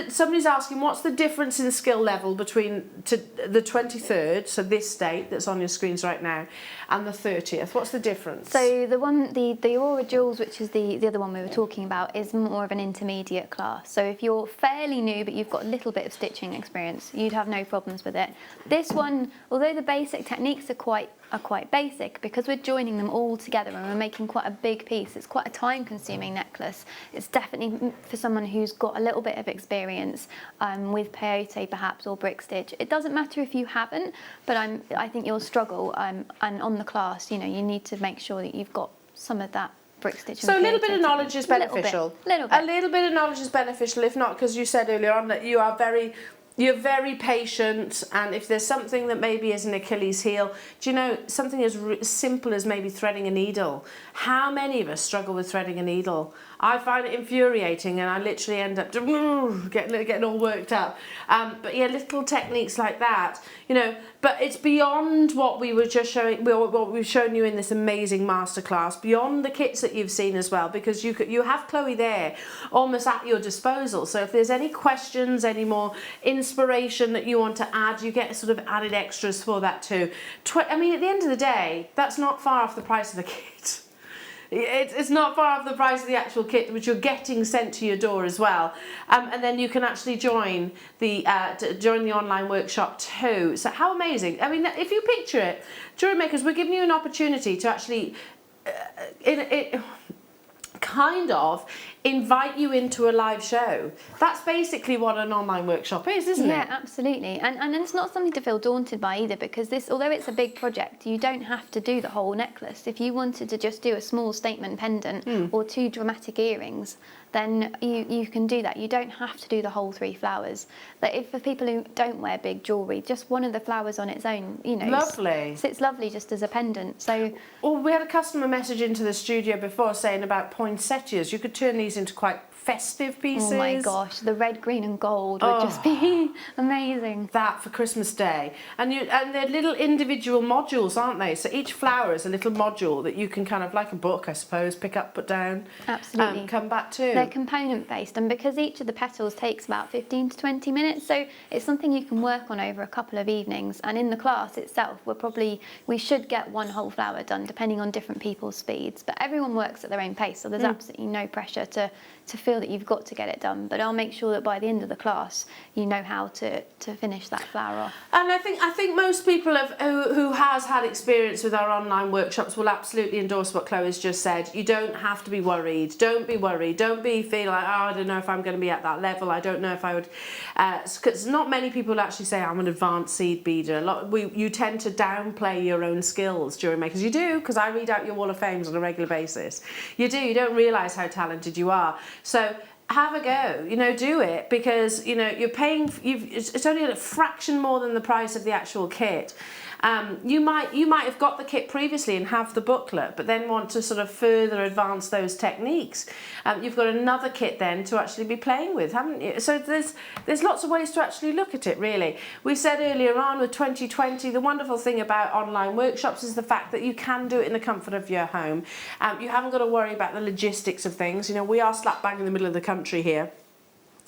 somebody's asking, what's the difference in skill level between the 23rd, so this date that's on your screens right now, and the 30th? What's the difference? So the Aura Jewels, which is the other one we were talking about, is more of an intermediate class. So if you're fairly new but you've got a little bit of stitching experience, you'd have no problems with it. This one, although the basic techniques are quite basic, because we're joining them all together and we're making quite a big piece. It's quite a time-consuming necklace. It's definitely for someone who's got a little bit of experience with peyote perhaps, or brick stitch. It doesn't matter if you haven't, but I think you'll struggle. And on the class, you need to make sure that you've got some of that brick stitch. So a little bit of knowledge is beneficial. A little bit of knowledge is beneficial, if not, because you said earlier on that you're very patient, and if there's something that maybe is an Achilles heel, do you know, something as simple as maybe threading a needle. How many of us struggle with threading a needle? I find it infuriating, and I literally end up getting all worked up. But yeah, little techniques like that, but it's beyond what we were just showing, what we've shown you in this amazing masterclass, beyond the kits that you've seen as well, because you have Chloe there almost at your disposal. So if there's any questions, any more inspiration that you want to add, you get sort of added extras for that too. I mean, at the end of the day, that's not far off the price of the kit. It's not far off the price of the actual kit, which you're getting sent to your door as well. And then you can actually join the online workshop too. So how amazing. I mean, if you picture it, Jewellery Makers, we're giving you an opportunity to actually kind of invite you into a live show. That's basically what an online workshop is, isn't it? Yeah, absolutely. And it's not something to feel daunted by either, because although it's a big project, you don't have to do the whole necklace. If you wanted to just do a small statement pendant or 2 dramatic earrings, then you can do that. You don't have to do the whole 3 flowers. But for people who don't wear big jewellery, just one of the flowers on its own, lovely. Sits lovely just as a pendant. So, well, we had a customer message into the studio before saying about poinsettias. You could turn these into quite festive pieces. Oh my gosh, the red, green and gold would just be amazing. That for Christmas Day. And they're little individual modules, aren't they? So each flower is a little module that you can kind of, like a book, I suppose, pick up, put down, absolutely, come back to. They're component based, and because each of the petals takes about 15 to 20 minutes, so it's something you can work on over a couple of evenings. And in the class itself, we should get 1 whole flower done, depending on different people's speeds. But everyone works at their own pace, so there's absolutely no pressure to feel that you've got to get it done. But I'll make sure that by the end of the class, you know how to finish that flower off. And I think most people who has had experience with our online workshops will absolutely endorse what Chloe's just said. You don't have to be worried. Don't be worried. Don't be feeling like, oh, I don't know if I'm going to be at that level. I don't know if I would. Because not many people actually say I'm an advanced seed beader. You tend to downplay your own skills, Jewellery Makers. You do, because I read out your Wall of Fames on a regular basis. You do. You don't realise how talented you are. So have a go, do it, because you're paying, it's only a fraction more than the price of the actual kit. You might have got the kit previously and have the booklet, but then want to sort of further advance those techniques. You've got another kit then to actually be playing with, haven't you? So there's lots of ways to actually look at it, really. We said earlier on with 2020, the wonderful thing about online workshops is the fact that you can do it in the comfort of your home. You haven't got to worry about the logistics of things. You know, we are slap bang in the middle of the country here.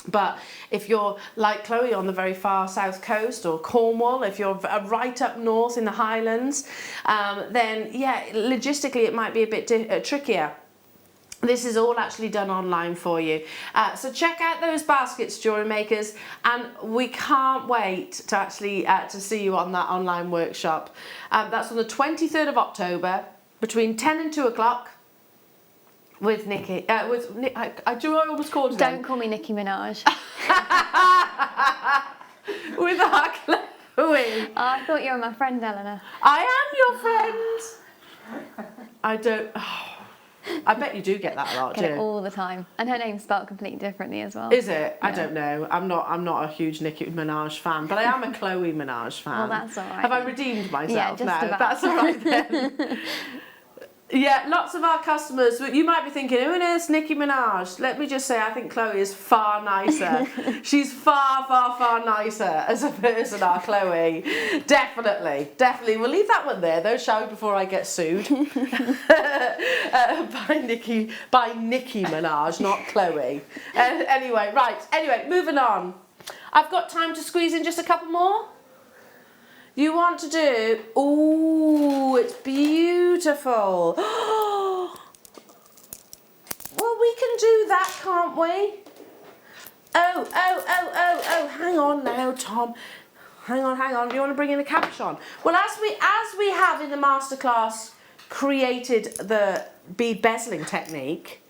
But if you're like Chloe on the very far south coast, or Cornwall, if you're right up north in the Highlands, then yeah, logistically it might be a bit trickier. This is all actually done online for you. So check out those baskets, jewellery makers, and we can't wait to actually to see you on that online workshop. That's on the 23rd of October between 10 and 2 o'clock. With Nikki, I almost called her. Don't call me Nicki Minaj. With our Chloe. I thought you were my friend, Eleanor. I am your friend. I don't. Oh, I bet you do get that a lot, Get it all the time, and her name's spelled completely differently as well. Is it? Yeah. I don't know. I'm not a huge Nicki Minaj fan, but I am a Chloe Minaj fan. Well, that's all right. Have I redeemed myself Yeah, just now? about. That's all right then. Yeah, lots of our customers, you might be thinking, who is Nicki Minaj? Let me just say, I think Chloe is far nicer. She's far, far, far nicer as a person, our Chloe. Definitely, definitely. We'll leave that one there, though, shall we, before I get sued? by Nicki Minaj, not Chloe. Anyway, right. Anyway, moving on. I've got time to squeeze in just a couple more. You want to do, ooh, it's beautiful. Well, we can do that, can't we? Oh, hang on now, Tom. Hang on, do you want to bring in a capuchon? Well, as we have in the Masterclass created the bead bezeling technique,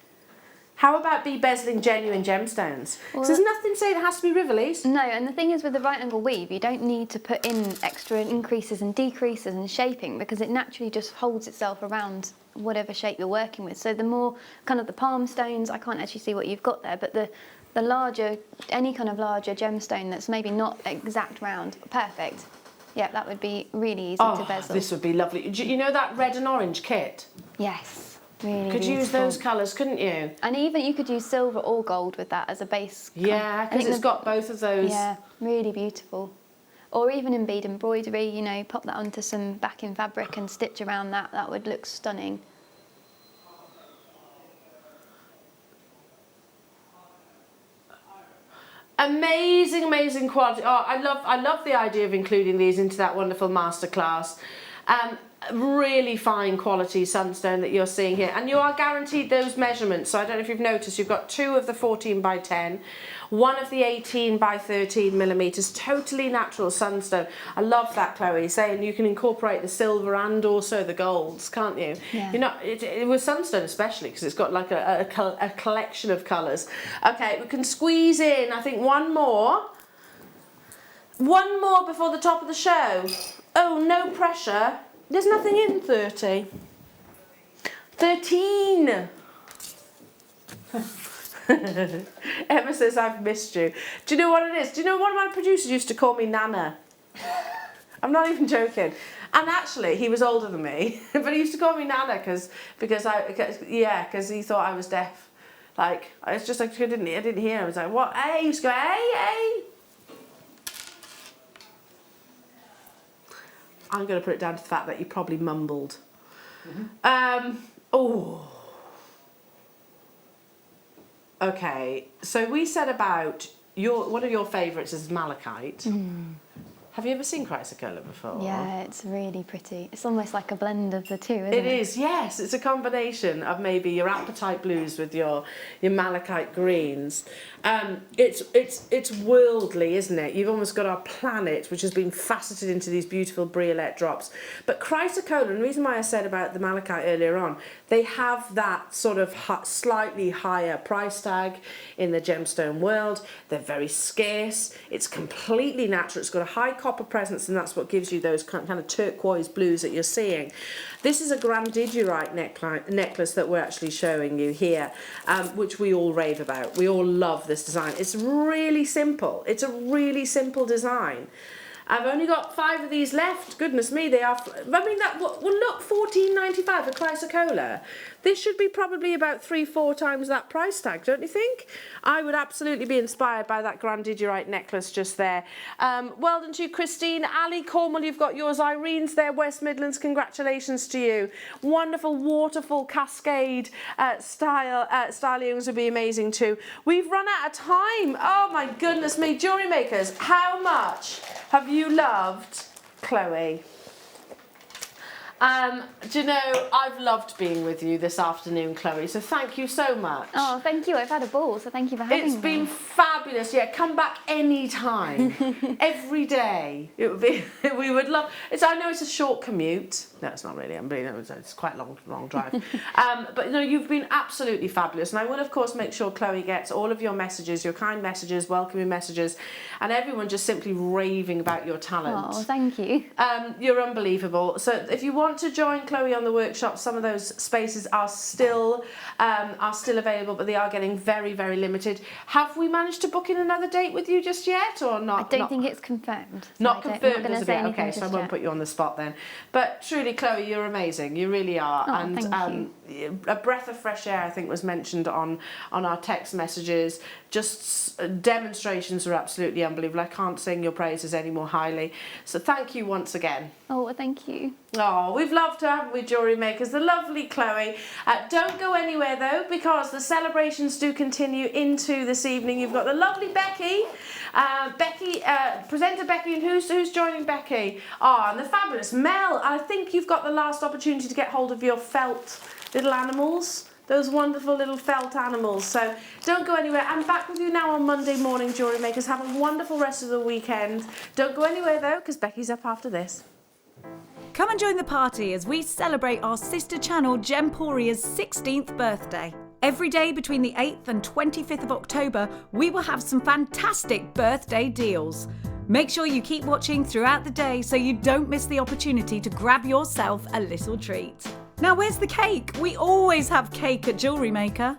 how about bezeling genuine gemstones? Well, so there's nothing saying it has to be Rivolies. No, and the thing is with the right angle weave, you don't need to put in extra increases and decreases and shaping, because it naturally just holds itself around whatever shape you're working with. So the more kind of the palm stones, I can't actually see what you've got there, but the larger, any kind of larger gemstone that's maybe not exact round, perfect. Yeah, that would be really easy to bezel. This would be lovely. You know that red and orange kit? Yes. Really could beautiful. Use those colours, couldn't you? And even you could use silver or gold with that as a base. Yeah, because it's got both of those. Yeah, really beautiful. Or even in bead embroidery, you know, pop that onto some backing fabric and stitch around that. That would look stunning. Amazing, amazing quality. Oh, I love the idea of including these into that wonderful masterclass. Really fine quality sunstone that you're seeing here, and you are guaranteed those measurements. So I don't know if you've noticed, you've got 2 of the 14 by 10, 1 of the 18 by 13 millimeters, totally natural sunstone. I love that, Chloe, saying you can incorporate the silver and also the golds, can't you? Yeah. You're not, it was sunstone especially because it's got like a collection of colours. Okay, we can squeeze in, I think, one more before the top of the show. Oh, no pressure. There's nothing in 30. 13. Emma says, I've missed you. Do you know what it is? Do you know one of my producers used to call me Nana? I'm not even joking. And actually, he was older than me, but he used to call me Nana because he thought I was deaf. Like, it's just like I didn't hear. I was like, what? Hey, he used to go, hey. I'm going to put it down to the fact that you probably mumbled. Okay, so we said about one of your favourites is Malachite. Have you ever seen chrysocolla before? Yeah, it's really pretty. It's almost like a blend of the two, isn't it? It is, yes. It's a combination of maybe your apatite blues with your malachite greens. It's worldly, isn't it? You've almost got our planet, which has been faceted into these beautiful briolette drops. But chrysocolla, and the reason why I said about the malachite earlier on, they have that sort of slightly higher price tag in the gemstone world. They're very scarce. It's completely natural. It's got a high copper presence, and that's what gives you those kind of turquoise blues that you're seeing. This is a grandidierite necklace that we're actually showing you here, which we all rave about. We all love this design. It's really simple. It's a really simple design. I've only got 5 of these left. Goodness me, they are. I mean, that well, look, $14.95 for chrysocolla. This should be probably about 3-4 times that price tag, don't you think? I would absolutely be inspired by that grandidierite necklace just there. Well done to you, Christine. Ali, Cornwall, you've got yours. Irene's there, West Midlands, congratulations to you. Wonderful waterfall cascade style earrings would be amazing too. We've run out of time. Oh my goodness me. Jewellery makers, how much have you loved Chloe? Do you know, I've loved being with you this afternoon, Chloe, so thank you so much. Oh, thank you. I've had a ball, so thank you for having me. It's been fabulous. Yeah, come back anytime, every day. It would be, we would love, I know it's a short commute. No, it's not really. It's quite a long drive. But no, you've been absolutely fabulous. And I will, of course, make sure Chloe gets all of your messages, your kind messages, welcoming messages, and everyone just simply raving about your talent. Oh, thank you. You're unbelievable. So if you want to join Chloe on the workshop, some of those spaces are still available, but they are getting very, very limited. Have we managed to book in another date with you just yet, or not? I don't think it's confirmed. So not confirmed as a bit. Okay, so I won't put you on the spot then. But truly, Chloe, you're amazing. You really are. Oh, and thank you. A breath of fresh air, I think, was mentioned on our text messages. Just demonstrations were absolutely unbelievable. I can't sing your praises any more highly. So thank you once again. Oh, thank you. Oh, we've loved her, haven't we, Jewellery Makers? The lovely Chloe. Don't go anywhere though, because the celebrations do continue into this evening. You've got the lovely Becky, presenter Becky, and who's joining Becky? Oh, and the fabulous Mel. I think you've got the last opportunity to get hold of your felt little animals. Those wonderful little felt animals. So don't go anywhere. I'm back with you now on Monday morning, Jewellery Makers. Have a wonderful rest of the weekend. Don't go anywhere though, because Becky's up after this. Come and join the party as we celebrate our sister channel Gemporia's 16th birthday. Every day between the 8th and 25th of October, we will have some fantastic birthday deals. Make sure you keep watching throughout the day so you don't miss the opportunity to grab yourself a little treat. Now, where's the cake? We always have cake at Jewellery Maker.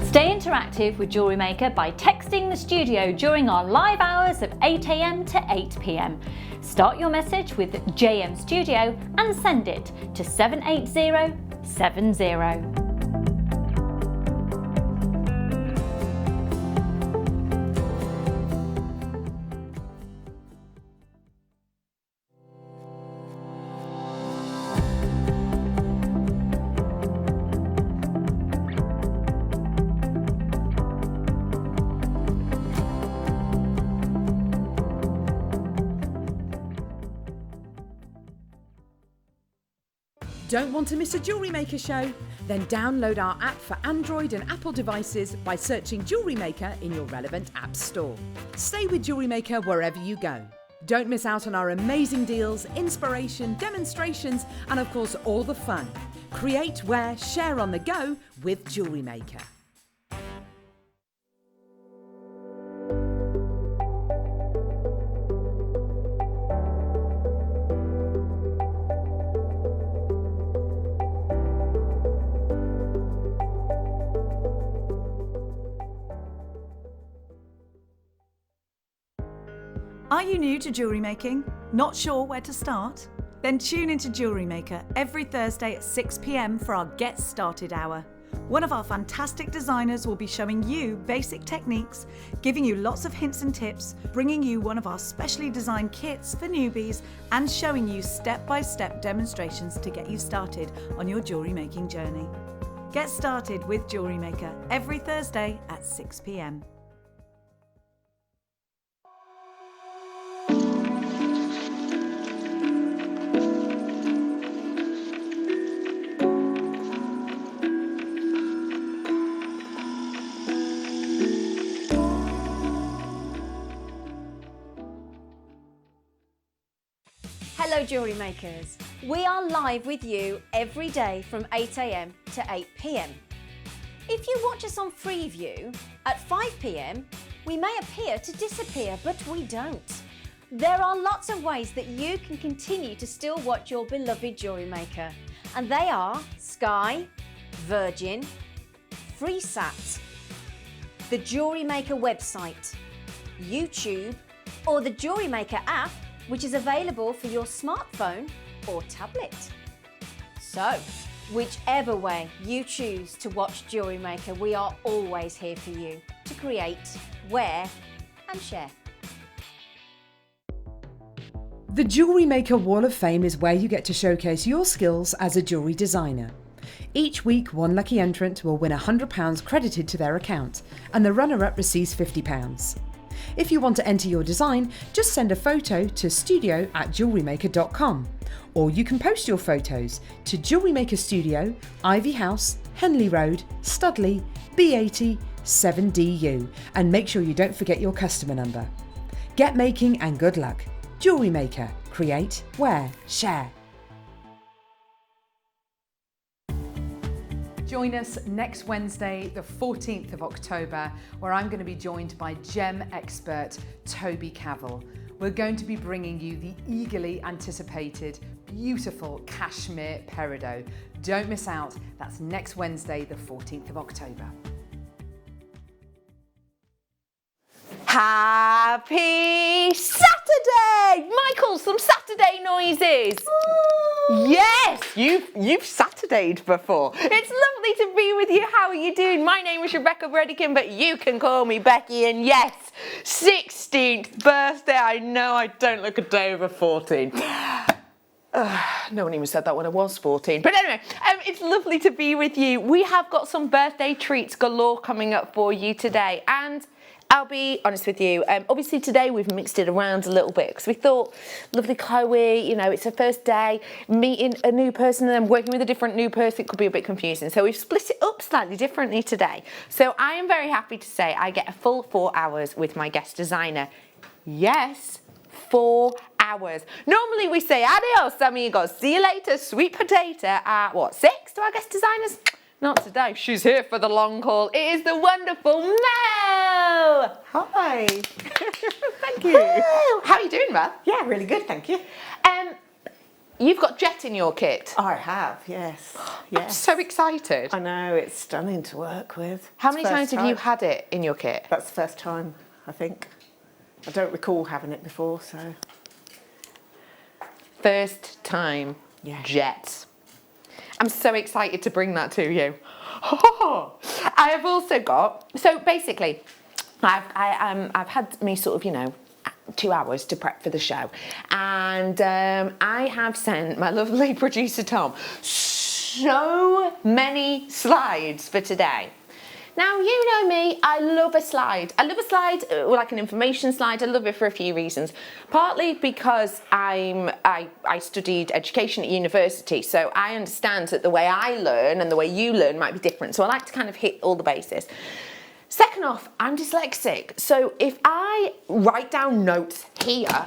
Stay interactive with Jewellery Maker by texting the studio during our live hours of 8 AM to 8 PM. Start your message with JM Studio and send it to 78070. Don't want to miss a Jewellery Maker show? Then download our app for Android and Apple devices by searching Jewellery Maker in your relevant app store. Stay with Jewellery Maker wherever you go. Don't miss out on our amazing deals, inspiration, demonstrations, and of course all the fun. Create, wear, share on the go with Jewellery Maker. Are you new to jewellery making? Not sure where to start? Then tune into Jewellery Maker every Thursday at 6 PM for our Get Started Hour. One of our fantastic designers will be showing you basic techniques, giving you lots of hints and tips, bringing you one of our specially designed kits for newbies, and showing you step-by-step demonstrations to get you started on your jewellery making journey. Get started with Jewellery Maker every Thursday at 6 PM. Hello Jewellery Makers. We are live with you every day from 8 AM to 8 PM. If you watch us on Freeview at 5 p.m, we may appear to disappear, but we don't. There are lots of ways that you can continue to still watch your beloved Jewellery Maker, and they are Sky, Virgin, FreeSat, the Jewellery Maker website, YouTube, or the Jewellery Maker app, which is available for your smartphone or tablet. So, whichever way you choose to watch Jewellery Maker, we are always here for you to create, wear, and share. The Jewellery Maker Wall of Fame is where you get to showcase your skills as a jewellery designer. Each week, one lucky entrant will win £100 credited to their account, and the runner-up receives £50. If you want to enter your design, just send a photo to studio@jewellerymaker.com, or you can post your photos to Jewellery Maker Studio, Ivy House, Henley Road, Studley, B80 7DU, and make sure you don't forget your customer number. Get making and good luck. Jewellery Maker. Create, wear, share. Join us next Wednesday, the 14th of October, where I'm going to be joined by gem expert Toby Cavill. We're going to be bringing you the eagerly anticipated, beautiful cashmere peridot. Don't miss out. That's next Wednesday, the 14th of October. Happy Saturday! Michael, some Saturday noises. Yes, you've Saturdayed before. It's lovely to be with you. How are you doing? My name is Rebecca Bredican, but you can call me Becky. And yes, 16th birthday. I know I don't look a day over 14. No one even said that when I was 14. But anyway, it's lovely to be with you. We have got some birthday treats galore coming up for you today. And I'll be honest with you, obviously today we've mixed it around a little bit because we thought, lovely Chloe, you know, it's her first day, meeting a new person and then working with a different new person, it could be a bit confusing. So we've split it up slightly differently today. So I am very happy to say I get a full 4 hours with my guest designer. Yes, 4 hours. Normally we say adios amigos, see you later, sweet potato at what, 6 to our guest designers? Not today, she's here for the long haul. It is the wonderful Mel. Hi. Thank you. Hello. How are you doing, Mel? Yeah, really good, thank you. You've got jet in your kit. I have, yes. I'm so excited. I know, it's stunning to work with. How many times have you had it in your kit? That's the first time, I think. I don't recall having it before, so. First time jet. I'm so excited to bring that to you. I have also got, so basically, I've had me sort of, you know, 2 hours to prep for the show. And I have sent my lovely producer, Tom, so many slides for today. Now, you know me, I love a slide. I love a slide, like an information slide. I love it for a few reasons. Partly because I studied education at university, so I understand that the way I learn and the way you learn might be different. So I like to kind of hit all the bases. Second off, I'm dyslexic. So if I write down notes here,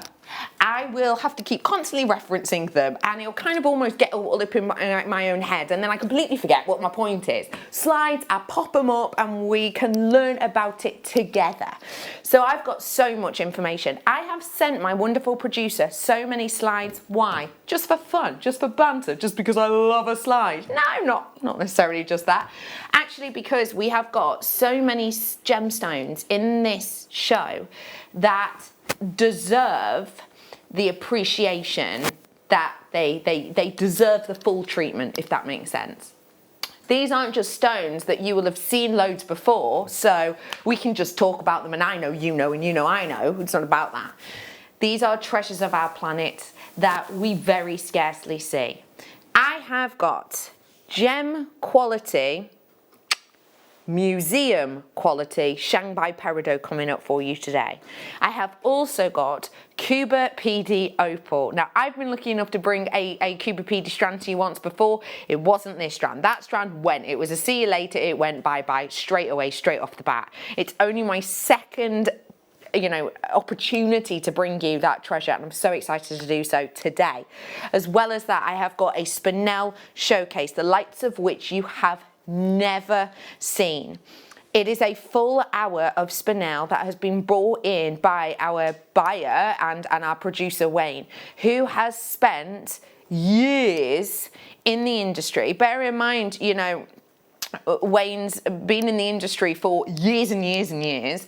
I will have to keep constantly referencing them and it'll kind of almost get all up in my own head and then I completely forget what my point is. Slides, I pop them up and we can learn about it together. So I've got so much information. I have sent my wonderful producer so many slides. Why? Just for fun, just for banter, just because I love a slide. No, not necessarily just that. Actually, because we have got so many gemstones in this show that deserve the appreciation that they deserve the full treatment, if that makes sense. These aren't just stones that you will have seen loads before, so we can just talk about them and I know you know and you know I know. It's not about that. These are treasures of our planet that we very scarcely see. I have got gem quality, museum quality Shanghai peridot coming up for you today. I have also got Cuba PD opal. Now I've been lucky enough to bring a Cuba PD strand to you once before. It wasn't this strand. That strand went. It was a see you later. It went bye-bye straight away, straight off the bat. It's only my second opportunity to bring you that treasure and I'm so excited to do so today. As well as that, I have got a spinel showcase, the likes of which you have never seen. It is a full hour of spinel that has been brought in by our buyer and our producer Wayne, who has spent years in the industry. Bear in mind, you know, Wayne's been in the industry for years and years and years.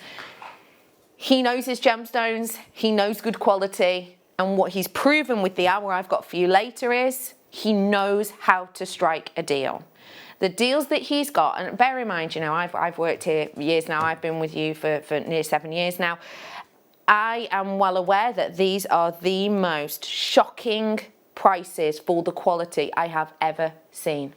He knows his gemstones, he knows good quality, and what he's proven with the hour I've got for you later is he knows how to strike a deal. The deals that he's got, and bear in mind, you know, I've worked here years now, I've been with you for near 7 years now. I am well aware that these are the most shocking prices for the quality I have ever seen.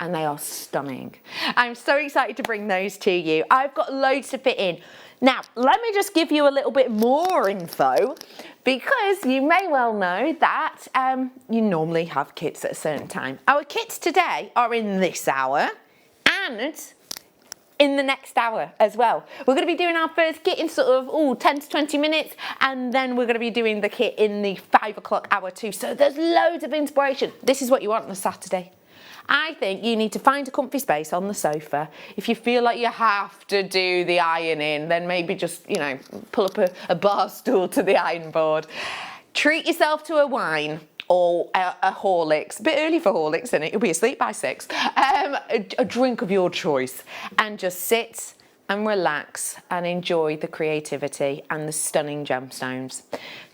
And they are stunning. I'm so excited to bring those to you. I've got loads to fit in. Now, let me just give you a little bit more info, because you may well know that you normally have kits at a certain time. Our kits today are in this hour and in the next hour as well. We're going to be doing our first kit in sort of 10 to 20 minutes, and then we're going to be doing the kit in the 5 o'clock hour too. So there's loads of inspiration. This is what you want on a Saturday. I think you need to find a comfy space on the sofa. If you feel like you have to do the ironing, then maybe just, you know, pull up a bar stool to the iron board. Treat yourself to a wine or a Horlicks. A bit early for Horlicks, isn't it? You'll be asleep by 6. A drink of your choice, and just sit and relax and enjoy the creativity and the stunning gemstones.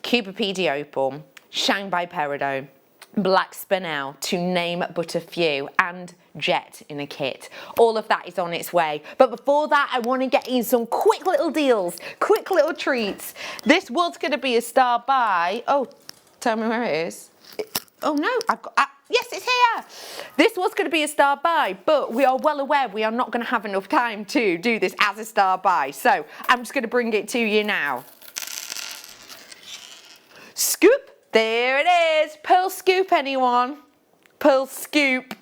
Cupid opal, Shanghai peridot, black spinel, to name but a few, and jet in a kit. All of that is on its way. But before that, I want to get in some quick little deals, quick little treats. This was going to be a star buy. Oh, tell me where it is. Oh no, I've got, yes, it's here. This was going to be a star buy, but we are well aware we are not going to have enough time to do this as a star buy. So I'm just going to bring it to you now. Scoop. There it is, pearl scoop, anyone? Pearl scoop.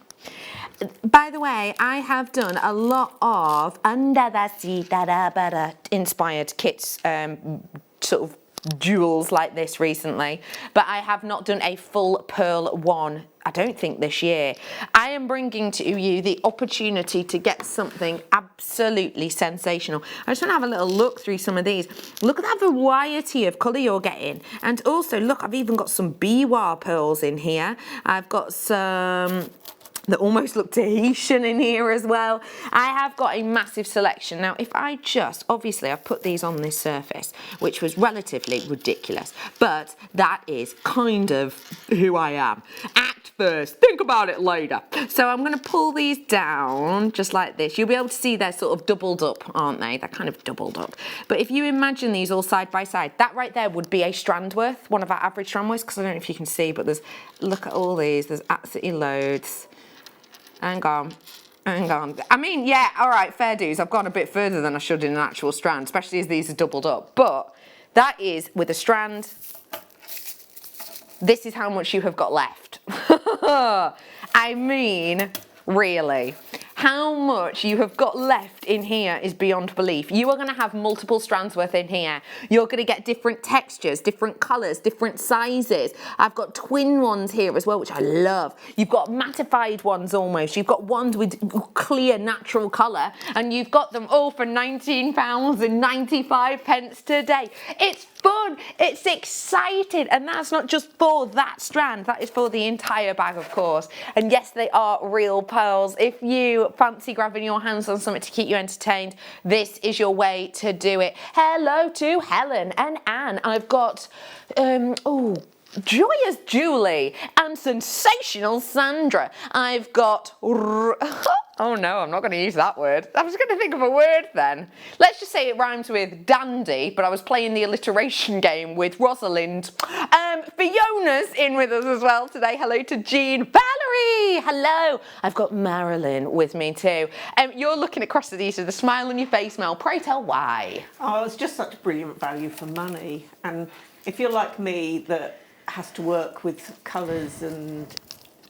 By the way, I have done a lot of under the sea inspired kits, sort of jewels like this recently, but I have not done a full pearl one, I don't think, this year. I am bringing to you the opportunity to get something absolutely sensational. I just want to have a little look through some of these. Look at that variety of colour you're getting. And also, look, I've even got some biwa pearls in here. I've got some that almost look Tahitian in here as well. I have got a massive selection. Now, if I just, obviously I've put these on this surface, which was relatively ridiculous, but that is kind of who I am. Act first, think about it later. So I'm gonna pull these down just like this. You'll be able to see they're sort of doubled up, aren't they? They're kind of doubled up. But if you imagine these all side by side, that right there would be a strand worth, one of our average strand worths, because I don't know if you can see, but there's, look at all these, there's absolutely loads. Hang on. I mean, yeah, all right, fair dues. I've gone a bit further than I should in an actual strand, especially as these are doubled up. But that is, with a strand, this is how much you have got left. I mean, really. How much you have got left in here is beyond belief. You are going to have multiple strands worth in here. You're going to get different textures, different colours, different sizes. I've got twin ones here as well, which I love. You've got mattified ones almost. You've got ones with clear natural colour, and you've got them all for £19.95 today. It's fun, it's exciting, and that's not just for that strand, that is for the entire bag, of course. And yes, they are real pearls. If you fancy grabbing your hands on something to keep you entertained, this is your way to do it. Hello to Helen and Anne. I've got Joyous Julie and Sensational Sandra. I've got oh no, I'm not going to use that word. I was going to think of a word then. Let's just say it rhymes with dandy, but I was playing the alliteration game with Rosalind. Fiona's in with us as well today. Hello to Jean. Valerie, hello. I've got Marilyn with me too. You're looking across at these with a smile on your face, Mel. Pray tell why. Oh, it's just such brilliant value for money. And if you're like me, that has to work with colours, and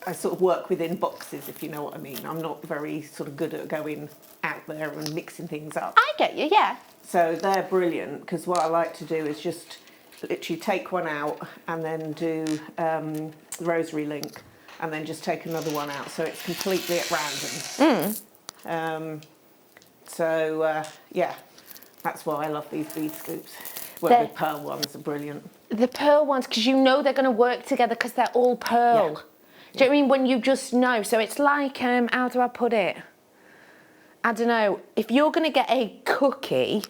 I sort of work within boxes, if you know what I mean. I'm not very sort of good at going out there and mixing things up. I get you, yeah. So they're brilliant, because what I like to do is just literally take one out and then do rosary link, and then just take another one out, so it's completely at random. Yeah, that's why I love these bead scoops. Well, the pearl ones are brilliant. The pearl ones, because you know they're going to work together because they're all pearl. Yeah. Do you know what I mean? When you just know. So it's like, how do I put it? I don't know. If you're going to get a cookie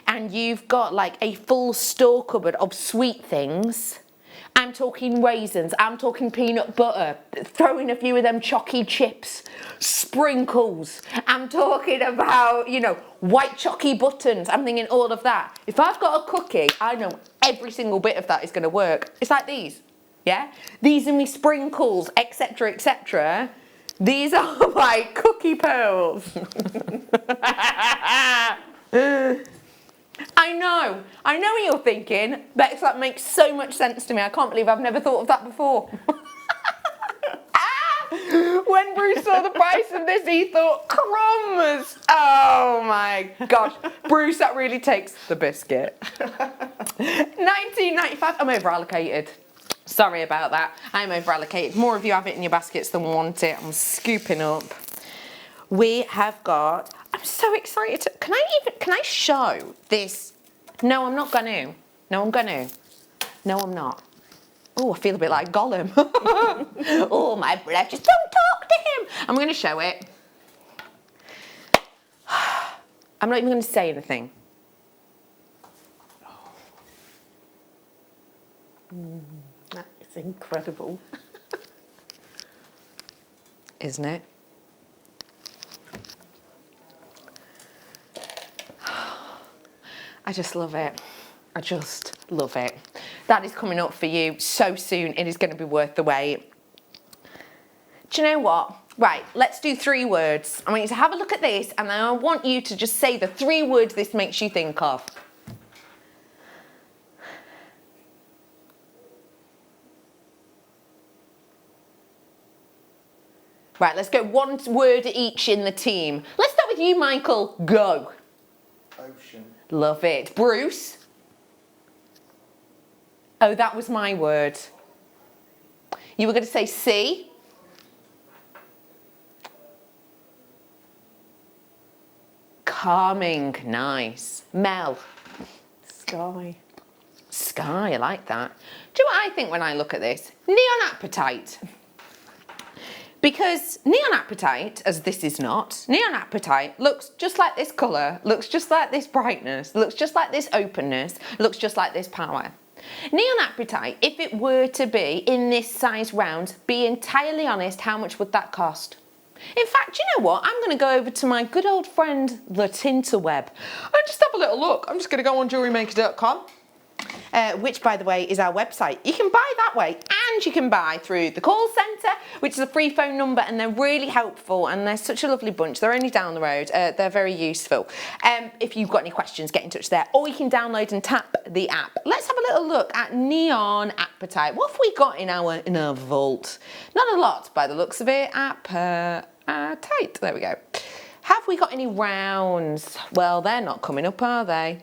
and you've got like a full store cupboard of sweet things, I'm talking raisins, I'm talking peanut butter, throw in a few of them chalky chips, sprinkles, I'm talking about, you know, white chalky buttons, I'm thinking all of that. If I've got a cookie, I know every single bit of that is going to work. It's like these, yeah? These are my sprinkles, etc., etc. These are my cookie pearls. I know what you're thinking. Bex, that makes so much sense to me. I can't believe I've never thought of that before. When Bruce saw the price of this, he thought, crumbs. Oh my gosh. Bruce, that really takes the biscuit. $19.95, I'm over allocated. Sorry about that. I'm over allocated. More of you have it in your baskets than want it. I'm scooping up. We have got, I'm so excited. Can I show this? No, I'm not going to. No, I'm going to. No, I'm not. Oh, I feel a bit like Gollum. Oh, my breath, just don't talk to him. I'm going to show it. I'm not even going to say anything. That is incredible. Isn't it? I just love it. I just love it. That is coming up for you so soon. It is going to be worth the wait. Do you know what? Right, let's do 3 words. I want you to have a look at this and then I want you to just say the 3 words this makes you think of. Right, let's go 1 word each in the team. Let's start with you, Michael. Go. Ocean. Love it. Bruce? Oh, that was my word. You were going to say sea? Calming. Nice. Mel? Sky. Sky, I like that. Do you know what I think when I look at this? Neon Appetite. Because neon apatite, as this is not, neon apatite looks just like this colour, looks just like this brightness, looks just like this openness, looks just like this power. Neon apatite, if it were to be in this size round, be entirely honest, how much would that cost? In fact, you know what? I'm going to go over to my good old friend, the Tinterweb, and just have a little look. I'm just going to go on JewelleryMaker.com. Which, by the way, is our website. You can buy that way and you can buy through the call centre, which is a free phone number, and they're really helpful and they're such a lovely bunch. They're only down the road. They're very useful. If you've got any questions, get in touch there, or you can download and tap the app. Let's have a little look at Neon Appetite. What have we got in our vault? Not a lot by the looks of it. Appetite. There we go. Have we got any rounds? Well, they're not coming up, are they?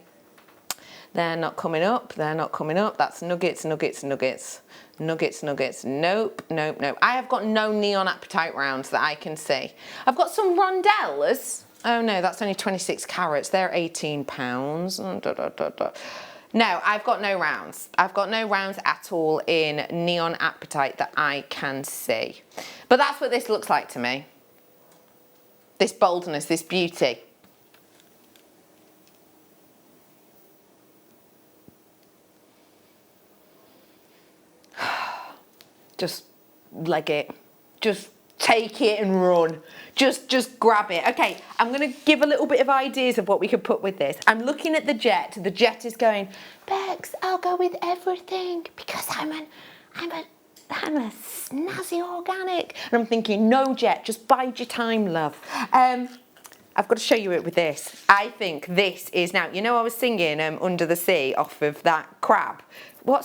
They're not coming up, they're not coming up. That's nuggets, nuggets, nuggets. Nuggets, nuggets. Nope, nope, nope. I have got no Neon Appetite rounds that I can see. I've got some rondelles. Oh no, that's only 26 carats. They're £18. No, I've got no rounds. I've got no rounds at all in Neon Appetite that I can see. But that's what this looks like to me. This boldness, this beauty. Just leg it, just take it and run, just grab it. Okay, I'm gonna give a little bit of ideas of what we could put with this. I'm looking at the jet is going, Bex, I'll go with everything because I'm a snazzy organic. And I'm thinking, no Jet, just bide your time, love. I've got to show you it with this. I think this is now, you know I was singing Under the Sea off of that crab.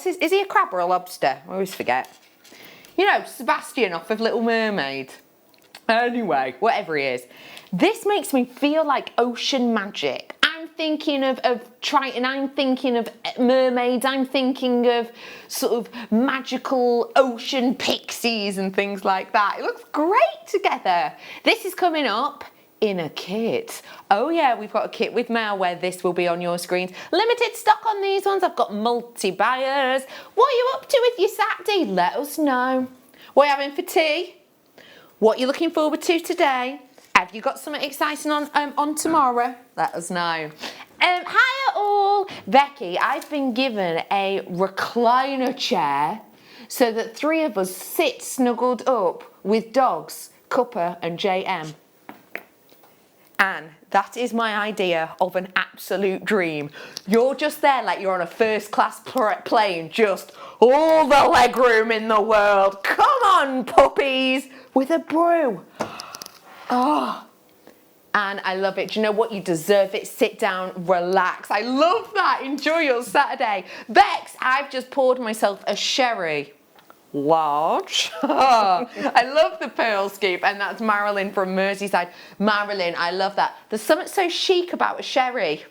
Is he a crab or a lobster? I always forget. You know, Sebastian off of Little Mermaid. Anyway, whatever he is. This makes me feel like ocean magic. I'm thinking of Triton, I'm thinking of mermaids, I'm thinking of sort of magical ocean pixies and things like that. It looks great together. This is coming up in a kit. Oh yeah, we've got a kit with mail where this will be on your screens. Limited stock on these ones. I've got multi-buyers. What are you up to with your Saturday? Let us know. What are you having for tea? What are you looking forward to today? Have you got something exciting on tomorrow? Let us know. Hiya all. Becky, I've been given a recliner chair so that 3 of us sit snuggled up with dogs, Cuppa and JM. And that is my idea of an absolute dream. You're just there like you're on a first class plane, just all the leg room in the world. Come on, puppies, with a brew. Oh, and I love it. Do you know what? You deserve it. Sit down, relax. I love that. Enjoy your Saturday. Bex, I've just poured myself a sherry. Large. I love the pearl scoop, and that's Marilyn from Merseyside. Marilyn, I love that. There's something so chic about a sherry.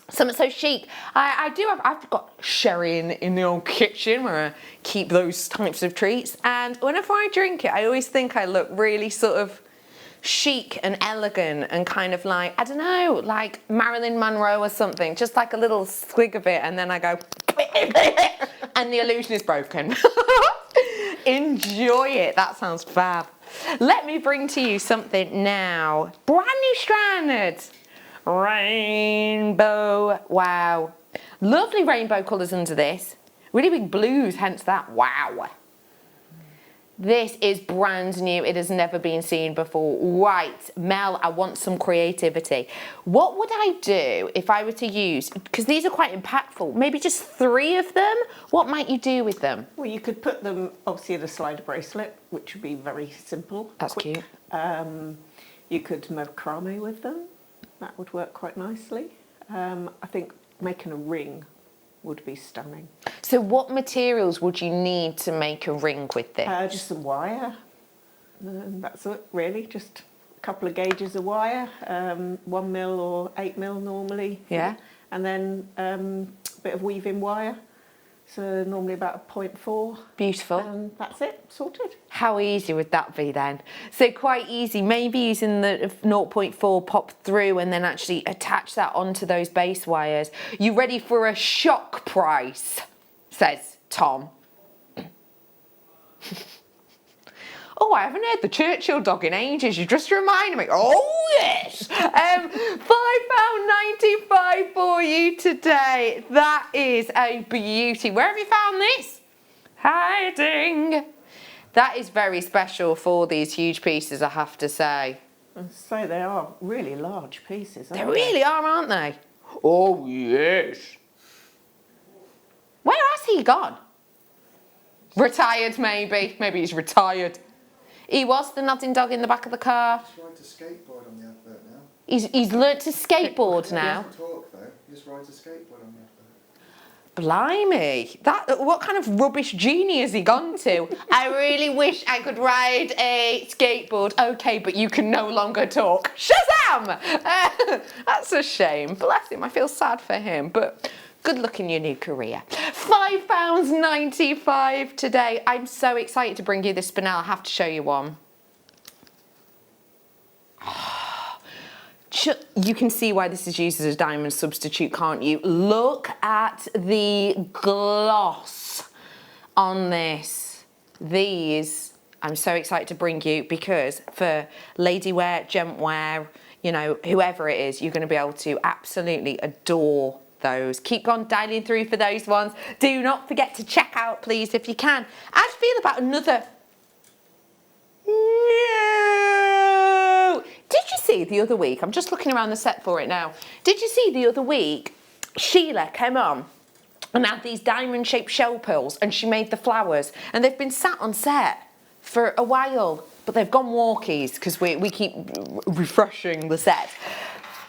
Something so chic. I've got sherry in the old kitchen where I keep those types of treats, and whenever I drink it, I always think I look really sort of chic and elegant and kind of like, I don't know, like Marilyn Monroe or something, just like a little swig of it, and then I go and the illusion is broken. Enjoy it. That sounds fab. Let me bring to you something now. Brand new strand. Rainbow. Wow. Lovely rainbow colours under this. Really big blues, hence that. Wow. This is brand new. It has never been seen before. Right, Mel, I want some creativity. What would I do if I were to use, because these are quite impactful, maybe just 3 of them? What might you do with them? Well, you could put them obviously in a slider bracelet, which would be very simple. That's quick. cute. You could macrame with them. That would work quite nicely. I think making a ring would be stunning. So what materials would you need to make a ring with this? Just some wire. That's it, really. Just a couple of gauges of wire, 1 mil or 8 mil normally. Yeah. And then a bit of weaving wire. So normally about a 0.4. Beautiful. And that's it, sorted. How easy would that be then? So quite easy, maybe using the 0.4 pop through and then actually attach that onto those base wires. You ready for a shock price? Says Tom. Oh, I haven't heard the Churchill dog in ages. You just reminded me. Oh, yes. £5.95 for you today. That is a beauty. Where have you found this? Hiding. That is very special for these huge pieces, I have to say. So they are really large pieces, aren't They really are, aren't they? Oh, yes. Where has he gone? Retired, maybe. Maybe he's retired. He was the nodding dog in the back of the car. He's tried to skateboard on the advert now. He's learnt to skateboard now. He doesn't talk though, he just rides a skateboard on the advert. Blimey, what kind of rubbish genie has he gone to? I really wish I could ride a skateboard. Okay, but you can no longer talk. Shazam! That's a shame. Bless him, I feel sad for him, but good luck in your new career. £5.95 today. I'm so excited to bring you this spinel. I have to show you one. You can see why this is used as a diamond substitute, can't you? Look at the gloss on this. These, I'm so excited to bring you because for lady wear, gent wear, you know, whoever it is, you're going to be able to absolutely adore those. Keep on dialing through for those ones. Do not forget to check out, please, if you can. How do you feel about another? No! Did you see the other week? I'm just looking around the set for it now. Did you see the other week? Sheila came on and had these diamond-shaped shell pearls, and she made the flowers, and they've been sat on set for a while, but they've gone walkies because we keep refreshing the set.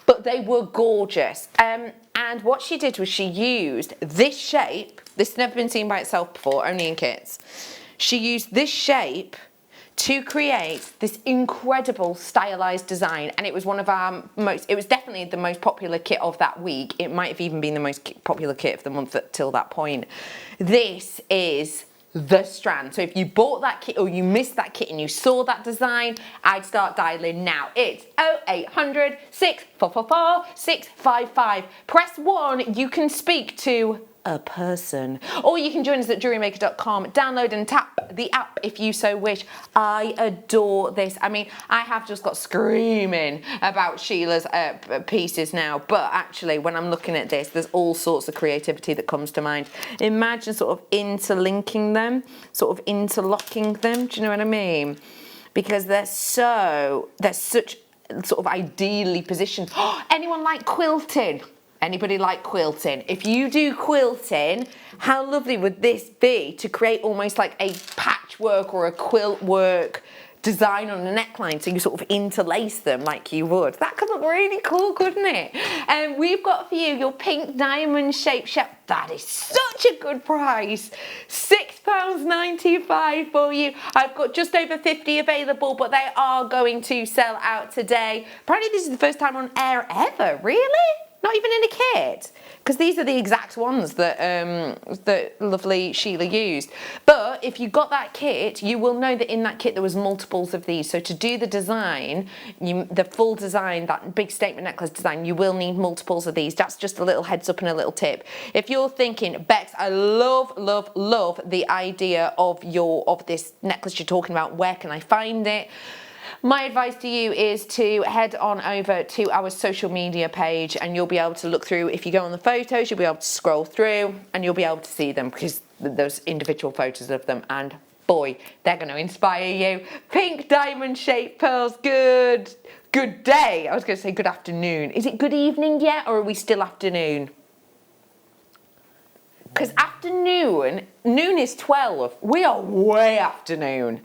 But they were gorgeous. And what she did was she used this shape. This has never been seen by itself before, only in kits. She used this shape to create this incredible stylized design, and it was one of our it was definitely the most popular kit of that week. It might have even been the most popular kit of the month till that point. This is the strand. So if you bought that kit or you missed that kit and you saw that design, I'd start dialing now. It's 0800 644 655. Press 1, you can speak to a person. Or you can join us at JewelleryMaker.com, download and tap the app if you so wish. I adore this. I mean, I have just got screaming about Sheila's pieces now, but actually when I'm looking at this, there's all sorts of creativity that comes to mind. Imagine sort of interlinking them, sort of interlocking them, do you know what I mean? Because they're such sort of ideally positioned. Anyone like quilting? Anybody like quilting? If you do quilting, how lovely would this be to create almost like a patchwork or a quilt work design on a neckline, so you sort of interlace them like you would. That could look really cool, couldn't it? And we've got for you your pink diamond shaped shell. That is such a good price. £6.95 for you. I've got just over 50 available, but they are going to sell out today. Apparently this is the first time on air ever, really? Not even in a kit, because these are the exact ones that that lovely Sheila used. But if you got that kit, you will know that in that kit there was multiples of these. So to do the design, the full design, that big statement necklace design, you will need multiples of these. That's just a little heads up and a little tip. If you're thinking, Bex, I love, love, love the idea of this necklace you're talking about, where can I find it? My advice to you is to head on over to our social media page and you'll be able to look through. If you go on the photos, you'll be able to scroll through and you'll be able to see them, because there's individual photos of them, and boy, they're going to inspire you. Pink diamond shaped pearls, good day. I was going to say good afternoon. Is it good evening yet, or are we still afternoon? Because afternoon, noon is 12. We are way afternoon.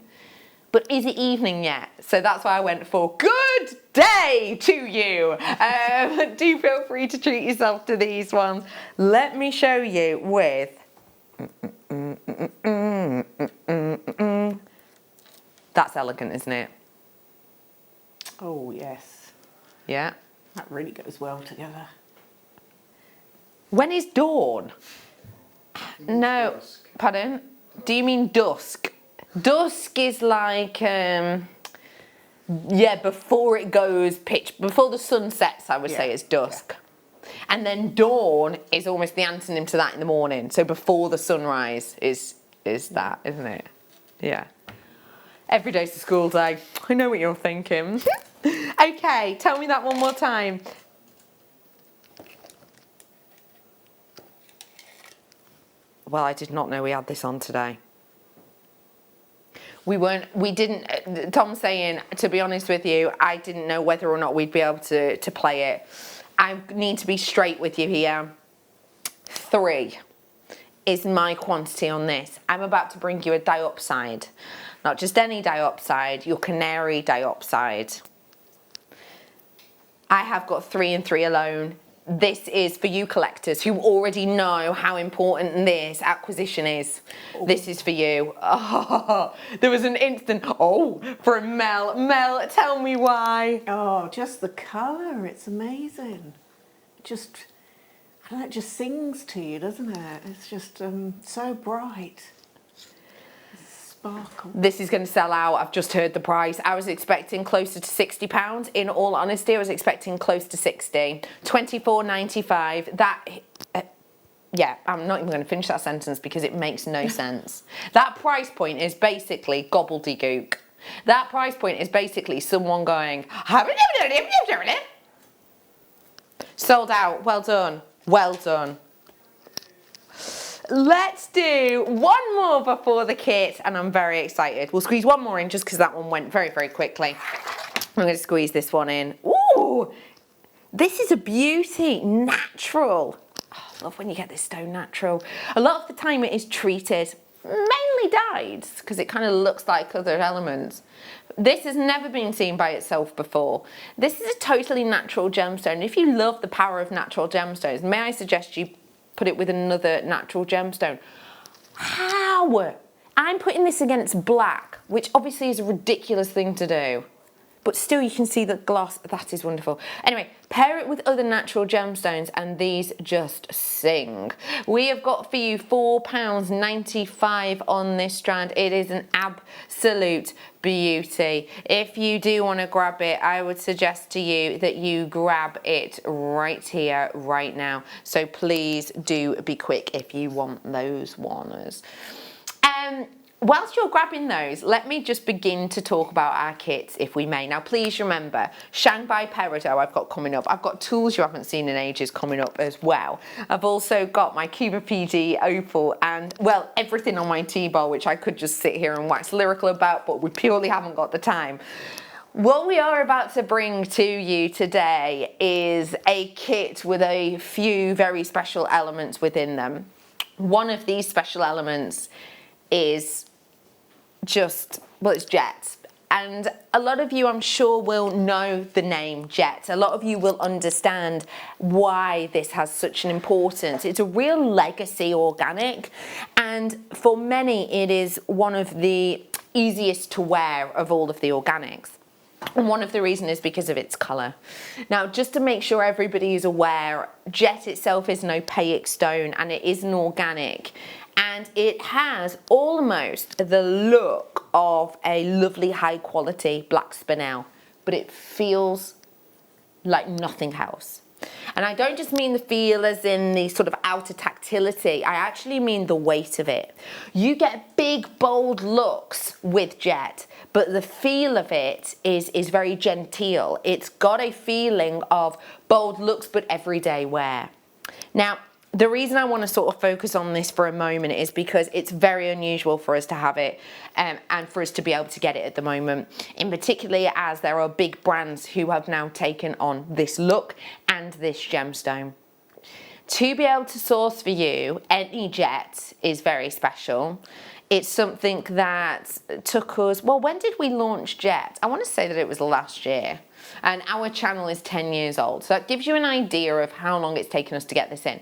But is it evening yet? So that's why I went for good day to you. Do feel free to treat yourself to these ones. Let me show you with... That's elegant, isn't it? Oh, yes. Yeah. That really goes well together. When is dawn? No, dusk. Pardon? Do you mean dusk? Dusk is like, yeah, before it goes before the sun sets, I would say it's dusk. Yeah. And then dawn is almost the antonym to that in the morning. So before the sunrise is that, isn't it? Yeah. Every day's a school day. I know what you're thinking. Okay, tell me that one more time. Well, I did not know we had this on today. Tom's saying, to be honest with you, I didn't know whether or not we'd be able to play it. I need to be straight with you here. 3 is my quantity on this. I'm about to bring you a diopside. Not just any diopside, your canary diopside. I have got 3 and 3 alone. This is for you collectors who already know how important this acquisition is. Oh. This is for you. Oh, there was an instant, from Mel. Mel, tell me why. Oh, just the colour, it's amazing. Just, I don't know, it just sings to you, doesn't it? It's just so bright. Sparkle. This is going to sell out. I've just heard the price. I was expecting closer to £60. In all honesty, I was expecting close to 60. £24.95. That, yeah, I'm not even going to finish that sentence because it makes no sense. That price point is basically gobbledygook. That price point is basically someone going, sold out. Well done. Well done. Let's do one more before the kit, and I'm very excited. We'll squeeze one more in just because that one went very, very quickly. I'm going to squeeze this one in. Ooh, this is a beauty. Natural. Oh, I love when you get this stone natural. A lot of the time it is treated, mainly dyed, because it kind of looks like other elements. This has never been seen by itself before. This is a totally natural gemstone. If you love the power of natural gemstones, may I suggest you put it with another natural gemstone. How? I'm putting this against black, which obviously is a ridiculous thing to do. but still you can see the gloss. That is wonderful. Anyway, pair it with other natural gemstones and these just sing. We have got for you £4.95 on this strand. It is an absolute beauty. If you do want to grab it, I would suggest to you that you grab it right here, right now. So please do be quick if you want those ones. Whilst you're grabbing those, let me just begin to talk about our kits, if we may. Now, please remember, Shanghai Peridot I've got coming up. I've got tools you haven't seen in ages coming up as well. I've also got my Cuba PD Opal and, well, everything on my T-bar, which I could just sit here and wax lyrical about, but we purely haven't got the time. What we are about to bring to you today is a kit with a few very special elements within them. One of these special elements is just, well, it's jet. And a lot of you, I'm sure, will know the name jet. A lot of you will understand why this has such an importance. It's a real legacy organic, and for many, it is one of the easiest to wear of all of the organics. And one of the reasons is because of its colour. Now, just to make sure everybody is aware, jet itself is an opaque stone and it is an organic. And it has almost the look of a lovely high quality black spinel, but it feels like nothing else. And I don't just mean the feel as in the sort of outer tactility, I actually mean the weight of it. You get big, bold looks with jet, but the feel of it is very genteel. It's got a feeling of bold looks, but everyday wear. Now, the reason I want to sort of focus on this for a moment is because it's very unusual for us to have it and for us to be able to get it at the moment, in particular as there are big brands who have now taken on this look and this gemstone. To be able to source for you any jet is very special. It's something that took us, well, when did we launch jet? I want to say that it was last year. And our channel is 10 years old. So that gives you an idea of how long it's taken us to get this in.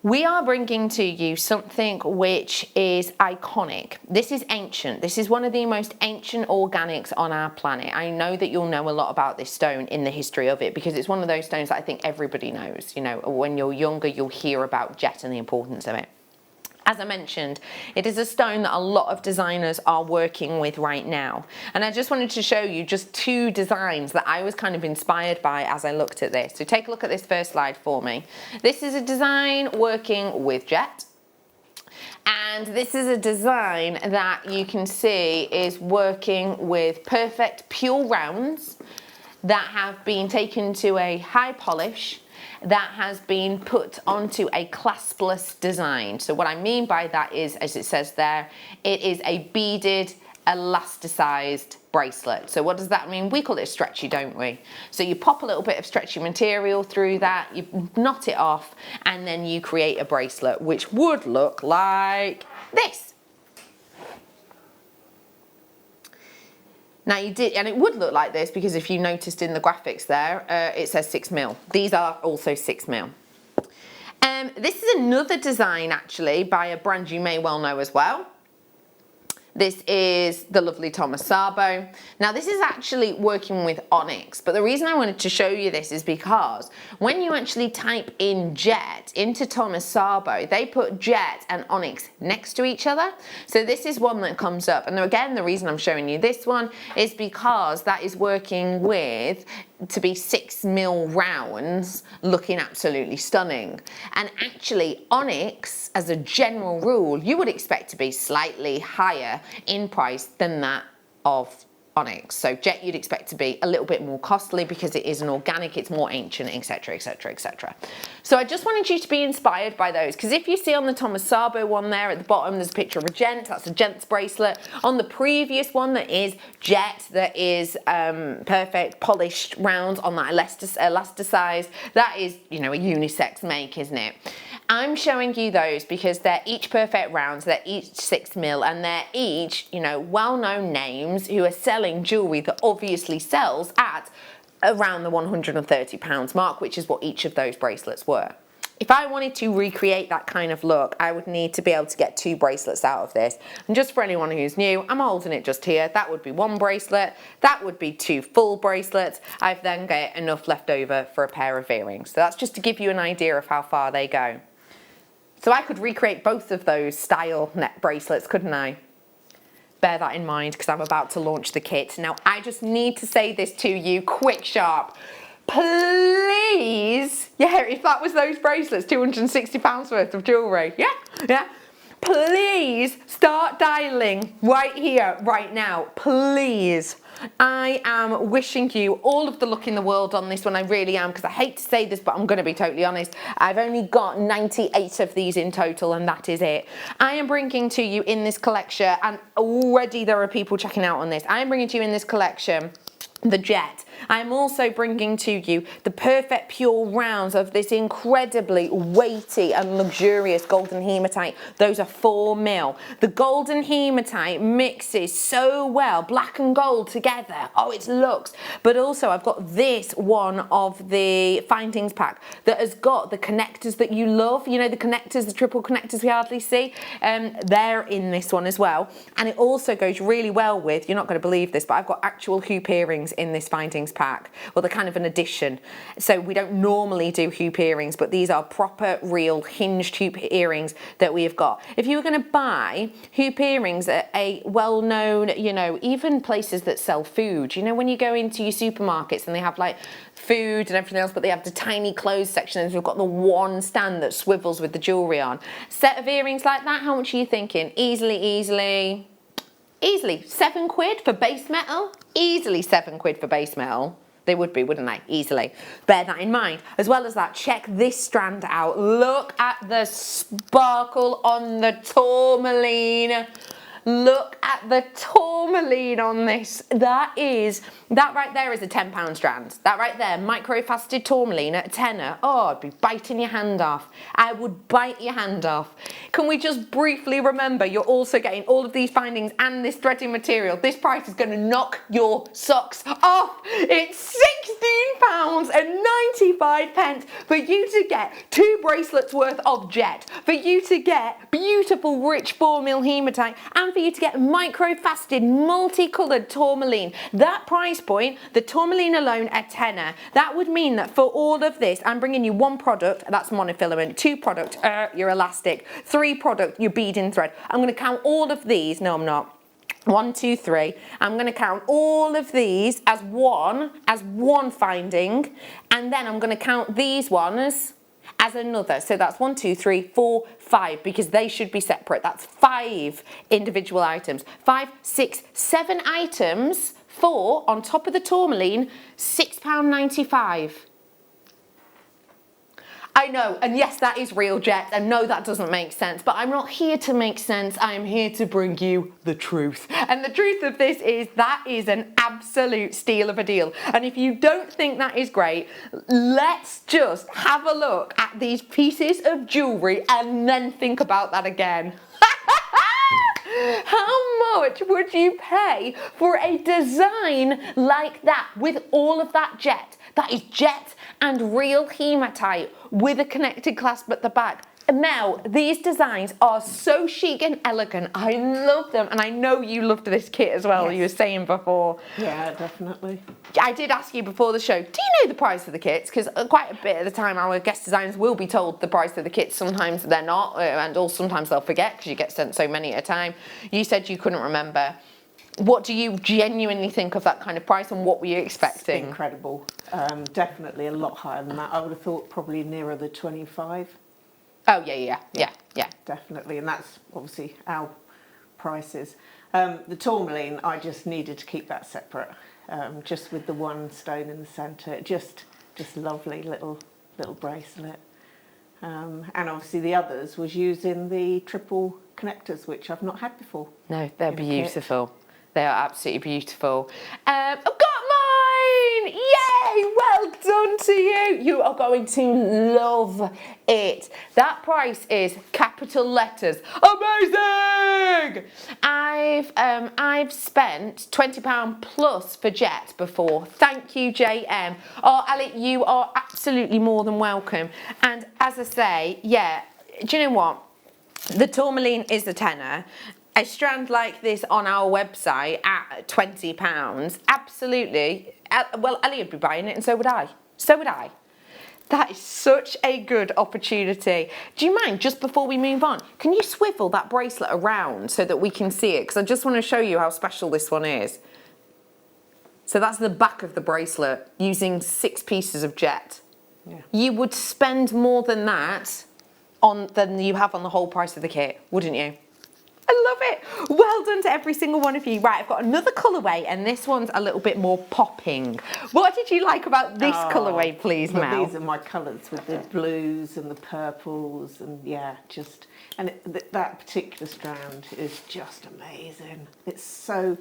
We are bringing to you something which is iconic. This is ancient. This is one of the most ancient organics on our planet. I know that you'll know a lot about this stone in the history of it because it's one of those stones that I think everybody knows. You know, when you're younger, you'll hear about jet and the importance of it. As I mentioned, it is a stone that a lot of designers are working with right now. And I just wanted to show you just two designs that I was kind of inspired by as I looked at this. So take a look at this first slide for me. This is a design working with jet. And this is a design that you can see is working with perfect pure rounds that have been taken to a high polish that has been put onto a claspless design. So what I mean by that is, as it says there, it is a beaded, elasticized bracelet. So what does that mean? We call it stretchy, don't we? So you pop a little bit of stretchy material through that, you knot it off, and then you create a bracelet, which would look like this. Now you did, and it would look like this because if you noticed in the graphics there, it says 6mm. These are also 6mm. This is another design actually by a brand you may well know as well. This is the lovely Thomas Sabo. Now this is actually working with onyx, but the reason I wanted to show you this is because when you actually type in jet into Thomas Sabo, they put jet and onyx next to each other. So this is one that comes up. And again, the reason I'm showing you this one is because that is working with to be 6mm rounds, looking absolutely stunning. And actually onyx, as a general rule, you would expect to be slightly higher in price than that of onyx. So jet you'd expect to be a little bit more costly because it is an organic, it's more ancient, etc, etc, etc. So I just wanted you to be inspired by those, because if you see on the Thomas Sabo one there at the bottom there's a picture of a gent, that's a gent's bracelet. On the previous one that is jet, that is perfect polished rounds on that elasticized, that is, you know, a unisex make, isn't it? I'm showing you those because they're each perfect rounds, they're each 6mm, and they're each, you know, well-known names who are selling jewellery that obviously sells at around the £130 mark, which is what each of those bracelets were. if I wanted to recreate that kind of look, I would need to be able to get 2 bracelets out of this. And just for anyone who's new, I'm holding it just here. That would be 1 bracelet. That would be 2 full bracelets. I've then got enough left over for a pair of earrings. So that's just to give you an idea of how far they go. So I could recreate both of those style neck bracelets, couldn't I? Bear that in mind because I'm about to launch the kit. Now, I just need to say this to you, quick, sharp. Please, yeah, if that was those bracelets, £260 worth of jewellery, yeah, please start dialing right here, right now, please. I am wishing you all of the luck in the world on this one, I really am, because I hate to say this, but I'm going to be totally honest. I've only got 98 of these in total, and that is it. I am bringing to you in this collection, and already there are people checking out on this, I am bringing to you in this collection the jet. I'm also bringing to you the perfect pure rounds of this incredibly weighty and luxurious golden hematite. Those are 4mm. The golden hematite mixes so well, black and gold together. Oh, it looks. But also I've got this one of the findings pack that has got the connectors that you love. You know, the connectors, the triple connectors we hardly see. They're in this one as well. And it also goes really well with, you're not going to believe this, but I've got actual hoop earrings in this findings pack. Well, they're kind of an addition. So we don't normally do hoop earrings, but these are proper, real hinged hoop earrings that we have got. If you were going to buy hoop earrings at a well-known, you know, even places that sell food, you know, when you go into your supermarkets and they have like food and everything else, but they have the tiny clothes section and we've got the one stand that swivels with the jewellery on. Set of earrings like that, how much are you thinking? Easily £7 for base metal. Easily £7 for base metal. They would be, wouldn't they? Easily. Bear that in mind. As well as that, check this strand out. Look at the sparkle on the tourmaline. Look at the tourmaline on this. That right there is a £10 strand. That right there, micro-faceted tourmaline at a tenner. Oh, I'd be biting your hand off. I would bite your hand off. Can we just briefly remember, you're also getting all of these findings and this threading material. This price is going to knock your socks off. It's £16.95 for you to get 2 bracelets worth of jet, for you to get beautiful, rich 4mm hematite, and for you to get micro-faceted, multicoloured tourmaline. That price point, the tourmaline alone, a tenner. That would mean that for all of this, I'm bringing you 1 product, that's monofilament, 2 product, your elastic, 3 product, your beading thread. I'm going to count all of these. No, I'm not. 1, 2, 3. I'm going to count all of these as one finding, and then I'm going to count these ones as another. So that's 1, 2, 3, 4, 5, because they should be separate. That's 5 individual items. 5, 6, 7 items for, on top of the tourmaline, £6.95. I know, and yes, that is real jet, and no, that doesn't make sense, but I'm not here to make sense, I am here to bring you the truth. And the truth of this is, that is an absolute steal of a deal. And if you don't think that is great, let's just have a look at these pieces of jewellery and then think about that again. How much would you pay for a design like that with all of that jet? That is jet and real hematite with a connected clasp at the back. Now, these designs are so chic and elegant. I love them, and I know you loved this kit as well, yes. You were saying before. Yeah, definitely. I did ask you before the show, do you know the price of the kits? Because quite a bit of the time our guest designers will be told the price of the kits. Sometimes they're not, and also sometimes they'll forget because you get sent so many at a time. You said you couldn't remember. What do you genuinely think of that kind of price, and what were you expecting? It's incredible. Definitely a lot higher than that. I would have thought probably nearer the 25. Oh, yeah. Definitely, and that's obviously our prices. The tourmaline, I just needed to keep that separate, just with the one stone in the centre. Just lovely little bracelet. And obviously the others was using the triple connectors, which I've not had before. No, they're beautiful. They are absolutely beautiful. I've got mine! Yay! Well done to you. You are going to love it. That price is capital letters. Amazing! I've spent £20 plus for Jet before. Thank you, JM. Oh, Ali, you are absolutely more than welcome. And as I say, yeah, do you know what? The tourmaline is a tenner. A strand like this on our website at £20, absolutely. Well, Ellie would be buying it, and so would I. So would I. That is such a good opportunity. Do you mind, just before we move on, can you swivel that bracelet around so that we can see it? Because I just want to show you how special this one is. So that's the back of the bracelet using 6 pieces of jet. Yeah. You would spend more than that than you have on the whole price of the kit, wouldn't you? I love it. Well done to every single one of you. Right, I've got another colourway, and this one's a little bit more popping. What did you like about this colourway, please, Mel? These are my colours with the blues and the purples, and yeah, just, and that particular strand is just amazing. It's so,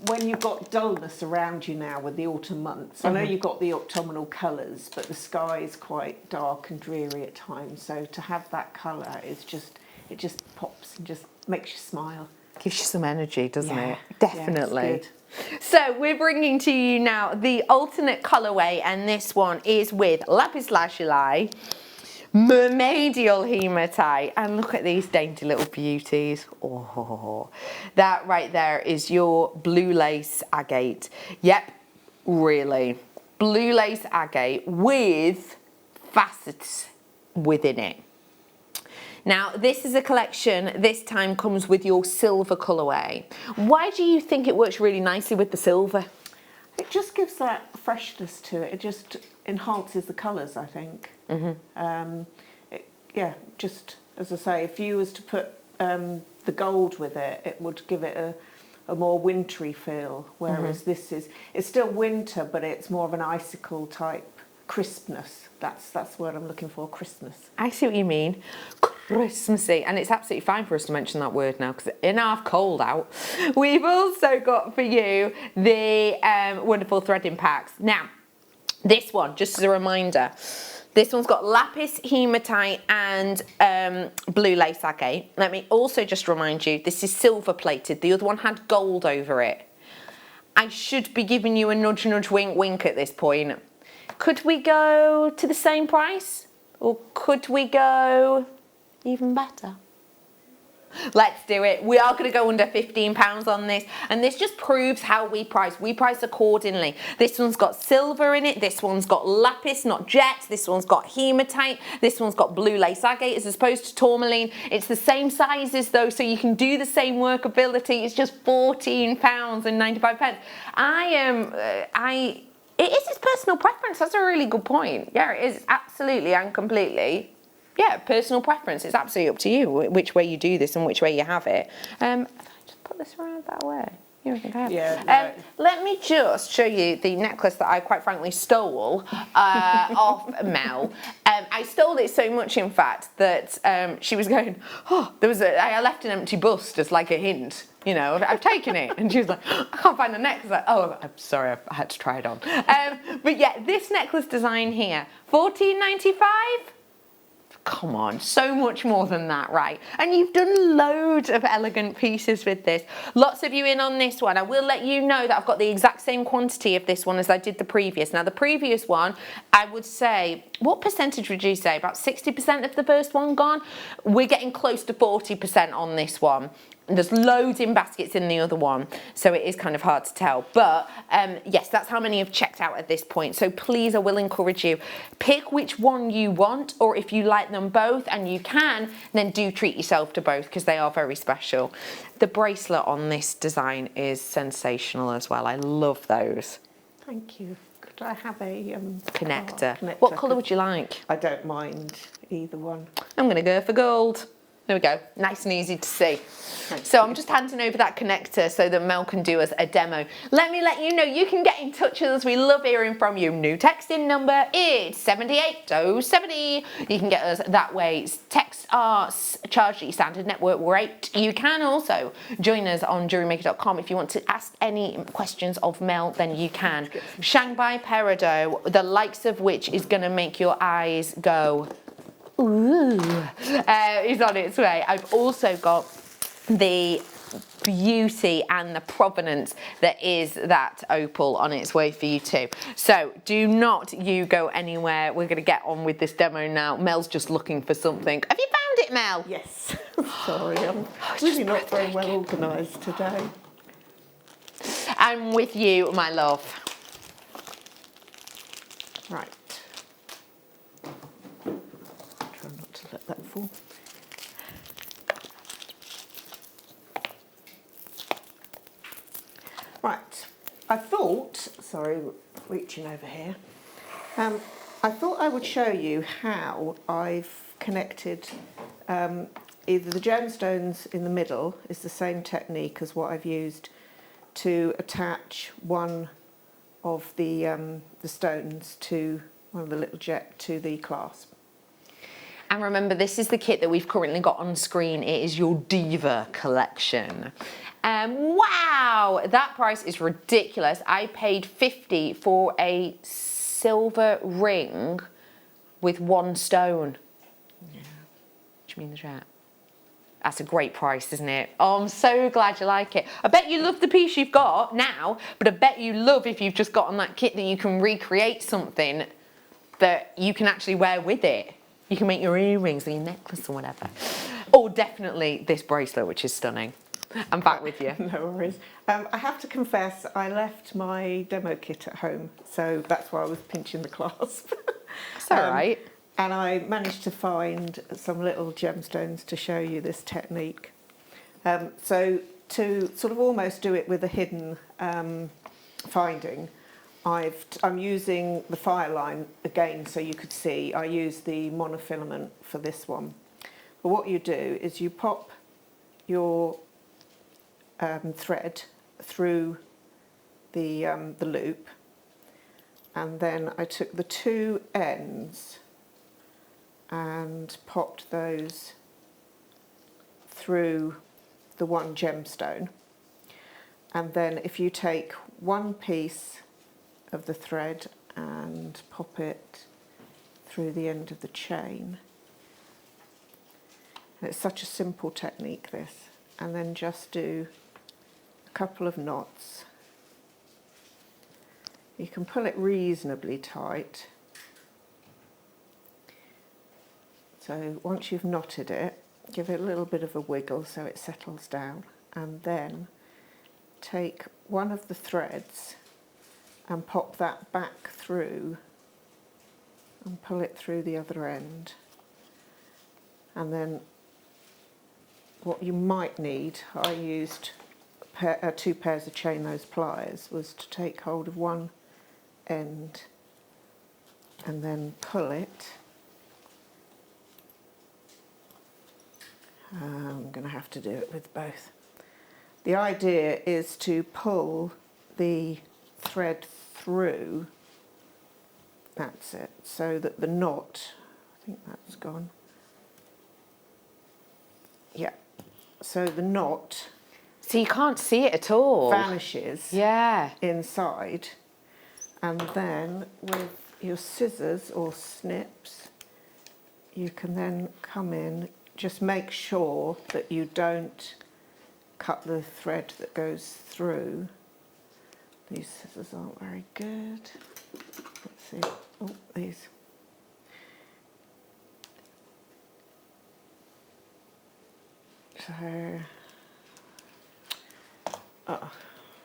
when you've got dullness around you now with the autumn months, I know you've got the autumnal colours, but the sky is quite dark and dreary at times, so to have that colour is just, it just pops and just makes you smile. Gives you some energy, doesn't it? Definitely. Yeah, it's good. So we're bringing to you now the alternate colourway, and this one is with lapis lazuli, mermaidial hematite, and look at these dainty little beauties. Oh, that right there is your blue lace agate. Yep, really. Blue lace agate with facets within it. Now, this is a collection, this time comes with your silver colourway. Why do you think it works really nicely with the silver? It just gives that freshness to it. It just enhances the colours, I think. Yeah, just, as I say, if you was to put the gold with it, it would give it a more wintry feel, whereas this is, it's still winter, but it's more of an icicle type crispness. That's the word I'm looking for, crispness. I see what you mean. Christmassy, and it's absolutely fine for us to mention that word now because it's in half cold out. We've also got for you the wonderful threading packs. Now, this one, just as a reminder, this one's got lapis hematite and blue lace agate. Let me also just remind you, this is silver plated. The other one had gold over it. I should be giving you a nudge, nudge, wink, wink at this point. Could we go to the same price? Or could we go even better? Let's do it. We are going to go under £15 on this, and this just proves how we price. We price accordingly. This one's got silver in it, this one's got lapis, not jet, this one's got hematite, this one's got blue lace agate as opposed to tourmaline. It's the same sizes though, so you can do the same workability. It's just £14.95. It is his personal preference. That's a really good point. Yeah, it is absolutely and completely. Yeah, personal preference. It's absolutely up to you which way you do this and which way you have it. Just put this around that way. You don't think I have? Yeah. Let me just show you the necklace that I quite frankly stole off Mel. I stole it so much, in fact, that she was going, oh, I left an empty bust as like a hint. You know, I've taken it. And she was like, I can't find the necklace. Like, oh, I'm sorry, I had to try it on. But yeah, this necklace design here, $14.95? Come on, so much more than that, right? And you've done loads of elegant pieces with this. Lots of you in on this one. I will let you know that I've got the exact same quantity of this one as I did the previous. Now, the previous one, I would say, what percentage would you say? About 60% of the first one gone? We're getting close to 40% on this one. There's loads in baskets in the other one, so it is kind of hard to tell. But yes, that's how many have checked out at this point. So please, I will encourage you, pick which one you want, or if you like them both and you can, then do treat yourself to both because they are very special. The bracelet on this design is sensational as well. I love those. Thank you. Could I have a connector? What colour would you like? I don't mind either one. I'm going to go for gold. There we go, nice and easy to see. So I'm just handing over that connector so that Mel can do us a demo. Let me let you know you can get in touch with us. We love hearing from you. New texting number is 78070. You can get us that way. Text our charge at your standard network rate. You can also join us on JewelleryMaker.com. If you want to ask any questions of Mel, then you can. Shanghai Peridot, the likes of which is going to make your eyes go, ooh, is on its way. I've also got the beauty and the provenance that is that opal on its way for you too. So do not you go anywhere. We're going to get on with this demo now. Mel's just looking for something. Have you found it, Mel? Yes. Sorry, I'm really not very well organised today. I'm with you, my love. Right. Try not to let that fall. Right, I thought, sorry, reaching over here, I thought I would show you how I've connected either the gemstones in the middle is the same technique as what I've used to attach one of the stones to one of the little jet to the clasp. And remember, this is the kit that we've currently got on screen. It is your Diva collection. Wow, that price is ridiculous. I paid $50 for a silver ring with one stone. Yeah. Do you mean the jet? That's a great price, isn't it? Oh, I'm so glad you like it. I bet you love the piece you've got now, but I bet you love if you've just got on that kit that you can recreate something that you can actually wear with it. You can make your earrings or your necklace or whatever. Or definitely this bracelet, which is stunning. I'm back with you. No worries. I have to confess, I left my demo kit at home, so that's why I was pinching the clasp. It's all right. And I managed to find some little gemstones to show you this technique. So to sort of almost do it with a hidden finding, I'm using the fire line again so you could see. I use the monofilament for this one. But what you do is you pop your thread through the loop, and then I took the two ends and popped those through the one gemstone. And then if you take one piece of the thread and pop it through the end of the chain, and it's such a simple technique, this, and then just do a couple of knots. You can pull it reasonably tight. So once you've knotted it, give it a little bit of a wiggle so it settles down, and then take one of the threads and pop that back through and pull it through the other end. And then what you might need, I used two pairs of chain nose pliers, was to take hold of one end and then pull it. I'm going to have to do it with both. The idea is to pull the thread through, that's it, so that the knot, I think that's gone, yeah, so the knot, so you can't see it at all, vanishes, yeah, inside, and then with your scissors or snips you can then come in. Just make sure that you don't cut the thread that goes through. These scissors aren't very good. Let's see. Oh, these. So, right,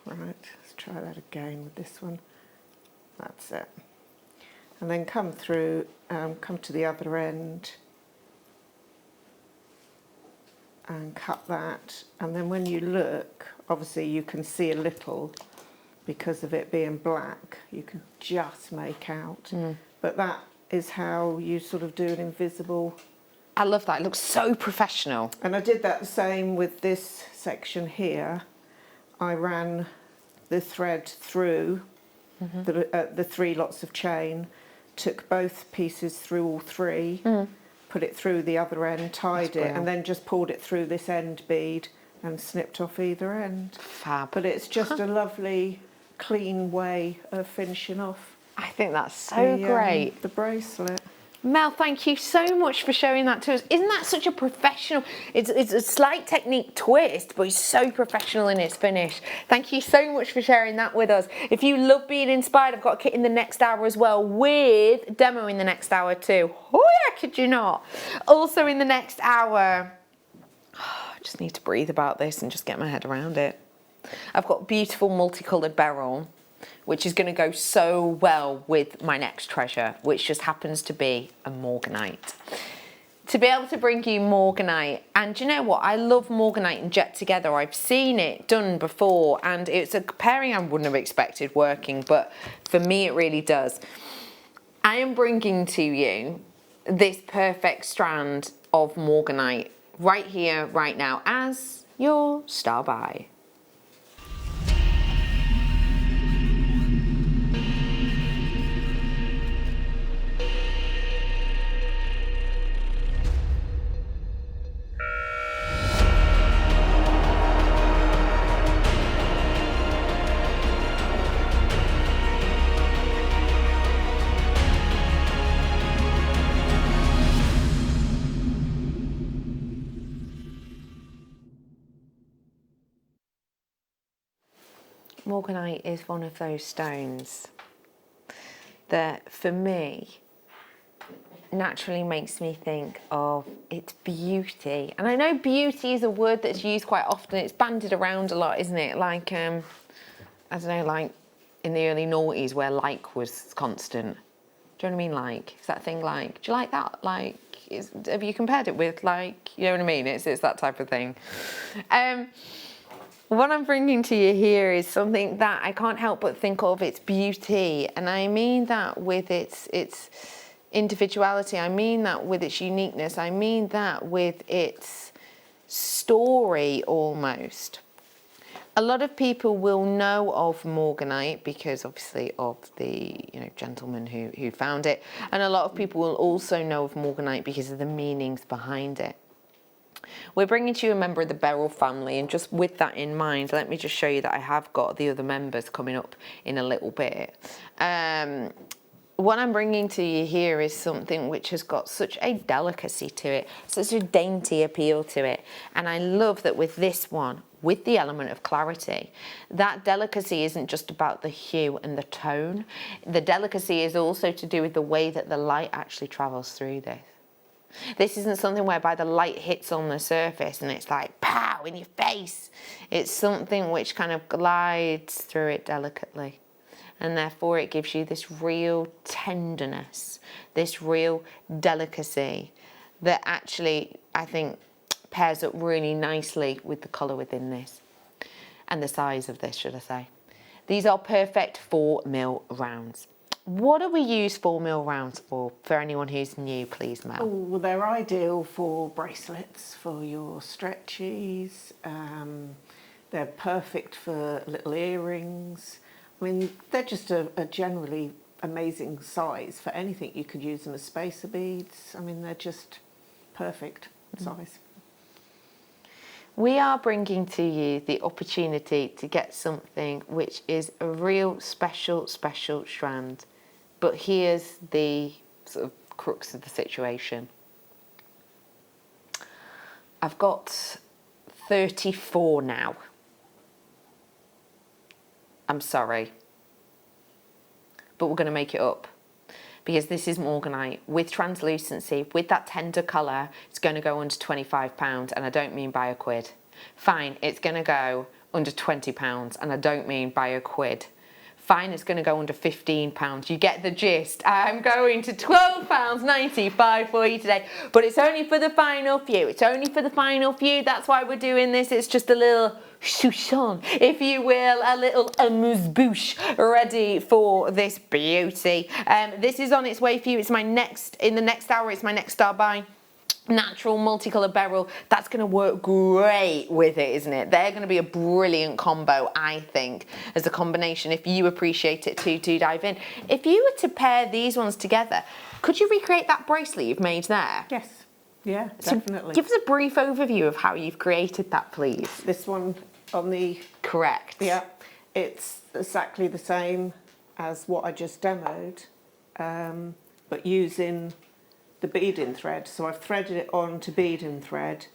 let's try that again with this one. That's it. And then come through, come to the other end and cut that, and then when you look, obviously you can see a little because of it being black, you can just make out, but that is how you sort of do an invisible I love that. It looks so professional. And I did that the same with this section here. I ran the thread through the 3 lots of chain, took both pieces through all 3, put it through the other end, tied it, and then just pulled it through this end bead and snipped off either end. Fab. But it's just a lovely, clean way of finishing off. I think that's so great. The bracelet. Mel, thank you so much for showing that to us. Isn't that such a professional, it's a slight technique twist, but it's so professional in its finish. Thank you so much for sharing that with us. If you love being inspired, I've got a kit in the next hour as well, with demo in the next hour too. Oh yeah, kid you not. Also in the next hour, I just need to breathe about this and just get my head around it. I've got beautiful multicoloured beryl, which is going to go so well with my next treasure, which just happens to be a morganite. To be able to bring you morganite, and do you know what? I love morganite and jet together. I've seen it done before, and it's a pairing I wouldn't have expected working, but for me it really does. I am bringing to you this perfect strand of morganite right here, right now, as your star buy. Morganite is one of those stones that, for me, naturally makes me think of its beauty. And I know beauty is a word that's used quite often. It's bandied around a lot, isn't it? Like, I don't know, like in the early noughties where like was constant. Do you know what I mean? Like, is that thing like, do you like that? Like, have you compared it with, like, you know what I mean? It's that type of thing. What I'm bringing to you here is something that I can't help but think of its beauty, and I mean that with its individuality, I mean that with its uniqueness, I mean that with its story almost. A lot of people will know of morganite because obviously of the gentleman who found it, and a lot of people will also know of morganite because of the meanings behind it. We're bringing to you a member of the beryl family, and just with that in mind, let me just show you that I have got the other members coming up in a little bit. What I'm bringing to you here is something which has got such a delicacy to it, such a dainty appeal to it, and I love that with this one, with the element of clarity, that delicacy isn't just about the hue and the tone. The delicacy is also to do with the way that the light actually travels through this. This isn't something whereby the light hits on the surface and it's like, pow, in your face. It's something which kind of glides through it delicately. And therefore it gives you this real tenderness, this real delicacy that actually, I think, pairs up really nicely with the colour within this. And the size of this, should I say. These are perfect 4mm rounds. What do we use 4mm rounds for anyone who's new, please, Mel? Oh, well, they're ideal for bracelets, for your stretchies. They're perfect for little earrings. I mean, they're just a generally amazing size for anything. You could use them as spacer beads. I mean, they're just perfect size. We are bringing to you the opportunity to get something which is a real special strand. But here's the sort of crux of the situation. I've got 34 now. I'm sorry, but we're going to make it up. Because this is morganite with translucency, with that tender colour. It's going to go under £25, and I don't mean by a quid. Fine, it's going to go under £20, and I don't mean by a quid. Fine, it's going to go under £15. You get the gist. I'm going to £12.95 for you today, but it's only for the final few. It's only for the final few. That's why we're doing this. It's just a little chouchon, if you will, a little amuse-bouche ready for this beauty. This is on its way for you. It's my next, in the next hour, it's my next star buy. natural multicolored beryl, that's going to work great with it, isn't it? They're going to be a brilliant combo, I think, as a combination. If you appreciate it too, do dive in. If you were to pair these ones together, could you recreate that bracelet you've made there? Yes, yeah, definitely. So give us a brief overview of how you've created that, please. This one on the... Correct. Yeah, it's exactly the same as what I just demoed, but using the beading thread. So I've threaded it on to beading thread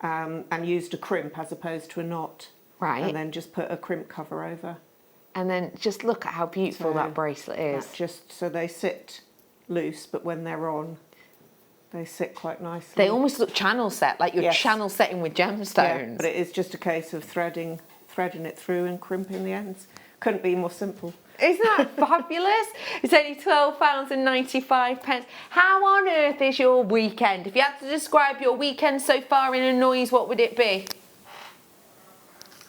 and used a crimp as opposed to a knot. Right. And then just put a crimp cover over. And then just look at how beautiful that bracelet is. Just so they sit loose, but when they're on, they sit quite nicely. They almost look channel set, like you're channel setting with gemstones. Yeah, but it is just a case of threading it through and crimping the ends. Couldn't be more simple. Isn't that fabulous? It's only £12.95. How on earth is your weekend? If you had to describe your weekend so far in a noise, what would it be?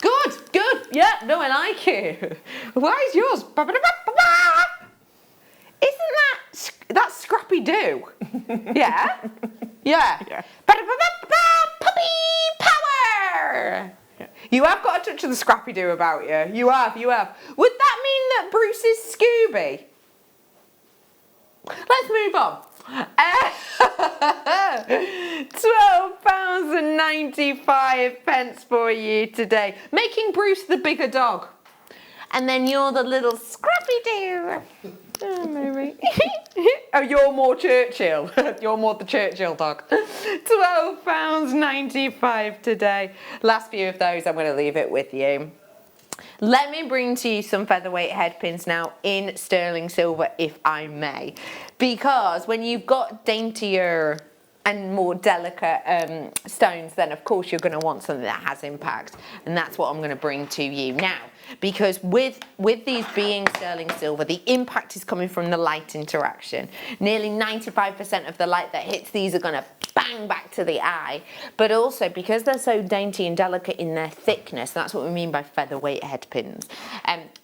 Good, good. Yeah, no, I like it. Why is yours? Isn't that Scrappy-Doo? Yeah? Yeah. Puppy power! You have got a touch of the Scrappy-Doo about you. You have, you have. Would that mean that Bruce is Scooby? Let's move on. £12.95 for you today. Making Bruce the bigger dog. And then you're the little Scrappy-Doo. Oh, maybe. Oh, you're more Churchill. You're more the Churchill dog. £12.95 today. Last few of those, I'm going to leave it with you. Let me bring to you some featherweight head pins now in sterling silver, if I may. Because when you've got daintier and more delicate stones, then of course you're going to want something that has impact. And that's what I'm going to bring to you now. Because with these being sterling silver, the impact is coming from the light interaction. Nearly 95% of the light that hits these are going to bang back to the eye. But also because they're so dainty and delicate in their thickness, that's what we mean by featherweight head pins.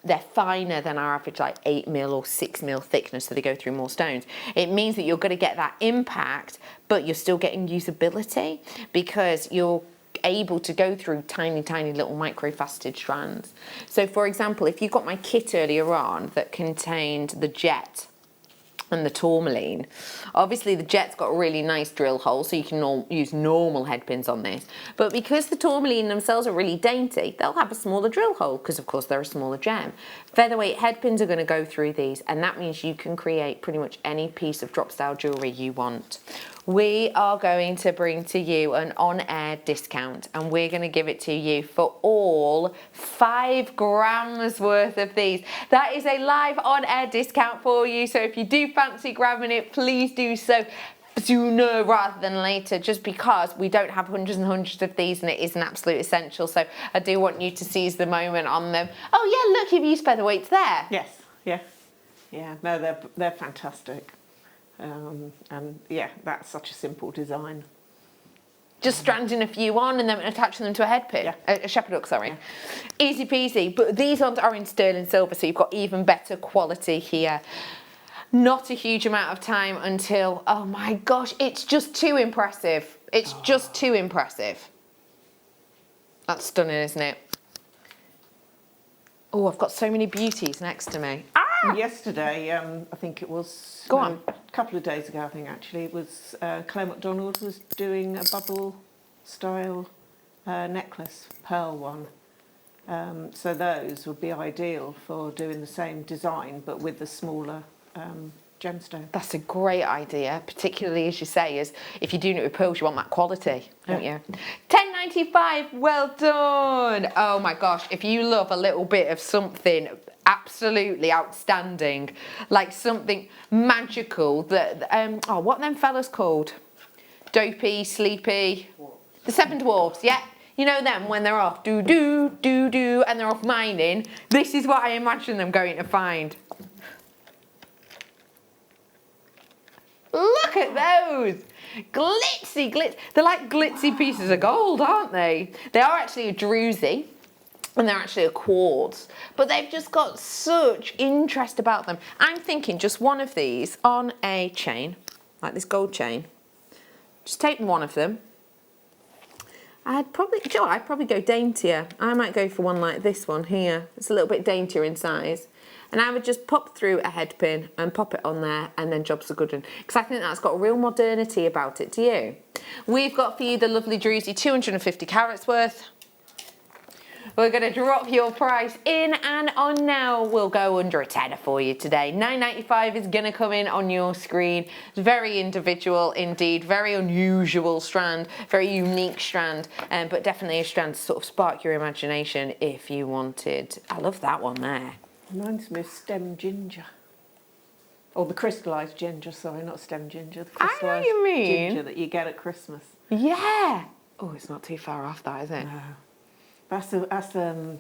They're finer than our average like 8mm or 6mm thickness, so they go through more stones. It means that you're going to get that impact, but you're still getting usability because you're able to go through tiny, tiny little microfaceted strands. So for example, if you got my kit earlier on that contained the jet and the tourmaline, obviously the jet's got a really nice drill hole, so you can use normal head pins on this. But because the tourmaline themselves are really dainty, they'll have a smaller drill hole because of course they're a smaller gem. Featherweight head pins are going to go through these, and that means you can create pretty much any piece of drop style jewellery you want. We are going to bring to you an on-air discount, and we're going to give it to you for all 5 grams worth of these. That is a live on-air discount for you, so if you do fancy grabbing it, please do so sooner rather than later, just because we don't have hundreds and hundreds of these and it is an absolute essential. So I do want you to seize the moment on them. Oh yeah, look, you've used featherweights there. Yes, yeah, yeah. No, they're fantastic. And yeah, that's such a simple design. Just stranding a few on and then attaching them to a head pin, yeah. a shepherd hook, sorry. Yeah. Easy peasy, but these ones are in sterling silver, so you've got even better quality here. Not a huge amount of time until, oh my gosh, it's just too impressive. It's just too impressive. That's stunning, isn't it? Oh, I've got so many beauties next to me. Yesterday, I think it was a couple of days ago, I think actually, it was Claire McDonald was doing a bubble style necklace, pearl one. So those would be ideal for doing the same design but with the smaller gemstone. That's a great idea, particularly as you say, is if you're doing it with pearls, you want that quality, don't you? £10.95, well done. Oh my gosh, if you love a little bit of something absolutely outstanding, like something magical that, oh, what are them fellas called? Dopey, Sleepy, the Seven Dwarfs, yeah. You know them when they're off, do, and they're off mining. This is what I imagine them going to find. Look at those! Glitzy, they're like glitzy pieces of gold, aren't they? They are actually a druzy, and they're actually a quartz, but they've just got such interest about them. I'm thinking just one of these on a chain, like this gold chain, Just take one of them. I'd probably go daintier. I might go for one like this one here. It's a little bit daintier in size. And I would just pop through a head pin and pop it on there, and then job's a good one. Because I think that's got a real modernity about it, do you? We've got for you the lovely Druzy 250 carats worth. We're going to drop your price in and on now. We'll go under a tenner for you today. $9.95 is going to come in on your screen. It's very individual indeed, very unusual strand, very unique strand, but definitely a strand to sort of spark your imagination if you wanted. I love that one there. Reminds me of stem ginger. Or the crystallised ginger, sorry, not stem ginger. The crystallised ginger that you get at Christmas. Yeah. Oh, it's not too far off that, is it? No. That's a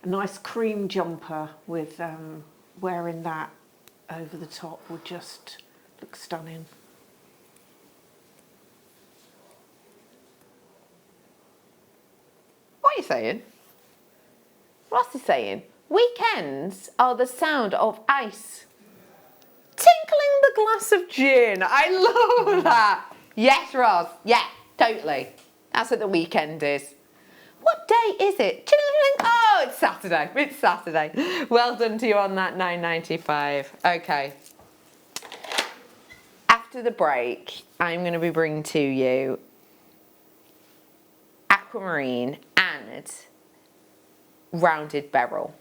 nice cream jumper with wearing that over the top would just look stunning. What are you saying? What's he saying? Weekends are the sound of ice tinkling the glass of gin. I love that. Yes, Roz. Yeah, totally. That's what the weekend is. What day is it? Oh, it's Saturday. It's Saturday. Well done to you on that $9.95. Okay. After the break, I'm going to be bringing to you aquamarine and rounded beryl.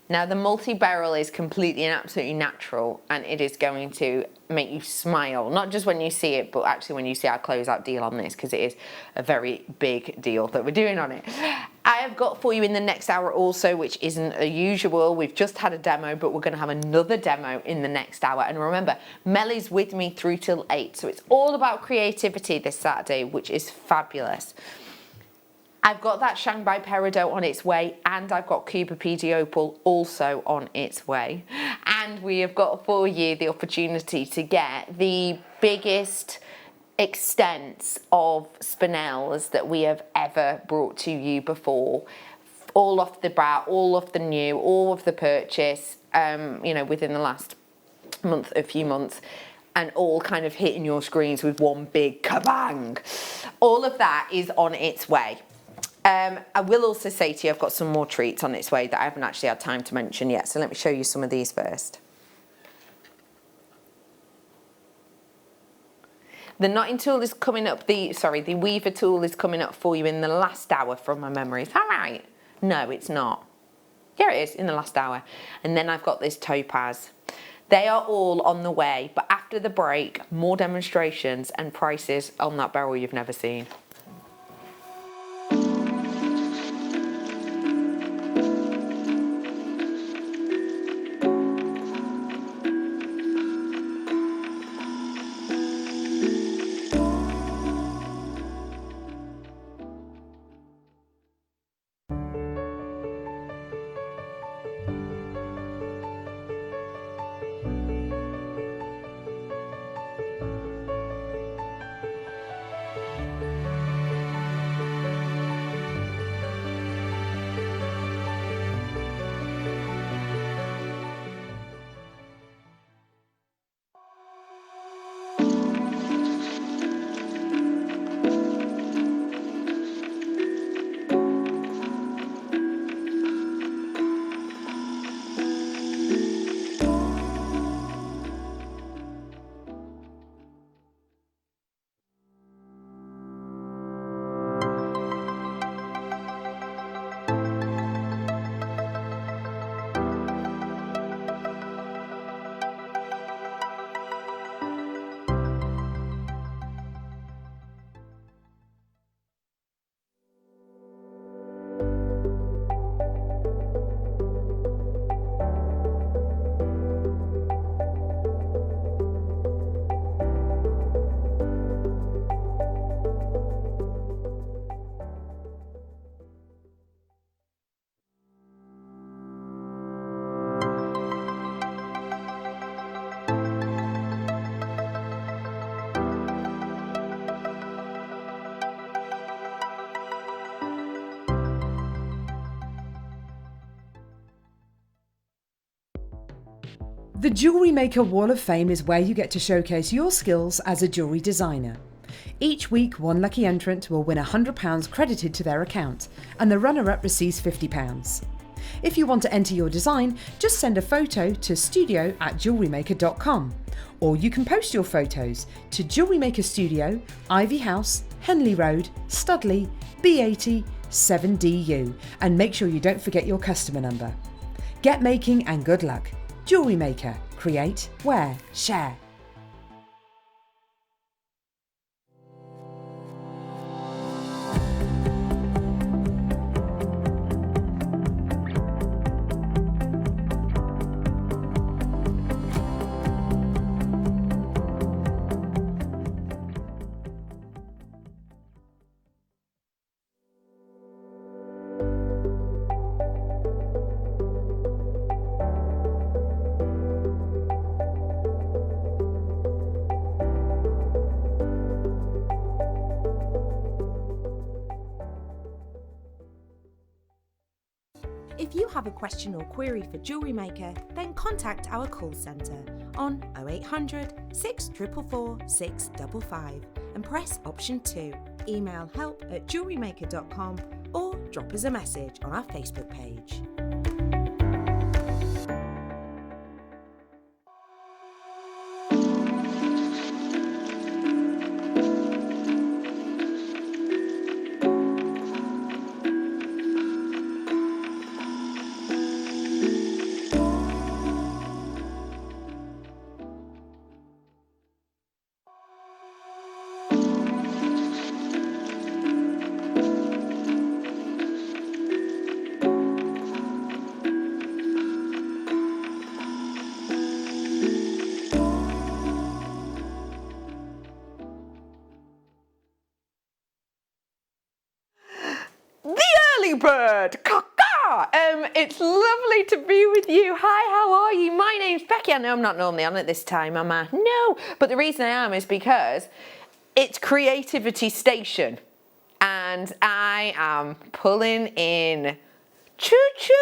Now the multi-beryl is completely and absolutely natural, and it is going to make you smile, not just when you see it, but actually when you see our closeout deal on this, because it is a very big deal that we're doing on it. I have got for you in the next hour also, which isn't a usual. We've just had a demo, but we're going to have another demo in the next hour. And remember, Mel is with me through till 8, so it's all about creativity this Saturday, which is fabulous. I've got that Shanghai Peridot on its way, and I've got Cuba PD Opal also on its way. And we have got for you the opportunity to get the biggest extents of spinels that we have ever brought to you before. All off the bat, all off the new, all of the purchase, you know, within the last month, a few months. And all kind of hitting your screens with one big kabang. All of that is on its way. I will also say to you, I've got some more treats on its way that I haven't actually had time to mention yet. So let me show you some of these first. The knotting tool is coming up, the weaver tool is coming up for you in the last hour from my memory. Is that right? No, it's not. Here it is, in the last hour. And then I've got this topaz. They are all on the way, but after the break, more demonstrations and prices on that beryl you've never seen. The Jewellery Maker Wall of Fame is where you get to showcase your skills as a jewellery designer. Each week, one lucky entrant will win £100 credited to their account, and the runner-up receives £50. If you want to enter your design, just send a photo to studio@jewellerymaker.com, or you can post your photos to Jewellery Maker Studio, Ivy House, Henley Road, Studley, B80 7DU, and make sure you don't forget your customer number. Get making and good luck. Jewellery Maker. Create, wear, share. If you have a question or query for Jewellery Maker, then contact our call centre on 0800 644 655 and press option 2. Email help@jewellerymaker.com or drop us a message on our Facebook page. Bird, it's lovely to be with you. Hi, how are you? My name's Becky. I know I'm not normally on at this time, am I? No, but the reason I am is because it's Creativity Station and I am pulling in choo-choo.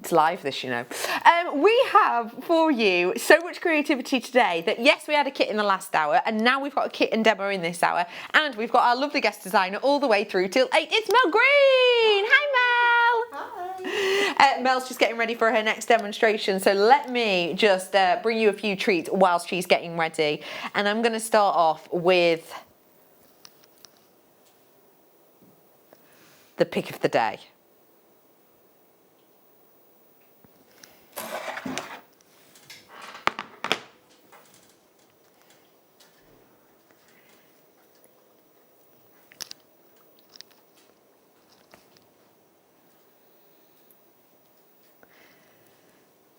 It's live this, you know. We have for you so much creativity today that yes, we had a kit in the last hour and now we've got a kit and demo in this hour and we've got our lovely guest designer all the way through till 8. It's Mel Green. Hi, Mel. Hi. Mel's just getting ready for her next demonstration, so let me just bring you a few treats whilst she's getting ready. And I'm going to start off with the pick of the day.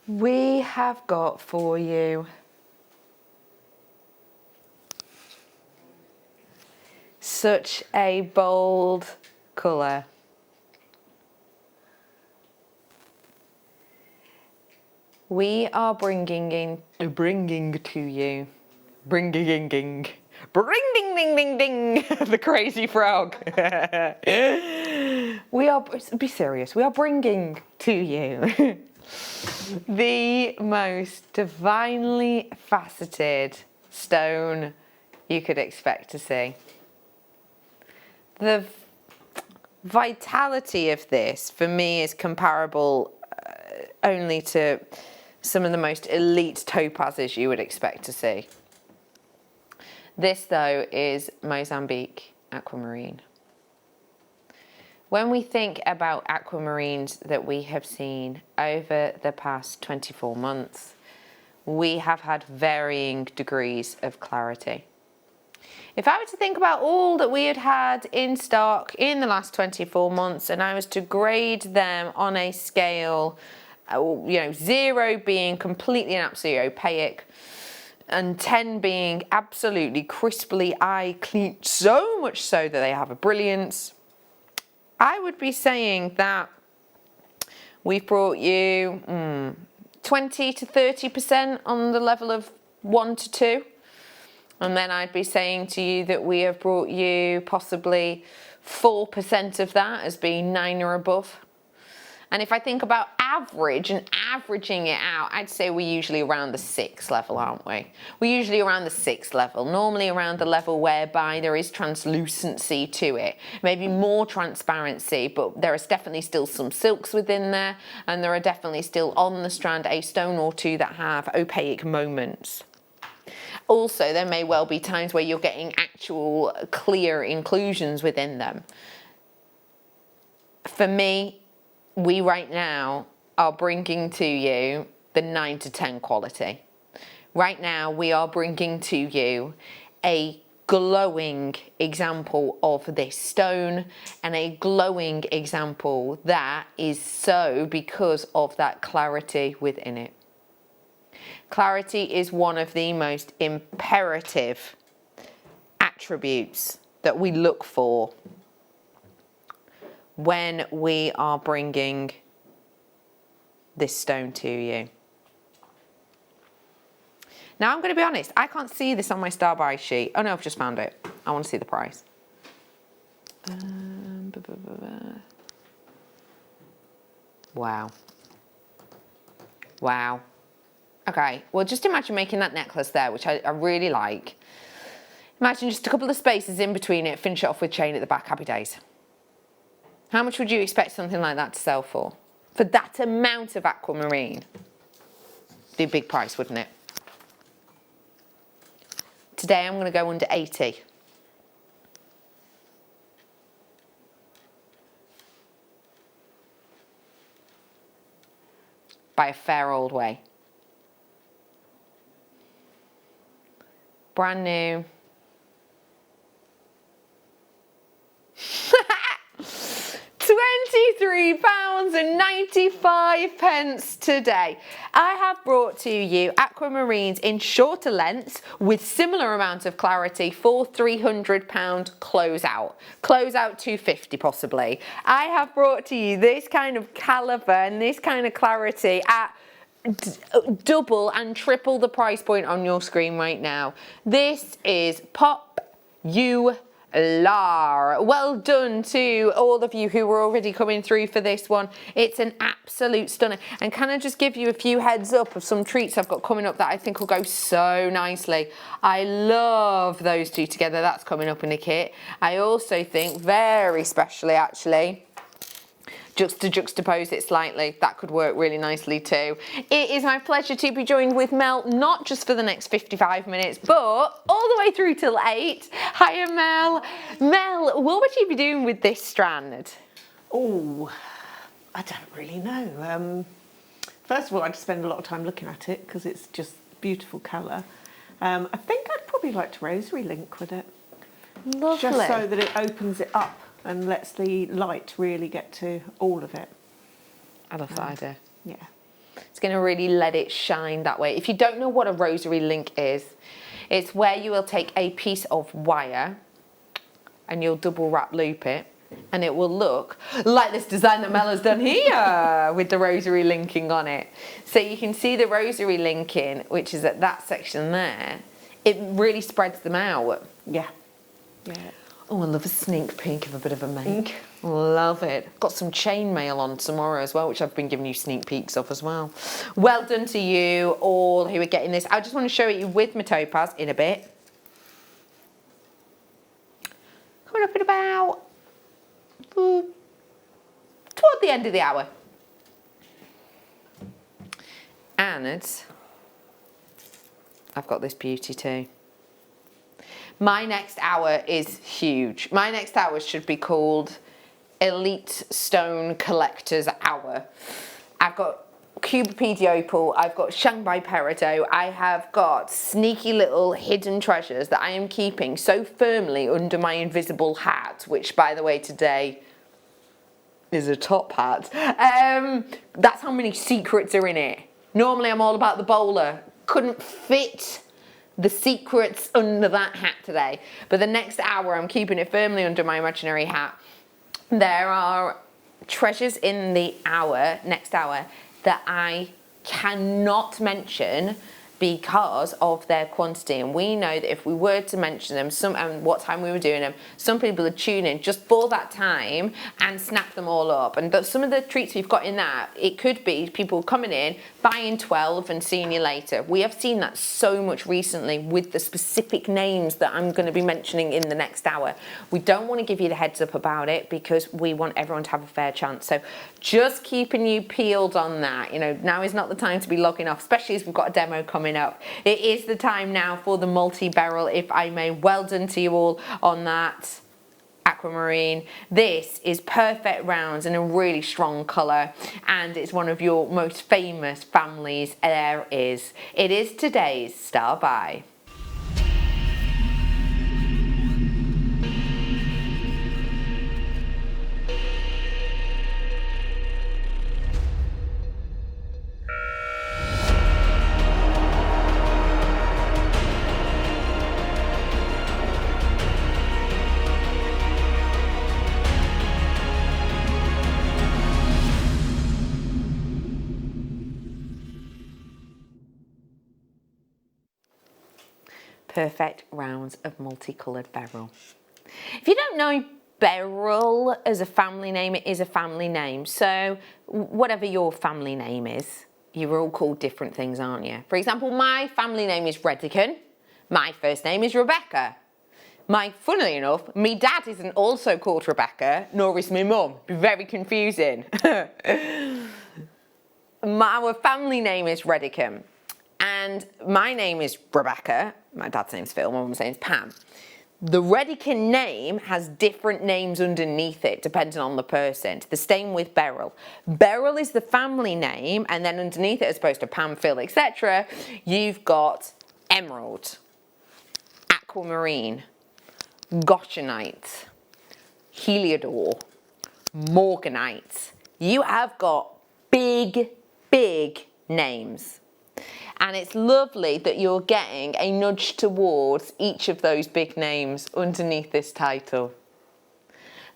We have got for you such a bold colour. We are bringing to you, bring ding ding ding, the crazy frog. Be serious, we are bringing to you the most divinely faceted stone you could expect to see. The vitality of this for me is comparable only to some of the most elite topazes you would expect to see. This though is Mozambique aquamarine. When we think about aquamarines that we have seen over the past 24 months, we have had varying degrees of clarity. If I were to think about all that we had in stock in the last 24 months and I was to grade them on a scale, 0 being completely and absolutely opaque and 10 being absolutely crisply eye clean, so much so that they have a brilliance, I would be saying that we've brought you 20 to 30% on the level of 1 to 2. And then I'd be saying to you that we have brought you possibly 4% of that as being 9 or above. And if I think about average and averaging it out, I'd say we're usually around the 6 level, aren't we? We're usually around the 6 level, normally around the level whereby there is translucency to it, maybe more transparency, but there is definitely still some silks within there, and there are definitely still on the strand a stone or two that have opaque moments. Also, there may well be times where you're getting actual clear inclusions within them. For me, we right now are bringing to you the 9 to 10 quality. Right now, we are bringing to you a glowing example of this stone, and a glowing example that is so because of that clarity within it. Clarity is one of the most imperative attributes that we look for when we are bringing this stone to you. Now I'm going to be honest, I can't see this on my star buy sheet. Oh no, I've just found it. I want to see the price. Wow. Wow. Okay, well just imagine making that necklace there, which I really like. Imagine just a couple of spaces in between it, finish it off with chain at the back, happy days. How much would you expect something like that to sell for? For that amount of aquamarine? It'd be a big price, wouldn't it? Today I'm going to go under 80. By a fair old way. Brand new. £23.95 today. I have brought to you aquamarines in shorter lengths with similar amount of clarity for £300 closeout. Closeout 250 possibly. I have brought to you this kind of caliber and this kind of clarity at double and triple the price point on your screen right now. This is popular. Well done to all of you who were already coming through for this one. It's an absolute stunner. And can I just give you a few heads up of some treats I've got coming up that I think will go so nicely. I love those two together. That's coming up in a kit. I also think very specially actually, just to juxtapose it slightly, that could work really nicely too. It is my pleasure to be joined with Mel, not just for the next 55 minutes, but all the way through till 8. Hiya, Mel. Mel, what would you be doing with this strand? Oh, I don't really know. First of all, I'd spend a lot of time looking at it because it's just beautiful colour. I think I'd probably like to rosary link with it. Lovely. Just so that it opens it up and lets the light really get to all of it. I love that idea. Yeah. It's going to really let it shine that way. If you don't know what a rosary link is, it's where you will take a piece of wire and you'll double wrap loop it, and it will look like this design that Mel has done here with the rosary linking on it. So you can see the rosary linking, which is at that section there. It really spreads them out. Yeah. Yeah. Oh, I love a sneak peek of a bit of a make. Love it. Got some chainmail on tomorrow as well, which I've been giving you sneak peeks of as well. Well done to you all who are getting this. I just want to show you with my topaz in a bit. Coming up in about toward the end of the hour. And I've got this beauty too. My next hour is huge. My next hour should be called Elite Stone Collectors Hour. I've got Cubopedia Opal, I've got Shanghai Peridot, I have got sneaky little hidden treasures that I am keeping so firmly under my invisible hat, which by the way today is a top hat. That's how many secrets are in it. Normally I'm all about the bowler. Couldn't fit the secrets under that hat today. But the next hour, I'm keeping it firmly under my imaginary hat. There are treasures in the hour, next hour, that I cannot mention because of their quantity, and we know that if we were to mention them and what time we were doing them, some people would tune in just for that time and snap them all up. And some of the treats we've got in that, it could be people coming in, buying 12 and seeing you later. We have seen that so much recently with the specific names that I'm going to be mentioning in the next hour. We don't want to give you the heads up about it because we want everyone to have a fair chance. So just keeping you peeled on that. You know, now is not the time to be logging off, especially as we've got a demo coming up. It is the time now for the multi-beryl, if I may. Well done to you all on that. Aquamarine. This is perfect rounds in a really strong colour, and it's one of your most famous families there is. It is today's Star Buy. Perfect rounds of multicoloured beryl. If you don't know beryl as a family name, it is a family name. So whatever your family name is, you're all called different things, aren't you? For example, my family name is Redican. My first name is Rebecca. Funnily enough, my dad isn't also called Rebecca, nor is my mum. Very confusing. Our family name is Redican. And my name is Rebecca. My dad's name's Phil, my mum's name's Pam. The Redican name has different names underneath it, depending on the person. The same with beryl. Beryl is the family name, and then underneath it, as opposed to Pam, Phil, etc., you've got emerald, aquamarine, goshenite, heliodor, morganite. You have got big, big names. And it's lovely that you're getting a nudge towards each of those big names underneath this title.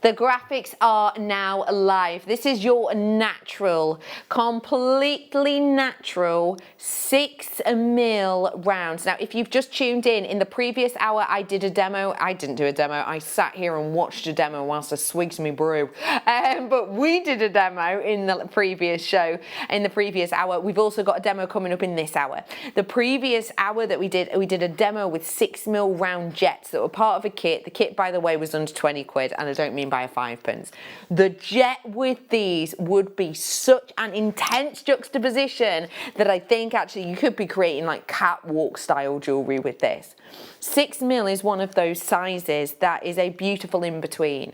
The graphics are now live. This is your natural, completely natural 6mm rounds. Now, if you've just tuned in the previous hour, I did a demo. I didn't do a demo. I sat here and watched a demo whilst I swigged me brew. But we did a demo in the previous show, in the previous hour. We've also got a demo coming up in this hour. The previous hour that we did a demo with 6mm round jets that were part of a kit. The kit, by the way, was under 20 quid, and I don't mean by a 5p. The jet with these would be such an intense juxtaposition that I think actually you could be creating like catwalk style jewellery with this. 6mm is one of those sizes that is a beautiful in between.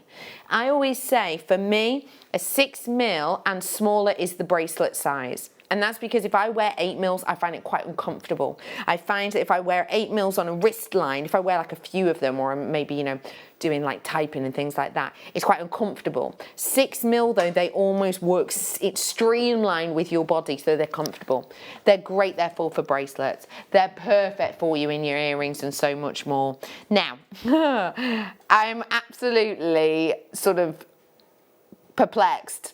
I always say for me, a 6mm and smaller is the bracelet size. And that's because if I wear 8mm, I find it quite uncomfortable. I find that if I wear 8mm on a wrist line, if I wear like a few of them, or maybe, you know, doing like typing and things like that, it's quite uncomfortable. 6mm though, they almost work, it's streamlined with your body so they're comfortable. They're great therefore for bracelets. They're perfect for you in your earrings and so much more. Now, I'm absolutely sort of perplexed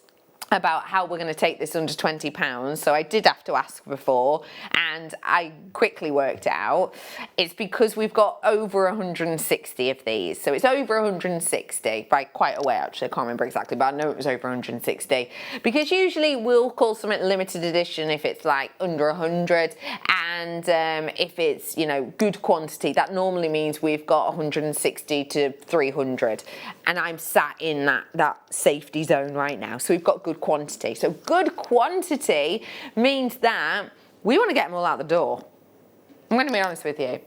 about how we're going to take this under £20. So I did have to ask before, and I quickly worked it out. It's because we've got over 160 of these. So it's over 160 by quite a way, actually. I can't remember exactly, but I know it was over 160. Because usually we'll call something limited edition if it's like under 100, and if it's, you know, good quantity, that normally means we've got 160 to 300. And I'm sat in that safety zone right now. So we've got good quantity. So good quantity means that we want to get them all out the door. I'm going to be honest with you.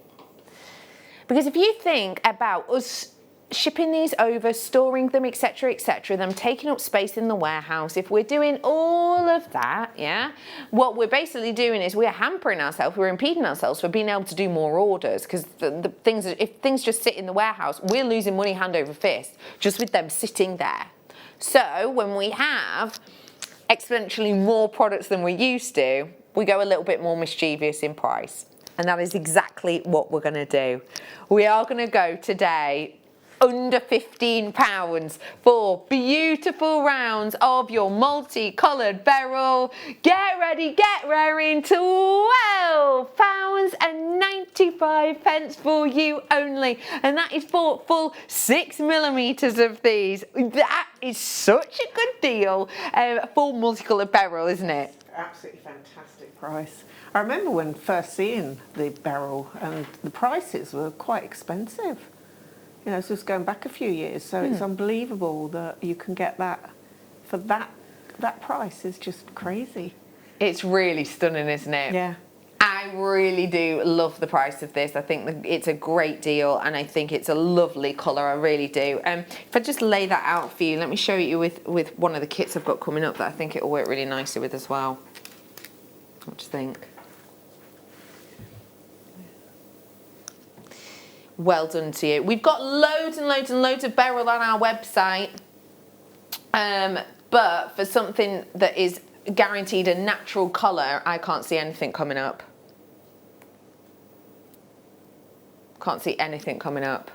Because if you think about us shipping these over, storing them, etc., them taking up space in the warehouse, if we're doing all of that, yeah, what we're basically doing is we're hampering ourselves, we're impeding ourselves for being able to do more orders, because if things just sit in the warehouse, we're losing money hand over fist just with them sitting there. So when we have exponentially more products than we're used to, we go a little bit more mischievous in price. And that is exactly what we're going to do. We are going to go today under £15 for beautiful rounds of your multi-coloured beryl. Get ready, get raring, £12.95 for you only, and that is for full 6mm of these. That is such a good deal for multicoloured beryl, isn't it? Absolutely fantastic price. I remember when first seeing the beryl, and the prices were quite expensive. You know, so it's going back a few years, so it's unbelievable that you can get that for that price. Is just crazy. It's really stunning, isn't it? Yeah. I really do love the price of this. I think that it's a great deal, and I think it's a lovely colour. I really do. If I just lay that out for you, let me show you with one of the kits I've got coming up that I think it will work really nicely with as well. What do you think? Well done to you. We've got loads and loads and loads of beryl on our website, but for something that is guaranteed a natural colour, I can't see anything coming up. Can't see anything coming up.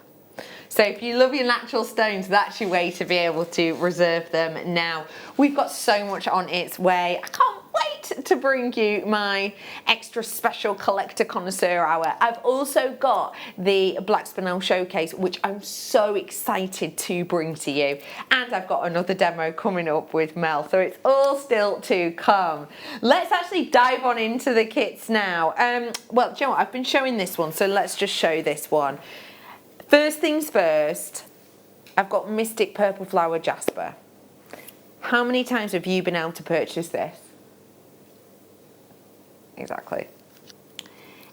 So if you love your natural stones, that's your way to be able to reserve them now. We've got so much on its way. I can't wait to bring you my extra special collector connoisseur hour. I've also got the Black Spinel showcase, which I'm so excited to bring to you. And I've got another demo coming up with Mel, so it's all still to come. Let's actually dive on into the kits now. Well, do you know what? I've been showing this one, so let's just show this one. First things first, I've got Mystic Purple Flower Jasper. How many times have you been able to purchase this? Exactly.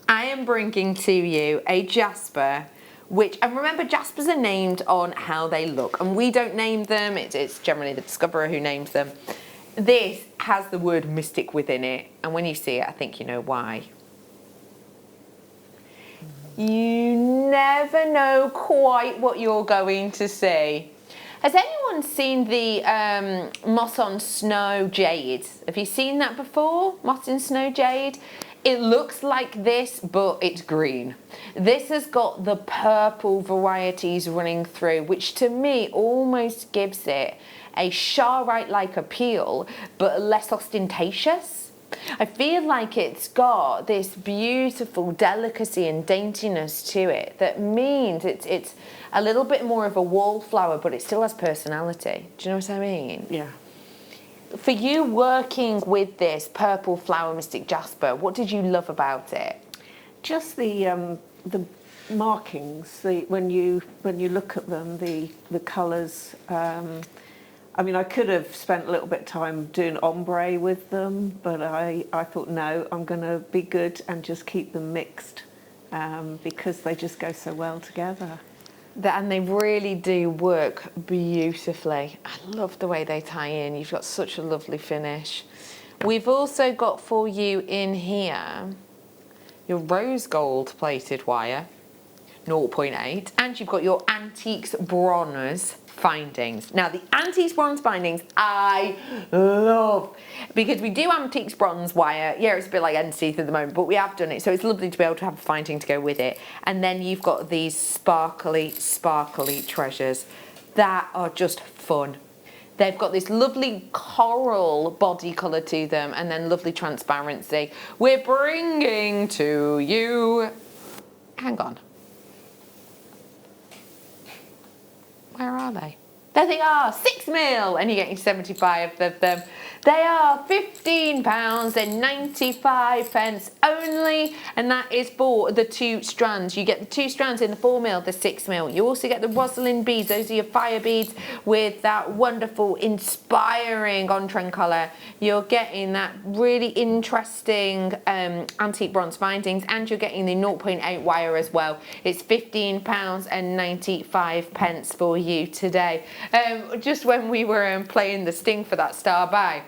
I am bringing to you a jasper, which, and remember, jaspers are named on how they look, and we don't name them, it's generally the discoverer who names them. This has the word mystic within it, and when you see it, I think you know why. You never know quite what you're going to see. Has anyone seen the Moss on Snow Jade? Have you seen that before? Moss in Snow Jade? It looks like this, but it's green. This has got the purple varieties running through, which to me almost gives it a Charite-like appeal, but less ostentatious. I feel like it's got this beautiful delicacy and daintiness to it that means it's a little bit more of a wallflower, but it still has personality. Do you know what I mean? Yeah. For you working with this Purple Flower Mystic Jasper, what did you love about it? Just the markings. When you look at them, the colours. I mean, I could have spent a little bit of time doing ombre with them, but I thought, no, I'm going to be good and just keep them mixed because they just go so well together. And they really do work beautifully. I love the way they tie in. You've got such a lovely finish. We've also got for you in here your rose gold plated wire, 0.8, and you've got your antiques bronze findings. Now the antiques bronze bindings I love because we do antiques bronze wire. Yeah, it's a bit like NC at the moment, but we have done it, so it's lovely to be able to have a finding to go with it. And then you've got these sparkly treasures that are just fun. They've got this lovely coral body colour to them and then lovely transparency. We're bringing to you, hang on, where are they? There they are, 6mm, and you're getting 75 of them. They are £15.95 only, and that is for the 2 strands. You get the 2 strands in the 4mm, the 6mm. You also get the Rosalind beads. Those are your fire beads with that wonderful, inspiring on-trend colour. You're getting that really interesting antique bronze findings, and you're getting the 0.8 wire as well. It's £15.95 for you today. Just when we were playing the sting for that star by,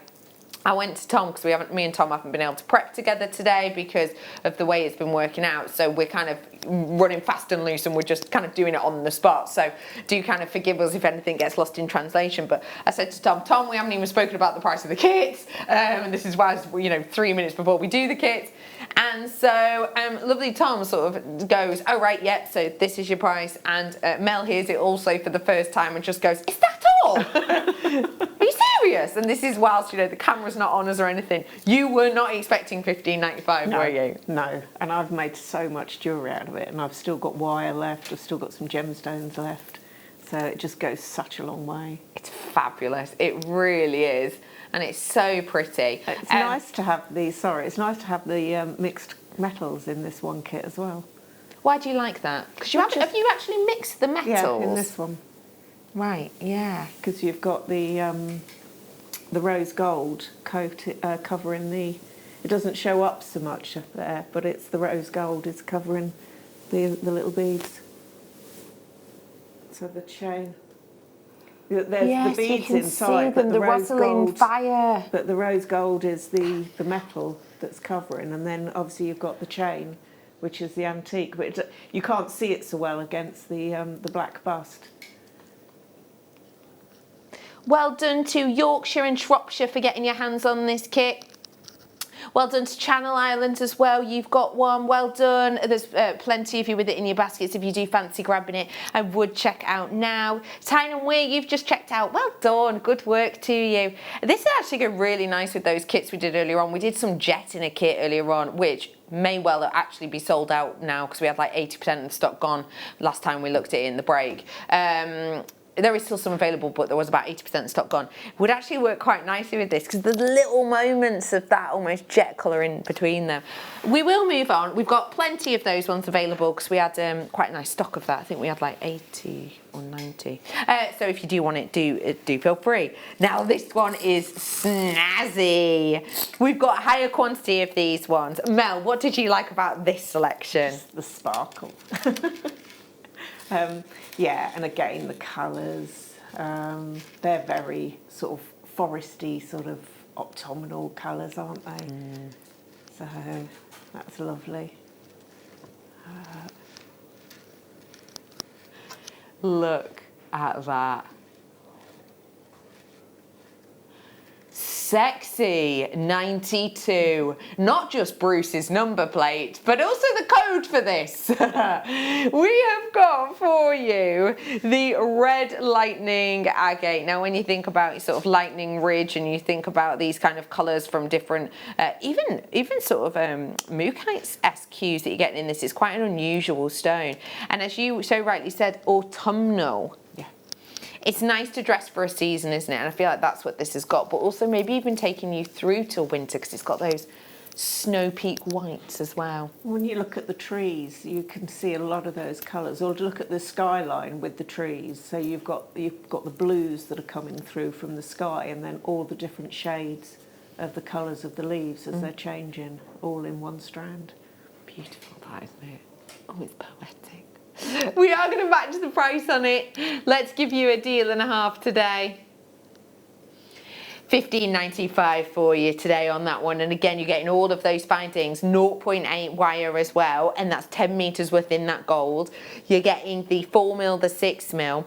I went to Tom because me and Tom haven't been able to prep together today because of the way it's been working out. So we're kind of running fast and loose and we're just kind of doing it on the spot. So do kind of forgive us if anything gets lost in translation. But I said to Tom, we haven't even spoken about the price of the kits. And this is why, 3 minutes before we do the kits. And so lovely Tom sort of goes, oh right, yeah, so this is your price. And Mel hears it also for the first time and just goes, is that all? Are you serious? And this is whilst, the camera's not on us or anything. You were not expecting $15.95, were you? No, and I've made so much jewellery out of it, and I've still got wire left, I've still got some gemstones left. So it just goes such a long way. It's fabulous, it really is. And it's so pretty. It's nice to have the mixed metals in this one kit as well. Why do you like that? Because have you actually mixed the metals? Yeah, in this one. Right, yeah. Because you've got the rose gold covering the. It doesn't show up so much up there, but it's the rose gold is covering the little beads. So the chain. There's the beads inside, but the rose gold. Fire. But the rose gold is the metal that's covering, and then obviously you've got the chain, which is the antique. But you can't see it so well against the black bust. Well done to Yorkshire and Shropshire for getting your hands on this kit. Well done to Channel Islands as well. You've got one. Well done. There's plenty of you with it in your baskets. If you do fancy grabbing it, I would check out now. Tyne and Weir, you've just checked out. Well done. Good work to you. This is actually go really nice with those kits we did earlier on. We did some jet in a kit earlier on, which may well actually be sold out now because we had like 80% of the stock gone last time we looked at it in the break. There is still some available, but there was about 80% stock gone. Would actually work quite nicely with this because there's little moments of that almost jet colour in between them. We will move on. We've got plenty of those ones available because we had quite a nice stock of that. I think we had like 80 or 90. So if you do want it, do feel free. Now this one is snazzy. We've got a higher quantity of these ones. Mel, what did you like about this selection? Just the sparkle. Yeah, and again the colours, they're very sort of foresty, sort of autumnal colours, aren't they? So that's lovely. Look at that. Sexy 92, not just Bruce's number plate, but also the code for this. We have got for you the red lightning agate. Now, when you think about sort of lightning ridge and you think about these kind of colours from different, even sort of Mookites-esque hues that you're getting in this, it's quite an unusual stone. And as you so rightly said, autumnal. It's nice to dress for a season, isn't it? And I feel like that's what this has got, but also maybe even taking you through till winter because it's got those snow peak whites as well. When you look at the trees, you can see a lot of those colours. Or look at the skyline with the trees. So you've got the blues that are coming through from the sky, and then all the different shades of the colours of the leaves as they're changing, all in one strand. Beautiful, that, isn't it? Oh, it's poetic. We are going to match the price on it. Let's give you a deal and a half today. $15.95 for you today on that one. And again, you're getting all of those findings, 0.8 wire as well, and that's 10 metres within that gold. You're getting the 4mm, the 6mm.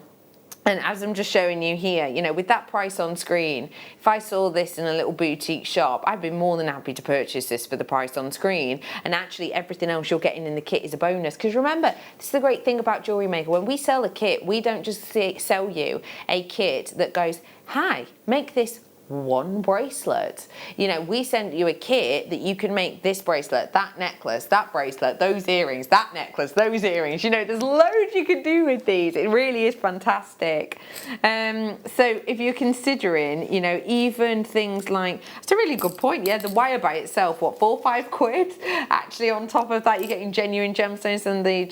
And as I'm just showing you here, with that price on screen, if I saw this in a little boutique shop, I'd be more than happy to purchase this for the price on screen. And actually everything else you're getting in the kit is a bonus. Because remember, this is the great thing about Jewellery Maker. When we sell a kit, we don't just sell you a kit that goes, hi, make this one bracelet. We send you a kit that you can make this bracelet, that necklace, that bracelet, those earrings, that necklace, those earrings. There's loads you can do with these. It really is fantastic. So if you're considering, even things like, it's a really good point. Yeah, the wire by itself, what, 4 or 5 quid? Actually, on top of that, you're getting genuine gemstones and the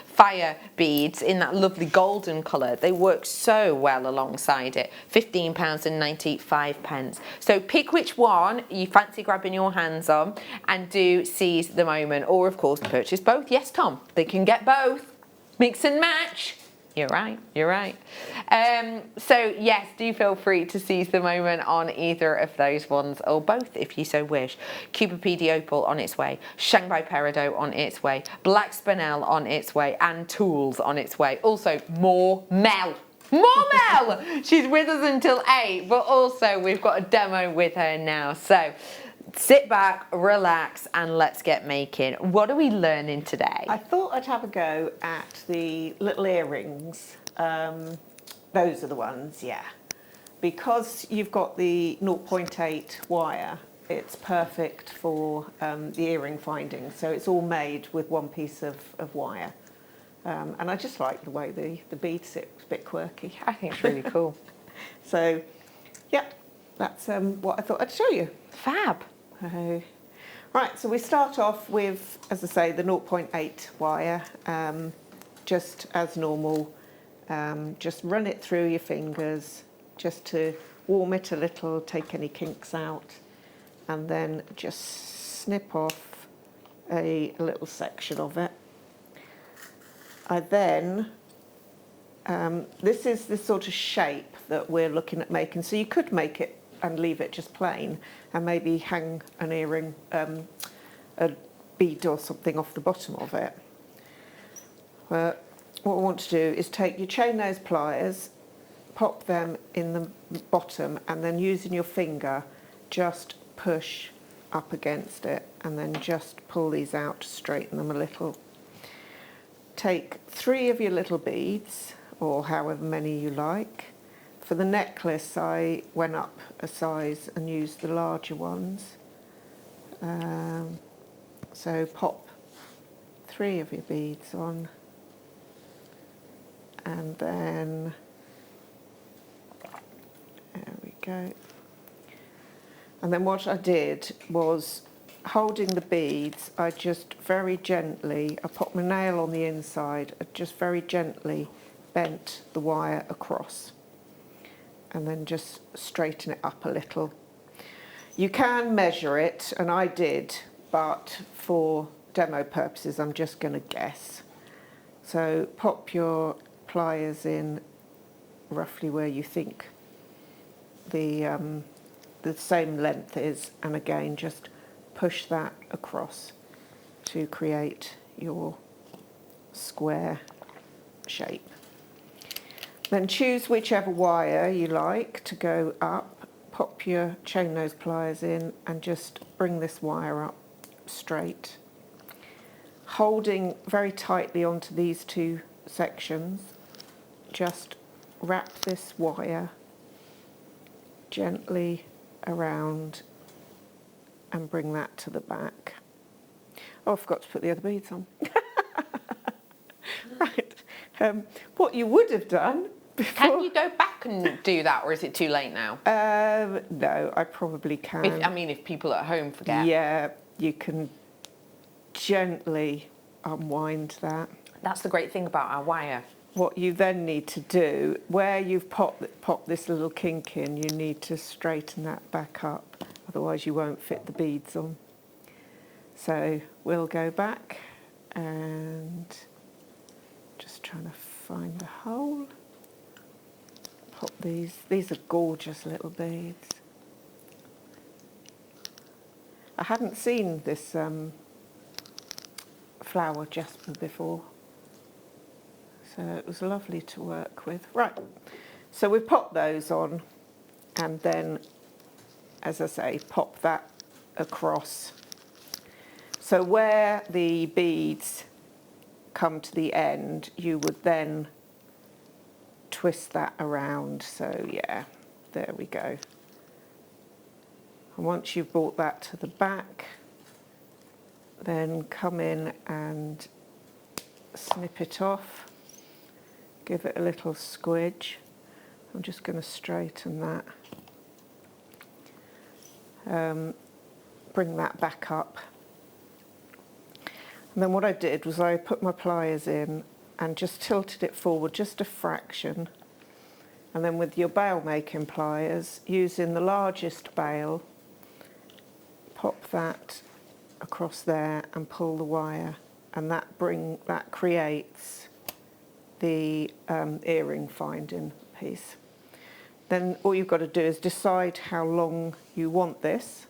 fire beads in that lovely golden colour. They work so well alongside it. £15.95. So pick which one you fancy grabbing your hands on and do seize the moment. Or of course purchase both. Yes, Tom, they can get both. Mix and match. You're right, you're right. So yes, do feel free to seize the moment on either of those ones, or both if you so wish. Cupid Opal on its way, Shanghai Peridot on its way, Black Spinel on its way, and Tools on its way. Also, more Mel. More Mel! She's with us until 8, but also we've got a demo with her now. So sit back, relax, and let's get making. What are we learning today? I thought I'd have a go at the little earrings. Those are the ones, yeah. Because you've got the 0.8 wire, it's perfect for the earring finding. So it's all made with one piece of wire. And I just like the way the bead sits, a bit quirky. I think it's really cool. So, yeah, that's what I thought I'd show you. Fab. Right, so we start off with, as I say, the 0.8 wire, just as normal. Just run it through your fingers, just to warm it a little, take any kinks out, and then just snip off a little section of it. I then, this is the sort of shape that we're looking at making, so you could make it and leave it just plain and maybe hang an earring, a bead or something off the bottom of it. But what I want to do is take your chain nose pliers, pop them in the bottom, and then using your finger just push up against it, and then just pull these out to straighten them a little. Take 3 of your little beads, or however many you like. For the necklace, I went up a size and used the larger ones. So pop 3 of your beads on, and then, there we go. And then what I did was, holding the beads, I just very gently, I popped my nail on the inside, I just very gently bent the wire across, and then just straighten it up a little. You can measure it, and I did, but for demo purposes I'm just going to guess. So pop your pliers in roughly where you think the same length is, and again just push that across to create your square shape. Then choose whichever wire you like to go up, pop your chain nose pliers in, and just bring this wire up straight, holding very tightly onto these 2 sections. Just wrap this wire gently around and bring that to the back. Oh, I forgot to put the other beads on. Right. What you would have done before... Can you go back and do that, or is it too late now? No, I probably can. If people at home forget. Yeah, you can gently unwind that. That's the great thing about our wire. What you then need to do, where you've popped this little kink in, you need to straighten that back up, otherwise you won't fit the beads on. So we'll go back and just trying to find the hole. Pop these are gorgeous little beads. I hadn't seen this flower jasper before, so it was lovely to work with. Right, so we pop those on, and then, as I say, pop that across. So where the beads come to the end, you would then twist that around. So yeah, there we go. And once you've brought that to the back, then come in and snip it off, give it a little squidge. I'm just going to straighten that, bring that back up. And then what I did was I put my pliers in and just tilted it forward just a fraction, and then with your bail making pliers, using the largest bail, pop that across there and pull the wire, and that creates the earring finding piece. Then all you've got to do is decide how long you want this.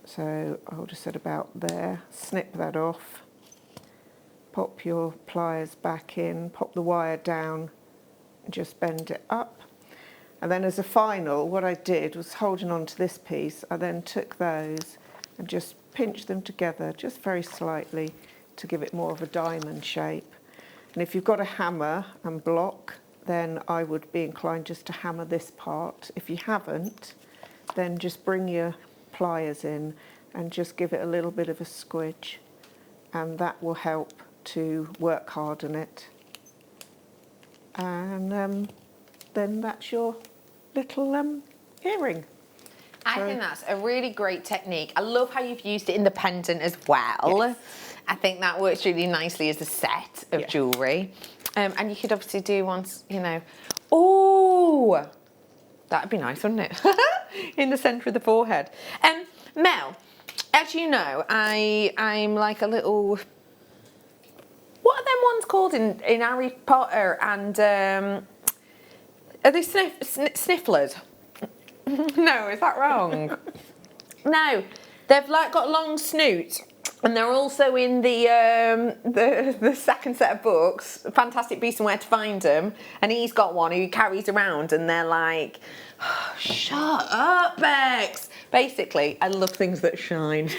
So I'll just set about there, snip that off, pop your pliers back in, pop the wire down, and just bend it up. And then as a final, what I did was holding on to this piece, I then took those and just pinched them together just very slightly to give it more of a diamond shape. And if you've got a hammer and block, then I would be inclined just to hammer this part. If you haven't, then just bring your pliers in and just give it a little bit of a squidge, and that will help to work harden it. And then that's your little earring. I think that's a really great technique. I love how you've used it in the pendant as well. Yes. I think that works really nicely as a set of jewellery. And you could obviously do ones, you know, oh, that'd be nice, wouldn't it? In the centre of the forehead. Mel, as you know, I'm like a little, what are them ones called in Harry Potter? And are they snifflers? No, is that wrong? No, they've like got long snoots. And they're also in the second set of books, Fantastic Beasts and Where to Find Them. And he's got one who he carries around, and they're like, oh, shut up, Bex. Basically, I love things that shine.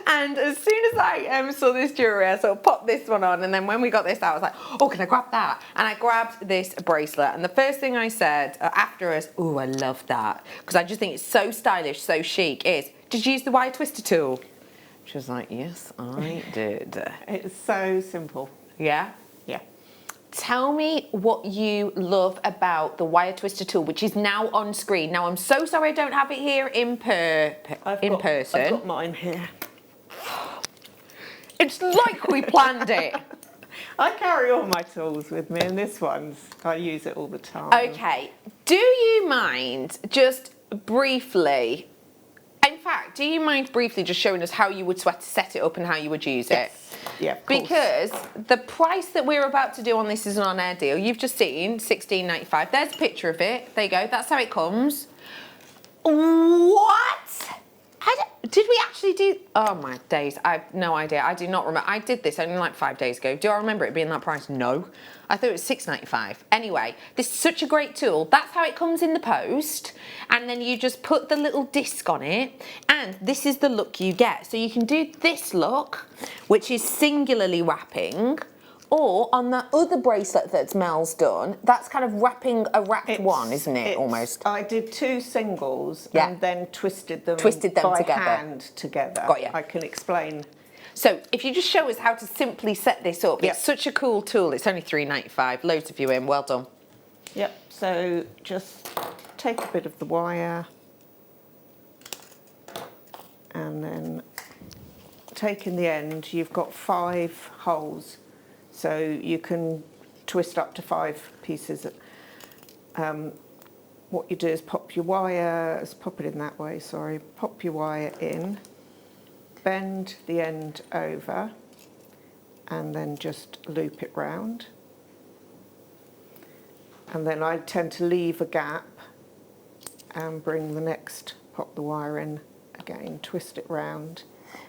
And as soon as I saw this jewellery, I sort of popped this one on. And then when we got this out, I was like, oh, can I grab that? And I grabbed this bracelet. And the first thing I said after us, oh, I love that. Because I just think it's so stylish, so chic, is, did you use the wire twister tool? She was like, yes, I did. It's so simple. Yeah? Yeah. Tell me what you love about the wire twister tool, which is now on screen. Now, I'm so sorry I don't have it here in person. I've got mine here. It's like we planned it. I carry all my tools with me, and this one's, I use it all the time. Okay. Do you mind just briefly... In fact, do you mind briefly just showing us how you would set it up and how you would use it? Yeah, of course. Because the price that we're about to do on this is an on-air deal. You've just seen $16.95. There's a picture of it. There you go. That's how it comes. What? Did we actually do... Oh, my days. I have no idea. I do not remember. I did this only like 5 days ago. Do I remember it being that price? No. I thought it was $6.95. Anyway, this is such a great tool. That's how it comes in the post. And then you just put the little disc on it. And this is the look you get. So you can do this look, which is singularly wrapping. Or on the other bracelet that Mel's done, that's kind of wrapping a wrapped one, isn't it, almost? I did 2 singles and then twisted them by hand together. Got you. I can explain. So if you just show us how to simply set this up, it's such a cool tool. It's only $3.95. Loads of you in. Well done. Yep. So just take a bit of the wire and then take in the end. You've got 5 holes. So you can twist up to 5 pieces. What you do is pop your wire, pop it in that way, sorry, pop your wire in, bend the end over, and then just loop it round. And then I tend to leave a gap and bring the next, pop the wire in again, twist it round.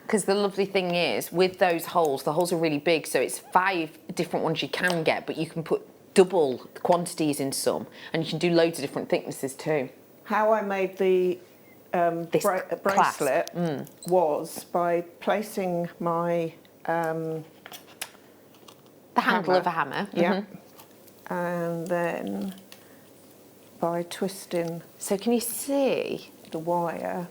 Because the lovely thing is, with those holes, the holes are really big, so it's 5 different ones you can get, but you can put double quantities in some, and you can do loads of different thicknesses too. How I made the bracelet was by placing my the handle of a hammer. Yeah. And then by twisting. So can you see the wire?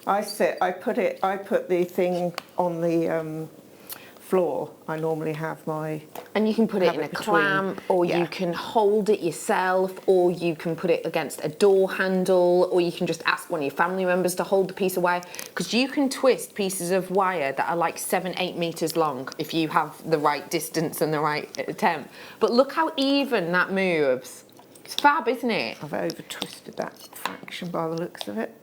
I put the thing on the floor. I normally have my... And you can put it in a clamp, or you can hold it yourself, or you can put it against a door handle, or you can just ask one of your family members to hold the piece of wire. Because you can twist pieces of wire that are like 7-8 meters long if you have the right distance and the right temp. But look how even that moves. It's fab, isn't it? I've over twisted that fraction by the looks of it.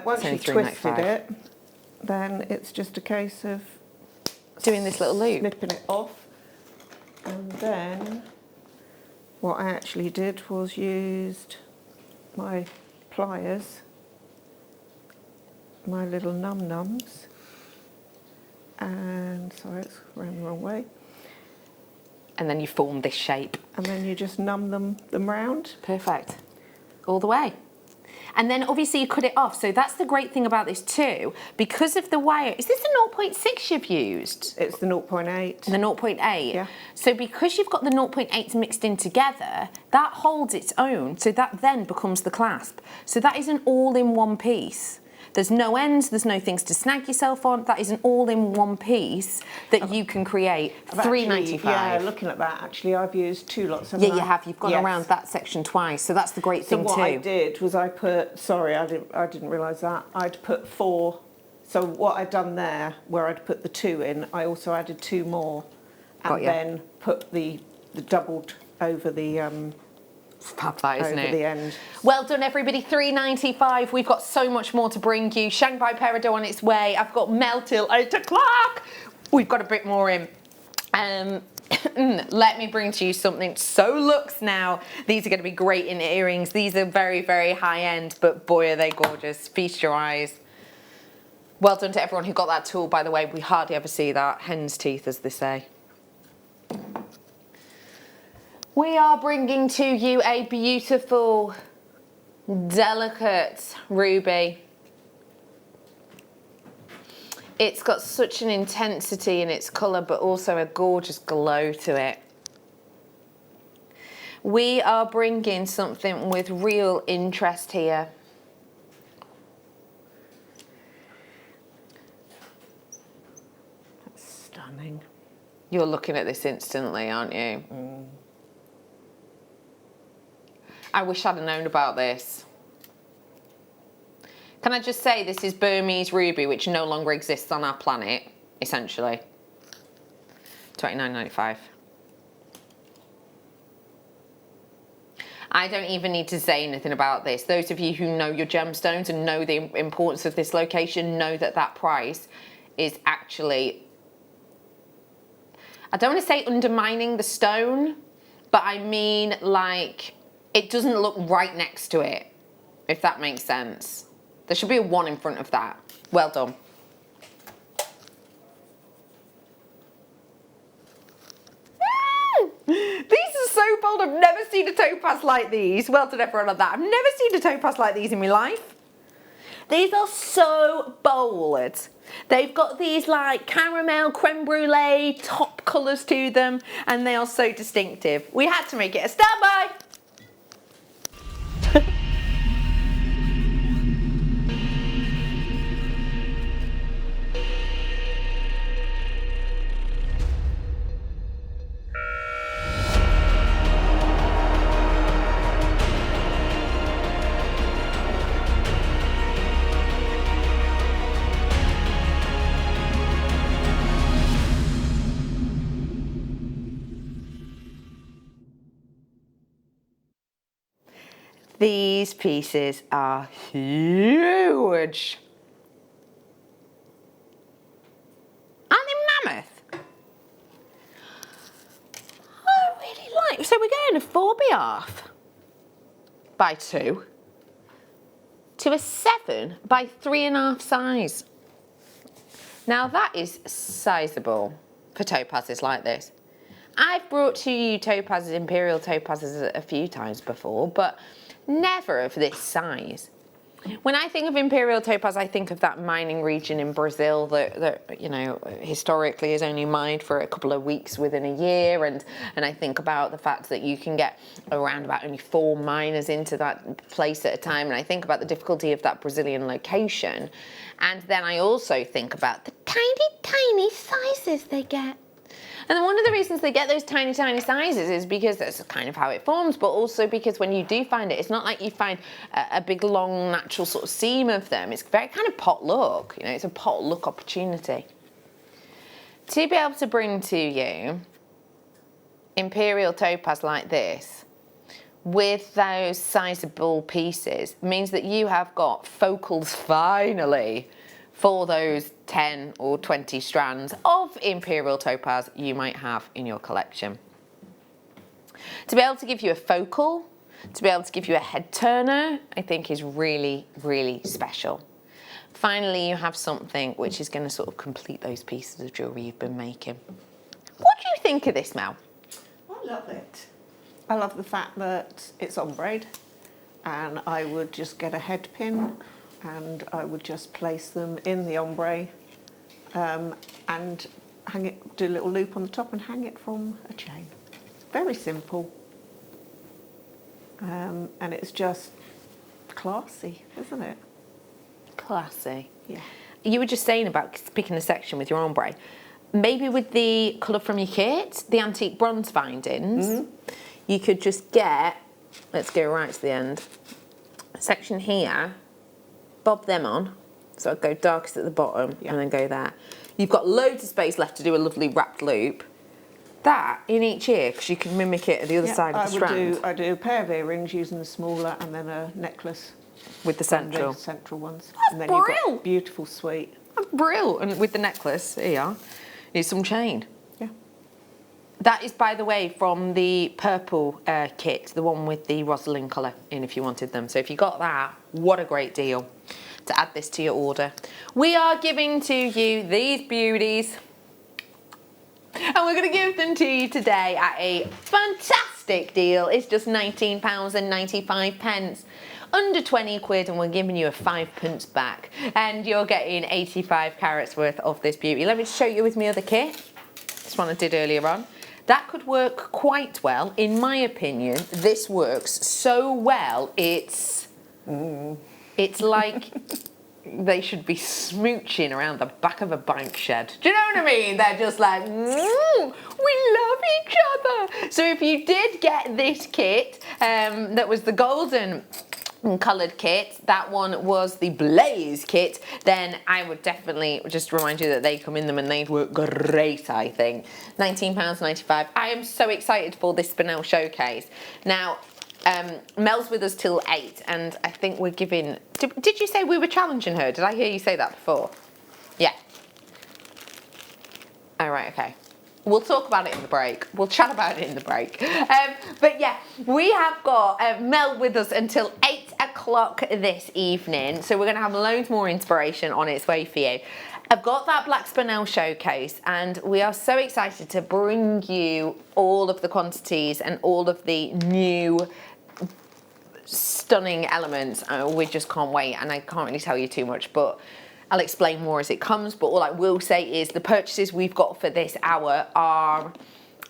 Once you've twisted it, then it's just a case of doing this little loop. Snipping it off. And then what I actually did was used my pliers, my little num-nums, and sorry, it's going the wrong way. And then you form this shape. And then you just numb them round. Perfect. All the way. And then obviously you cut it off. So that's the great thing about this too. Because of the wire, is this the 0.6 you've used? It's the 0.8. The 0.8? Yeah. So because you've got the 0.8s mixed in together, that holds its own. So that then becomes the clasp. So that is an all-in-one piece. There's no ends, there's no things to snag yourself on. That is an all-in-one piece that you can create. $3.95. Yeah, looking at that, actually, I've used 2 lots of Yeah, you have. You've gone around that section twice, so that's the great thing too. So what I did was I put, sorry, I didn't realise that. I'd put 4. So what I'd done there, where I'd put the 2 in, I also added 2 more, and then put the doubled over the. Fab that, isn't it? The end. Well done, everybody. $3.95. We've got so much more to bring you. Shanghai Peridot on its way. I've got Mel till 8 o'clock. We've got a bit more in. Let me bring to you something so luxe now. These are going to be great in earrings. These are very, very high end, but boy, are they gorgeous. Feast your eyes. Well done to everyone who got that tool, by the way. We hardly ever see that. Hen's teeth, as they say. We are bringing to you a beautiful, delicate ruby. It's got such an intensity in its colour, but also a gorgeous glow to it. We are bringing something with real interest here. That's stunning. You're looking at this instantly, aren't you? Mm. I wish I'd have known about this. Can I just say this is Burmese ruby, which no longer exists on our planet, essentially. $29.95. I don't even need to say anything about this. Those of you who know your gemstones and know the importance of this location know that that price is actually, I don't want to say undermining the stone, but I mean like, it doesn't look right next to it, if that makes sense. There should be a 1 in front of that. Well done. These are so bold. I've never seen a topaz like these. Well done everyone on that. I've never seen a topaz like these in my life. These are so bold. They've got these like caramel, creme brulee, top colours to them, and they are so distinctive. We had to make it a standby. These pieces are huge. Aren't they mammoth? I really like, so we're going a 4x1/2 by 2 to a 7 by 3.5 size. Now that is sizable for topazes like this. I've brought to you topazes, imperial topazes a few times before, but never of this size. When I think of imperial topaz, I think of that mining region in Brazil that you know, historically is only mined for a couple of weeks within a year, and I think about the fact that you can get around about only 4 miners into that place at a time, and I think about the difficulty of that Brazilian location, and then I also think about the tiny sizes they get. And then one of the reasons they get those tiny sizes is because that's kind of how it forms, but also because when you do find it, it's not like you find a big, long, natural sort of seam of them. It's very kind of potluck, you know, it's a potluck opportunity. To be able to bring to you imperial topaz like this, with those sizable pieces, means that you have got focals finally for those 10 or 20 strands of imperial topaz you might have in your collection. To be able to give you a focal, to be able to give you a head turner, I think is really, really special. Finally, you have something which is going to sort of complete those pieces of jewellery you've been making. What do you think of this, Mel? I love it. I love the fact that it's ombre, and I would just get a head pin and I would just place them in the ombre and hang it, do a little loop on the top and hang it from a chain. Very simple. And it's just classy, isn't it? Classy. Yeah. You were just saying about picking a section with your ombre. Maybe with the colour from your kit, the antique bronze findings, you could just get, let's go right to the end, a section here, bob them on, so I'd go darkest at the bottom and then go there. You've got loads of space left to do a lovely wrapped loop. That in each ear, because you can mimic it at the other side of the strand. I do a pair of earrings using the smaller and then a necklace. With the central. The central ones. That's and then you've got a beautiful suite. Brill. And with the necklace, here you are, here's some chain. Yeah. That is, by the way, from the purple kit, the one with the Rosalind colour in if you wanted them. So if you got that, what a great deal to add this to your order. We are giving to you these beauties. And we're going to give them to you today at a fantastic deal. It's just £19.95. Under 20 quid, and we're giving you a 5p back. And you're getting 85 carats worth of this beauty. Let me show you with my other kit. This one I did earlier on. That could work quite well. In my opinion, this works so well, it's like they should be smooching around the back of a bank shed. Do you know what I mean? They're just like, we love each other. So if you did get this kit, that was the golden coloured kit, that one was the blaze kit, then I would definitely just remind you that they come in them and they'd work great, I think. £19.95. I am so excited for this Spinel showcase. Now, Mel's with us till 8, and I think we're giving... Did you say we were challenging her? Did I hear you say that before? Yeah. All right, okay. We'll talk about it in the break. We'll chat about it in the break. But yeah, we have got Mel with us until 8 o'clock this evening. So we're going to have loads more inspiration on its way for you. I've got that Black Spinel showcase, and we are so excited to bring you all of the quantities and all of the new stunning elements. We just can't wait, and I can't really tell you too much, but I'll explain more as it comes. But all I will say is the purchases we've got for this hour are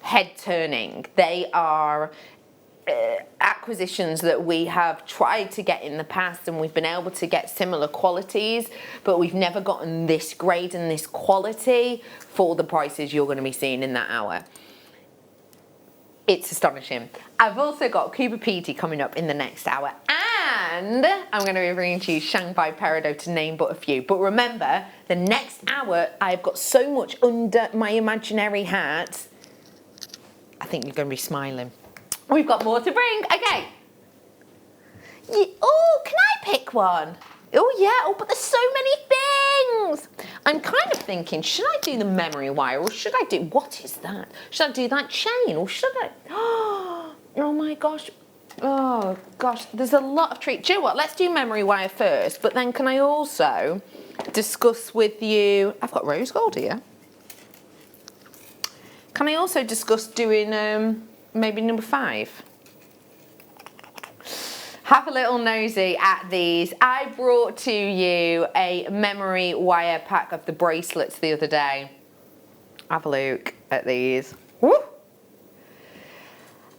head turning. They are acquisitions that we have tried to get in the past, and we've been able to get similar qualities, but we've never gotten this grade and this quality for the prices you're going to be seeing in that hour. It's astonishing. I've also got Cuba Petey coming up in the next hour, and I'm going to be bringing to you Shanghai Peridot, to name but a few. But remember, the next hour, I've got so much under my imaginary hat, I think you're going to be smiling. We've got more to bring. Okay. Oh, can I pick one? Oh, yeah. Oh, but there's so many things. I'm kind of thinking, should I do the memory wire, or should I do... What is that? Should I do that chain, or should I... Oh, my gosh. Oh, gosh. There's a lot of treats. Do you know what? Let's do memory wire first, but then can I also discuss with you... I've got rose gold here. Can I also discuss doing... maybe number 5. Have a little nosy at these. I brought to you a memory wire pack of the bracelets the other day. Have a look at these. Woo!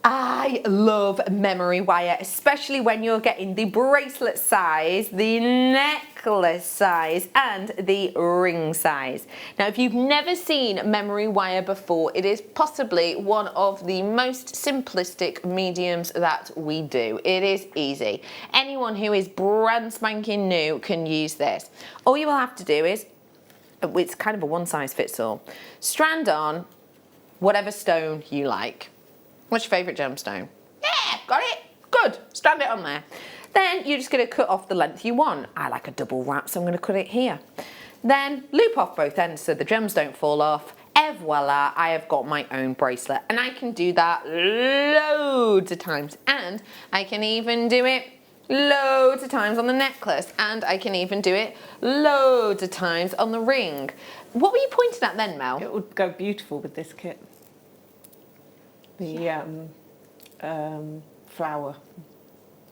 I love memory wire, especially when you're getting the bracelet size, the necklace size, and the ring size. Now, if you've never seen memory wire before, it is possibly one of the most simplistic mediums that we do. It is easy. Anyone who is brand spanking new can use this. All you will have to do is, it's kind of a one size fits all, strand on whatever stone you like. What's your favourite gemstone? Yeah, got it. Good. Strand it on there. Then you're just going to cut off the length you want. I like a double wrap, so I'm going to cut it here. Then loop off both ends so the gems don't fall off. Et voila, I have got my own bracelet. And I can do that loads of times. And I can even do it loads of times on the necklace. And I can even do it loads of times on the ring. What were you pointing at then, Mel? It would go beautiful with this kit. The flower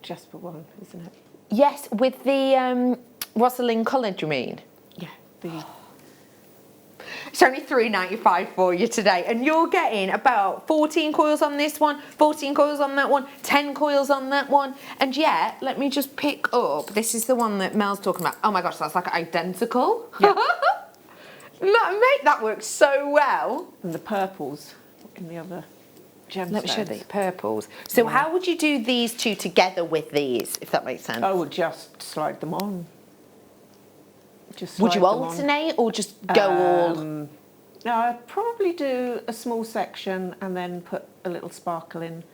Jasper one, isn't it? Yes, with the Rosalind colour, do you mean? Yeah, the... It's only $3.95 for you today, and you're getting about 14 coils on this one, 14 coils on that one, 10 coils on that one, and yet, let me just pick up, this is the one that Mel's talking about. Oh my gosh, that's like identical. Yeah. Mate, that works so well. And the purples in the other gemstones. Let me show the purples. So yeah. How would you do these two together with these, if that makes sense? I would just slide them on. Would you alternate or just go all? No, I'd probably do a small section and then put a little sparkle in,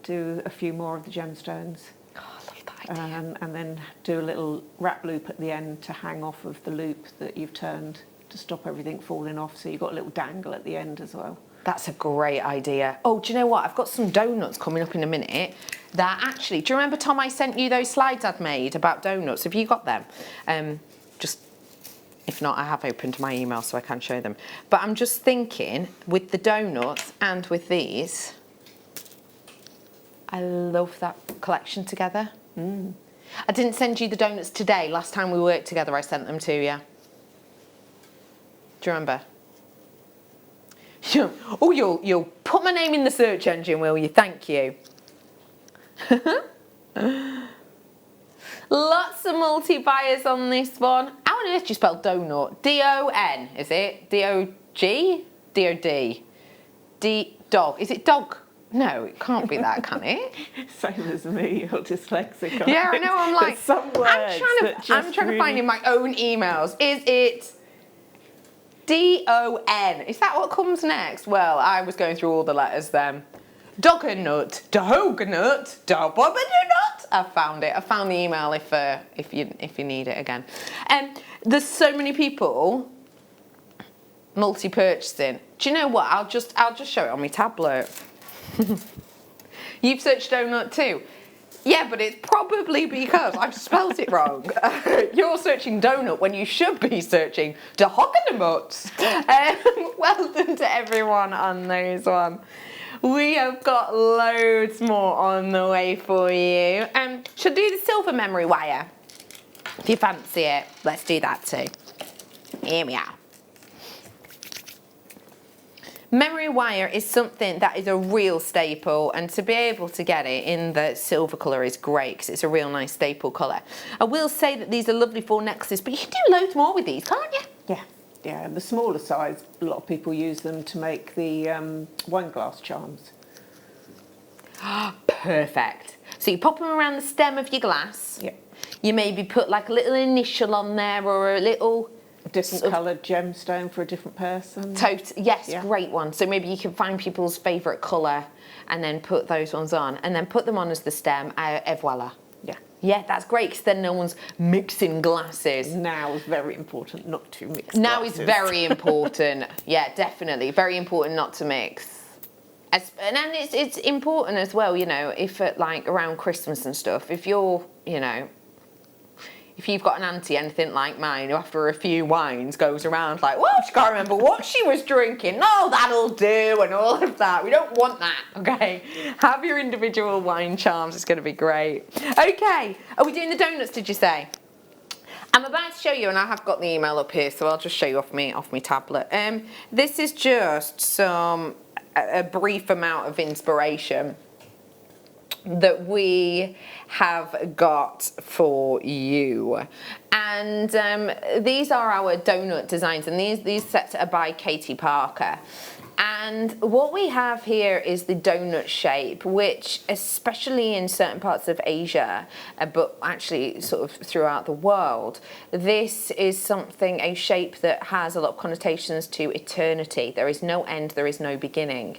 do a few more of the gemstones. Oh, I love that idea. And then do a little wrap loop at the end to hang off of the loop that you've turned to stop everything falling off, so you've got a little dangle at the end as well. That's a great idea. Oh, do you know what? I've got some donuts coming up in a minute that actually, do you remember, Tom, I sent you those slides I'd made about donuts? Have you got them? Just, if not, I have opened my email so I can show them. But I'm just thinking, with the donuts and with these, I love that collection together. Mm. I didn't send you the donuts today. Last time we worked together, I sent them to you. Do you remember? Oh, you'll put my name in the search engine, will you? Thank you. Lots of multi-buyers on this one. How on earth do you spell donut? D-O-N, is it? D-O-G? D-O-D? D-dog. Is it dog? No, it can't be that, can it? Same as me, you're dyslexic. Yeah, I know, I'm like, some words I'm trying to find in my own emails. Is it D-O-N? Is that what comes next? Well, I was going through all the letters then. Doggernut, Doggernut, Dobbabadunut. I found it. I found the email if you need it again. There's so many people multi-purchasing. Do you know what? I'll just show it on my tablet. You've searched donut too. Yeah, but it's probably because I've spelt it wrong. You're searching donut when you should be searching Doggernut. Well done to everyone on those one. We have got loads more on the way for you. Should I do the silver memory wire? If you fancy it, let's do that too. Here we are. Memory wire is something that is a real staple, and to be able to get it in the silver colour is great because it's a real nice staple colour. I will say that these are lovely for necklaces, but you can do loads more with these, can't you? Yeah. Yeah, the smaller size, a lot of people use them to make the wine glass charms. Perfect. So you pop them around the stem of your glass. Yeah. You maybe put like a little initial on there or a little... A different coloured gemstone for a different person. Yes, yeah. Great one. So maybe you can find people's favourite colour and then put those ones on and then put them on as the stem, et voila. Yeah. Yeah, that's great because then no one's mixing glasses. Now is very important not to mix Now glasses. is very important. Yeah, definitely. Very important not to mix. And then it's important as well, you know, if at like around Christmas and stuff, if you're, you know, if you've got an auntie, anything like mine, who after a few wines goes around like, well, she can't remember what she was drinking. No, that'll do, and all of that. We don't want that, okay? Have your individual wine charms. It's going to be great. Okay, are we doing the donuts, did you say? I'm about to show you, and I have got the email up here, so I'll just show you off my tablet. This is just a brief amount of inspiration that we have got for you, and these are our donut designs, and these sets are by Katie Parker. And what we have here is the donut shape, which especially in certain parts of Asia, but actually sort of throughout the world, this is something, a shape that has a lot of connotations to eternity. There is no end, there is no beginning.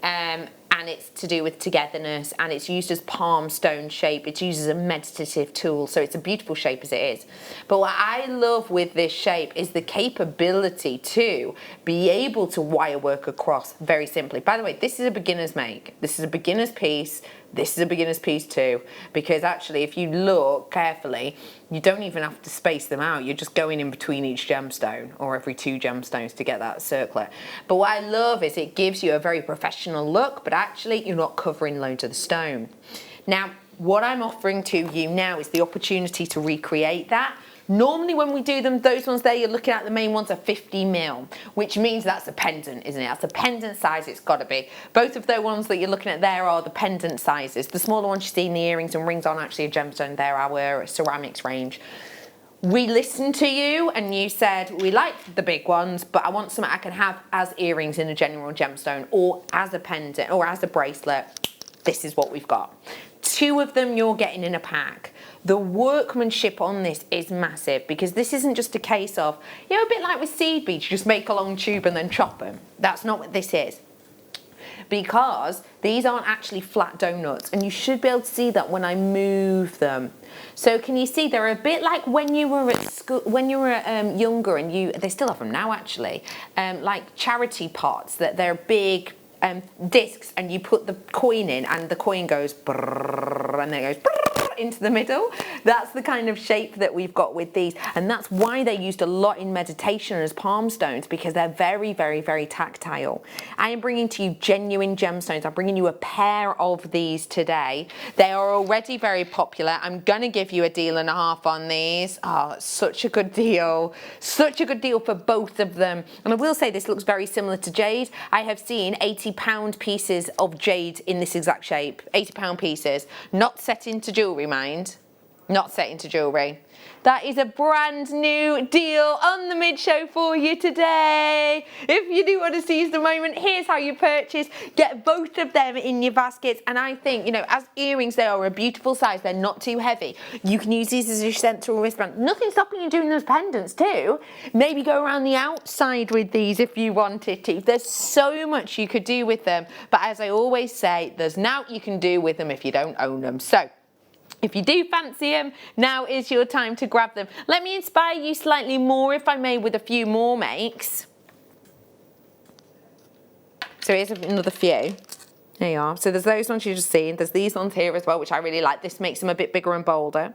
and it's to do with togetherness, and it's used as palm stone shape. It's used as a meditative tool, so it's a beautiful shape as it is. But what I love with this shape is the capability to be able to wire work across very simply. By the way, this is a beginner's make. This is a beginner's piece. This is a beginner's piece too, because actually if you look carefully, you don't even have to space them out. You're just going in between each gemstone or every 2 gemstones to get that circlet. But what I love is it gives you a very professional look, but actually you're not covering loads of the stone. Now, what I'm offering to you now is the opportunity to recreate that. Normally when we do them, those ones there you're looking at, the main ones are 50 mil, which means that's a pendant, isn't it? That's a pendant size it's got to be. Both of the ones that you're looking at there are the pendant sizes. The smaller ones you see in the earrings and rings aren't actually a gemstone, they're our ceramics range. We listened to you and you said, we like the big ones, but I want something I can have as earrings in a general gemstone or as a pendant or as a bracelet. This is what we've got. 2 of them you're getting in a pack. The workmanship on this is massive because this isn't just a case of, you know, a bit like with seed beads, you just make a long tube and then chop them. That's not what this is. Because these aren't actually flat donuts, and you should be able to see that when I move them. So can you see they're a bit like when you were at school, when you were younger, and they still have them now actually, like charity pots, that they're big discs, and you put the coin in and the coin goes brrrr, and then it goes brrrr into the middle. That's the kind of shape that we've got with these, and that's why they're used a lot in meditation as palm stones, because they're very, very, very tactile. I am bringing to you genuine gemstones. I'm bringing you a pair of these today. They are already very popular. I'm gonna give you a deal and a half on these. Oh, such a good deal. Such a good deal for both of them. And I will say this looks very similar to jade. I have seen £80 pieces of jade in this exact shape. £80 pieces, not set into jewellery, mind, not set into jewellery. That is a brand new deal on the mid-show for you today. If you do want to seize the moment, here's how you purchase. Get both of them in your baskets. And I think, you know, as earrings, they are a beautiful size. They're not too heavy. You can use these as your central wristband. Nothing stopping you doing those pendants too. Maybe go around the outside with these if you wanted to. There's so much you could do with them. But as I always say, there's naught you can do with them if you don't own them. So if you do fancy them, now is your time to grab them. Let me inspire you slightly more, if I may, with a few more makes. So here's another few. There you are. So there's those ones you've just seen. There's these ones here as well, which I really like. This makes them a bit bigger and bolder.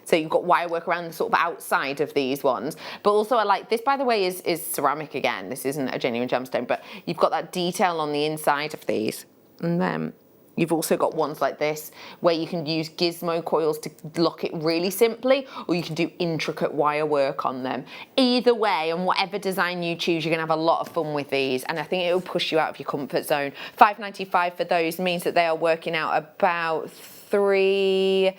So you've got wire work around the sort of outside of these ones. But also I like, this by the way is ceramic again. This isn't a genuine gemstone, but you've got that detail on the inside of these. And then you've also got ones like this where you can use gizmo coils to lock it really simply, or you can do intricate wire work on them. Either way, and whatever design you choose, you're gonna have a lot of fun with these, and I think it will push you out of your comfort zone. £5.95 for those means that they are working out about £3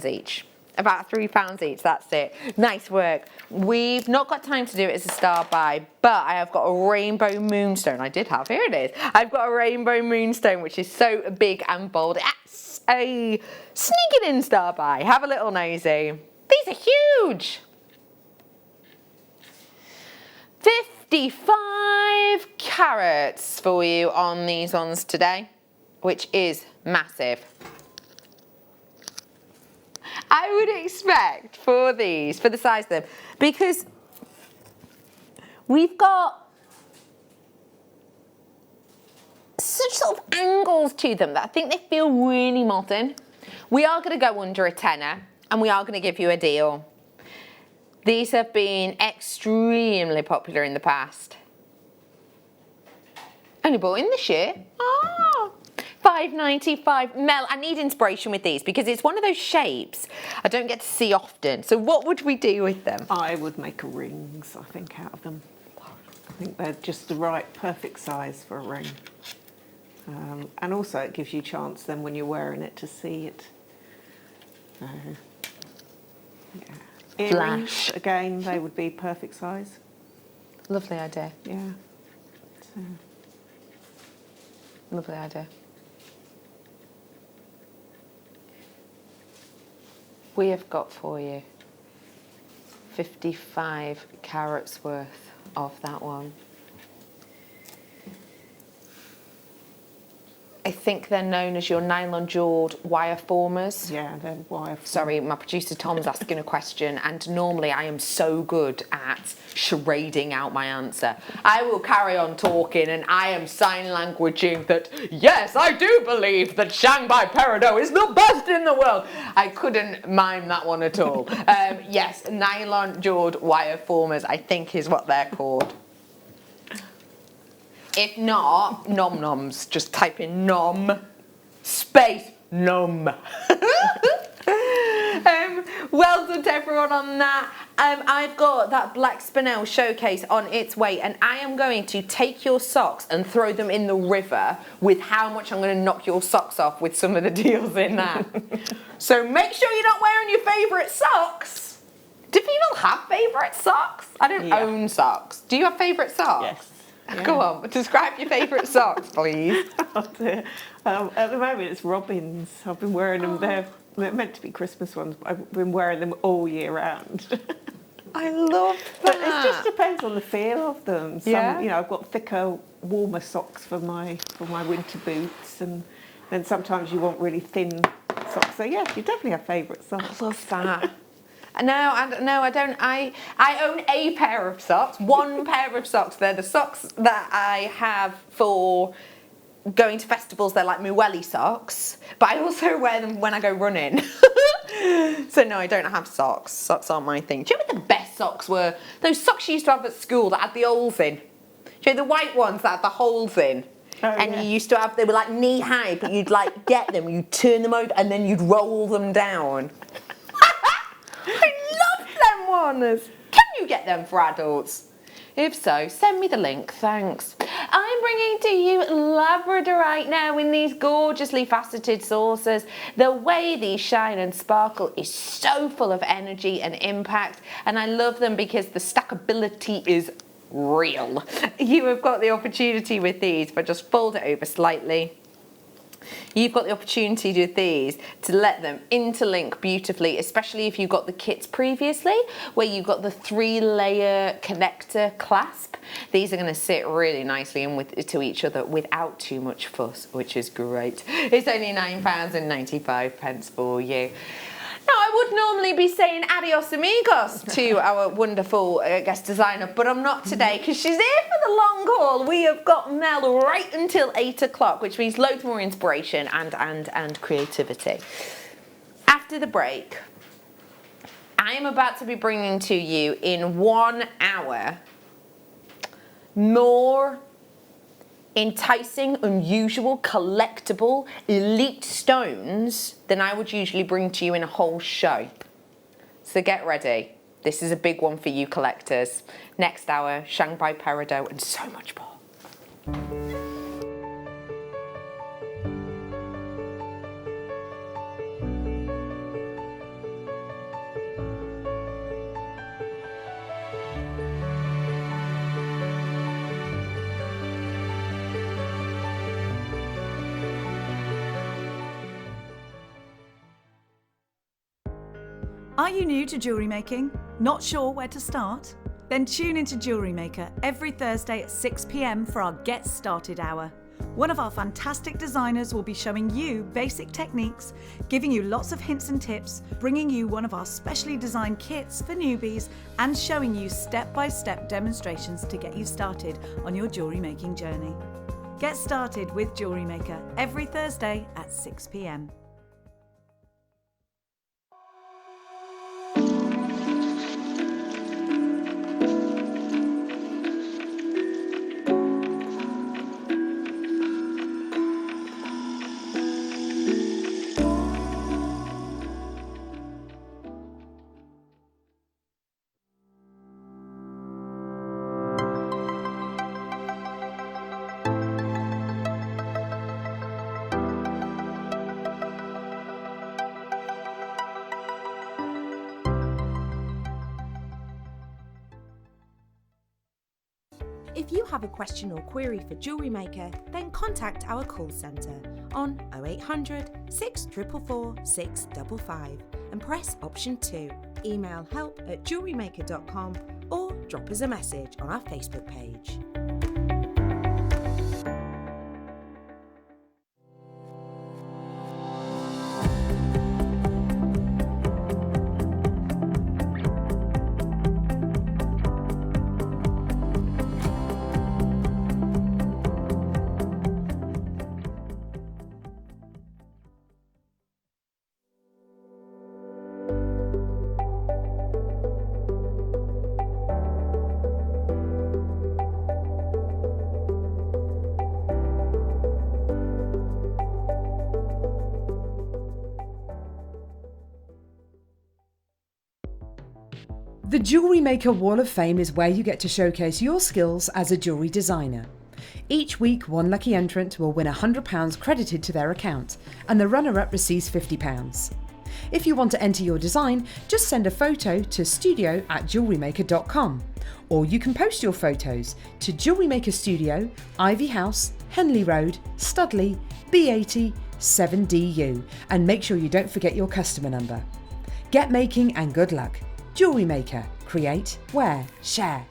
each. About £3 each, that's it. Nice work. We've not got time to do it as a star buy, but I have got a rainbow moonstone. I did have, here it is. I've got a rainbow moonstone, which is so big and bold. It's a sneak it in star buy. Have a little nosy. These are huge. 55 carats for you on these ones today, which is massive. I would expect for these, for the size of them, because we've got such sort of angles to them that I think they feel really modern. We are going to go under a tenner, and we are going to give you a deal. These have been extremely popular in the past. Only bought in this year. Ah. £5.95. Mel, I need inspiration with these because it's one of those shapes I don't get to see often. So what would we do with them? I would make rings, I think, out of them. I think they're just the right, perfect size for a ring. And also it gives you a chance then when you're wearing it to see it. Yeah. Earrings, again, they would be perfect size. Lovely idea. Yeah. So. Lovely idea. We have got for you 55 carats worth of that one. I think they're known as your nylon jawed wire formers. Yeah, they're wire formers. Sorry, my producer Tom's asking a question, and normally I am so good at charading out my answer. I will carry on talking and I am sign languaging that, yes, I do believe that Shanghai Peridot is the best in the world. I couldn't mime that one at all. Yes, nylon jawed wire formers, I think is what they're called. If not, nom noms. Just type in nom space nom. Well done to everyone on that. I've got that black spinel showcase on its way, and I am going to take your socks and throw them in the river with how much I'm going to knock your socks off with some of the deals in that. So make sure you're not wearing your favourite socks. Do people have favourite socks? I don't own socks. Do you have favourite socks? Yes. Yeah. Go on, describe your favourite socks, please. At the moment, it's robins. I've been wearing them. They're meant to be Christmas ones, but I've been wearing them all year round. I love that. But it just depends on the feel of them. Some, Yeah. you know, I've got thicker, warmer socks for my winter boots, and then sometimes you want really thin socks. So yeah, you definitely have favourite socks. I love that. No, I don't. I own a pair of socks, one pair of socks. They're the socks that I have for going to festivals. They're like my welly socks, but I also wear them when I go running. So no, I don't have socks. Socks aren't my thing. Do you know what the best socks were? Those socks you used to have at school that had the holes in. Do you know the white ones that had the holes in? Oh, and yeah. you used to have, they were like knee high, but you'd like get them, you'd turn them over, and then you'd roll them down. I love them ones. Can you get them for adults? If so, send me the link, thanks. I'm bringing to you Labradorite now in these gorgeously faceted saucers. The way these shine and sparkle is so full of energy and impact, and I love them because the stackability is real. You have got the opportunity with these, but just fold it over slightly. You've got the opportunity with these to let them interlink beautifully, especially if you've got the kits previously where you've got the 3-layer connector clasp. These are going to sit really nicely in to each other without too much fuss, which is great. It's only £9.95 for you. Now, I would normally be saying adios amigos to our wonderful guest designer, but I'm not today because she's here for the long haul. We have got Mel right until 8 o'clock, which means loads more inspiration and creativity. After the break, I am about to be bringing to you in 1 hour more enticing, unusual, collectible, elite stones than I would usually bring to you in a whole show. So get ready. This is a big one for you collectors. Next hour, Shanghai Peridot and so much more. Are you new to jewellery making? Not sure where to start? Then tune into Jewellery Maker every Thursday at 6 p.m. for our Get Started hour. One of our fantastic designers will be showing you basic techniques, giving you lots of hints and tips, bringing you one of our specially designed kits for newbies, and showing you step-by-step demonstrations to get you started on your jewellery making journey. Get started with Jewellery Maker every Thursday at 6 p.m. If you have a question or query for Jewellery Maker, then contact our call centre on 0800 644 655 and press option 2. Email help@jewellerymaker.com or drop us a message on our Facebook page. The Jewellery Maker Wall of Fame is where you get to showcase your skills as a jewellery designer. Each week, one lucky entrant will win £100 credited to their account, and the runner-up receives £50. If you want to enter your design, just send a photo to studio@jewellerymaker.com, or you can post your photos to Jewellery Maker Studio, Ivy House, Henley Road, Studley, B80 7DU, and make sure you don't forget your customer number. Get making and good luck. Jewellery Maker. Create, wear, share.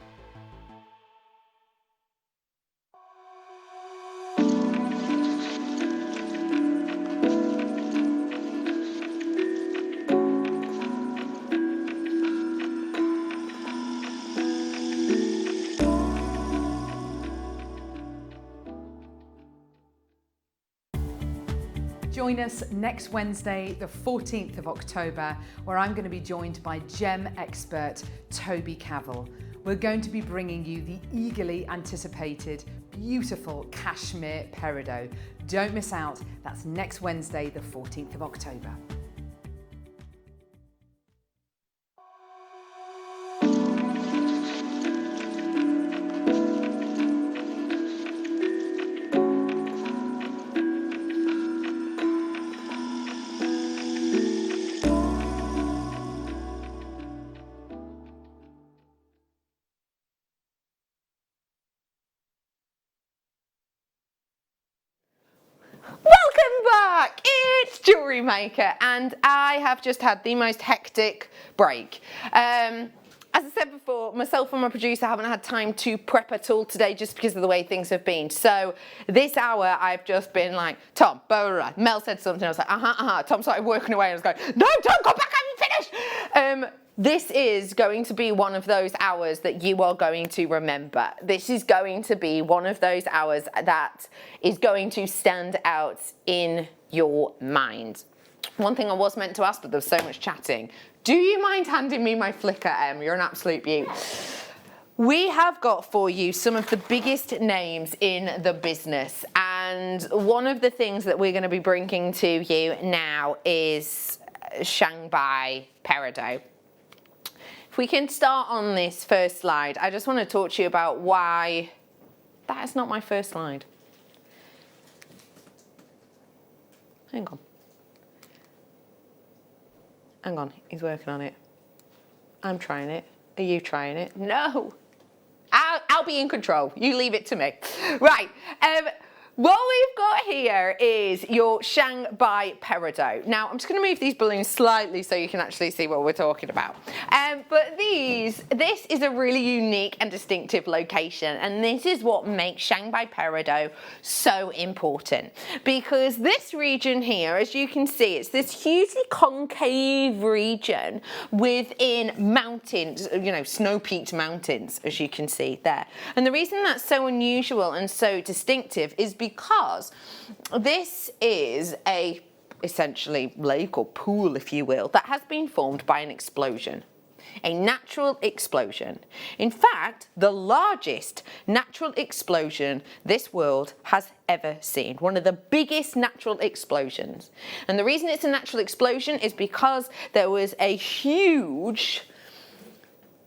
Join us next Wednesday, the 14th of October, where I'm going to be joined by gem expert Toby Cavell. We're going to be bringing you the eagerly anticipated, beautiful cashmere peridot. Don't miss out. That's next Wednesday, the 14th of October. Welcome back! It's Jewellery Maker, and I have just had the most hectic break. As I said before, myself and my producer haven't had time to prep at all today just because of the way things have been. So this hour I've just been like, Tom, blah, blah, blah. Mel said something, I was like, Tom started working away, and I was going, no, Tom, come back, I haven't finished! This is going to be one of those hours that you are going to remember. This is going to be one of those hours that is going to stand out in your mind. One thing I was meant to ask, but there was so much chatting. Do you mind handing me my flicker, Em? You're an absolute beaut. We have got for you some of the biggest names in the business, and one of the things that we're going to be bringing to you now is Shanghai peridot. If we can start on this first slide, I just want to talk to you about why that is not my first slide. Hang on. Hang on, he's working on it. I'm trying it. Are you trying it? No. I'll be in control. You leave it to me. Right. What we've got here is your Shanghai peridot. Now, I'm just going to move these balloons slightly so you can actually see what we're talking about. But this is a really unique and distinctive location, and this is what makes Shanghai peridot so important. Because this region here, as you can see, it's this hugely concave region within mountains, you know, snow-peaked mountains, as you can see there. And the reason that's so unusual and so distinctive is because this is a essentially lake or pool, if you will, that has been formed by an explosion. A natural explosion. In fact, the largest natural explosion this world has ever seen. One of the biggest natural explosions. And the reason it's a natural explosion is because there was a huge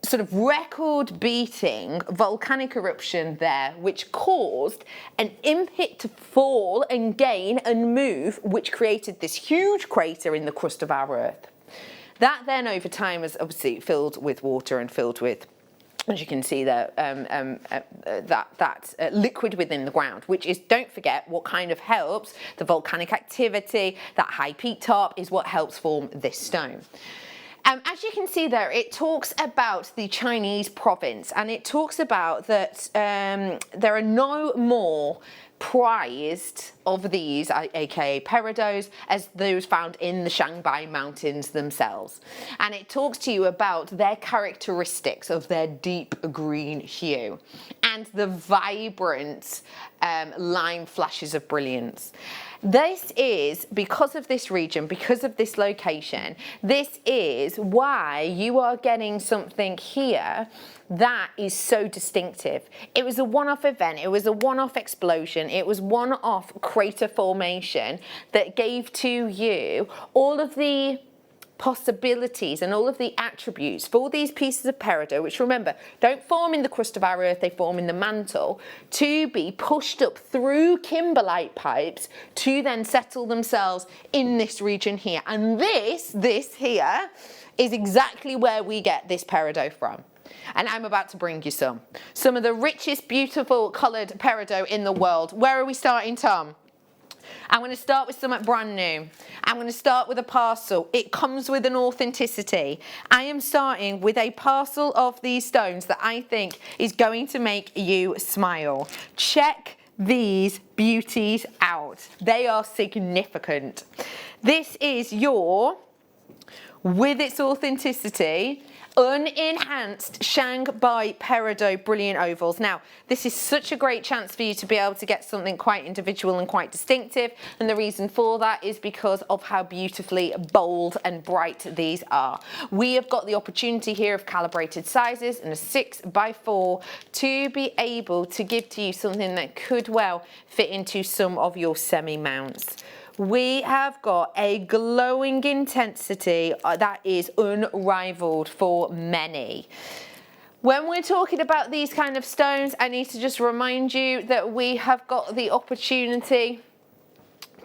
sort of record-beating volcanic eruption there, which caused an input to fall and gain and move, which created this huge crater in the crust of our Earth. That then over time is obviously filled with water and filled with, as you can see there, that liquid within the ground, which is, don't forget, what kind of helps the volcanic activity, that high peak top is what helps form this stone. As you can see there, it talks about the Chinese province, and it talks about that there are no more prized of these, aka peridots, as those found in the Shanghai mountains themselves. And it talks to you about their characteristics of their deep green hue and the vibrant lime flashes of brilliance. This is, because of this region, because of this location, this is why you are getting something here that is so distinctive. It was a one-off event, it was a one-off explosion, it was one-off crater formation that gave to you all of the possibilities and all of the attributes for these pieces of peridot, which remember, don't form in the crust of our earth, they form in the mantle, to be pushed up through kimberlite pipes to then settle themselves in this region here. And this here is exactly where we get this peridot from. And I'm about to bring you some of the richest, beautiful coloured peridot in the world. Where are we starting, Tom? I'm going to start with something brand new. I'm going to start with a parcel. It comes with an authenticity. I am starting with a parcel of these stones that I think is going to make you smile. Check these beauties out. They are significant. This is your, with its authenticity, unenhanced Shanghai peridot brilliant ovals. Now, this is such a great chance for you to be able to get something quite individual and quite distinctive, and the reason for that is because of how beautifully bold and bright these are. We have got the opportunity here of calibrated sizes and a 6x4 to be able to give to you something that could well fit into some of your semi-mounts. We have got a glowing intensity that is unrivaled for many. When we're talking about these kind of stones, I need to just remind you that we have got the opportunity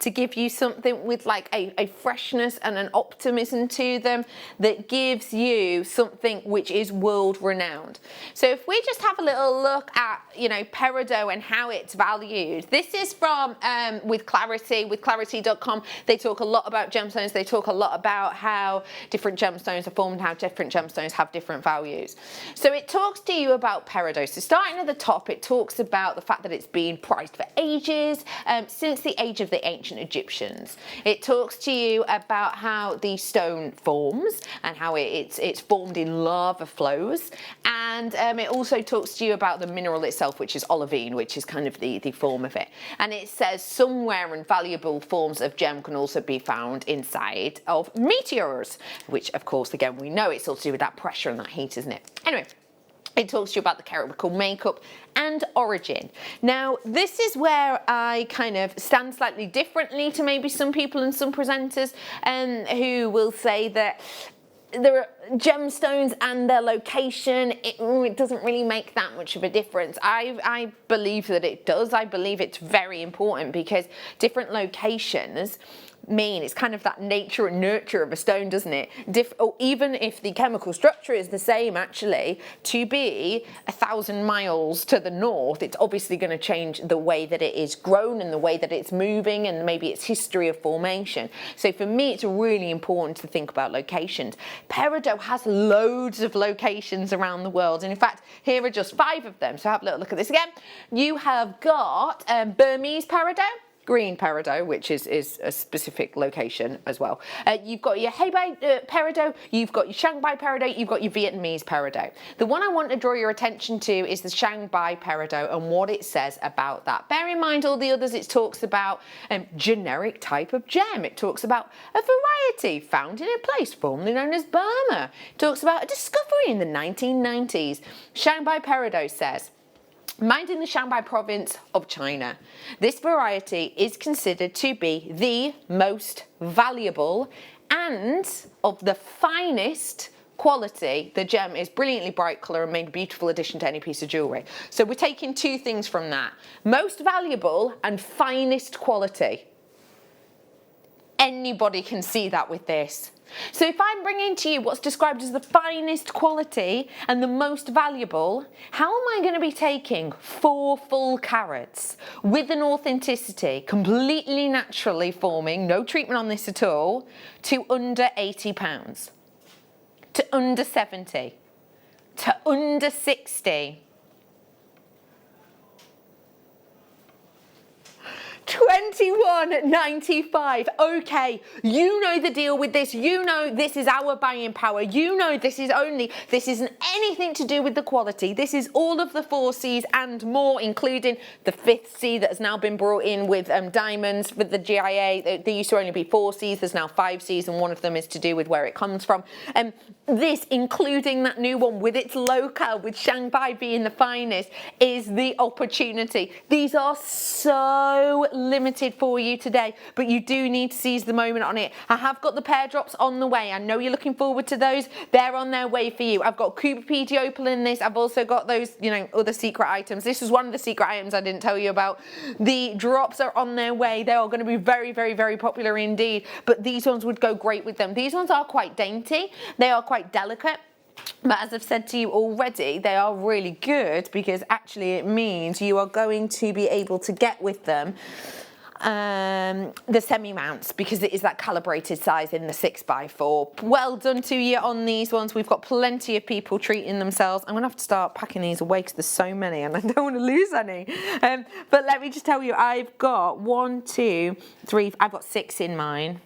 to give you something with like a freshness and an optimism to them that gives you something which is world renowned. So if we just have a little look at, you know, peridot and how it's valued. This is from with clarity.com. They talk a lot about gemstones. They talk a lot about how different gemstones are formed, how different gemstones have different values. So it talks to you about peridot. So starting at the top, it talks about the fact that it's been prized for ages, since the age of the ancient Egyptians. It talks to you about how the stone forms and how it's formed in lava flows, and it also talks to you about the mineral itself, which is olivine, which is kind of the form of it. And it says some rare and valuable forms of gem can also be found inside of meteors, which of course again we know it's all to do with that pressure and that heat, isn't it? Anyway, it talks to you about the chemical makeup and origin. Now, this is where I kind of stand slightly differently to maybe some people and some presenters who will say that there are gemstones and their location, it doesn't really make that much of a difference. I believe that it does. I believe it's very important because different locations mean it's kind of that nature and nurture of a stone, doesn't it? Or even if the chemical structure is the same, actually, to be 1,000 miles to the north, it's obviously going to change the way that it is grown and the way that it's moving and maybe its history of formation. So for me, it's really important to think about locations. Peridot has loads of locations around the world, and in fact, here are just 5 of them. So have a little look at this again. You have got Burmese peridot, green peridot, which is a specific location as well. You've got your Hebei peridot, you've got your Shanghai peridot, you've got your Vietnamese peridot. The one I want to draw your attention to is the Shanghai peridot and what it says about that. Bear in mind all the others, it talks about generic type of gem. It talks about a variety found in a place formerly known as Burma. It talks about a discovery in the 1990s. Shanghai peridot says, mined in the Shanghai province of China. This variety is considered to be the most valuable and of the finest quality. The gem is brilliantly bright colour and made a beautiful addition to any piece of jewellery. So we're taking 2 things from that. Most valuable and finest quality. Anybody can see that with this. So if I'm bringing to you what's described as the finest quality and the most valuable, how am I going to be taking 4 full carats with an authenticity, completely naturally forming, no treatment on this at all, to under £80, to under 70, to under 60? £21.95. Okay, you know the deal with this. You know this is our buying power. You know this isn't anything to do with the quality. This is all of the 4 C's and more, including the 5th C that has now been brought in with diamonds with the GIA. There used to only be 4 C's. There's now 5 C's, and one of them is to do with where it comes from. This, including that new one with its locale, with Shanghai being the finest, is the opportunity. These are so limited for you today, but you do need to seize the moment on it. I have got the pear drops on the way. I know you're looking forward to those. They're on their way for you. I've got Cooper P Opal in this. I've also got those, you know, other secret items. This is one of the secret items I didn't tell you about. The drops are on their way. They are going to be very, very, very popular indeed, but these ones would go great with them. These ones are quite dainty. They are quite delicate. But as I've said to you already, they are really good because actually it means you are going to be able to get with them the semi-mounts because it is that calibrated size in the 6x4. Well done to you on these ones. We've got plenty of people treating themselves. I'm gonna have to start packing these away because there's so many and I don't want to lose any. But let me just tell you, I've got 1, 2, 3, I've got 6 in mine.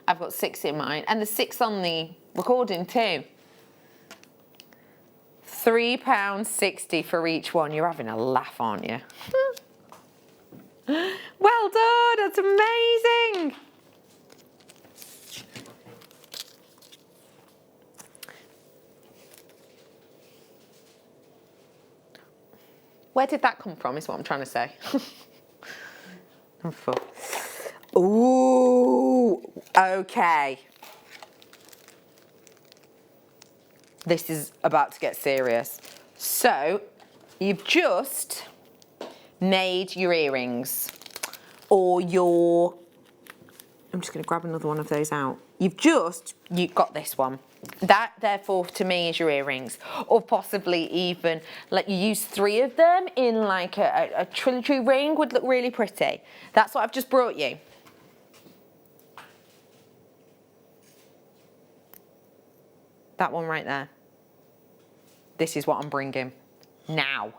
I've got 6 in mine and the 6 on the recording too. £3.60 for each one. You're having a laugh, aren't you? Well done, that's amazing. Where did that come from is what I'm trying to say. I'm full. Ooh, okay. This is about to get serious. So, you've just made your earrings or your, I'm just going to grab another one of those out. You've got this one. That, therefore, to me is your earrings. Or possibly even, like you use 3 of them in like a trilogy ring would look really pretty. That's what I've just brought you. That one right there. This is what I'm bringing now.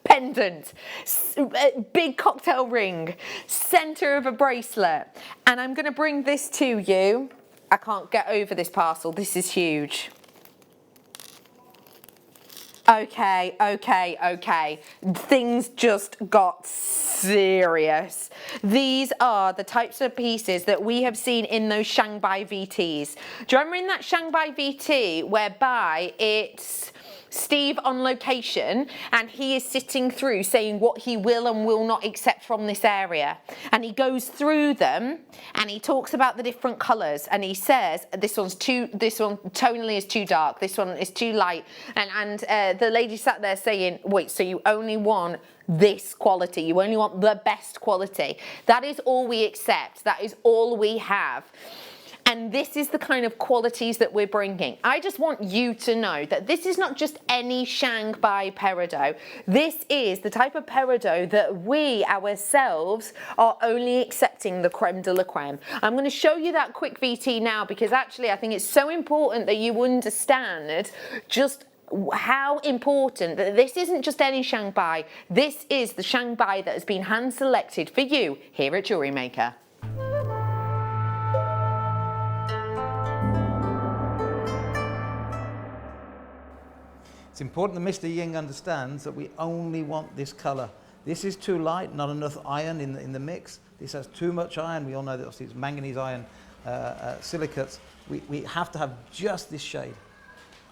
Pendant, big cocktail ring, center of a bracelet. And I'm gonna bring this to you. I can't get over this parcel. This is huge. Okay. Things just got serious. These are the types of pieces that we have seen in those Shanghai VTs. Do you remember in that Shanghai VT whereby it's Steve on location and he is sitting through saying what he will and will not accept from this area, and he goes through them and he talks about the different colors and he says this one tonally is too dark, this one is too light, and the lady sat there saying, wait, so you only want this quality, you only want the best quality. That is all we accept, that is all we have. And this is the kind of qualities that we're bringing. I just want you to know that this is not just any Shanghai peridot. This is the type of peridot that we ourselves are only accepting the creme de la creme. I'm going to show you that quick VT now because actually I think it's so important that you understand just how important that this isn't just any Shanghai. This is the Shanghai that has been hand selected for you here at Jewellery Maker. It's important that Mr. Ying understands that we only want this colour. This is too light, not enough iron in the mix. This has too much iron. We all know that obviously it's manganese iron silicates. We have to have just this shade.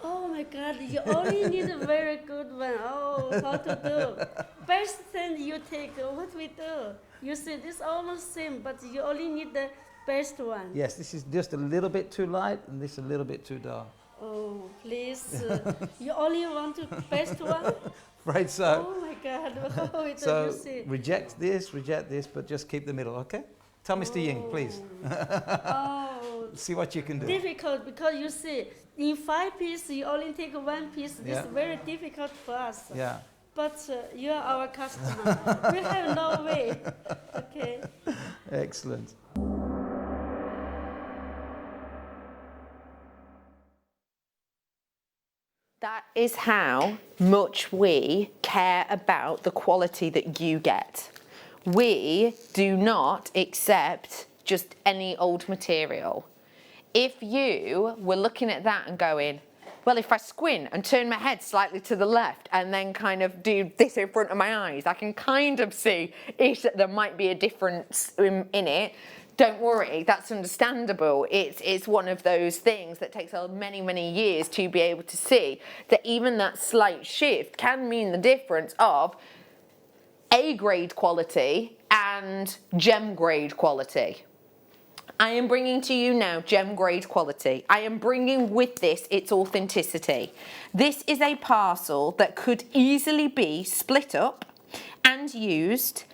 Oh my God, you only need a very good one. Oh, how to do. First thing you take, what we do. You see, this almost same, but you only need the best one. Yes, this is just a little bit too light and this a little bit too dark. Oh, please. You only want the best one? Afraid so. Oh my God. Oh, so reject this, but just keep the middle, okay? Tell Mr. Ying, please. Oh. See what you can do. Difficult because you see, in 5 pieces, you only take 1 piece. This is very difficult for us. Yeah. But you are our customer. We have no way. Okay. Excellent. That is how much we care about the quality that you get. We do not accept just any old material. If you were looking at that and going, well, if I squint and turn my head slightly to the left and then kind of do this in front of my eyes, I can kind of see that there might be a difference in it. Don't worry, that's understandable. It's one of those things that takes many, many years to be able to see that even that slight shift can mean the difference of A grade quality and gem grade quality. I am bringing to you now gem grade quality. I am bringing with this its authenticity. This is a parcel that could easily be split up and used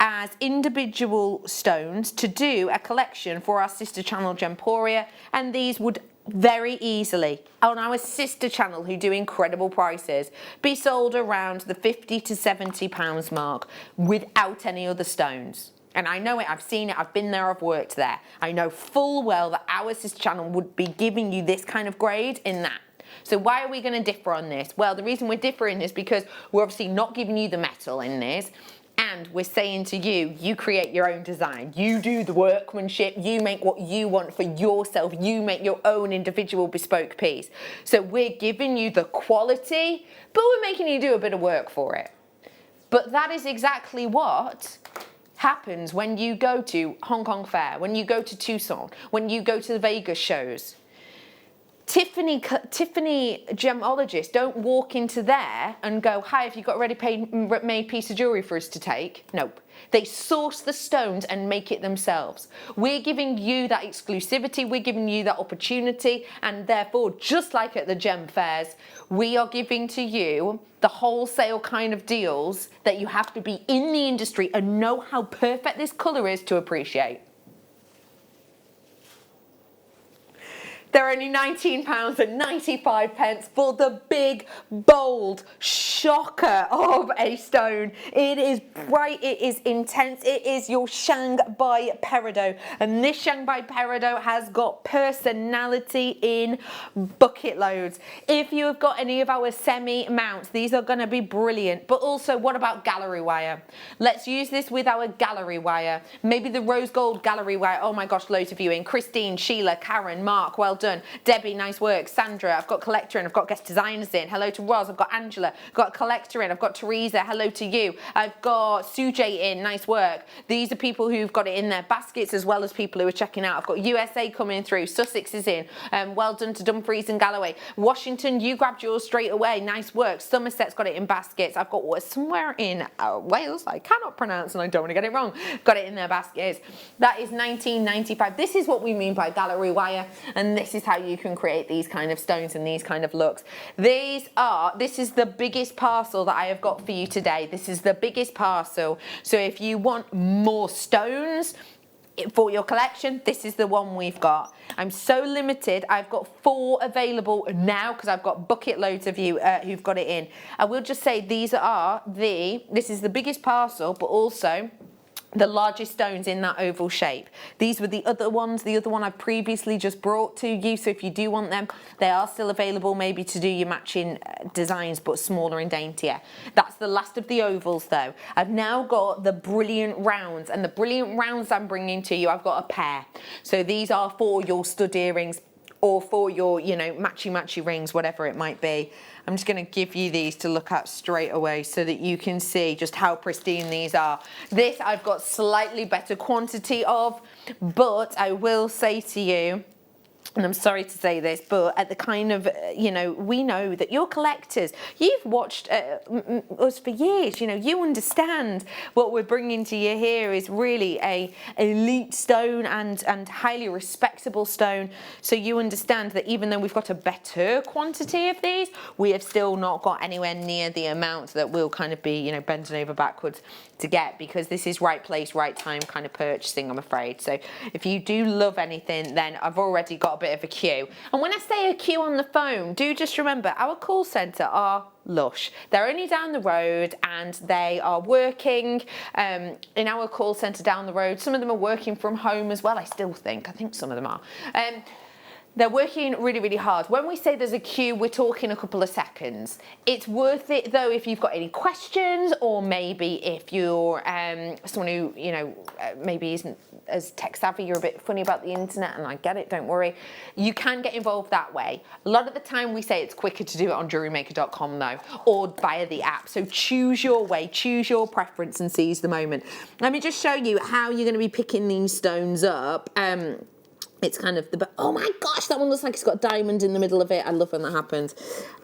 as individual stones to do a collection for our sister channel Gemporia, and these would very easily on our sister channel, who do incredible prices, be sold around the £50 to £70 mark without any other stones. And I know it, I've seen it, I've been there, I've worked there. I know full well that our sister channel would be giving you this kind of grade in that. So why are we going to differ on this? Well, the reason we're differing is because we're obviously not giving you the metal in this, and we're saying to you, you create your own design. You do the workmanship, you make what you want for yourself, you make your own individual bespoke piece. So we're giving you the quality, but we're making you do a bit of work for it. But that is exactly what happens when you go to Hong Kong Fair, when you go to Tucson, when you go to the Vegas shows. Tiffany gemologists don't walk into there and go, hi, have you got a ready-made piece of jewellery for us to take? Nope. They source the stones and make it themselves. We're giving you that exclusivity, we're giving you that opportunity, and therefore, just like at the gem fairs, we are giving to you the wholesale kind of deals that you have to be in the industry and know how perfect this colour is to appreciate. They're only £19.95 for the big, bold shocker of a stone. It is bright, it is intense, it is your Shanghai Peridot. And this Shanghai Peridot has got personality in bucket loads. If you have got any of our semi mounts, these are going to be brilliant. But also, what about gallery wire? Let's use this with our gallery wire. Maybe the rose gold gallery wire. Oh my gosh, loads of you in. Christine, Sheila, Karen, Mark, well done. Debbie, nice work. Sandra, I've got collector in, I've got guest designers in. Hello to Roz, I've got Angela, I've got collector in, I've got Teresa, hello to you. I've got Sujay in, nice work. These are people who've got it in their baskets as well as people who are checking out. I've got USA coming through, Sussex is in. Well done to Dumfries and Galloway. Washington, you grabbed yours straight away, nice work. Somerset's got it in baskets. I've got somewhere in Wales, I cannot pronounce and I don't want to get it wrong. Got it in their baskets. That is £19.95. This is what we mean by gallery wire, and this is how you can create these kind of stones and these kind of looks. This is the biggest parcel that I have got for you today. This is the biggest parcel. So if you want more stones for your collection, this is the one we've got. I'm so limited. I've got 4 available now because I've got bucket loads of you who've got it in. I will just say this is the biggest parcel, but also the largest stones in that oval shape. These were the other ones. The other one I previously just brought to you. So if you do want them, they are still available maybe to do your matching designs, but smaller and daintier. That's the last of the ovals though. I've now got the brilliant rounds, and the brilliant rounds I'm bringing to you, I've got a pair. So these are for your stud earrings or for your, matchy rings, whatever it might be. I'm just going to give you these to look at straight away so that you can see just how pristine these are. This I've got slightly better quantity of, but I will say to you, and I'm sorry to say this, but at the kind of, we know that you're collectors. You've watched us for years, you understand what we're bringing to you here is really a elite stone and highly respectable stone. So you understand that even though we've got a better quantity of these, we have still not got anywhere near the amount that we'll kind of be, bending over backwards to get, because this is right place, right time kind of purchasing, I'm afraid. So if you do love anything, then I've already got a bit of a queue. And when I say a queue on the phone, do just remember our call centre are lush. They're only down the road and they are working in our call centre down the road. Some of them are working from home as well, I think some of them are. They're working really, really hard. When we say there's a queue, we're talking a couple of seconds. It's worth it though if you've got any questions, or maybe if you're someone who, maybe isn't as tech savvy, you're a bit funny about the internet, and I get it, don't worry. You can get involved that way. A lot of the time we say it's quicker to do it on JewelleryMaker.com though, or via the app. So choose your way, choose your preference and seize the moment. Let me just show you how you're gonna be picking these stones up. It's kind of the, oh my gosh, that one looks like it's got a diamond in the middle of it. I love when that happens.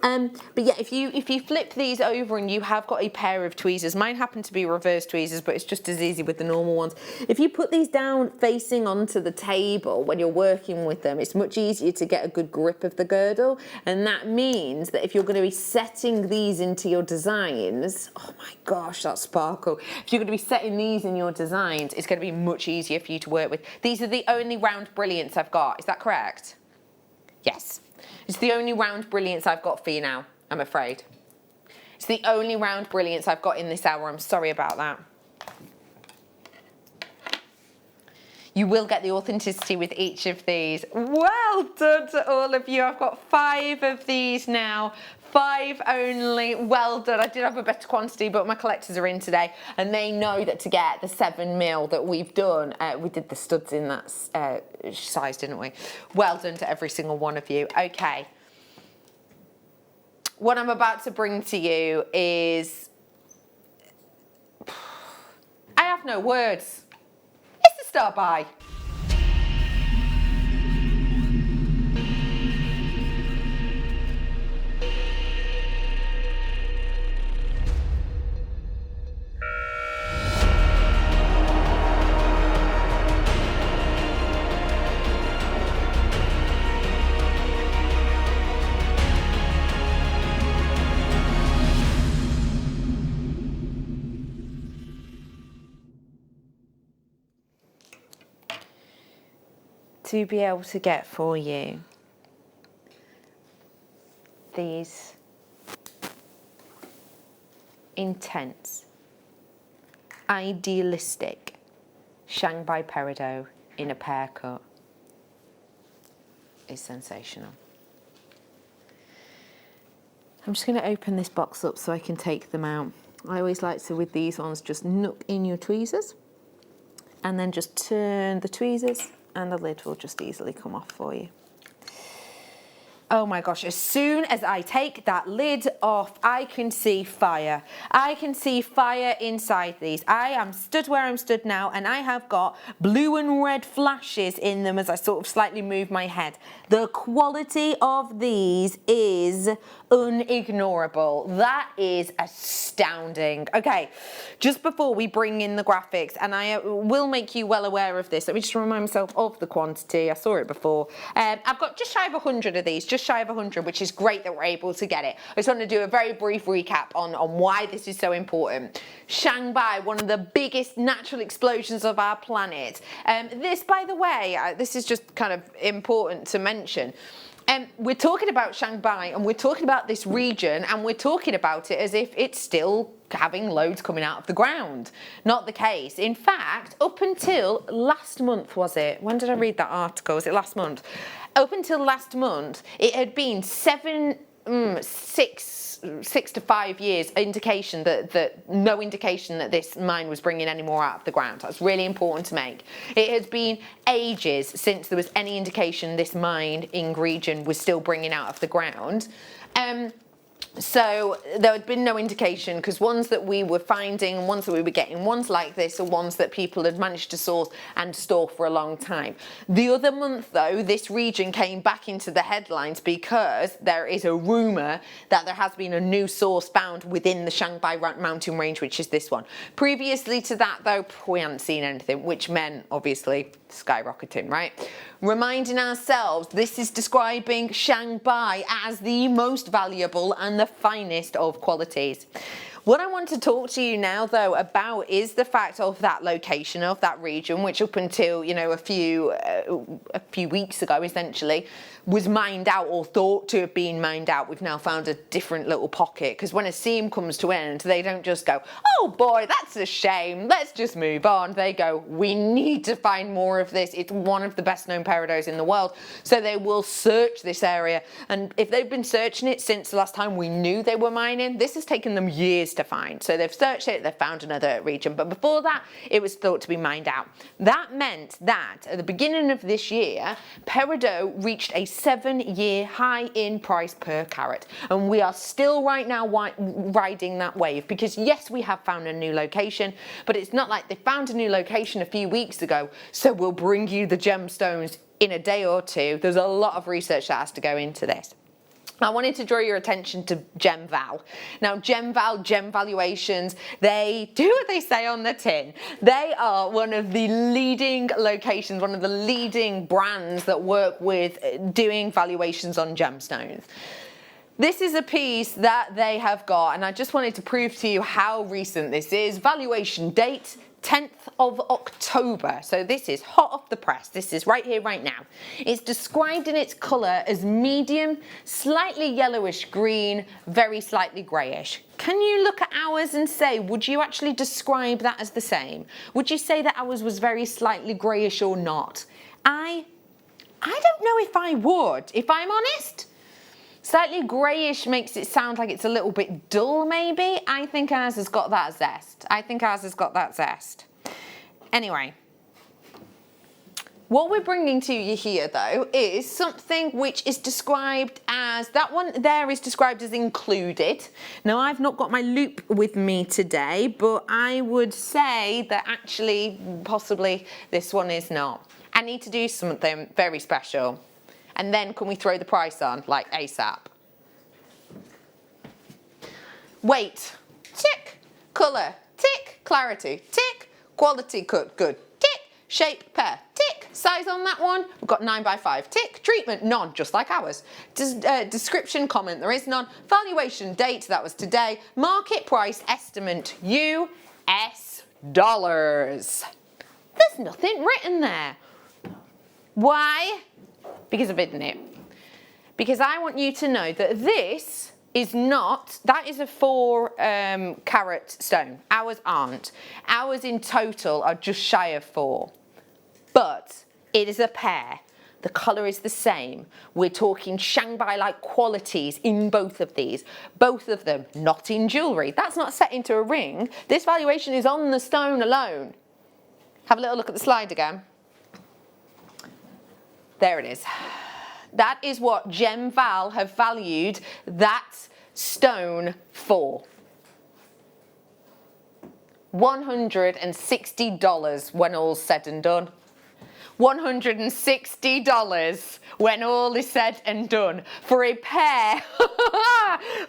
But yeah, if you flip these over and you have got a pair of tweezers, mine happen to be reverse tweezers, but it's just as easy with the normal ones. If you put these down facing onto the table when you're working with them, it's much easier to get a good grip of the girdle. And that means that if you're going to be setting these into your designs, oh my gosh, that sparkle. If you're going to be setting these in your designs, it's going to be much easier for you to work with. These are the only round brilliants I've got. Is that correct? Yes. It's the only round brilliants I've got for you now, I'm afraid. It's the only round brilliants I've got in this hour. I'm sorry about that. You will get the authenticity with each of these. Well done to all of you. I've got 5 of these now. 5 only. Well done. I did have a better quantity, but my collectors are in today, and they know that to get the 7mm that we've done, we did the studs in that size, didn't we? Well done to every single one of you. Okay. What I'm about to bring to you is... I have no words. It's a start by. To be able to get for you these intense, idealistic Shanghai peridot in a pear cut is sensational. I'm just going to open this box up so I can take them out. I always like to, with these ones, just nook in your tweezers and then just turn the tweezers and the lid will just easily come off for you. Oh my gosh, as soon as I take that lid off, I can see fire. I can see fire inside these. I am stood where I'm stood now, and I have got blue and red flashes in them as I sort of slightly move my head. The quality of these is unignorable. That is astounding. Okay, just before we bring in the graphics, and I will make you well aware of this, let me just remind myself of the quantity. I saw it before. I've got just shy of 100 of these, just shy of 100, which is great that we're able to get it. I just want to do a very brief recap on why this is so important. Shanghai, one of the biggest natural explosions of our planet. This, by the way, this is just kind of important to mention. We're talking about Shanghai, and we're talking about this region, and we're talking about it as if it's still having loads coming out of the ground. Not the case. In fact, up until last month, was it? When did I read that article? Was it last month? Up until last month, it had been 6 to 5 years indication that no indication that this mine was bringing any more out of the ground. That's really important to make. It has been ages since there was any indication this mine in region was still bringing out of the ground. So there had been no indication, because ones that we were finding and ones that we were getting, ones like this are ones that people had managed to source and store for a long time. The other month though, this region came back into the headlines because there is a rumour that there has been a new source found within the Shanghai mountain range, which is this one. Previously to that though, we hadn't seen anything, which meant obviously skyrocketing, right? Reminding ourselves, this is describing Shanghai as the most valuable and the finest of qualities. What I want to talk to you now though about is the fact of that location of that region, which up until, you know, a few weeks ago essentially was mined out or thought to have been mined out. We've now found a different little pocket, because when a seam comes to end, they don't just go, oh boy, that's a shame, let's just move on. They go, we need to find more of this. It's one of the best known peridots in the world. So they will search this area. And if they've been searching it since the last time we knew they were mining, this has taken them years is to find. So they've searched it, they've found another region, but before that, it was thought to be mined out. That meant that at the beginning of this year, peridot reached a 7-year high in price per carat. And we are still right now riding that wave, because yes, we have found a new location, but it's not like they found a new location a few weeks ago, so we'll bring you the gemstones in a day or two. There's a lot of research that has to go into this. I wanted to draw your attention to GemVal. Now, GemVal, Gem Valuations, they do what they say on the tin. They are one of the leading locations, one of the leading brands that work with doing valuations on gemstones. This is a piece that they have got, and I just wanted to prove to you how recent this is. Valuation date, 10th of October. So this is hot off the press. This is right here, right now. It's described in its colour as medium, slightly yellowish green, very slightly greyish. Can you look at ours and say, would you actually describe that as the same? Would you say that ours was very slightly greyish or not? I don't know if I would, if I'm honest. Slightly greyish makes it sound like it's a little bit dull, maybe. I think ours has got that zest. I think ours has got that zest. Anyway, what we're bringing to you here, though, is something which is described as, that one there is described as included. Now, I've not got my loop with me today, but I would say that actually, possibly, this one is not. I need to do something very special. And then can we throw the price on, like ASAP? Weight, tick. Colour, tick. Clarity, tick. Quality, good, tick. Shape, pear, tick. Size on that one, we've got 9x5, tick. Treatment, none, just like ours. Description, comment, there is none. Valuation date, that was today. Market price estimate, US dollars. There's nothing written there. Why? Because I've hidden it. Because I want you to know that this is not, that is a 4 carat stone. Ours aren't. Ours in total are just shy of 4. But it is a pair. The colour is the same. We're talking Shanghai-like qualities in both of these. Both of them not in jewellery. That's not set into a ring. This valuation is on the stone alone. Have a little look at the slide again. There it is. That is what GemVal have valued that stone for. $160 when all's said and done. $160 when all is said and done for a pair.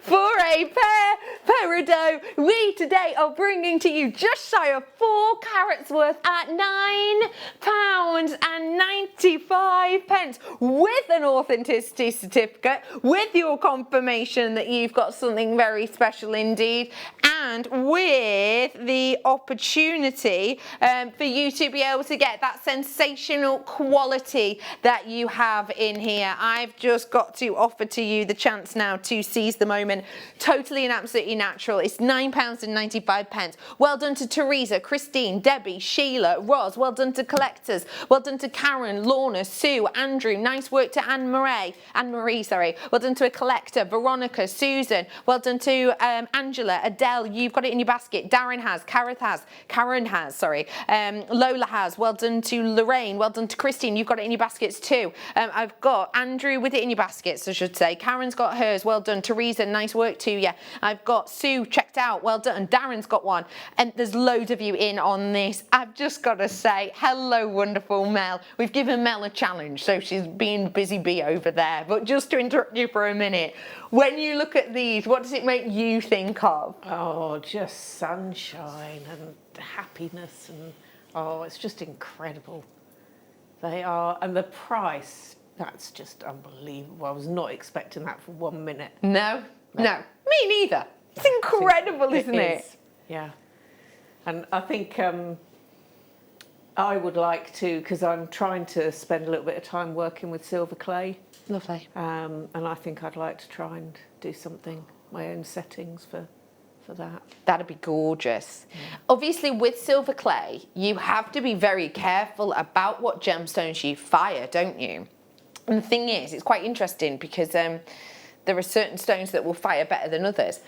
For a pair peridot, we today are bringing to you just shy of 4 carats worth at £9.95 with an authenticity certificate, with your confirmation that you've got something very special indeed, and with the opportunity for you to be able to get that sensational quality that you have in here. I've just got to offer to you the chance now to seize the moment. Totally and absolutely natural. It's £9.95. Well done to Teresa, Christine, Debbie, Sheila, Roz. Well done to collectors. Well done to Karen, Lorna, Sue, Andrew. Nice work to Anne-Marie, sorry. Well done to a collector, Veronica, Susan. Well done to Angela, Adele. You've got it in your basket. Darren has, Karen has, sorry. Lola has. Well done to Lorraine. Well done to Christine. You've got it in your baskets too. I've got Andrew with it in your baskets, I should say. Karen's got hers. Well done. Teresa, nice work too. Yeah. I've got Sue checked out. Well done. Darren's got one. And there's loads of you in on this. I've just got to say, hello, wonderful Mel. We've given Mel a challenge, so she's being busy bee over there. But just to interrupt you for a minute, when you look at these, what does it make you think of? Oh, just sunshine and happiness, and oh, it's just incredible. They are, and the price, that's just unbelievable. I was not expecting that for 1 minute. No, me neither. It's incredible, isn't it? Yeah. And I think I would like to, because I'm trying to spend a little bit of time working with silver clay. Lovely. And I think I'd like to try and do something, my own settings for that. That'd be gorgeous. Yeah. Obviously, with silver clay, you have to be very careful about what gemstones you fire, don't you? And the thing is, it's quite interesting because there are certain stones that will fire better than others.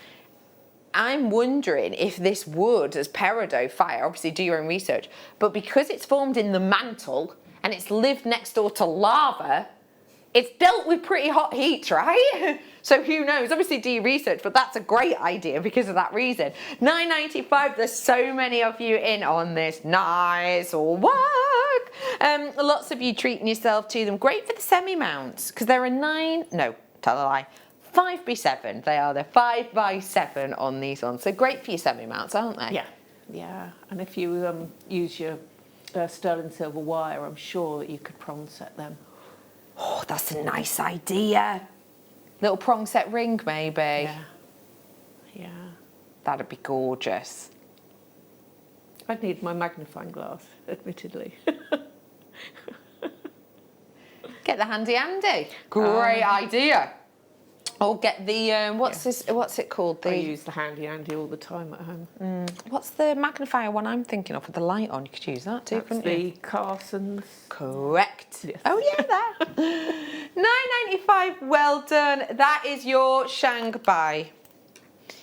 I'm wondering if this wood as peridot fire, obviously do your own research, but because it's formed in the mantle and it's lived next door to lava, it's dealt with pretty hot heat, right? So who knows? Obviously do your research, but that's a great idea because of that reason. $9.95, there's so many of you in on this nice work. Lots of you treating yourself to them. Great for the semi-mounts, because there are 5x7. They are, they're 5x7 on these ones. So great for your semi-mounts, aren't they? Yeah, yeah. And if you use your sterling silver wire, I'm sure that you could prong set them. Oh, that's a nice idea. Little prong set ring, maybe. Yeah. Yeah. That'd be gorgeous. I'd need my magnifying glass, admittedly. Get the handy. Great idea. Or get the, what's it called? I use the handy all the time at home. What's the magnifier one I'm thinking of with the light on? You could use that too, couldn't you? The Carson's. Correct. Yes. Oh yeah, that. $9.95, well done. That is your Shanghai.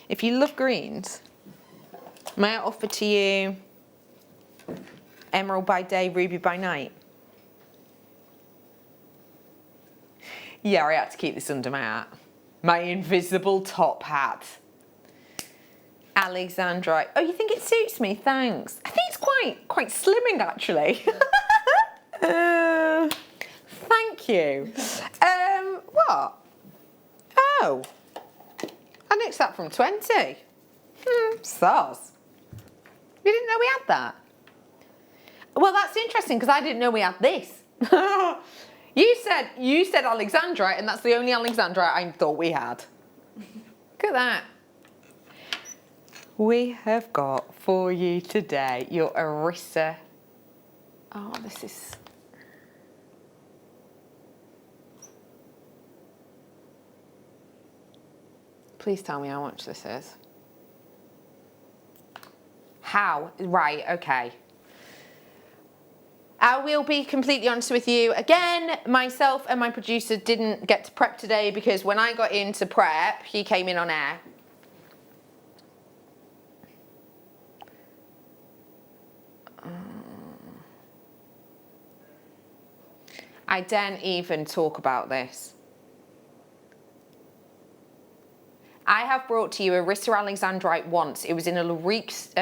If you love greens, may I offer to you emerald by day, ruby by night? Yeah, I had to keep this under my hat. My invisible top hat. Alexandrite. Oh, you think it suits me? Thanks. I think it's quite slimming, actually. Thank you. What? Oh. I nicked that from 20. Soz. You didn't know we had that? Well, that's interesting, because I didn't know we had this. You said Alexandrite, and that's the only Alexandrite I thought we had. Look at that. We have got for you today your Arissa. Oh, this is... Please tell me how much this is. How? Right, okay. I will be completely honest with you. Again, myself and my producer didn't get to prep today because when I got into prep, he came in on air. I daren't even talk about this. I have brought to you Arissa Alexandrite once. It was in a Larique's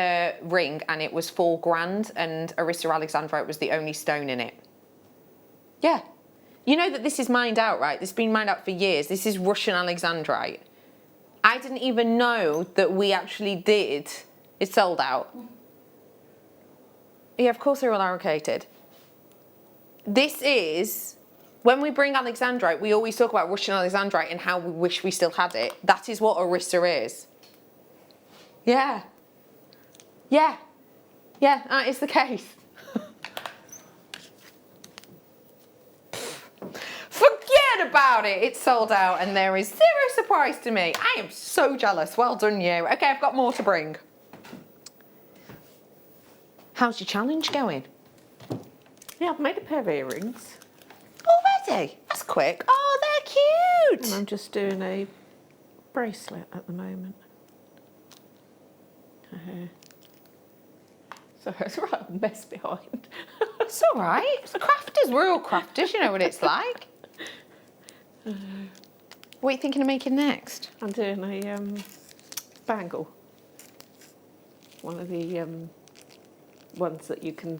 ring and it was $4,000 and Arissa Alexandrite was the only stone in it. Yeah. You know that this is mined out, right? This has been mined out for years. This is Russian Alexandrite. I didn't even know that we actually did. It's sold out. Yeah, of course they're all allocated. This is... When we bring Alexandrite, we always talk about Russian Alexandrite and how we wish we still had it. That is what Arissa is. Yeah. Yeah. Yeah, that is the case. Forget about it. It's sold out and there is zero surprise to me. I am so jealous. Well done, you. Okay, I've got more to bring. How's your challenge going? Yeah, I've made a pair of earrings. Already? That's quick. Oh, they're cute. And I'm just doing a bracelet at the moment. So it's a right mess behind. It's all right. It's crafters. We're all crafters. You know what it's like. What are you thinking of making next? I'm doing a bangle. One of the ones that you can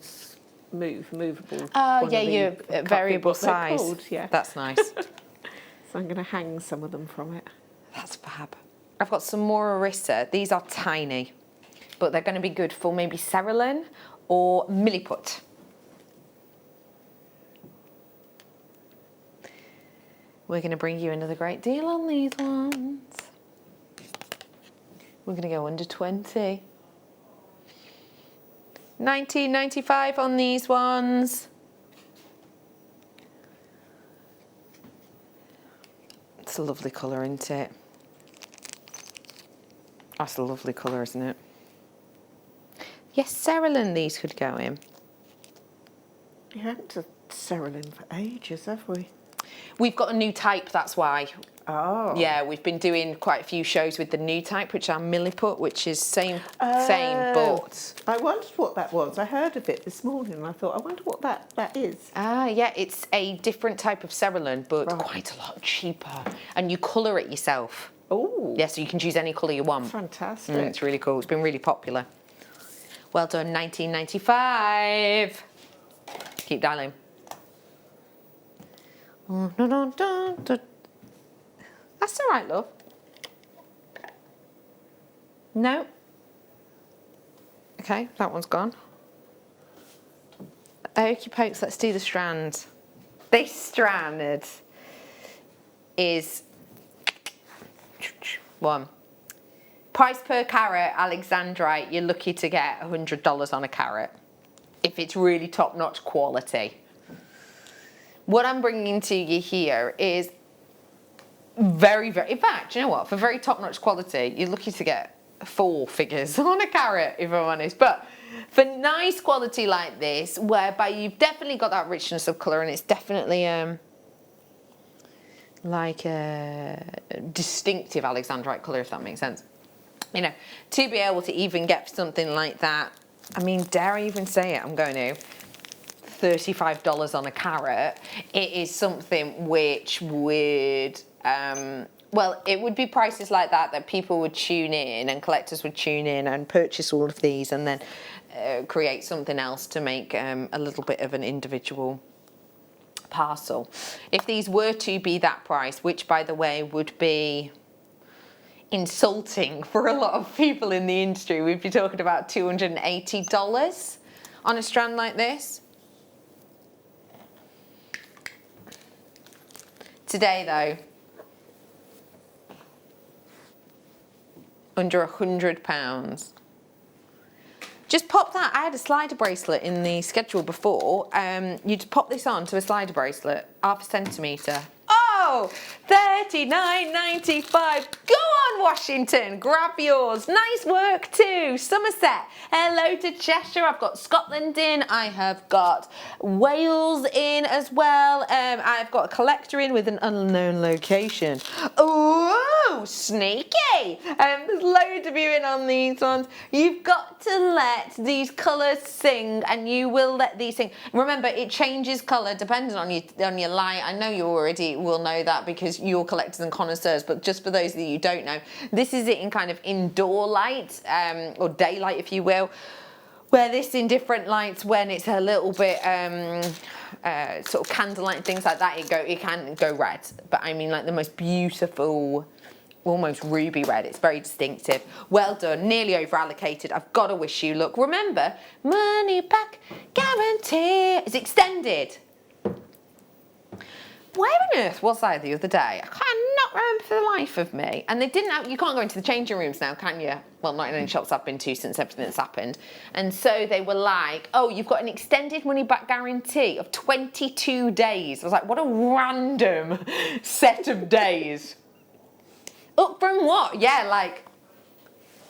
movable. Oh yeah, your variable size. Called, yeah. That's nice. So I'm going to hang some of them from it. That's fab. I've got some more Arissa. These are tiny, but they're going to be good for maybe Cerulean or Milliput. We're going to bring you another great deal on these ones. We're going to go under 20. $19.95 on these ones. It's a lovely colour, isn't it? That's a lovely colour, isn't it? Yes, Cerulean these could go in. We haven't done Cerulean for ages, have we? We've got a new type, that's why. Oh. Yeah, we've been doing quite a few shows with the new type, which are milliput, which is same, but... I wondered what that was. I heard of it this morning and I thought, I wonder what that is. Ah, yeah, it's a different type of cerulean, but quite a lot cheaper. And you colour it yourself. Oh. Yeah, so you can choose any colour you want. Fantastic. It's really cool. It's been really popular. Well done, 1995. Keep dialing. That's all right, love. No. Okay, that one's gone. Okey pokes, let's do the strand. This strand is one. Price per carat, Alexandrite, you're lucky to get $100 on a carat if it's really top-notch quality. What I'm bringing to you here is very, in fact, you know what, for very top-notch quality, you're lucky to get 4 figures on a carat, if I'm honest. But for nice quality like this, whereby you've definitely got that richness of colour and it's definitely like a distinctive Alexandrite colour, if that makes sense. You know, to be able to even get something like that, I mean, dare I even say it, I'm going to, $35 on a carat, it is something which would, well, it would be prices like that people would tune in and collectors would tune in and purchase all of these and then create something else to make a little bit of an individual parcel. If these were to be that price, which by the way would be insulting for a lot of people in the industry, we'd be talking about $280 on a strand like this. Today though, under £100. Just pop that. I had a slider bracelet in the schedule before. You'd pop this on to a slider bracelet, 1/2 centimetre. Oh, $39.95. Go on, Washington, grab yours. Nice work too. Somerset. Hello to Cheshire. I've got Scotland in. I have got Wales in as well. I've got a collector in with an unknown location. Oh, sneaky. There's loads of you in on these ones. You've got to let these colours sing, and you will let these sing. Remember, it changes colour depending on your light. I know you already will know that because you're collectors and connoisseurs, but just for those of you who don't know, this is it in kind of indoor light, or daylight if you will. Wear this in different lights when it's a little bit sort of candlelight and things like that, it can go red. But I mean like the most beautiful, almost ruby red. It's very distinctive. Well done, nearly over allocated. I've got to wish you luck. Remember, money back guarantee is extended. Where on earth was I the other day? I cannot remember for the life of me. And they didn't have, you can't go into the changing rooms now, can you? Well, not in any shops I've been to since everything that's happened. And so they were like, oh, you've got an extended money back guarantee of 22 days. I was like, what a random set of days. Up from what? Yeah, like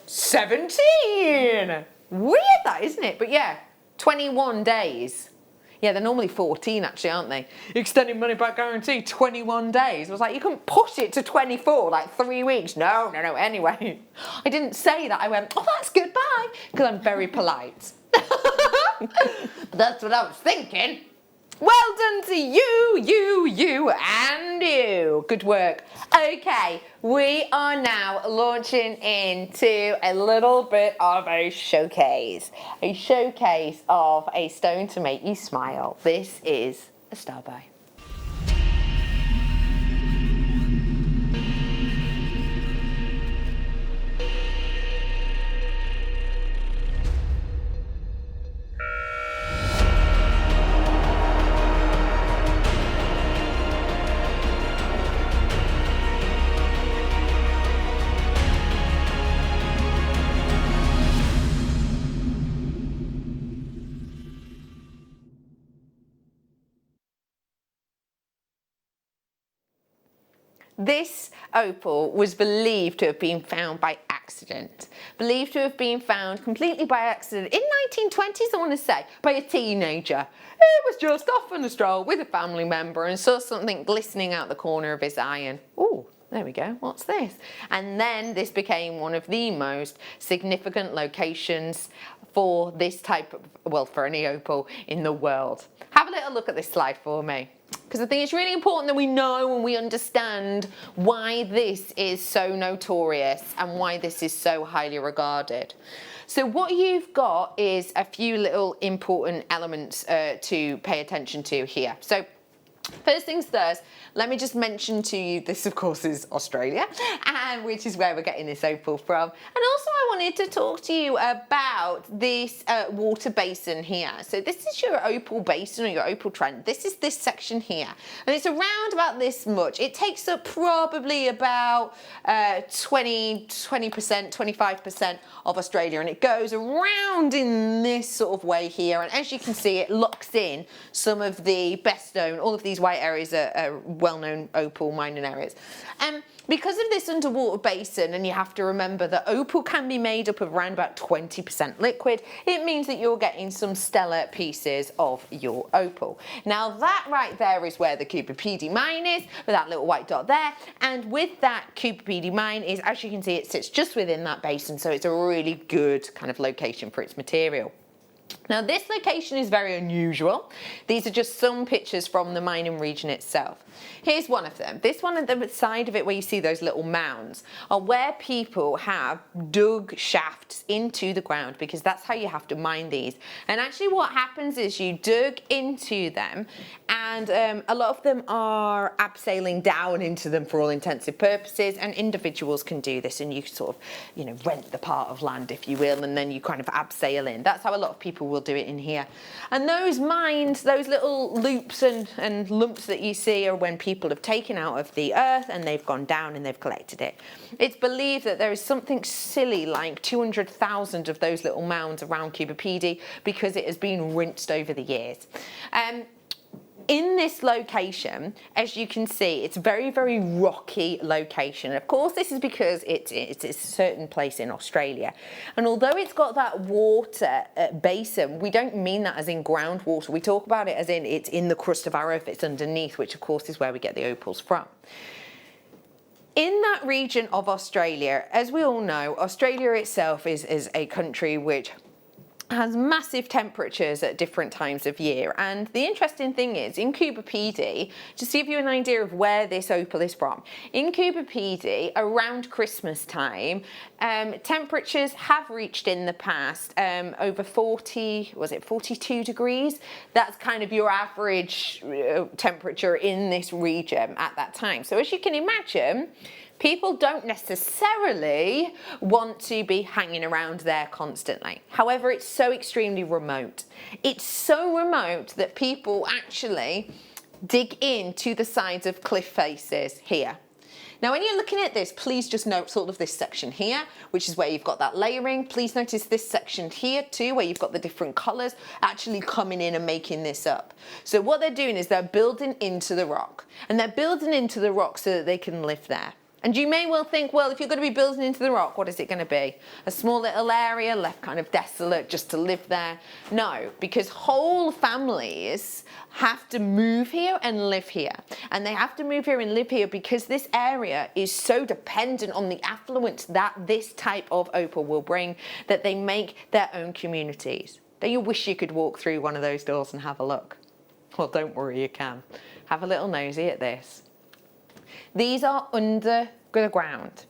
17. Weird that, isn't it? But yeah, 21 days. Yeah, they're normally 14 actually, aren't they? Extended money back guarantee, 21 days. I was like, you can push it to 24, like 3 weeks. No. Anyway, I didn't say that. I went, oh, that's good, bye, because I'm very polite. That's what I was thinking. Well done to you, and you. Good work. Okay, we are now launching into a little bit of a showcase of a stone to make you smile. This is a star by. This opal was believed to have been found by accident. Believed to have been found completely by accident in 1920s, I want to say, by a teenager. He was just off on a stroll with a family member and saw something glistening out the corner of his eye and, oh, there we go, what's this? And then this became one of the most significant locations for this type of, well, for any opal in the world. Have a little look at this slide for me, because I think it's really important that we know and we understand why this is so notorious and why this is so highly regarded. So what you've got is a few little important elements to pay attention to here. So first things first, let me just mention to you, this of course is Australia, and which is where we're getting this opal from. And also I wanted to talk to you about this water basin here. So this is your opal basin or your opal trend. This is this section here. And it's around about this much. It takes up probably about 20%, 25% of Australia, and it goes around in this sort of way here. And as you can see, it locks in some of the best known, all of these white areas are well-known opal mining areas. Because of this underwater basin, and you have to remember that opal can be made up of around about 20% liquid, it means that you're getting some stellar pieces of your opal. Now that right there is where the Cooper Pedy mine is, with that little white dot there, and with that Cooper Pedy mine is, as you can see, it sits just within that basin, so it's a really good kind of location for its material. Now this location is very unusual. These are just some pictures from the mining region itself. Here's one of them. This one at the side of it where you see those little mounds are where people have dug shafts into the ground, because that's how you have to mine these. And actually what happens is you dug into them, and a lot of them are abseiling down into them for all intensive purposes, and individuals can do this, and you sort of, you know, rent the part of land, if you will, and then you kind of abseil in. That's how a lot of people will do it in here. And those mines, those little loops and lumps that you see are when people have taken out of the earth and they've gone down and they've collected it. It's believed that there is something silly like 200,000 of those little mounds around Cooper Pedy because it has been rinsed over the years. In this location, as you can see, it's a very, very rocky location. Of course, this is because it's a certain place in Australia. And although it's got that water basin, we don't mean that as in groundwater. We talk about it as in it's in the crust of our earth, it's underneath, which of course is where we get the opals from. In that region of Australia, as we all know, Australia itself is a country which has massive temperatures at different times of year. And the interesting thing is, in Cooper Pedy, just to give you an idea of where this opal is from, in Cooper Pedy, around Christmas time, temperatures have reached in the past over 42 degrees? That's kind of your average temperature in this region at that time. So as you can imagine, people don't necessarily want to be hanging around there constantly. However, it's so extremely remote. It's so remote that people actually dig into the sides of cliff faces here. Now, when you're looking at this, please just note sort of this section here, which is where you've got that layering. Please notice this section here too, where you've got the different colours actually coming in and making this up. So what they're doing is they're building into the rock, and they're building into the rock so that they can live there. And you may well think, well, if you're going to be building into the rock, what is it going to be? A small little area left kind of desolate just to live there? No, because whole families have to move here and live here. And they have to move here and live here because this area is so dependent on the affluence that this type of opal will bring that they make their own communities. Don't you wish you could walk through one of those doors and have a look? Well, don't worry, you can. Have a little nosy at this. These are under the ground.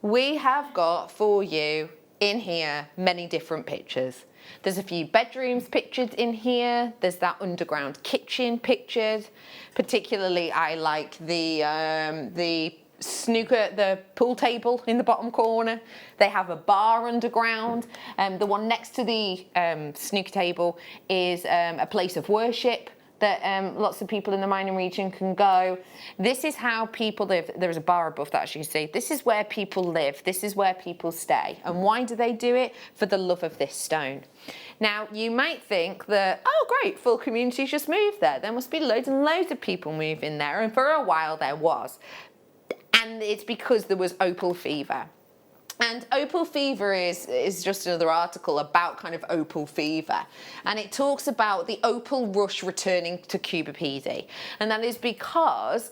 We have got for you in here many different pictures. There's a few bedrooms pictured in here. There's that underground kitchen pictured. Particularly, I like the snooker, the pool table in the bottom corner. They have a bar underground. The one next to the snooker table is a place of worship that lots of people in the mining region can go. This is how people live. There's a bar above that, as you can see. This is where people live. This is where people stay. And why do they do it? For the love of this stone. Now, you might think that, oh great, full communities just moved there. There must be loads and loads of people moving there. And for a while there was. and it's because there was opal fever. And opal fever is just another article about kind of opal fever. And it talks about the opal rush returning to Cuba PD. And that is because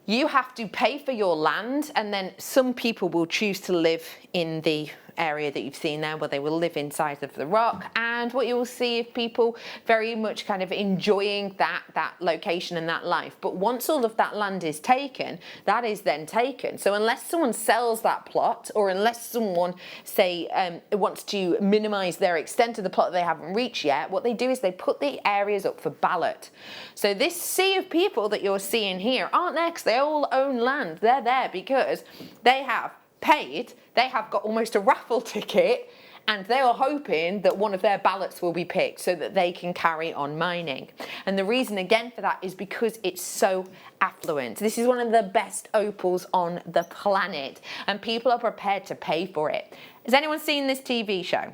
you have to pay for your land, and then some people will choose to live in the area that you've seen there, where they will live inside of the rock. And what you will see is people very much kind of enjoying that location and that life. But once all of that land is taken, that is then taken. So unless someone sells that plot, or unless someone, say, wants to minimize their extent of the plot that they haven't reached yet, what they do is they put the areas up for ballot. So this sea of people that you're seeing here aren't there because they all own land. They're there because they have paid, they have got almost a raffle ticket, and they are hoping that one of their ballots will be picked so that they can carry on mining. And the reason again for that is because it's so affluent. This is one of the best opals on the planet, and people are prepared to pay for it. Has anyone seen this TV show?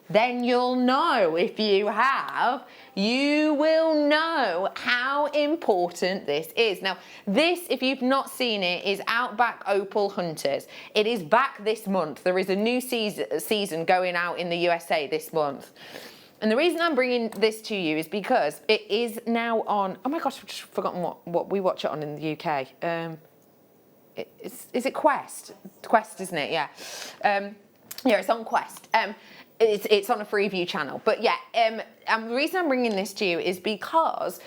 Then you'll know. If you have, you will know how important this is. Now, this, if you've not seen it, is Outback Opal Hunters. It is back this month. There is a new season going out in the USA this month. And the reason I'm bringing this to you is because it is now on, oh my gosh, I've just forgotten what we watch it on in the UK. Is it Quest? Quest, isn't it? Yeah. Yeah, it's on Quest. It's on a Freeview channel. But yeah, the reason I'm bringing this to you is because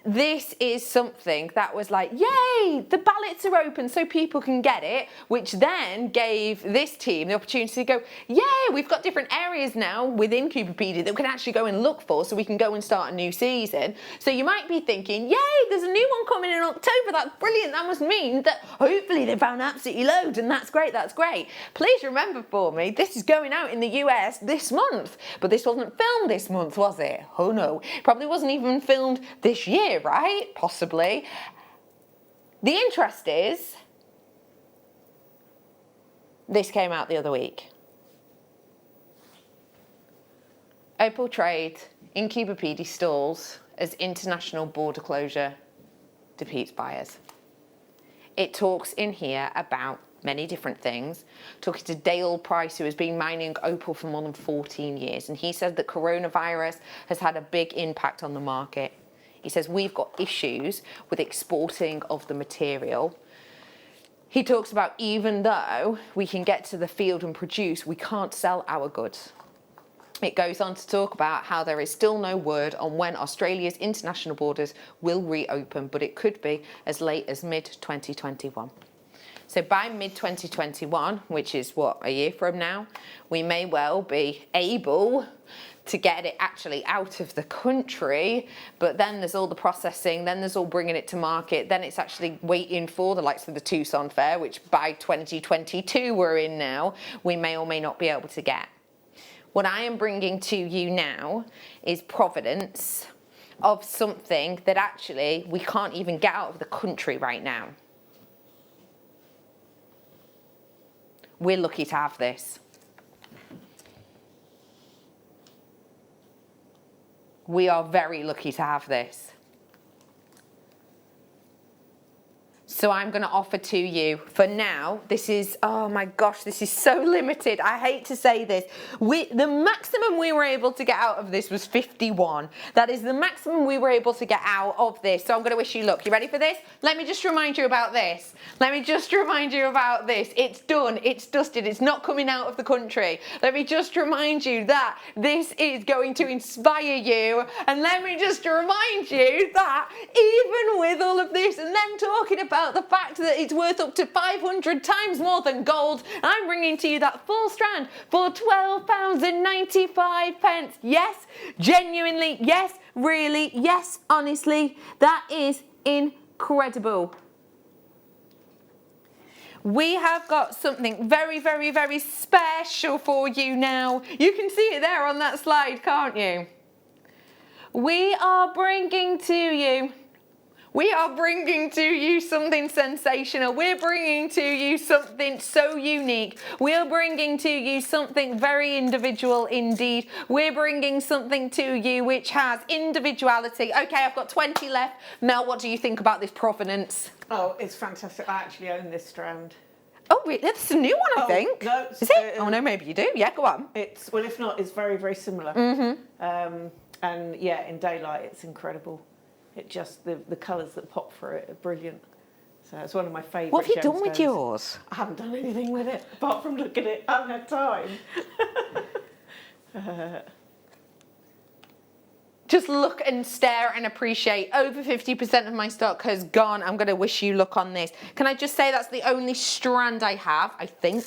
this is something that was like, yay, the ballots are open so people can get it, which then gave this team the opportunity to go, yay, we've got different areas now within Cubapedia that we can actually go and look for so we can go and start a new season. So you might be thinking, yay, there's a new one coming in October, that's brilliant, that must mean that hopefully they found absolutely loads, and that's great, that's great. Please remember for me, this is going out in the US this month, but this wasn't filmed this month, was it? Oh no, probably wasn't even filmed this year, right? Possibly. The interest is, this came out the other week. Opal trade in Cubapedia stalls as international border closure defeats buyers. It talks in here about many different things. Talking to Dale Price, who has been mining opal for more than 14 years, and he said that coronavirus has had a big impact on the market. He says we've got issues with exporting of the material. He talks about even though we can get to the field and produce, we can't sell our goods. It goes on to talk about how there is still no word on when Australia's international borders will reopen, but it could be as late as mid-2021. So by mid-2021, which is what, a year from now, we may well be able to get it actually out of the country, but then there's all the processing, then there's all bringing it to market, then it's actually waiting for the likes of the Tucson Fair, which by 2022 we're in now, we may or may not be able to get. What I am bringing to you now is provenance of something that actually we can't even get out of the country right now. We're lucky to have this. We are very lucky to have this. So I'm going to offer to you, for now, this is, oh my gosh, this is so limited. I hate to say this. The maximum we were able to get out of this was 51. That is the maximum we were able to get out of this. So I'm going to wish you luck. You ready for this? Let me just remind you about this. Let me just remind you about this. It's done. It's dusted. It's not coming out of the country. Let me just remind you that this is going to inspire you. And let me just remind you that even with all of this and them talking about the fact that it's worth up to 500 times more than gold, I'm bringing to you that full strand for £12.95. Yes, genuinely, yes, really, yes, honestly, that is incredible. We have got something very, very, very special for you now. You can see it there on that slide, can't you? We are bringing to you We are bringing to you something sensational. We're bringing to you something so unique. We're bringing to you something very individual indeed. We're bringing something to you which has individuality. Okay, I've got 20 left. Mel, what do you think about this provenance? Oh, it's fantastic. I actually own this strand. Oh, really? That's a new one, I think. No, is it? Oh, no, maybe you do. Yeah, go on. It's, well, if not, it's very, very similar. Mm-hmm. And yeah, in daylight, it's incredible. It just, the colours that pop through it are brilliant. So it's one of my favourite. What have you done with gemstones. yours? I haven't done anything with it, apart from look at it. I haven't had time. Just look and stare and appreciate. Over 50% of my stock has gone. I'm going to wish you luck on this. Can I just say that's the only strand I have, I think.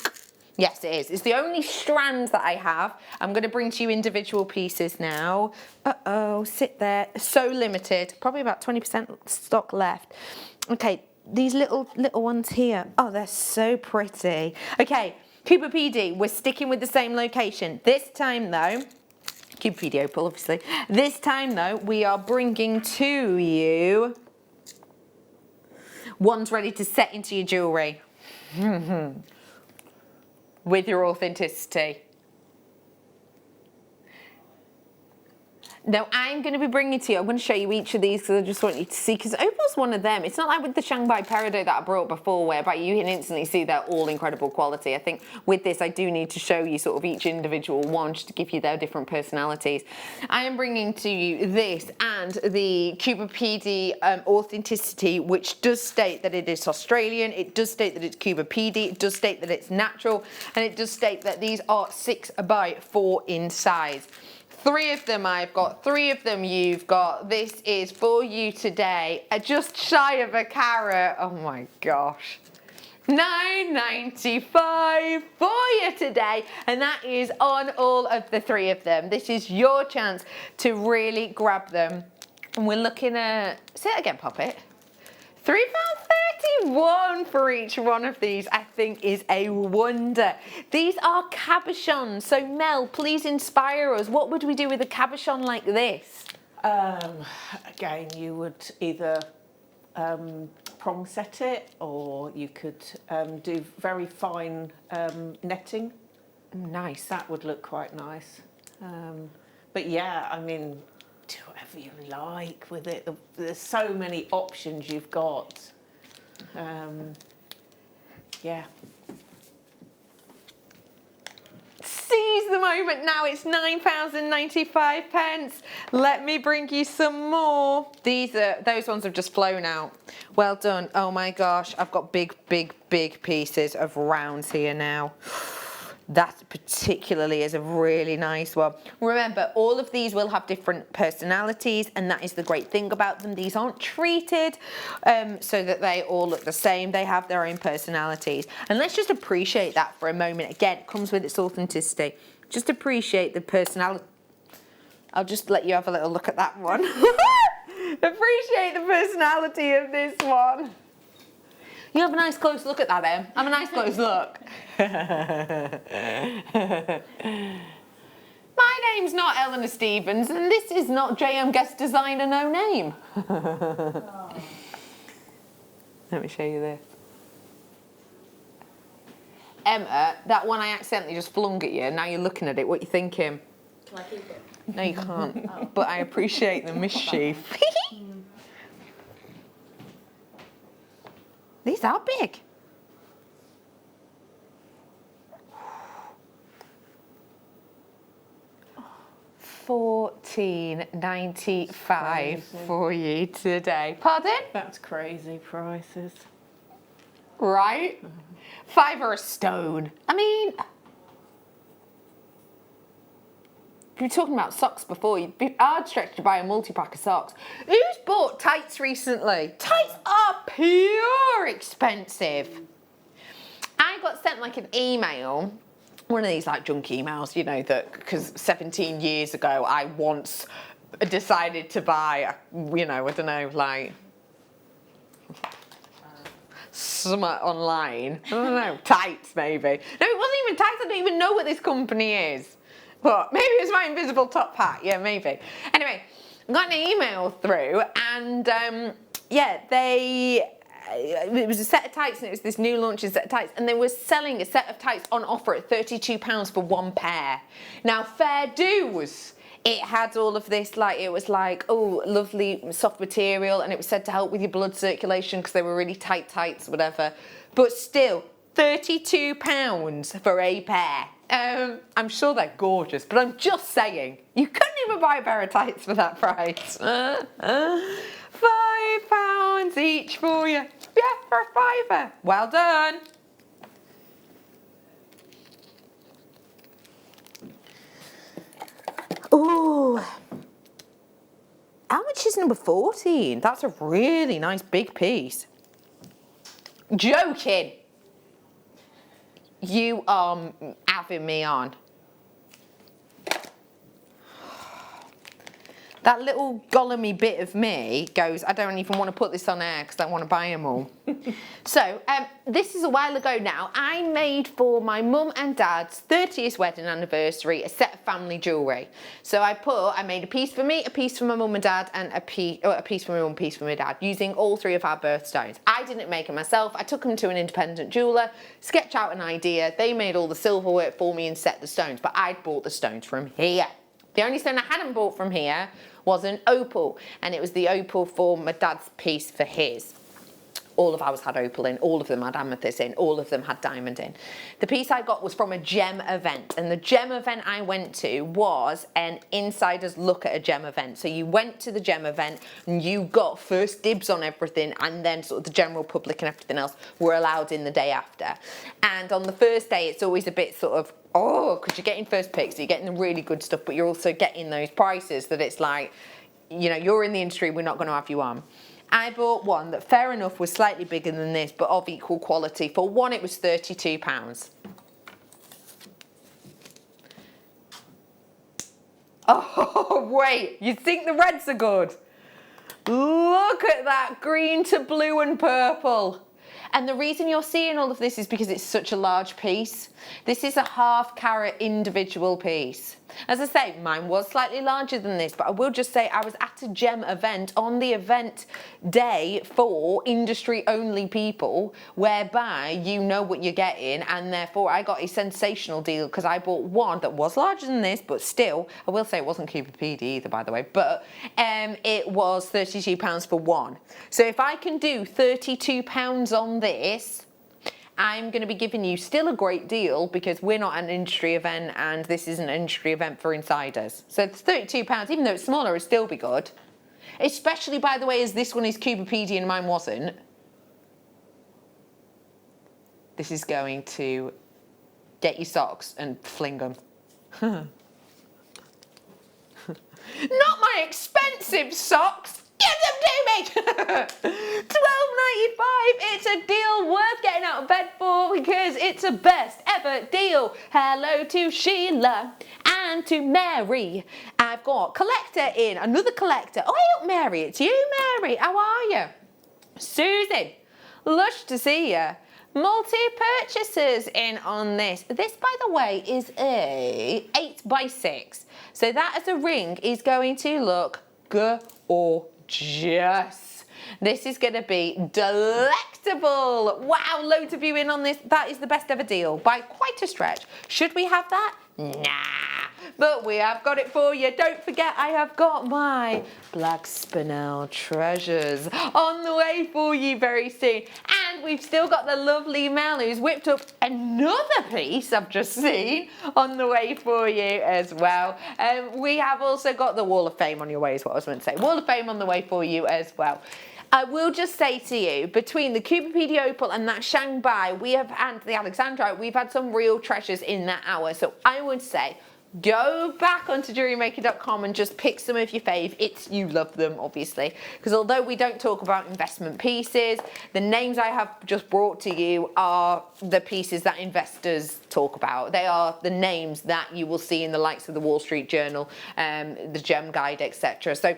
Yes, it is. It's the only strand that I have. I'm going to bring to you individual pieces now. Uh-oh, sit there. So limited. Probably about 20% stock left. Okay, these little ones here. Oh, they're so pretty. Okay, Cooper PD. We're sticking with the same location. This time, though, Cooper PD Opal, obviously. This time, though, we are bringing to you ones ready to set into your jewellery. With your authenticity. Now I'm going to be bringing to you, I'm going to show you each of these because I just want you to see, because Opal's one of them. It's not like with the Shanghai Peridot that I brought before whereby you can instantly see they're all incredible quality. I think with this I do need to show you sort of each individual one just to give you their different personalities. I am bringing to you this and the Cooper PD Authenticity, which does state that it is Australian, it does state that it's Cooper PD, it does state that it's natural, and it does state that these are 6x4 in size. 3 of them I've got, 3 of them you've got. This is for you today, just shy of a carat. Oh my gosh. $9.95 for you today, and that is on all of the 3 of them. This is your chance to really grab them. And we're looking at, say it again, pop it. £3.31 for each one of these, I think is a wonder. These are cabochons. So Mel, please inspire us. What would we do with a cabochon like this? Again, you would either prong set it, or you could do very fine netting. Nice. That would look quite nice. But yeah, I mean, do whatever you like with it. There's so many options you've got. Yeah. Seize the moment now. It's £9.95. Let me bring you some more. Those ones have just flown out. Well done. Oh my gosh, I've got big pieces of rounds here now. That particularly is a really nice one. Remember, all of these will have different personalities, and that is the great thing about them. These aren't treated so that they all look the same. They have their own personalities. And let's just appreciate that for a moment. Again, it comes with its authenticity. Just appreciate the personality. I'll just let you have a little look at that one. Appreciate the personality of this one. You have a nice close look at that, Em. Have a nice close look. My name's not Eleanor Stevens, and this is not JM Guest Designer No Name. Let me show you this. Emma, that one I accidentally just flung at you. Now you're looking at it. What are you thinking? Can I keep it? No, you can't. Oh. But I appreciate the mischief. These are big. $14.95 for you today. Pardon? That's crazy prices. Right? $5 a stone. I mean, we were talking about socks before. You'd be hard stretched to buy a multi-pack of socks. Who's bought tights recently? Tights are pure expensive. I got sent like an email, one of these like junk emails, you know, that because 17 years ago I once decided to buy, you know, I don't know, like some online. I don't know, tights maybe. No, it wasn't even tights. I don't even know what this company is. But maybe it's my invisible top hat. Yeah, maybe. Anyway, I got an email through, and yeah, it was a set of tights, and it was this new launching set of tights, and they were selling a set of tights on offer at £32 for one pair. Now, fair dues. It had all of this, like, it was like, oh, lovely soft material, and it was said to help with your blood circulation because they were really tight tights, whatever. But still, £32 for a pair. I'm sure they're gorgeous, but I'm just saying, you couldn't even buy a pair of tights for that price. £5 each for you. Yeah, for a £5. Well done. Ooh. How much is number 14? That's a really nice big piece. Joking. You are having me on. That little gollumy bit of me goes, I don't even want to put this on air because I want to buy them all. So, this is a while ago now. I made for my mum and dad's 30th wedding anniversary a set of family jewellery. So I made a piece for me, a piece for my mum and dad, and a piece for my mum, a piece for my dad, using all 3 of our birthstones. I didn't make them myself. I took them to an independent jeweller, sketched out an idea. They made all the silver work for me and set the stones, but I'd bought the stones from here. The only stone I hadn't bought from here was an opal, and it was the opal for my dad's piece for his. All of ours had opal in, all of them had amethyst in, all of them had diamond in. The piece I got was from a gem event, and the gem event I went to was an insider's look at a gem event. So you went to the gem event and you got first dibs on everything, and then sort of the general public and everything else were allowed in the day after. And on the first day, it's always a bit sort of, oh, because you're getting first picks, so you're getting the really good stuff, but you're also getting those prices that it's like, you know, you're in the industry, we're not going to have you on. I bought one that, fair enough, was slightly bigger than this, but of equal quality. For one, it was £32. Oh, wait, you think the reds are good? Look at that green to blue and purple. And the reason you're seeing all of this is because it's such a large piece. This is a ½ carat individual piece. As I say, mine was slightly larger than this, but I will just say I was at a gem event on the event day for industry-only people, whereby you know what you're getting, and therefore I got a sensational deal because I bought one that was larger than this, but still, I will say it wasn't Cupid either, by the way, but it was £32 for one. So if I can do £32 on this, I'm going to be giving you still a great deal because we're not an industry event and this isn't an industry event for insiders. So it's £32, even though it's smaller, it'll still be good. Especially, by the way, as this one is Cupipedia and mine wasn't. This is going to get you socks and fling them. Not my expensive socks! Give them to me! £12.95. It's a deal worth getting out of bed for because it's a best ever deal. Hello to Sheila and to Mary. I've got collector in, another collector. Oh, hey, Mary, it's you, Mary. How are you? Susan, lush to see you. Multi-purchasers in on this. This, by the way, is a 8x6. So that as a ring is going to look gorgeous. This is going to be delectable. Wow, loads of you in on this. That is the best ever deal by quite a stretch. Should we have that? Nah, but we have got it for you. Don't forget, I have got my black spinel treasures on the way for you very soon. And we've still got the lovely Mel who's whipped up another piece I've just seen on the way for you as well. We have also got the Wall of Fame on your way is what I was meant to say. Wall of Fame on the way for you as well. I will just say to you, between the Cupipedia Opal and that Shanghai, and the Alexandrite, we've had some real treasures in that hour. So I would say, go back onto JewelleryMaker.com and just pick some of your fave. You love them, obviously. Because although we don't talk about investment pieces, the names I have just brought to you are the pieces that investors talk about. They are the names that you will see in the likes of the Wall Street Journal, the Gem Guide, etc. So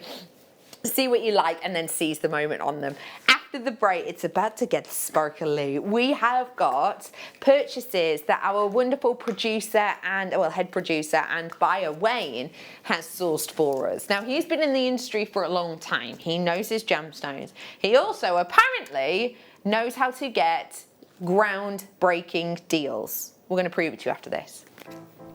see what you like and then seize the moment on them. After after the break, it's about to get sparkly. We have got purchases that our wonderful producer and, well, head producer and buyer Wayne has sourced for us. Now, he's been in the industry for a long time. He knows his gemstones. He also apparently knows how to get groundbreaking deals. We're going to prove it to you after this.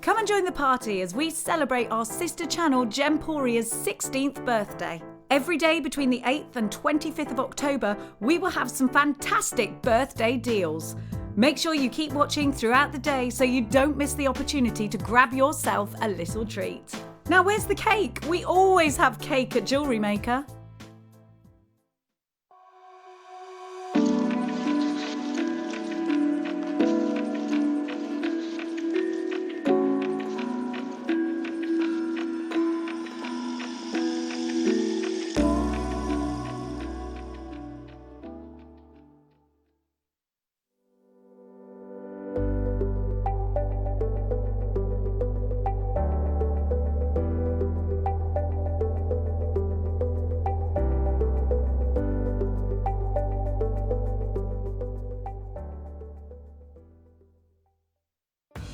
Come and join the party as we celebrate our sister channel Gemporia's 16th birthday. Every day between the 8th and 25th of October, we will have some fantastic birthday deals. Make sure you keep watching throughout the day so you don't miss the opportunity to grab yourself a little treat. Now, where's the cake? We always have cake at Jewellery Maker.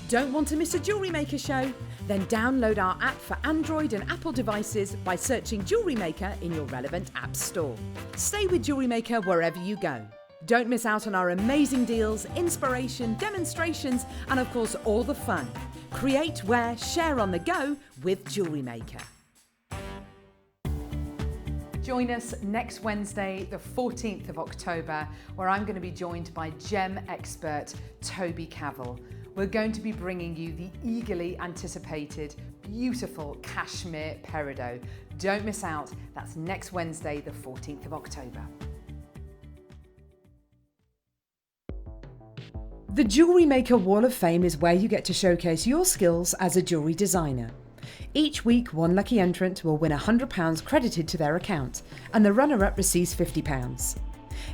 Don't want to miss a Jewellery Maker show? Then download our app for Android and Apple devices by searching Jewellery Maker in your relevant app store. Stay with Jewellery Maker wherever you go. Don't miss out on our amazing deals, inspiration, demonstrations, and of course all the fun. Create, wear, share on the go with Jewellery Maker. Join us next Wednesday, the 14th of October, where I'm going to be joined by gem expert Toby Cavill. We're going to be bringing you the eagerly anticipated, beautiful cashmere peridot. Don't miss out. That's next Wednesday, the 14th of October. The Jewellery Maker Wall of Fame is where you get to showcase your skills as a jewellery designer. Each week, one lucky entrant will win £100 credited to their account, and the runner-up receives £50.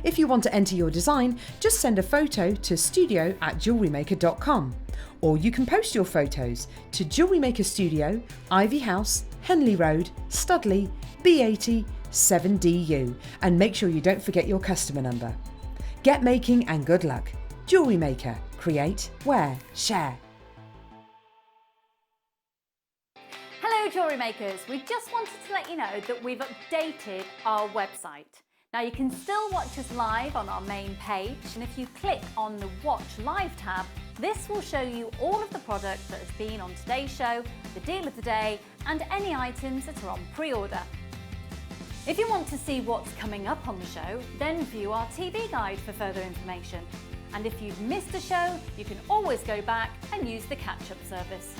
If you want to enter your design, just send a photo to studio@jewellerymaker.com, or you can post your photos to Jewellery Maker Studio, Ivy House, Henley Road, Studley, B80 7DU, and make sure you don't forget your customer number. Get making and good luck. Jewellery Maker. Create, wear, share. Hello Jewellery Makers, we just wanted to let you know that we've updated our website. Now you can still watch us live on our main page, and if you click on the Watch Live tab, this will show you all of the product that has been on today's show, the deal of the day, and any items that are on pre-order. If you want to see what's coming up on the show, then view our TV guide for further information. And if you've missed a show, you can always go back and use the catch-up service.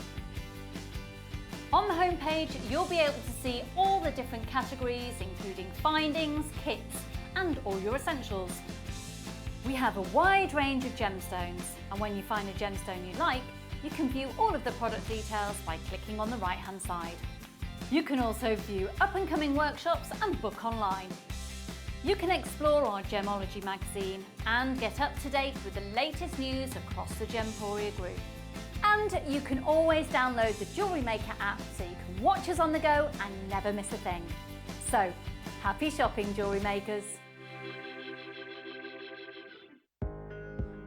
On the homepage, you'll be able to see all the different categories, including findings, kits, and all your essentials. We have a wide range of gemstones, and when you find a gemstone you like, you can view all of the product details by clicking on the right-hand side. You can also view up-and-coming workshops and book online. You can explore our Gemology magazine and get up to date with the latest news across the Gemporia group. And you can always download the Jewellery Maker app so you can watch us on the go and never miss a thing. So, happy shopping, Jewellery Makers!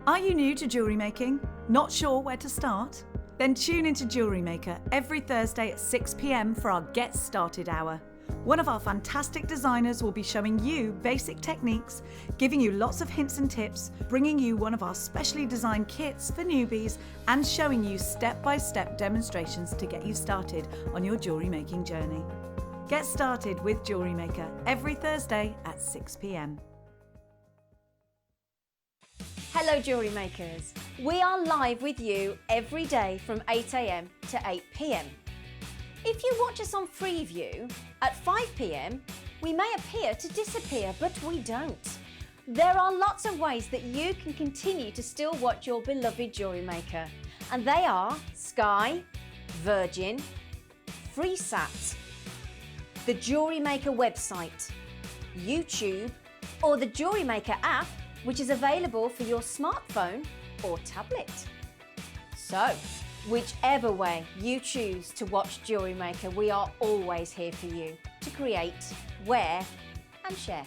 Are you new to jewellery making? Not sure where to start? Then tune into Jewellery Maker every Thursday at 6 p.m. for our Get Started hour. One of our fantastic designers will be showing you basic techniques, giving you lots of hints and tips, bringing you one of our specially designed kits for newbies, and showing you step-by-step demonstrations to get you started on your jewellery making journey. Get started with Jewellery Maker every Thursday at 6 p.m. Hello Jewellery Makers. We are live with you every day from 8 a.m. to 8 p.m. If you watch us on Freeview at 5 p.m, we may appear to disappear, but we don't. There are lots of ways that you can continue to still watch your beloved Jewellery Maker, and they are Sky, Virgin, FreeSat, the Jewellery Maker website, YouTube, or the Jewellery Maker app, which is available for your smartphone or tablet. So, whichever way you choose to watch Jewellery Maker, we are always here for you to create, wear, and share.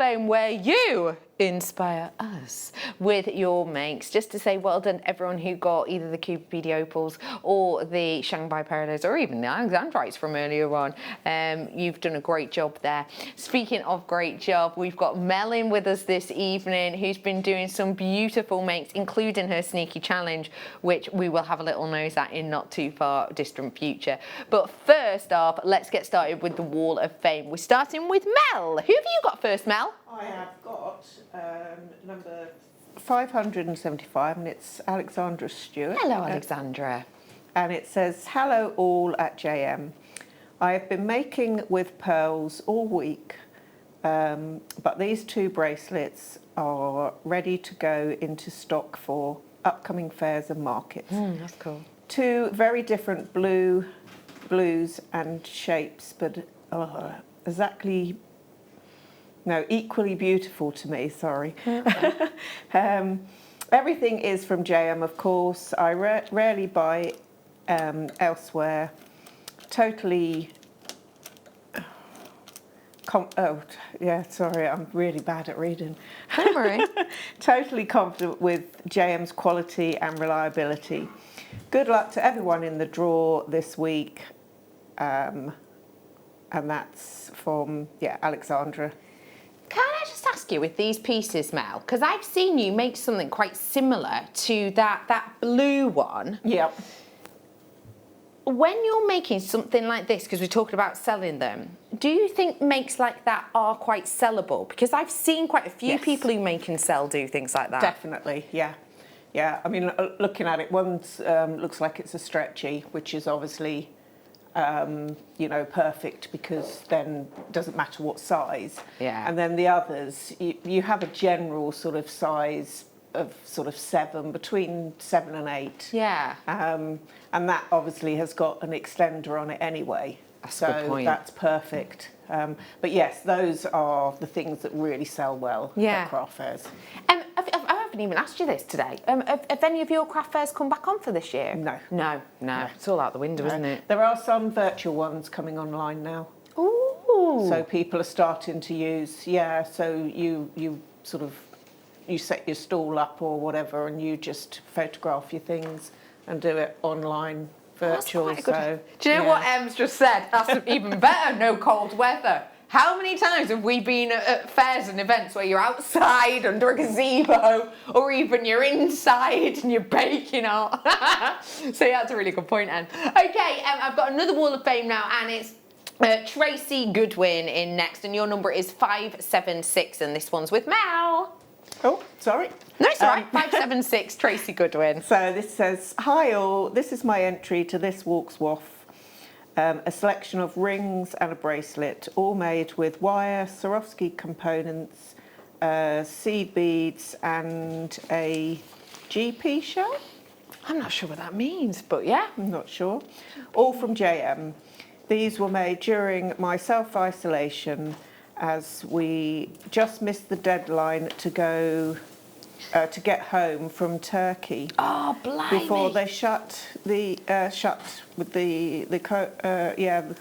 fame where you inspire us with your makes. Just to say well done everyone who got either the Cupid Opals or the Shanghai Paradise or even the Alexandrites from earlier on. You've done a great job there. Speaking of great job, we've got Melin with us this evening, who's been doing some beautiful makes, including her sneaky challenge, which we will have a little nose at in not too far distant future. But first off, let's get started with the Wall of Fame. We're starting with Mel. Who have you got first, Mel? I have got number 575, and it's Alexandra Stewart. Hello, Alexandra. And it says, hello all at JM. I have been making with pearls all week, but these two bracelets are ready to go into stock for upcoming fairs and markets. That's cool. Two very different blues and shapes, but equally beautiful to me, sorry. Everything is from JM, of course. I rarely buy elsewhere. Totally... sorry, I'm really bad at reading. Don't worry. Totally confident with JM's quality and reliability. Good luck to everyone in the draw this week. And that's from, Alexandra. Can I just ask you with these pieces, Mel, because I've seen you make something quite similar to that blue one. Yep. When you're making something like this, because we're talking about selling them, do you think makes like that are quite sellable? Because I've seen quite a few people who make and sell do things like that. Definitely, yeah. Yeah, I mean, looking at it, one looks like it's a stretchy, which is obviously... perfect, because then it doesn't matter what size. Yeah. And then the others, you have a general sort of size of sort of 7, between 7 and 8. Yeah. And that obviously has got an extender on it anyway. That's a good point. That's perfect. But yes, those are the things that really sell well at craft fairs. I haven't even asked you this today. Have any of your craft fairs come back on for this year? No. No. It's all out the window, isn't it? There are some virtual ones coming online now. Ooh. So people are starting to use, so you sort of, you set your stall up or whatever, and you just photograph your things and do it online, virtual. That's quite good. Do you know what Em's just said? That's even better, no cold weather. How many times have we been at fairs and events where you're outside under a gazebo, or even you're inside and you're baking out? So yeah, that's a really good point, Em. Okay, I've got another Wall of Fame now, and it's Tracy Goodwin in next, and your number is 576, and this one's with Mel. Oh, sorry. No, it's all right. 576, Tracy Goodwin. So this says, hi all, this is my entry to this walk's waff. A selection of rings and a bracelet, all made with wire, Swarovski components, seed beads, and a GP shell. I'm not sure what that means, but yeah. I'm not sure. All from JM. These were made during my self-isolation, as we just missed the deadline to go to get home from Turkey. Oh, blimey! Before they shut with the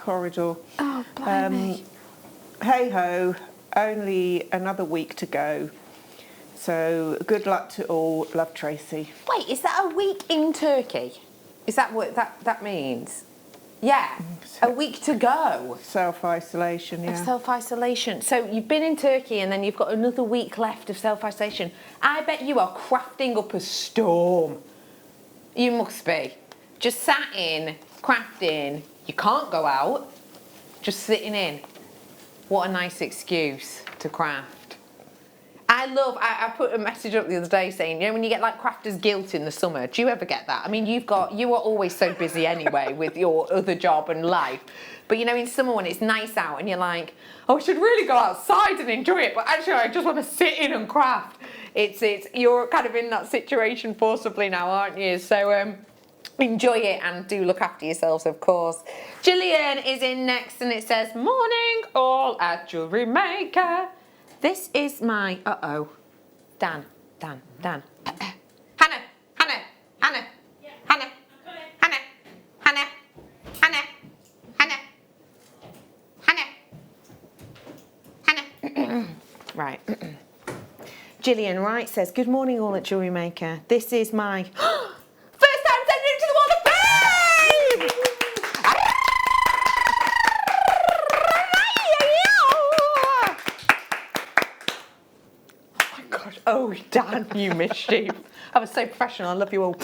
corridor. Oh, blimey! Hey ho, only another week to go. So good luck to all. Love, Tracy. Wait, is that a week in Turkey? Is that what that means? Yeah, a week to go. Self-isolation, yeah. Self-isolation. So you've been in Turkey and then you've got another week left of self-isolation. I bet you are crafting up a storm. You must be. Just sat in, crafting. You can't go out. Just sitting in. What a nice excuse to craft. I put a message up the other day saying, when you get like crafter's guilt in the summer, do you ever get that? I mean, you are always so busy anyway with your other job and life. But in summer when it's nice out and you're like, oh, I should really go outside and enjoy it, but actually I just want to sit in and craft. You're kind of in that situation forcibly now, aren't you? So enjoy it and do look after yourselves, of course. Gillian is in next, and it says, morning all at Jewellery Maker. This is my, Dan. Hannah. Right. Gillian Wright says, good morning all at Jewellery Maker. This is my first time sending it to the Wall of Fame! Oh my gosh. Oh, Dan, you mischief. I was so professional. I love you all.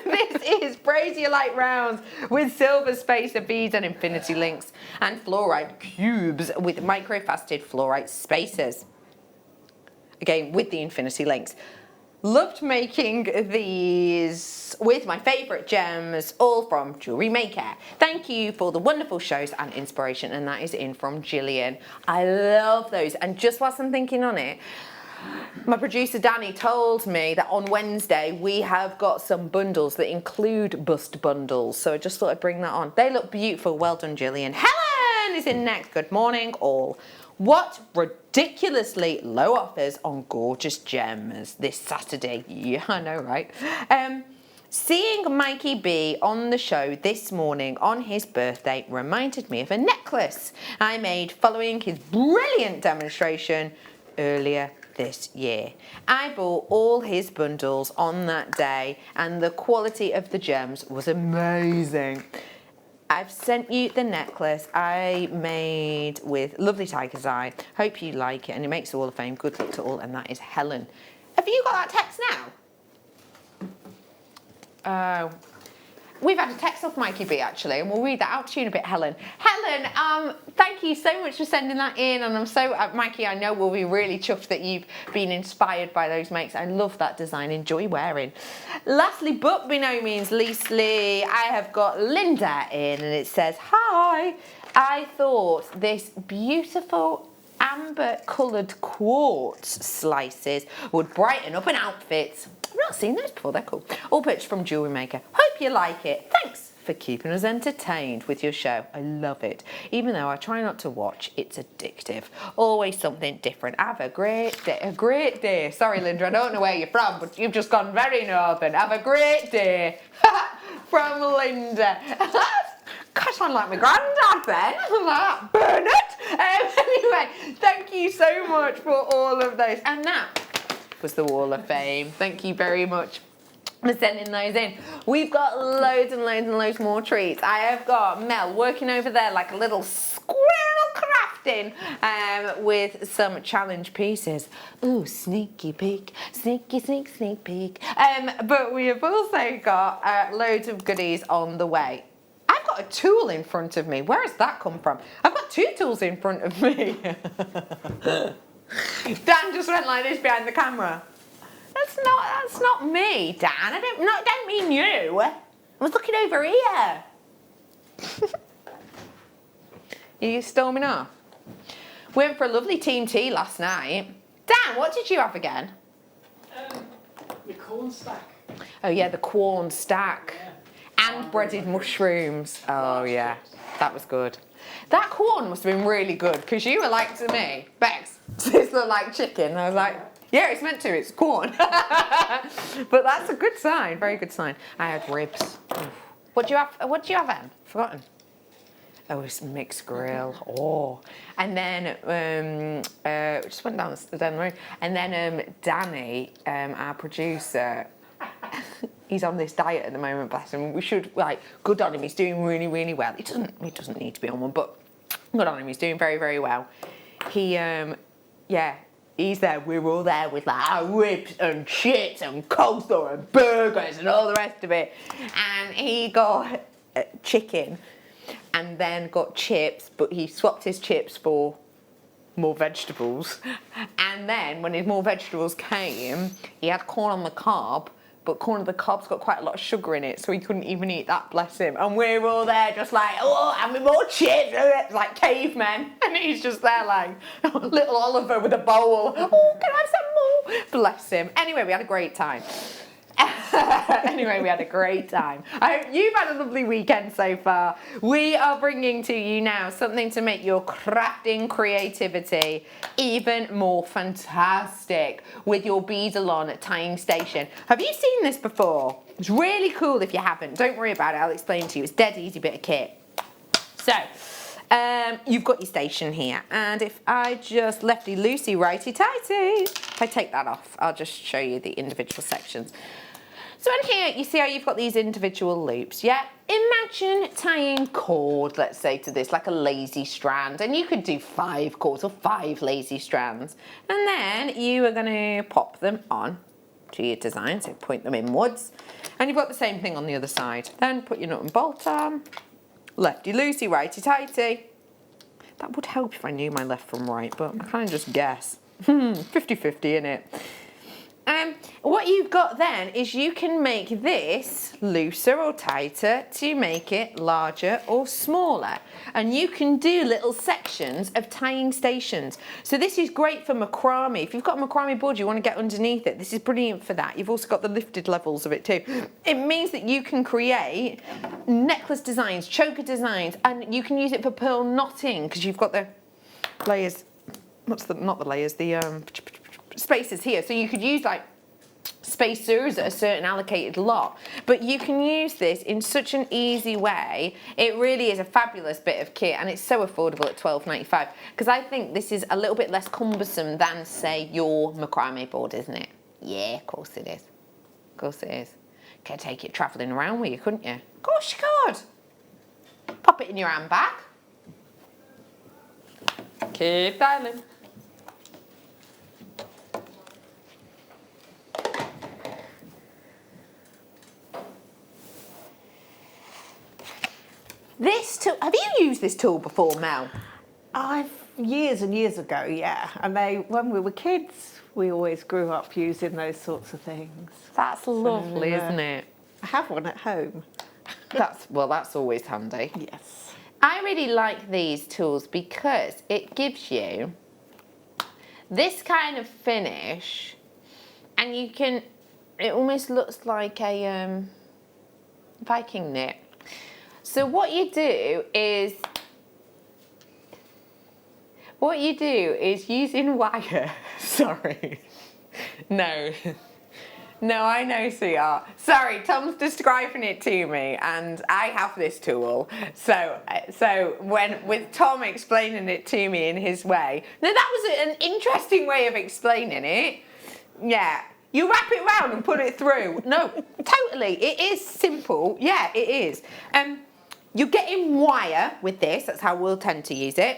This is Brazier Light Rounds with silver spacer beads and infinity links and fluorite cubes with microfaceted fluorite spacers. Again, with the infinity links. Loved making these with my favourite gems, all from Jewellery Maker. Thank you for the wonderful shows and inspiration, and that is in from Gillian. I love those, and just whilst I'm thinking on it, my producer Danny told me that on Wednesday we have got some bundles that include bust bundles, so I just thought I'd bring that on. They look beautiful. Well done, Gillian. Helen is in next. Good morning, all. What ridiculously low offers on gorgeous gems this Saturday. Yeah, I know, right? Seeing Mikey B on the show this morning on his birthday reminded me of a necklace I made following his brilliant demonstration earlier this year. I bought all his bundles on that day and the quality of the gems was amazing. I've sent you the necklace I made with lovely tiger's eye. Hope you like it and it makes the Wall of Fame. Good luck to all, and that is Helen. Have you got that text now? We've had a text off Mikey B actually, and we'll read that out to you in a bit, Helen. Helen, thank you so much for sending that in, and I'm so, Mikey, I know we'll be really chuffed that you've been inspired by those makes. I love that design, enjoy wearing. Lastly, but by no means leastly, I have got Linda in, and it says, hi, I thought this beautiful amber coloured quartz slices would brighten up an outfit. I've not seen those before, they're cool. All purchased from Jewellery Maker. Hope you like it. Thanks for keeping us entertained with your show. I love it. Even though I try not to watch, it's addictive. Always something different. Have a great day. A great day. Sorry, Linda, I don't know where you're from, but you've just gone very northern. Have a great day. From Linda. Gosh, I'm like my granddad then. I'm like, Bernard. Anyway, thank you so much for all of those. And that was the Wall of Fame. Thank you very much for sending those in. We've got loads and loads and loads more treats. I have got Mel working over there like a little squirrel crafting with some challenge pieces. Ooh, sneaky peek, sneaky sneak sneak peek. But we have also got loads of goodies on the way. I've got a tool in front of me. Where has that come from? I've got two tools in front of me. Dan just went like this behind the camera. That's not me, Dan. I don't mean you. I was looking over here. You storming off? We went for a lovely team tea last night. Dan, what did you have again? The corn stack. Oh yeah, the corn stack. Yeah. And breaded mushrooms. Oh yeah, that was good. That corn must have been really good because you were like to me, Bex, this looked like chicken. I was like, yeah, it's meant to, it's corn. But that's a good sign, very good sign. I had ribs. What do you have then? Forgotten. Oh, it's mixed grill. Oh. And then, just went down the road. And then Danny, our producer, he's on this diet at the moment, bless him. We should, like, good on him. He's doing really, really well. He doesn't need to be on one, but good on him. He's doing very, very well. He, yeah, he's there. We're all there with like our ribs and shits and coleslaw and burgers and all the rest of it. And he got chicken and then got chips, but he swapped his chips for more vegetables. And then when his more vegetables came, he had corn on the cob, but corn on the cob's got quite a lot of sugar in it, so he couldn't even eat that, bless him. And we're all there just like, oh, have me more chips, like cavemen. And he's just there like, little Oliver with a bowl. Oh, can I have some more? Bless him. Anyway, we had a great time. Anyway, we had a great time. I hope you've had a lovely weekend so far. We are bringing to you now something to make your crafting creativity even more fantastic with your bead-along tying station. Have you seen this before? It's really cool if you haven't. Don't worry about it, I'll explain to you. It's dead easy bit of kit. So, you've got your station here. And if I just lefty-loosey, righty-tighty, if I take that off, I'll just show you the individual sections. So in here, you see how you've got these individual loops, yeah? Imagine tying cord, let's say, to this, like a lazy strand, and you could do 5 cords or 5 lazy strands. And then you are gonna pop them on to your design, so point them inwards. And you've got the same thing on the other side. Then put your nut and bolt on, lefty-loosey, righty-tighty. That would help if I knew my left from right, but I kind of just guess. 50-50, innit? What you've got then is you can make this looser or tighter to make it larger or smaller. And you can do little sections of tying stations. So this is great for macrame. If you've got a macrame board, you want to get underneath it. This is brilliant for that. You've also got the lifted levels of it too. It means that you can create necklace designs, choker designs, and you can use it for pearl knotting because you've got the layers, not the layers, the spaces here. So you could use like spacers at a certain allocated lot, but you can use this in such an easy way. It really is a fabulous bit of kit, and it's so affordable at $12.95 because I think this is a little bit less cumbersome than, say, your macrame board, isn't it? Yeah, of course it is. Of course it is. Could take it travelling around with you, couldn't you? Of course you could. Pop it in your handbag. Keep dialing. This tool, have you used this tool before, Mel? Years and years ago, yeah. And when we were kids, we always grew up using those sorts of things. That's lovely, isn't it? I have one at home. That's always handy. Yes. I really like these tools because it gives you this kind of finish, and you can, it almost looks like a Viking knit. So what you do is using wire, sorry, no, I know, sweetheart. Sorry, Tom's describing it to me, and I have this tool. So with Tom explaining it to me in his way, now that was an interesting way of explaining it. Yeah. You wrap it round and put it through. No, totally, it is simple. Yeah, it is. You're getting wire with this, that's how we'll tend to use it.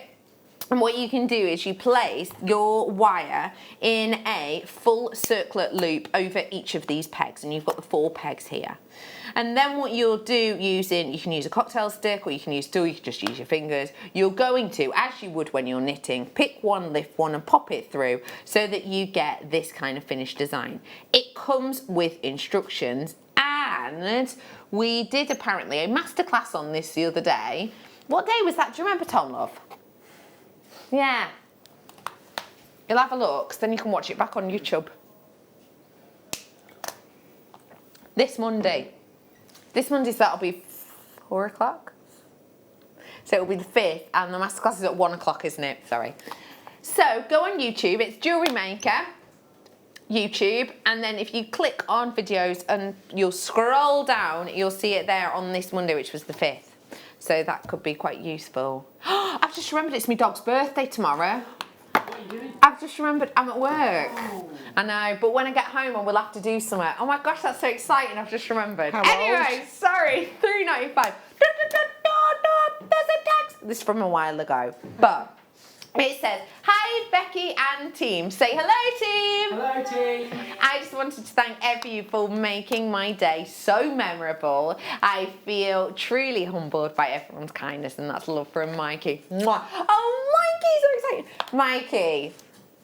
And what you can do is you place your wire in a full circlet loop over each of these pegs, and you've got the 4 pegs here. And then what you'll do you can use a cocktail stick, or you can use tool, you can just use your fingers. You're going to, as you would when you're knitting, pick one, lift one and pop it through so that you get this kind of finished design. It comes with instructions, and we did apparently a masterclass on this the other day. What day was that? Do you remember, Tom, love? Yeah. You'll have a look, so then you can watch it back on YouTube. This Monday. This Monday, so that'll be 4 o'clock. So it'll be the 5th, and the masterclass is at 1 o'clock, isn't it? Sorry. So go on YouTube, it's Jewellery Maker, YouTube, and then if you click on videos and you'll scroll down, you'll see it there on this Monday, which was the 5th. So that could be quite useful. I've just remembered it's my dog's birthday tomorrow. What are you doing? I've just remembered I'm at work. Oh. I know, but when I get home I will have to do something. Oh my gosh, that's so exciting, I've just remembered. Anyway, sorry, $3.95. There's a text. This is from a while ago. But it says, hi Becky and team. Say hello team. Hello team. I just wanted to thank every you for making my day so memorable. I feel truly humbled by everyone's kindness, and that's love from Mikey. Mwah. Oh, Mikey, so excited. Mikey,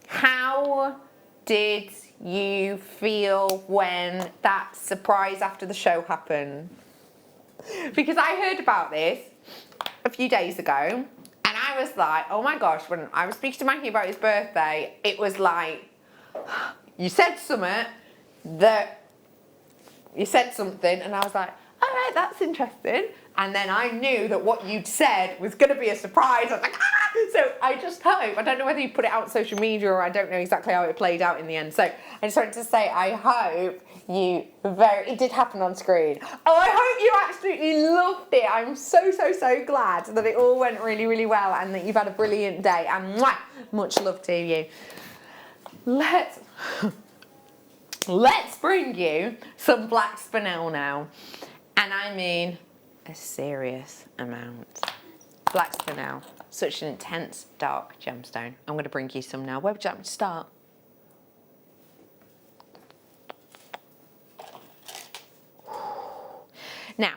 how did you feel when that surprise after the show happened? Because I heard about this a few days ago, and I was like, oh my gosh, when I was speaking to Mikey about his birthday, it was like, you said something, and I was like, all right, that's interesting. And then I knew that what you'd said was going to be a surprise. I was like, ah, So I just hope, I don't know whether you put it out on social media or I don't know exactly how it played out in the end. So I just wanted to say, I hope you it did happen on screen. Oh, I hope you absolutely loved it. I'm so, so, so glad that it all went really, really well and that you've had a brilliant day. And much love to you. Let's bring you some black spinel now. And I mean a serious amount. Black spinel, such an intense dark gemstone. I'm going to bring you some now. Where would you like me to start? Now,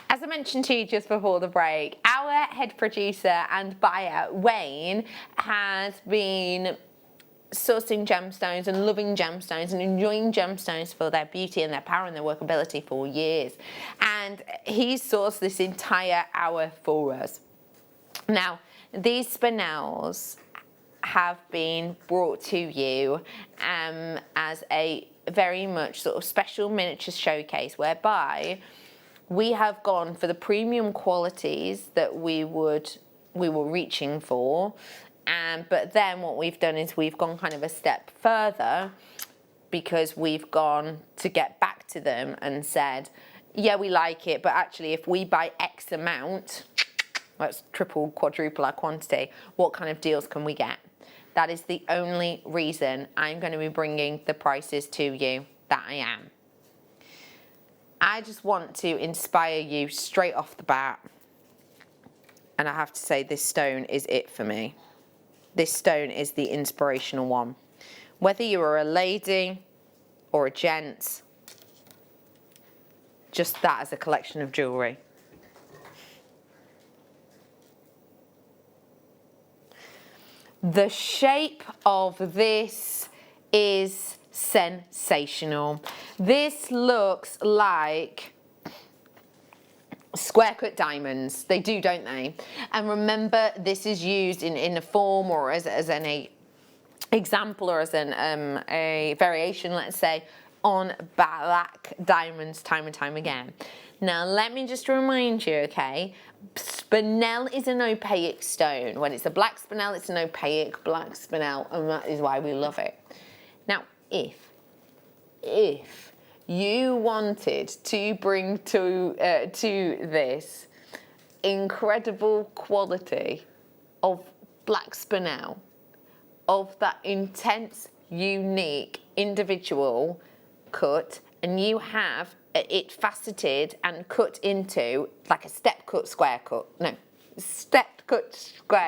as I mentioned to you just before the break, our head producer and buyer, Wayne, has been sourcing gemstones and loving gemstones and enjoying gemstones for their beauty and their power and their workability for years. And he's sourced this entire hour for us. Now, these spinels have been brought to you as a very much sort of special miniature showcase whereby we have gone for the premium qualities that we were reaching for. But then what we've done is we've gone kind of a step further because we've gone to get back to them and said, yeah, we like it, but actually if we buy X amount, let's triple, quadruple our quantity, what kind of deals can we get? That is the only reason I'm going to be bringing the prices to you that I am. I just want to inspire you straight off the bat. And I have to say this stone is it for me. This stone is the inspirational one. Whether you are a lady or a gent, just that as a collection of jewellery. The shape of this is sensational. This looks like square cut diamonds. They do, don't they? And remember, this is used in a form or as an example or as a variation, let's say, on black diamonds time and time again. Now, let me just remind you, okay, spinel is an opaque stone. When it's a black spinel, it's an opaque black spinel, and that is why we love it. Now, if you wanted to bring to this incredible quality of black spinel, of that intense, unique, individual cut, and you have it faceted and cut into like a step cut square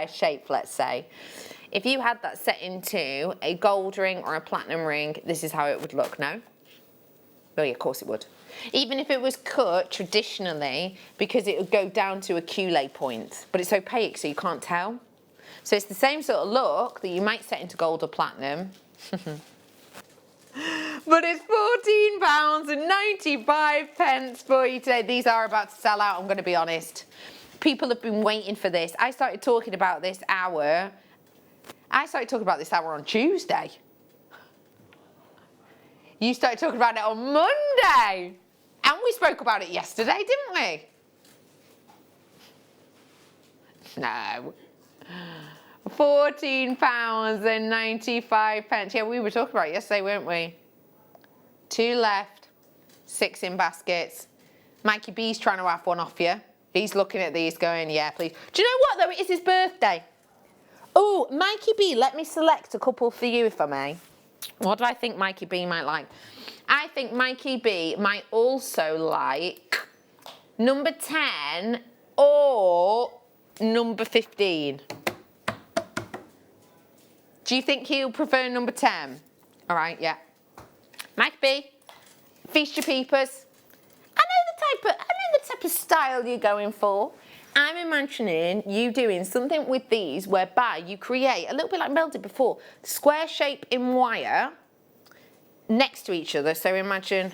shape, let's say. If you had that set into a gold ring or a platinum ring, this is how it would look, no? Oh yeah, of course it would. Even if it was cut traditionally, because it would go down to a culée point, but it's opaque so you can't tell. So it's the same sort of look that you might set into gold or platinum. But it's £14.95 for you today. These are about to sell out, I'm going to be honest. People have been waiting for this. I started talking about this hour on Tuesday. You started talking about it on Monday. And we spoke about it yesterday, didn't we? No. £14.95. Yeah, we were talking about it yesterday, weren't we? 2 left, 6 in baskets. Mikey B's trying to have one off you. He's looking at these going, yeah, please. Do you know what, though? It is his birthday. Oh, Mikey B, let me select a couple for you, if I may. What do I think Mikey B might like? I think Mikey B might also like number 10 or number 15. Do you think he'll prefer number 10? All right, yeah. Mike B, feast your peepers. I know the type of style you're going for. I'm imagining you doing something with these whereby you create, a little bit like Mel did before, square shape in wire next to each other. So imagine,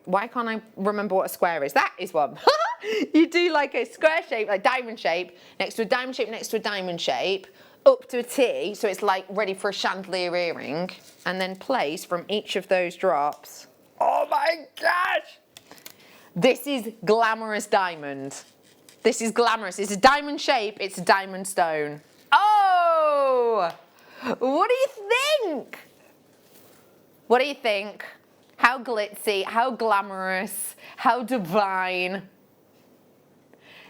why can't I remember what a square is? That is one. You do like a square shape, like diamond shape, next to a diamond shape, next to a diamond shape, up to a T, so it's like ready for a chandelier earring, and then place from each of those drops. Oh my gosh! This is glamorous diamond. This is glamorous. It's a diamond shape, it's a diamond stone. Oh go. What do you think? What do you think? How glitzy, how glamorous, how divine.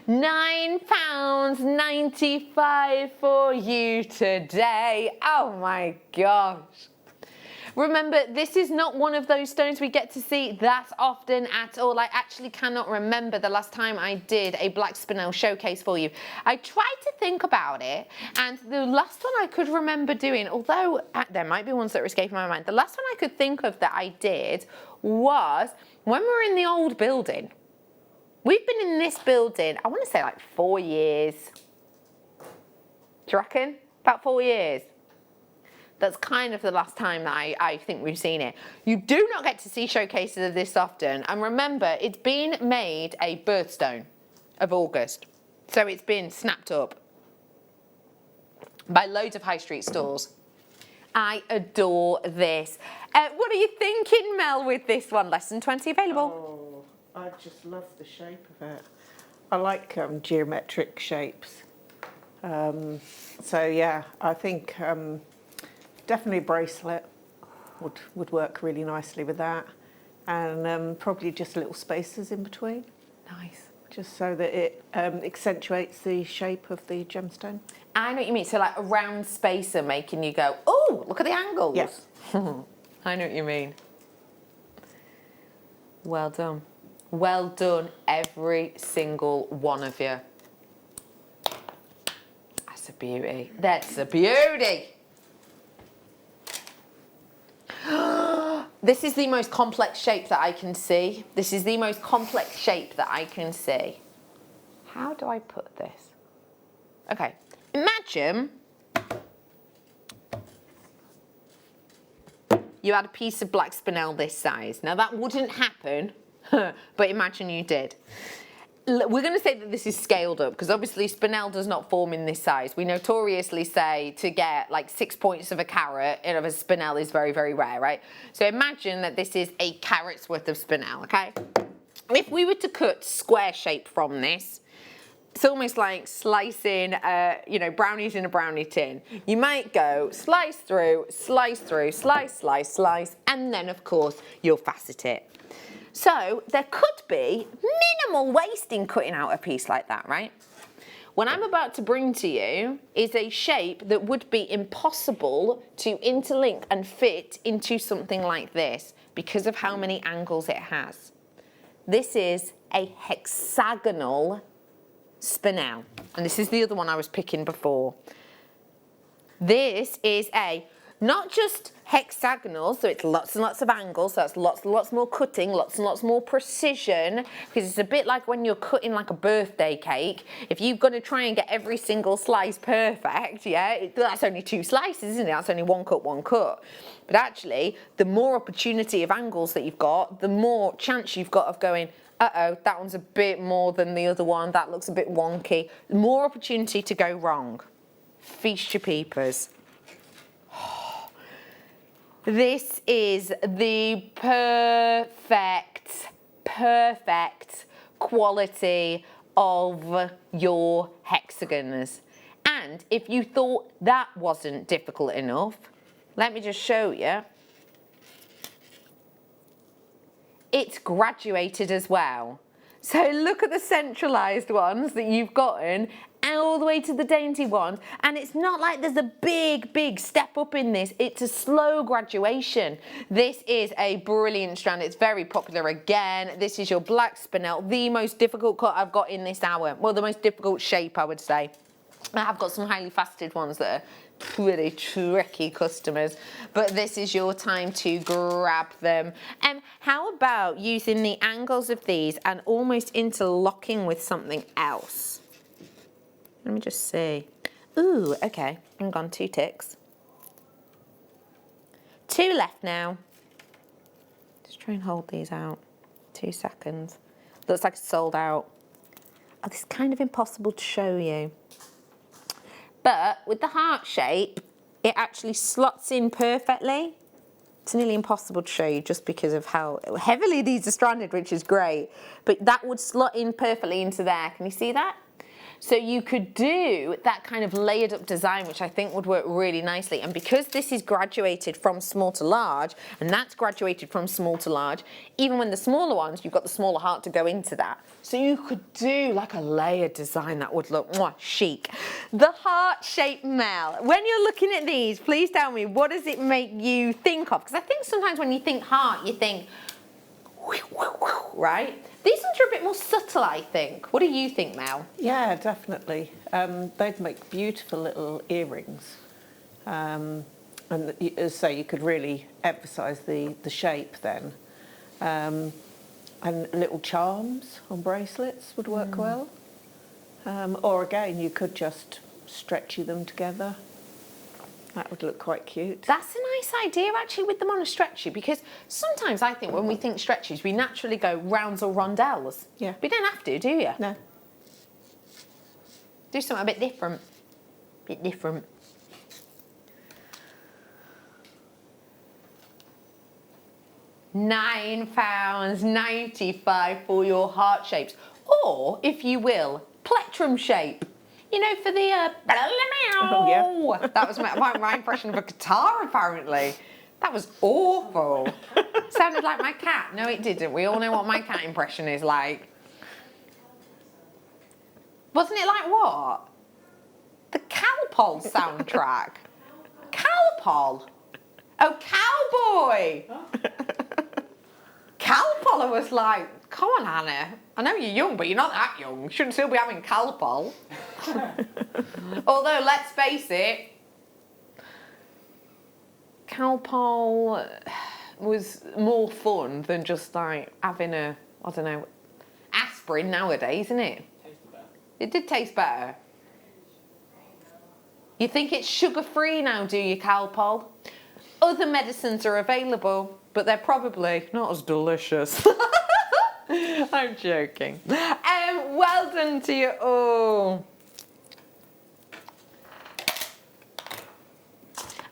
£9.95 for you today. Oh my gosh. Remember, this is not one of those stones we get to see that often at all. I actually cannot remember the last time I did a black spinel showcase for you. I tried to think about it, and the last one I could remember doing, although there might be ones that are escaping my mind, the last one I could think of that I did was when we were in the old building. We've been in this building, I want to say like 4 years. Do you reckon? About 4 years. That's kind of the last time that I think we've seen it. You do not get to see showcases of this often. And remember, it's been made a birthstone of August. So it's been snapped up by loads of high street stores. I adore this. What are you thinking, Mel, with this one? Lesson 20 available. Oh, I just love the shape of it. I like geometric shapes. So yeah, I think definitely a bracelet would work really nicely with that, and probably just little spaces in between. Nice. Just so that it accentuates the shape of the gemstone. I know what you mean. So like a round spacer making you go, oh, look at the angles. Yes. I know what you mean. Well done. Well done, every single one of you. That's a beauty. That's a beauty. This is the most complex shape that I can see. This is the most complex shape that I can see. How do I put this? Okay, imagine you had a piece of black spinel this size. Now that wouldn't happen, but imagine you did. We're going to say that this is scaled up because obviously spinel does not form in this size. We notoriously say to get like 6 points of a carat of a spinel is very, very rare, right? So imagine that this is a carat's worth of spinel, okay? If we were to cut square shape from this, it's almost like slicing, brownies in a brownie tin. You might go slice through, slice through, slice, slice, slice, and then of course you'll facet it. So there could be minimal waste in cutting out a piece like that, right? What I'm about to bring to you is a shape that would be impossible to interlink and fit into something like this because of how many angles it has. This is a hexagonal spinel, and this is the other one I was picking before. This is a not just hexagonal, so it's lots and lots of angles, so that's lots and lots more cutting, lots and lots more precision, because it's a bit like when you're cutting like a birthday cake. If you've got to try and get every single slice perfect, yeah, that's only 2 slices, isn't it? That's only one cut, one cut. But actually, the more opportunity of angles that you've got, the more chance you've got of going, uh-oh, that one's a bit more than the other one, that looks a bit wonky. More opportunity to go wrong. Feast your peepers. This is the perfect quality of your hexagons. And if you thought that wasn't difficult enough, let me just show you. It's graduated as well. So look at the centralized ones that you've gotten all the way to the dainty ones, and it's not like there's a big step up in this. It's a slow graduation. This is a brilliant strand. It's very popular again. This is your black spinel, the most difficult cut I've got in this hour. Well, the most difficult shape, I would say. I have got some highly faceted ones that are pretty tricky customers, but this is your time to grab them. How about using the angles of these and almost interlocking with something else? Let me just see. Ooh, okay, hang on, 2 ticks. 2 left now. Just try and hold these out. 2 seconds. Looks like it's sold out. Oh, this is kind of impossible to show you. But with the heart shape, it actually slots in perfectly. It's nearly impossible to show you just because of how heavily these are stranded, which is great. But that would slot in perfectly into there. Can you see that? So you could do that kind of layered up design, which I think would work really nicely. And because this is graduated from small to large, and that's graduated from small to large, even when the smaller ones, you've got the smaller heart to go into that. So you could do like a layered design that would look chic. The heart-shaped Mel. When you're looking at these, please tell me, what does it make you think of? Because I think sometimes when you think heart, you think, right? These ones are a bit more subtle, I think. What do you think, Mel? Yeah, definitely. They'd make beautiful little earrings. And as I say, you could really emphasise the shape then. And little charms on bracelets would work well. Or again, you could just stretchy them together. That would look quite cute. That's a nice idea, actually, with them on a stretchy, because sometimes I think when we think stretchies, we naturally go rounds or rondelles. Yeah. But you don't have to, do you? No. Do something a bit different. Bit different. £9.95 for your heart shapes. Or, if you will, plectrum shape. You know, for the oh, yeah. That was my impression of a guitar, apparently. That was awful. Sounded like my cat. No, it didn't. We all know what my cat impression is like. Wasn't it like what? The Calpol soundtrack. Calpol. Oh, Cowboy. Calpol, I was like, come on, Hannah. I know you're young, but you're not that young. You shouldn't still be having Calpol. Although, let's face it, Calpol was more fun than just like having a, I don't know, aspirin nowadays, isn't it? It did taste better. You think it's sugar-free now, do you, Calpol? Other medicines are available, but they're probably not as delicious. I'm joking. Well done to you all.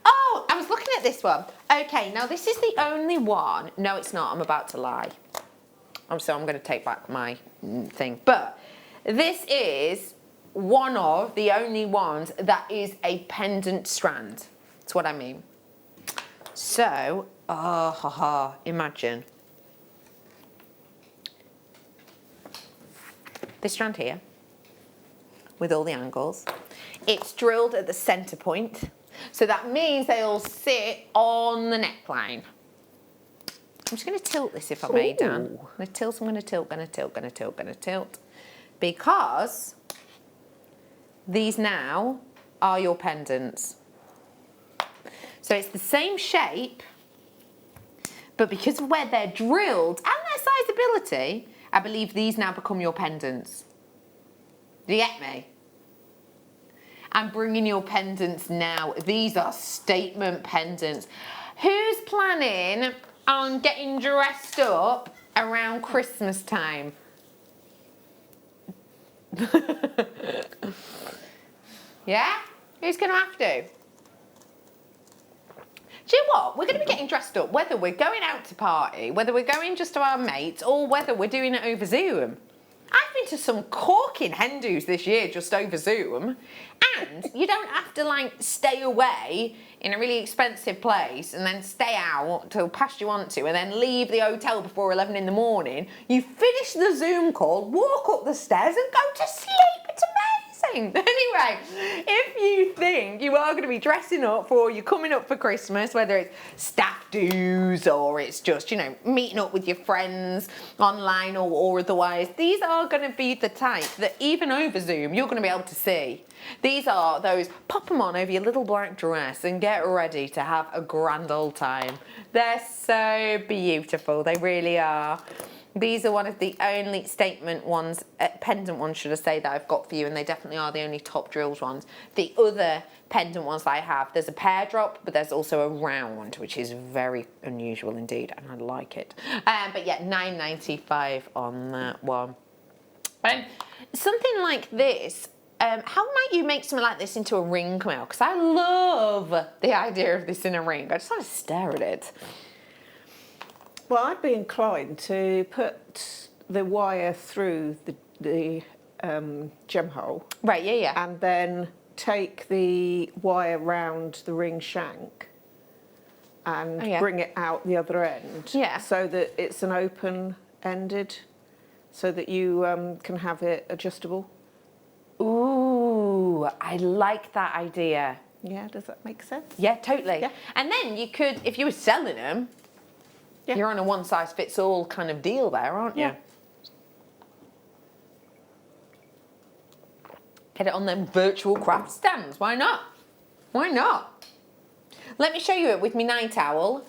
Oh, I was looking at this one. Okay, now this is the only one. No, it's not. I'm about to lie. So I'm going to take back my thing. But this is one of the only ones that is a pendant strand. That's what I mean. So, imagine this strand here with all the angles. It's drilled at the center point, so that means they all sit on the neckline. I'm just going to tilt this, if I may, Dan. I'm going to tilt, going to tilt, because these now are your pendants. So it's the same shape, but because of where they're drilled and their sizeability, I believe these now become your pendants. Do you get me? I'm bringing your pendants now. These are statement pendants. Who's planning on getting dressed up around Christmas time? Yeah? Who's going to have to? Do you know what? We're going to be getting dressed up, whether we're going out to party, whether we're going just to our mates, or whether we're doing it over Zoom. I've been to some corking hen-dos this year just over Zoom, and you don't have to like stay away in a really expensive place and then stay out till past you want to and then leave the hotel before 11 in the morning. You finish the Zoom call, walk up the stairs and go to sleep. It's amazing. Anyway, if you think you are going to be dressing up or you're coming up for Christmas, whether it's staff dues or it's just, you know, meeting up with your friends online or otherwise, these are going to be the type that even over Zoom you're going to be able to see. These are those, pop them on over your little black dress and get ready to have a grand old time. They're so beautiful, they really are. These are one of the only statement ones, pendant ones should I say, that I've got for you, and they definitely are the only top drilled ones. The other pendant ones that I have, there's a pear drop, but there's also a round, which is very unusual indeed, and I like it. But yeah, £9.95 on that one. Something like this, how might you make something like this into a ring, Camille? Because I love the idea of this in a ring. I just want to stare at it. Well, I'd be inclined to put the wire through the gem hole. Right, yeah, yeah. And then take the wire round the ring shank and bring it out the other end. Yeah. So that it's an open-ended, so that you can have it adjustable. Ooh, I like that idea. Yeah, does that make sense? Yeah, totally. Yeah. And then you could, if you were selling them, you're on a one-size-fits-all kind of deal there, aren't you? Yeah. Get it on them virtual craft stands. Why not? Why not? Let me show you it with my night owl.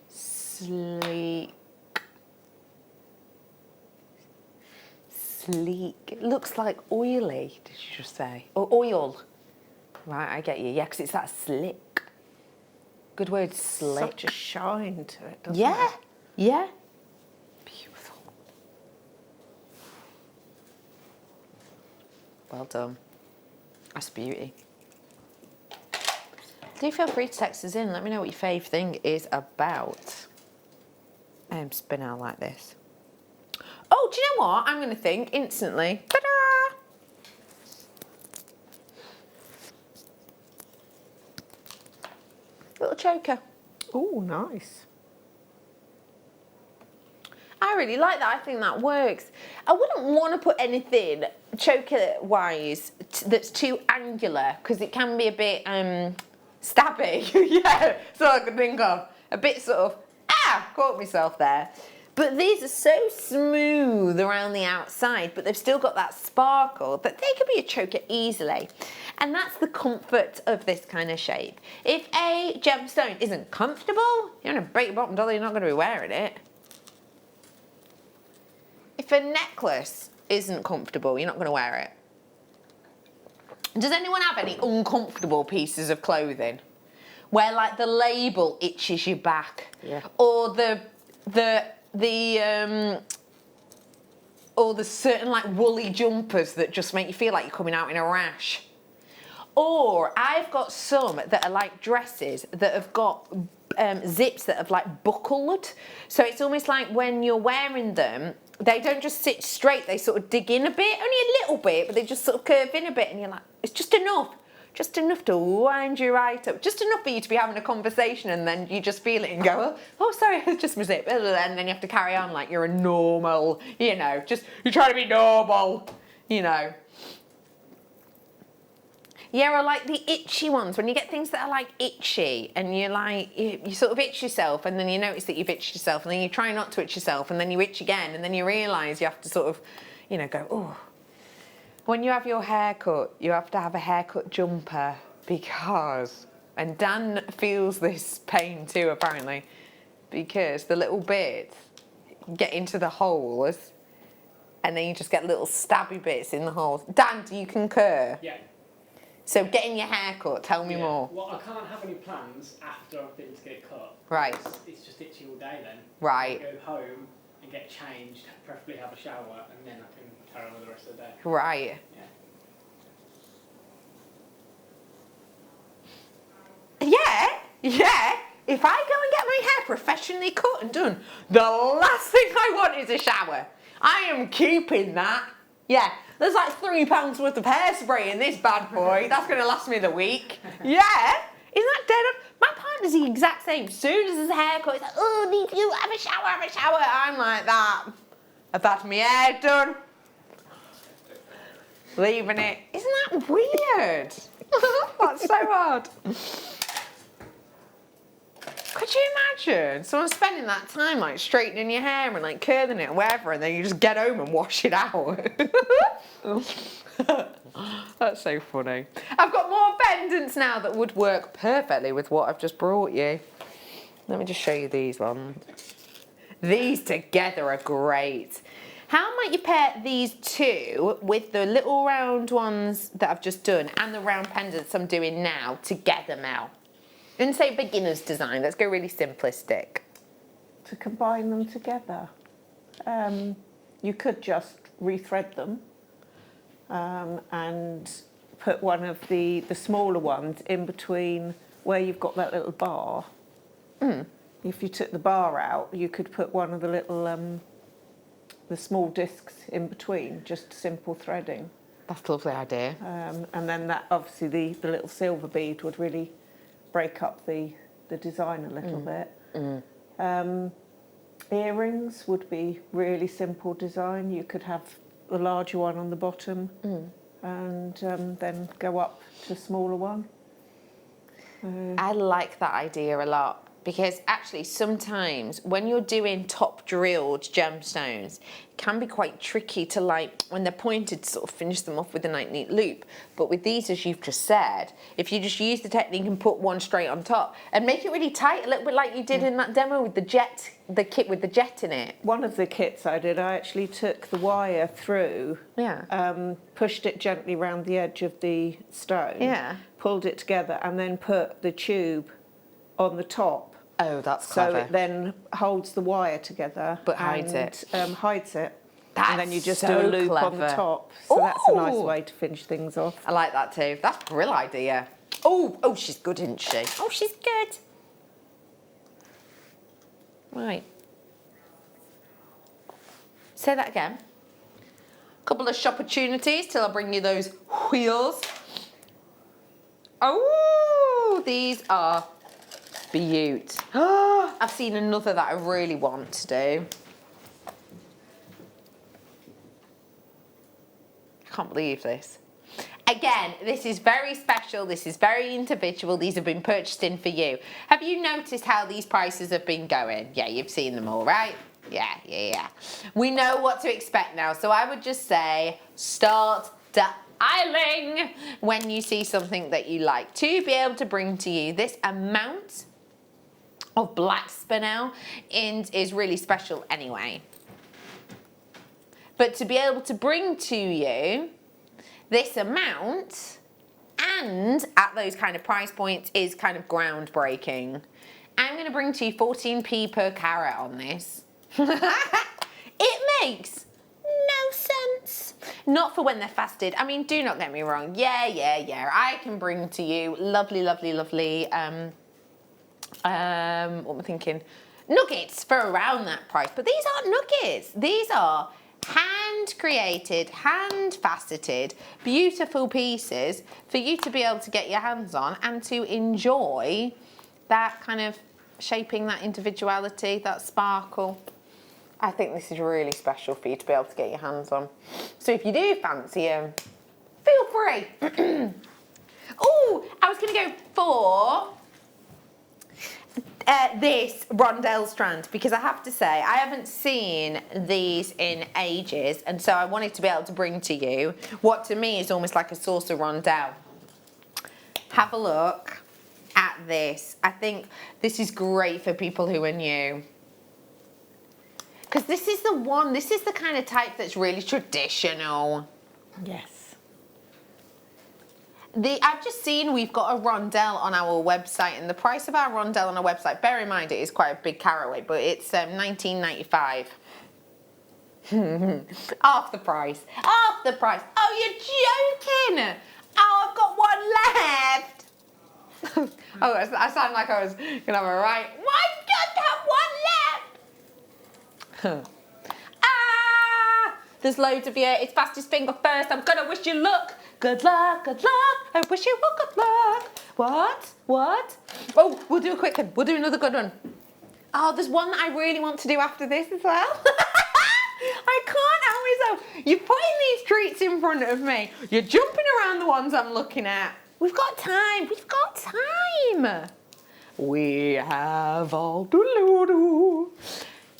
Sleek. Sleek. It looks like oily, did you just say? Or oil. Right, I get you. Yeah, because it's that slick. Good word, slick. Such a shine to it, doesn't it? Yeah, yeah. Beautiful. Well done. That's beauty. Do feel free to text us in. Let me know what your fave thing is about. Spin out like this. Oh, do you know what? I'm going to think instantly. Ta-da! Little choker. Oh, nice. I really like that. I think that works. I wouldn't want to put anything choker-wise that's too angular because it can be a bit stabby. Yeah, that's all I could think of. A bit sort of, caught myself there. But these are so smooth around the outside, but they've still got that sparkle that they could be a choker easily. And that's the comfort of this kind of shape. If a gemstone isn't comfortable, you're going to break your bottom dollar, you're not going to be wearing it. If a necklace isn't comfortable, you're not going to wear it. Does anyone have any uncomfortable pieces of clothing? Where like the label itches your back? Yeah. Or the certain like woolly jumpers that just make you feel like you're coming out in a rash. Or I've got some that are like dresses that have got zips that have like buckled. So it's almost like when you're wearing them, they don't just sit straight, they sort of dig in a bit, only a little bit, but they just sort of curve in a bit and you're like, it's just enough to wind you right up, just enough for you to be having a conversation and then you just feel it and go, oh sorry, it's just my zip, and then you have to carry on like you're a normal, you know, just, you're trying to be normal, you know. Yeah, or like the itchy ones, when you get things that are like itchy and you're like, you sort of itch yourself and then you notice that you've itched yourself and then you try not to itch yourself and then you itch again and then you realise you have to sort of, you know, go, oh. When you have your hair cut, you have to have a haircut jumper because, and Dan feels this pain too apparently, because the little bits get into the holes and then you just get little stabby bits in the holes. Dan, do you concur? Yeah. So getting your hair cut, tell me more. Well, I can't have any plans after I've been to get it cut. Right. It's just itchy all day then. Right. I go home and get changed, preferably have a shower, and then I can carry on with the rest of the day. Right. Yeah. Yeah. If I go and get my hair professionally cut and done, the last thing I want is a shower. I am keeping that. Yeah. There's like £3 worth of hairspray in this bad boy. That's going to last me the week. Yeah. Isn't that dead on? My partner's the exact same. As soon as his hair cut, he's like, oh, need you, have a shower, have a shower. I'm like that. I've had my hair done. Leaving it. Isn't that weird? That's so odd. Could you imagine someone spending that time like straightening your hair and like curling it or whatever and then you just get home and wash it out? That's so funny. I've got more pendants now that would work perfectly with what I've just brought you. Let me just show you these ones. These together are great. How might you pair these two with the little round ones that I've just done and the round pendants I'm doing now together, Mel? And say beginner's design, let's go really simplistic. To combine them together, you could just rethread them and put one of the smaller ones in between where you've got that little bar. If you took the bar out, you could put one of the little the small discs in between, just simple threading. That's a lovely idea. And then that obviously the little silver bead would really break up the design a little bit. Earrings would be really simple design. You could have the larger one on the bottom and then go up to a smaller one. I like that idea a lot. Because actually sometimes when you're doing top drilled gemstones, it can be quite tricky to, like, when they're pointed, to sort of finish them off with a nice neat loop. But with these, as you've just said, if you just use the technique and put one straight on top and make it really tight, a little bit like you did in that demo with the kit with the jet in it. One of the kits I did, I actually took the wire through, pushed it gently around the edge of the stone, pulled it together and then put the tube on the top. Oh, that's clever. So it then holds the wire together. But hides it. Hides it. That's and then you just so do a loop on the clever. top. So that's a nice way to finish things off. I like that too. That's a brilliant idea. Oh, she's good, isn't she? Oh, she's good. Right. Say that again. Couple of shop opportunities till I bring you those wheels. Oh, these are beaut. I've seen another that I really want to do. I can't believe this. Again, this is very special. This is very individual. These have been purchased in for you. Have you noticed how these prices have been going? Yeah, you've seen them all, right? Yeah. We know what to expect now. So I would just say, start dialing when you see something that you like, to be able to bring to you this amount of black spinel is really special anyway. But to be able to bring to you this amount and at those kind of price points is kind of groundbreaking. I'm going to bring to you 14p per carat on this. It makes no sense. Not for when they're fasted. I mean, do not get me wrong. Yeah. I can bring to you lovely, what am I thinking? Nuggets for around that price. But these aren't nuggets. These are hand-created, hand-faceted, beautiful pieces for you to be able to get your hands on and to enjoy that kind of shaping, that individuality, that sparkle. I think this is really special for you to be able to get your hands on. So if you do fancy them, feel free. Oh, I was going to go for this rondelle strand, because I have to say I haven't seen these in ages, and so I wanted to be able to bring to you what to me is almost like a saucer rondelle. Have a look at this. I think this is great for people who are new, because this is the kind of type that's really traditional. Yes. I've just seen we've got a rondelle on our website, and the price of our rondelle on our website, bear in mind it is quite a big carat weight, but it's $19.95. Half the price. Half the price. Oh, you're joking! Oh, I've got one left. Oh, I sound like I was gonna have a right. My God, have one left. There's loads of you. It's fastest finger first. I'm gonna wish you luck. Good luck, good luck. I wish you all good luck. What? Oh, we'll do a quick one. We'll do another good one. Oh, there's one that I really want to do after this as well. I can't help myself. You're putting these treats in front of me. You're jumping around the ones I'm looking at. We've got time. We've got time. We have all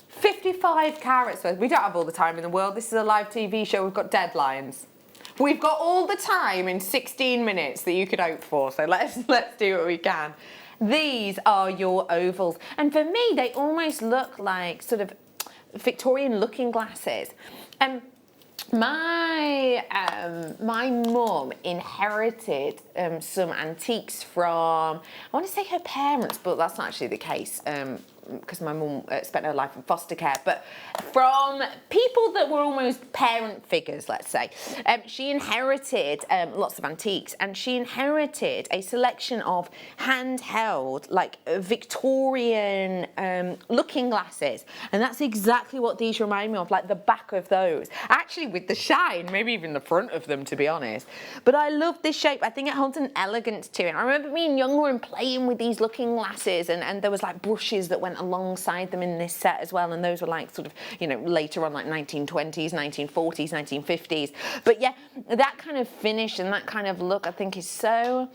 55 carats worth. We don't have all the time in the world. This is a live TV show. We've got deadlines. We've got all the time in 16 minutes that you could hope for. So let's do what we can. These are your ovals. And for me, they almost look like sort of Victorian looking glasses. My mum inherited some antiques from, I want to say her parents, but that's not actually the case. because my mum spent her life in foster care, but from people that were almost parent figures, let's say. She inherited lots of antiques, and she inherited a selection of handheld, like Victorian looking glasses, and that's exactly what these remind me of, like the back of those. Actually with the shine, maybe even the front of them, to be honest. But I love this shape. I think it holds an elegance to it. I remember being younger and playing with these looking glasses, and there was like brushes that went alongside them in this set as well, and those were like sort of, you know, later on, like 1920s, 1940s, 1950s. But yeah, that kind of finish and that kind of look I think is so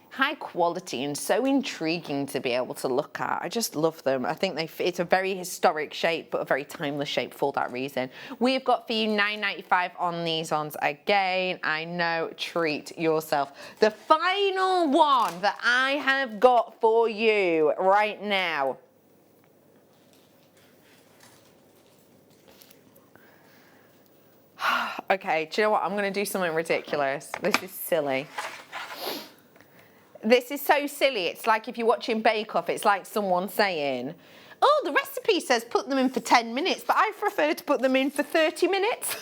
high quality and so intriguing to be able to look at. I just love them. I think it's a very historic shape, but a very timeless shape for that reason. We've got for you $9.95 on these ones again. I know, treat yourself. The final one that I have got for you right now. Okay, do you know what? I'm going to do something ridiculous. This is silly. This is so silly. It's like if you're watching Bake Off, it's like someone saying, oh, the recipe says put them in for 10 minutes, but I prefer to put them in for 30 minutes.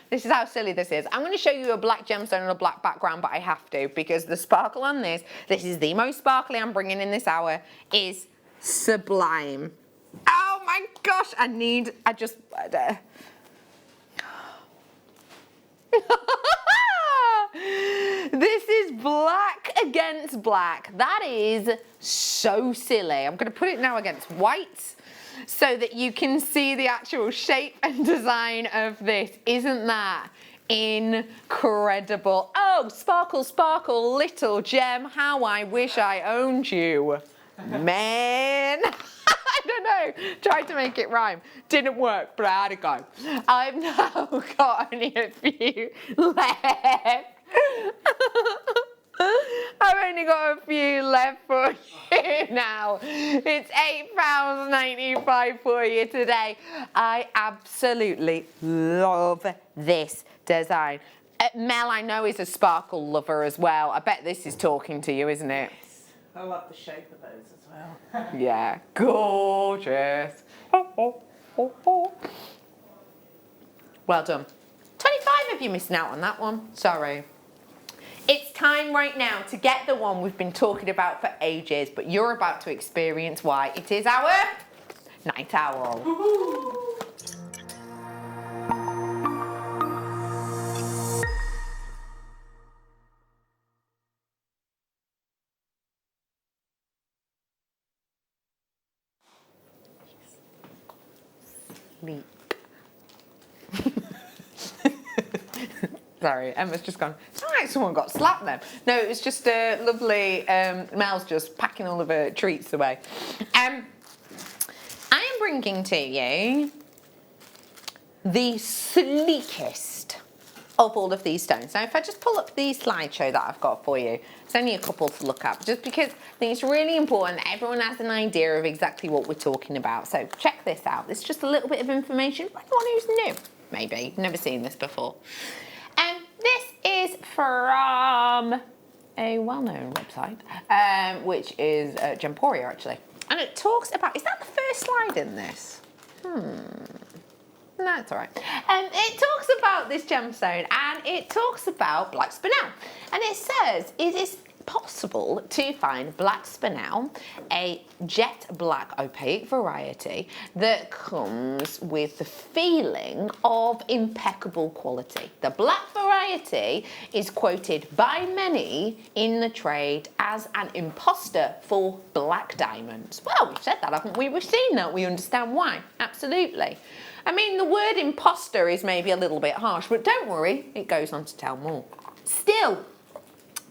This is how silly this is. I'm going to show you a black gemstone on a black background, but I have to, because the sparkle on this is the most sparkly I'm bringing in this hour, is sublime. Oh my gosh, I just... This is black against black. That is so silly. I'm going to put it now against white so that you can see the actual shape and design of this. Isn't that incredible? Oh, sparkle, sparkle, little gem. How I wish I owned you. Man. I don't know. Tried to make it rhyme. Didn't work, but I had a go. I've now got only a few left. I've only got a few left for you now. It's £8.95 for you today. I absolutely love this design. Mel, I know, is a sparkle lover as well. I bet this is talking to you, isn't it? Yes. I love the shape of those as well. Yeah, gorgeous. Well done. 25 of you missing out on that one. Sorry. It's time right now to get the one we've been talking about for ages, but you're about to experience why. It is our night owl. Sleep. Sorry, Emma's just gone, it's not like someone got slapped then. No, it was just a lovely, Mel's just packing all of her treats away. I am bringing to you the sleekest of all of these stones. Now, if I just pull up the slideshow that I've got for you, it's only a couple to look at, just because I think it's really important that everyone has an idea of exactly what we're talking about. So check this out. It's just a little bit of information for anyone who's new, maybe, never seen this before. This is from a well-known website, which is Gemporia, actually. And it talks about, is that the first slide in this? No, it's all right. It talks about this gemstone, and it talks about black spinel. And it says, it is possible to find black spinel, a jet black opaque variety that comes with the feeling of impeccable quality. The black variety is quoted by many in the trade as an imposter for black diamonds. Well, we've said that, haven't we? We've seen that. We understand why. Absolutely. I mean, the word imposter is maybe a little bit harsh, but don't worry, it goes on to tell more. Still,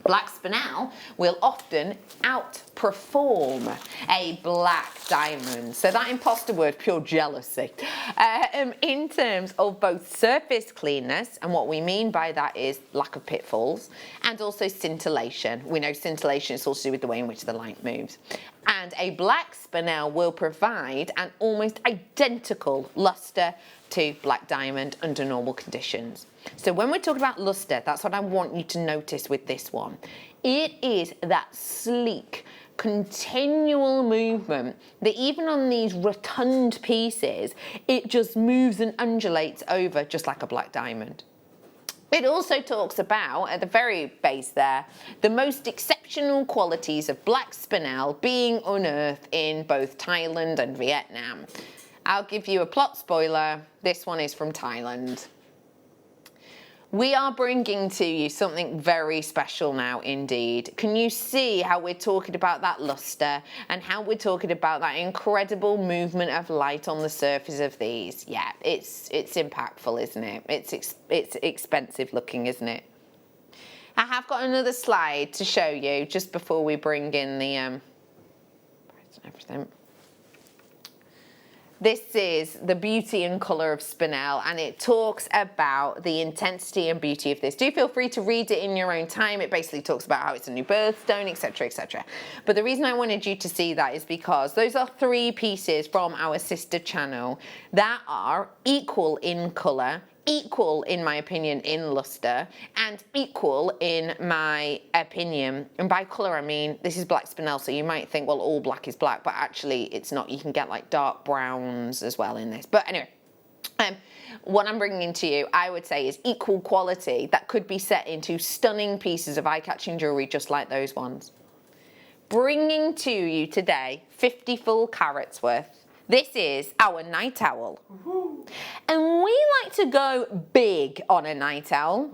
black spinel will often outperform a black diamond. So that imposter word, pure jealousy. In terms of both surface cleanness, and what we mean by that is lack of pitfalls, and also scintillation. We know scintillation is also to do with the way in which the light moves. And a black spinel will provide an almost identical luster to black diamond under normal conditions. So when we're talking about luster, that's what I want you to notice with this one. It is that sleek, continual movement that even on these rotund pieces, it just moves and undulates over just like a black diamond. It also talks about, at the very base there, the most exceptional qualities of black spinel being unearthed in both Thailand and Vietnam. I'll give you a plot spoiler. This one is from Thailand. We are bringing to you something very special now indeed. Can you see how we're talking about that luster and how we're talking about that incredible movement of light on the surface of these? Yeah, it's impactful, isn't it? It's expensive looking, isn't it? I have got another slide to show you just before we bring in the everything. This is the beauty and colour of spinel, and it talks about the intensity and beauty of this. Do feel free to read it in your own time. It basically talks about how it's a new birthstone, etc, etc. But the reason I wanted you to see that is because those are 3 pieces from our sister channel that are equal in colour, equal, in my opinion, in luster, and equal in my opinion. And by colour, I mean, this is black spinel, so you might think, well, all black is black, but actually it's not. You can get like dark browns as well in this. But anyway, what I'm bringing to you, I would say, is equal quality that could be set into stunning pieces of eye-catching jewellery just like those ones. Bringing to you today 50 full carats worth. This is our night owl. And we like to go big on a night owl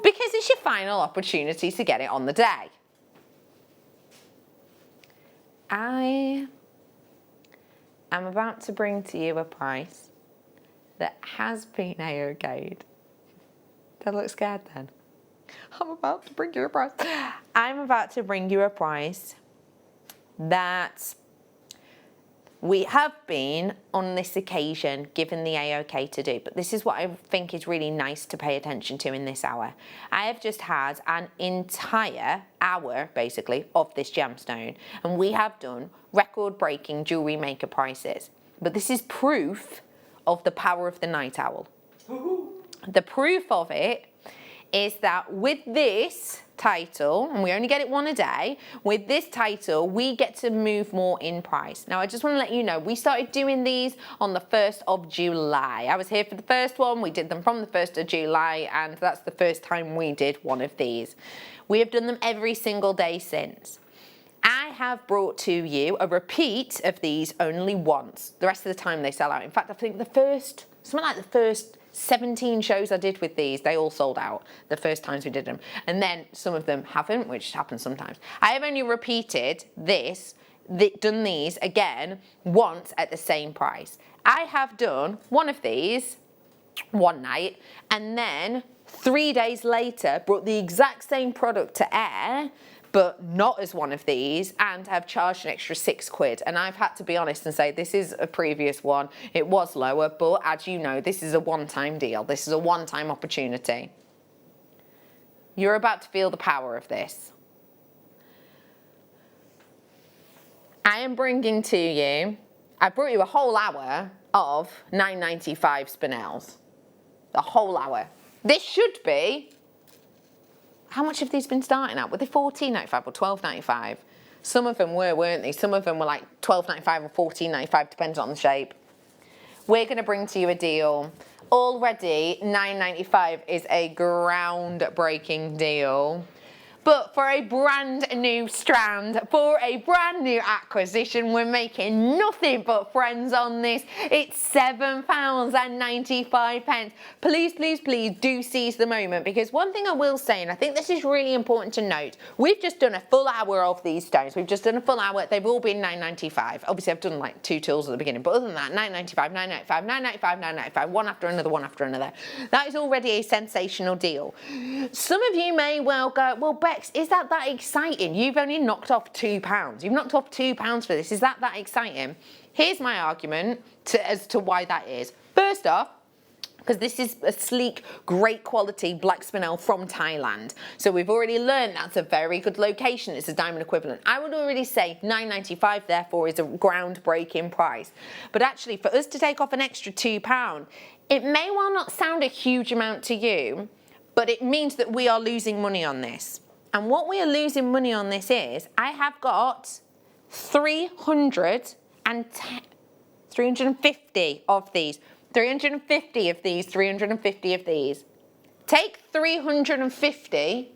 because it's your final opportunity to get it on the day. I am about to bring to you a price that has been AOK'd. Don't look scared then. I'm about to bring you a price. I'm about to bring you a price that we have been, on this occasion, given the AOK to do, but this is what I think is really nice to pay attention to in this hour. I have just had an entire hour, basically, of this gemstone, and we have done record-breaking Jewellery Maker prices. But this is proof of the power of the night owl. The proof of it is that with this title, and we only get it one a day, with this title we get to move more in price. Now I just want to let you know, we started doing these on the 1st of July. I was here for the first one, we did them from the 1st of July, and that's the first time we did one of these. We have done them every single day since. I have brought to you a repeat of these only once. The rest of the time they sell out. In fact, I think something like the first 17 shows I did with these, they all sold out the first times we did them. And then some of them haven't, which happens sometimes. I have only repeated done these again once at the same price. I have done one of these one night, and then 3 days later brought the exact same product to air, but not as one of these, and have charged an extra £6. And I've had to be honest and say, this is a previous one. It was lower, but as you know, this is a one-time deal. This is a one-time opportunity. You're about to feel the power of this. I am bringing to you, I brought you a whole hour of $9.95 spinels. The whole hour. This should be, how much have these been starting at? Were they $14.95 or $12.95? Some of them were, weren't they? Some of them were like $12.95 or $14.95, depends on the shape. We're going to bring to you a deal. Already, $9.95 is a groundbreaking deal. But for a brand new strand, for a brand new acquisition, we're making nothing but friends on this. It's £7.95. Please, please, please do seize the moment, because one thing I will say, and I think this is really important to note, we've just done a full hour of these stones. We've just done a full hour. They've all been $9.95. Obviously, I've done like 2 tools at the beginning, but other than that, $9.95, $9.95, $9.95, $9.95, one after another, one after another. That is already a sensational deal. Some of you may well go, well, Bex, is that exciting? You've only knocked off £2. You've knocked off £2 for this. Is that exciting? Here's my argument as to why that is. First off, because this is a sleek, great quality black spinel from Thailand. So we've already learned that's a very good location. It's a diamond equivalent. I would already say $9.95 therefore is a groundbreaking price. But actually, for us to take off an extra £2, it may well not sound a huge amount to you, but it means that we are losing money on this. And what we are losing money on this is, I have got 350 of these. 350 of these, 350 of these. Take 350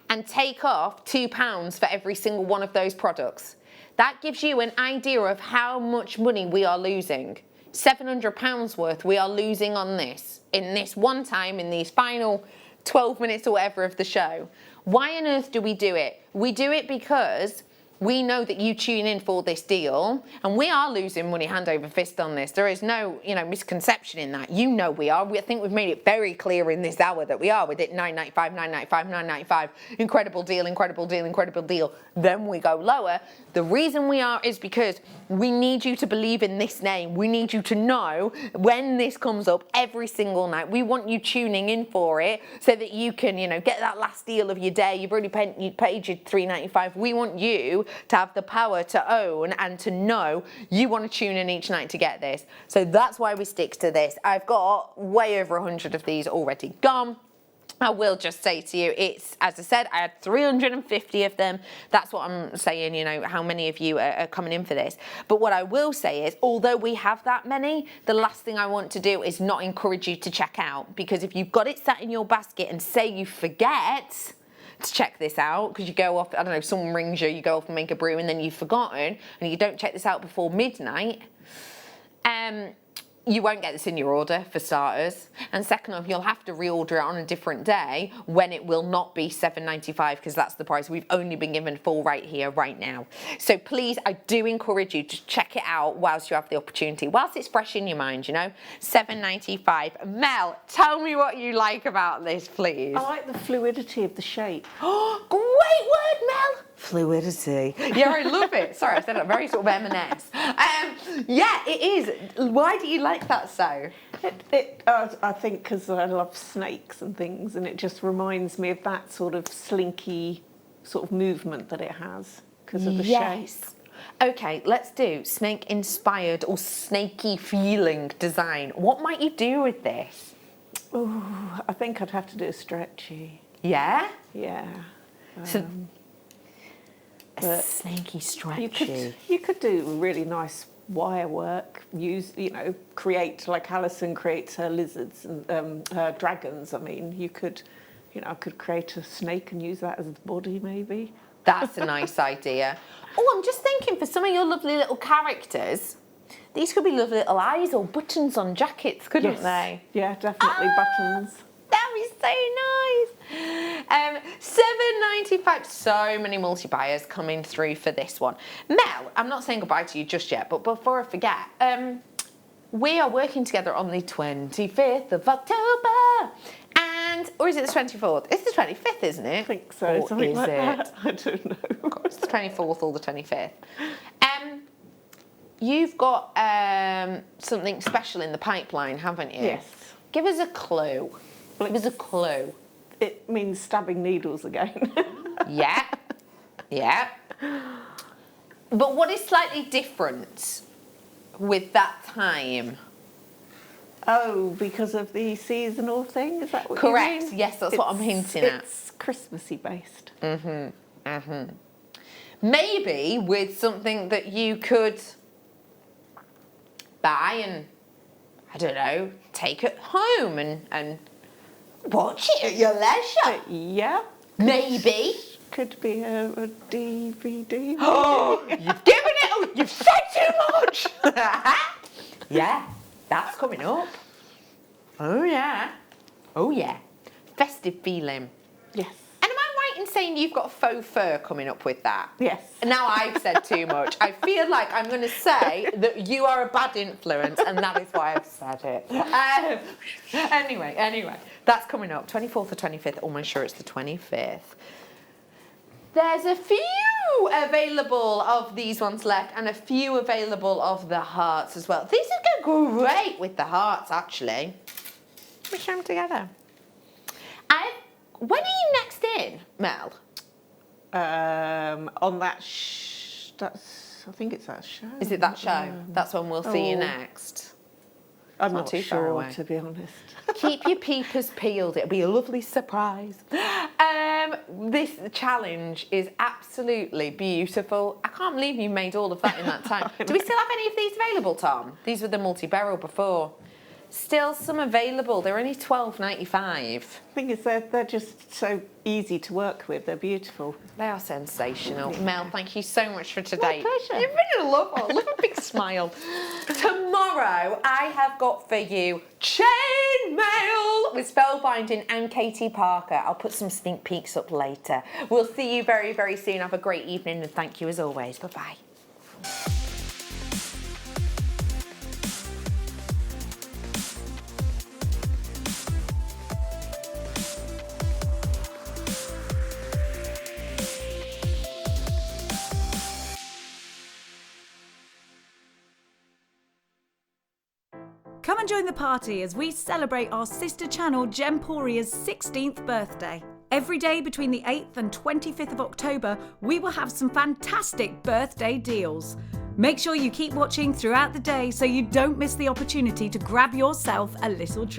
and take off £2 for every single one of those products. That gives you an idea of how much money we are losing. £700 worth we are losing on this, in this one time, in these final 12 minutes or whatever of the show. Why on earth do we do it? We do it because we know that you tune in for this deal, and we are losing money hand over fist on this. There is no, misconception in that. You know we are. I think we've made it very clear in this hour that we are with it. £9.95, £9.95, £9.95. Incredible deal, incredible deal, incredible deal. Then we go lower. The reason we are is because we need you to believe in this name. We need you to know when this comes up every single night. We want you tuning in for it so that you can, get that last deal of your day. You've already paid your £3.95. We want you to have the power to own and to know you want to tune in each night to get this. So that's why we stick to this. I've got way over 100 of these already gone. I will just say to you, it's, as I said, I had 350 of them. That's what I'm saying, how many of you are coming in for this. But what I will say is, although we have that many, the last thing I want to do is not encourage you to check out. Because if you've got it sat in your basket and say you forget to check this out, because you go off, I don't know, someone rings you, you go off and make a brew and then you've forgotten, and you don't check this out before midnight, you won't get this in your order, for starters. And second off, you'll have to reorder it on a different day when it will not be £7.95, because that's the price we've only been given full right here, right now. So please, I do encourage you to check it out whilst you have the opportunity, whilst it's fresh in your mind, £7.95. Mel, tell me what you like about this, please. I like the fluidity of the shape. Oh, great word, Mel. Fluidity. Yeah, I love it. Sorry, I said it very sort of M&S. Yeah, it is. Why do you like that so? I think because I love snakes and things, and it just reminds me of that sort of slinky sort of movement that it has because of the shape. Okay, let's do snake-inspired or snaky feeling design. What might you do with this? Oh, I think I'd have to do a stretchy. Yeah? Yeah. So, a snaky stretchy. You could do really nice wire work. Create like Alison creates her lizards and her dragons. I mean, you could, I could create a snake and use that as the body, maybe. That's a nice idea. Oh, I'm just thinking for some of your lovely little characters, these could be lovely little eyes or buttons on jackets, couldn't they? Yeah, definitely buttons. That'd be so nice. £7.95. So many multi-buyers coming through for this one. Mel, I'm not saying goodbye to you just yet, but before I forget, we are working together on the 25th of October. Or is it the 24th? It's the 25th, isn't it? I think so. Or something is like it? That. I don't know. It's the 24th or the 25th. You've got something special in the pipeline, haven't you? Yes. Give us a clue. Give us a clue. It means stabbing needles again. Yeah. Yeah. But what is slightly different with that time? Oh, because of the seasonal thing? Is that what Correct. you mean? Yes, that's what I'm hinting at. It's Christmassy based. Maybe with something that you could buy and, I don't know, take it home and watch it at your leisure. Yeah. Maybe. Could be a DVD. Oh, you've given it, oh, you've said too much. Yeah, that's coming up. Oh yeah. Oh yeah. Festive feeling. Yes. And am I right in saying you've got faux fur coming up with that? Yes. Now I've said too much. I feel like I'm going to say that you are a bad influence, and that is why I've said it. Anyway, that's coming up. 24th or 25th. Almost sure it's the 25th. There's a few available of these ones left, and a few available of the hearts as well. These would go great with the hearts, actually. We show them together. When are you next in, Mel? On that I think it's that show. Is it that show? That's when we'll see you next. I'm not too far sure, away. to be honest. Keep your peepers peeled. It'll be a lovely surprise. This challenge is absolutely beautiful. I can't believe you made all of that in that time. Do we still have any of these available, Tom? These were the multi-beryl before. Still some available. They're only $12.95. Thing is, they're just so easy to work with. They're beautiful. They are sensational. Yeah. Mel, thank you so much for today. My pleasure. You've been a love. I love a big smile. Tomorrow, I have got for you Chainmail with Spellbinding and Katie Parker. I'll put some sneak peeks up later. We'll see you very, very soon. Have a great evening and thank you as always. Bye-bye. Come and join the party as we celebrate our sister channel Gemporia's 16th birthday. Every day between the 8th and 25th of October, we will have some fantastic birthday deals. Make sure you keep watching throughout the day so you don't miss the opportunity to grab yourself a little treat.